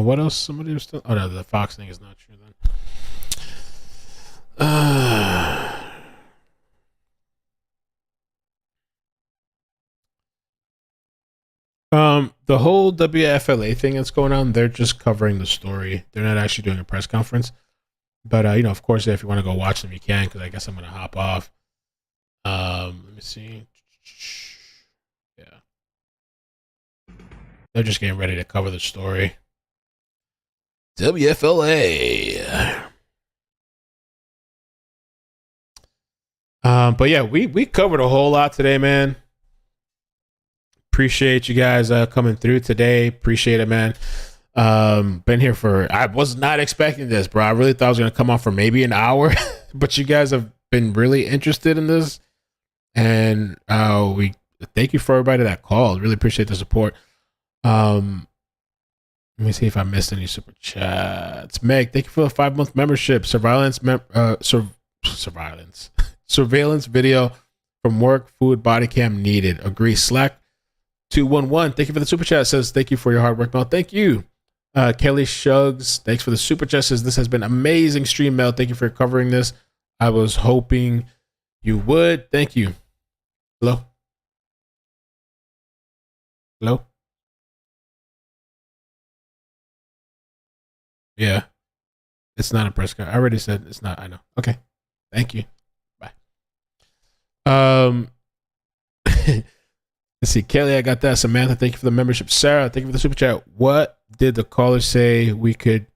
What else? Somebody was still. Oh no, the Fox thing is not true then. The whole WFLA thing that's going on, they're just covering the story. They're not actually doing a press conference. But of course, if you want to go watch them, you can. Because I guess I'm gonna hop off. Let me see. Yeah, they're just getting ready to cover the story. WFLA. But yeah, we covered a whole lot today, man. Appreciate you guys coming through today. Appreciate it, man. Been here I was not expecting this, bro. I really thought I was gonna come on for maybe an hour, but you guys have been really interested in this, and we thank you for everybody that called. Really appreciate the support. Let me see if I missed any super chats. Meg, thank you for the 5-month membership. Surveillance video from work, food, body cam needed. Agree. Slack 211. Thank you for the super chat. Says thank you for your hard work, Mel. Thank you. Kelly Shugs, thanks for the super chat. Says this has been amazing stream, Mel. Thank you for covering this. I was hoping you would. Thank you. Hello. Hello. Yeah, it's not a press conference. I already said it's not. I know. Okay. Thank you. Bye. Let's see. Kelly, I got that. Samantha, thank you for the membership. Sarah, thank you for the super chat. What did the caller say we could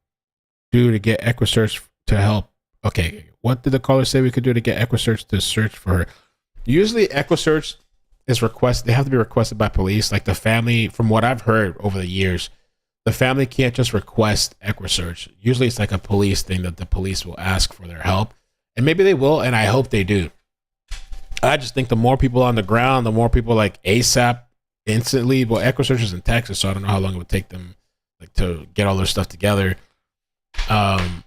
do to get EquiSearch to help? Okay. What did the caller say we could do to get EquiSearch to search for her? Usually EquiSearch is requested. They have to be requested by police. Like the family, from what I've heard over the years, the family can't just request EquiSearch. Usually it's like a police thing that the police will ask for their help. And maybe they will, and I hope they do. I just think the more people on the ground, the more people like ASAP instantly. Well, EquiSearch is in Texas, so I don't know how long it would take them like to get all their stuff together. And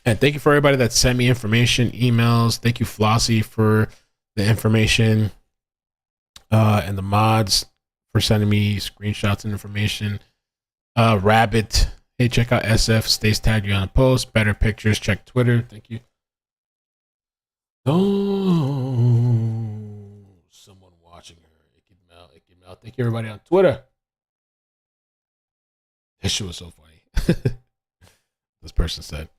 thank you for everybody that sent me information, emails. Thank you, Flossie, for the information. And the mods for sending me screenshots and information. Rabbit, hey, check out SF. Stays tagged you on a post. Better pictures. Check Twitter. Thank you. Oh, someone watching her. iCkEdMeL. Thank you, everybody on Twitter. This shit was so funny. This person said.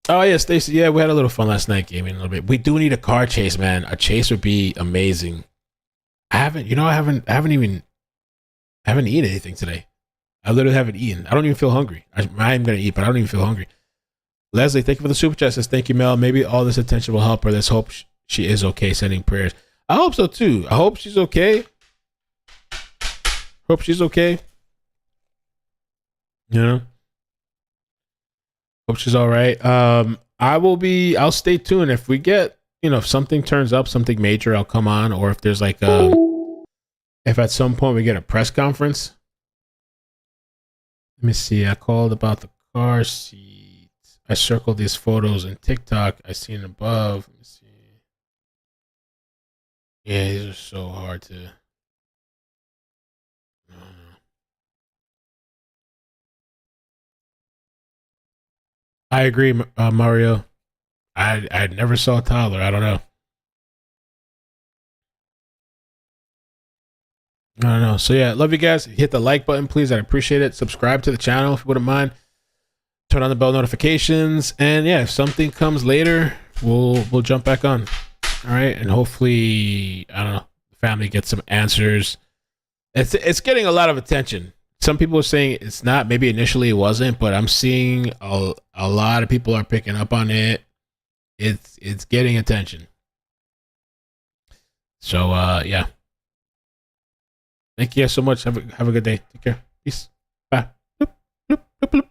Oh yeah, Stacy. Yeah, we had a little fun last night, gaming a little bit. We do need a car chase, man. A chase would be amazing. I haven't eaten anything today. I literally haven't eaten. I don't even feel hungry. I'm gonna eat, but I don't even feel hungry. Leslie, thank you for the super chat. Says thank you, Mel. Maybe all this attention will help her. Let's hope she is okay. Sending prayers. I hope so too. I hope she's okay. Hope she's okay. You know. Hope she's all right. I'll stay tuned. If we get, if something turns up, something major, I'll come on. Or if there's like if at some point we get a press conference. Let me see. I called about the car seat. I circled these photos in TikTok. I seen above. Let me see. Yeah, these are so hard to. I agree, Mario. I never saw a toddler. I don't know. I don't know. So yeah, love you guys. Hit the like button, please. I'd appreciate it. Subscribe to the channel if you wouldn't mind. Turn on the bell notifications, and yeah, if something comes later, we'll jump back on. All right, and hopefully, I don't know, the family gets some answers. It's getting a lot of attention. Some people are saying it's not. Maybe initially it wasn't, but I'm seeing a lot of people are picking up on it. It's getting attention. So yeah. Thank you guys so much. Have a good day. Take care. Peace. Bye. Bloop, bloop, bloop, bloop.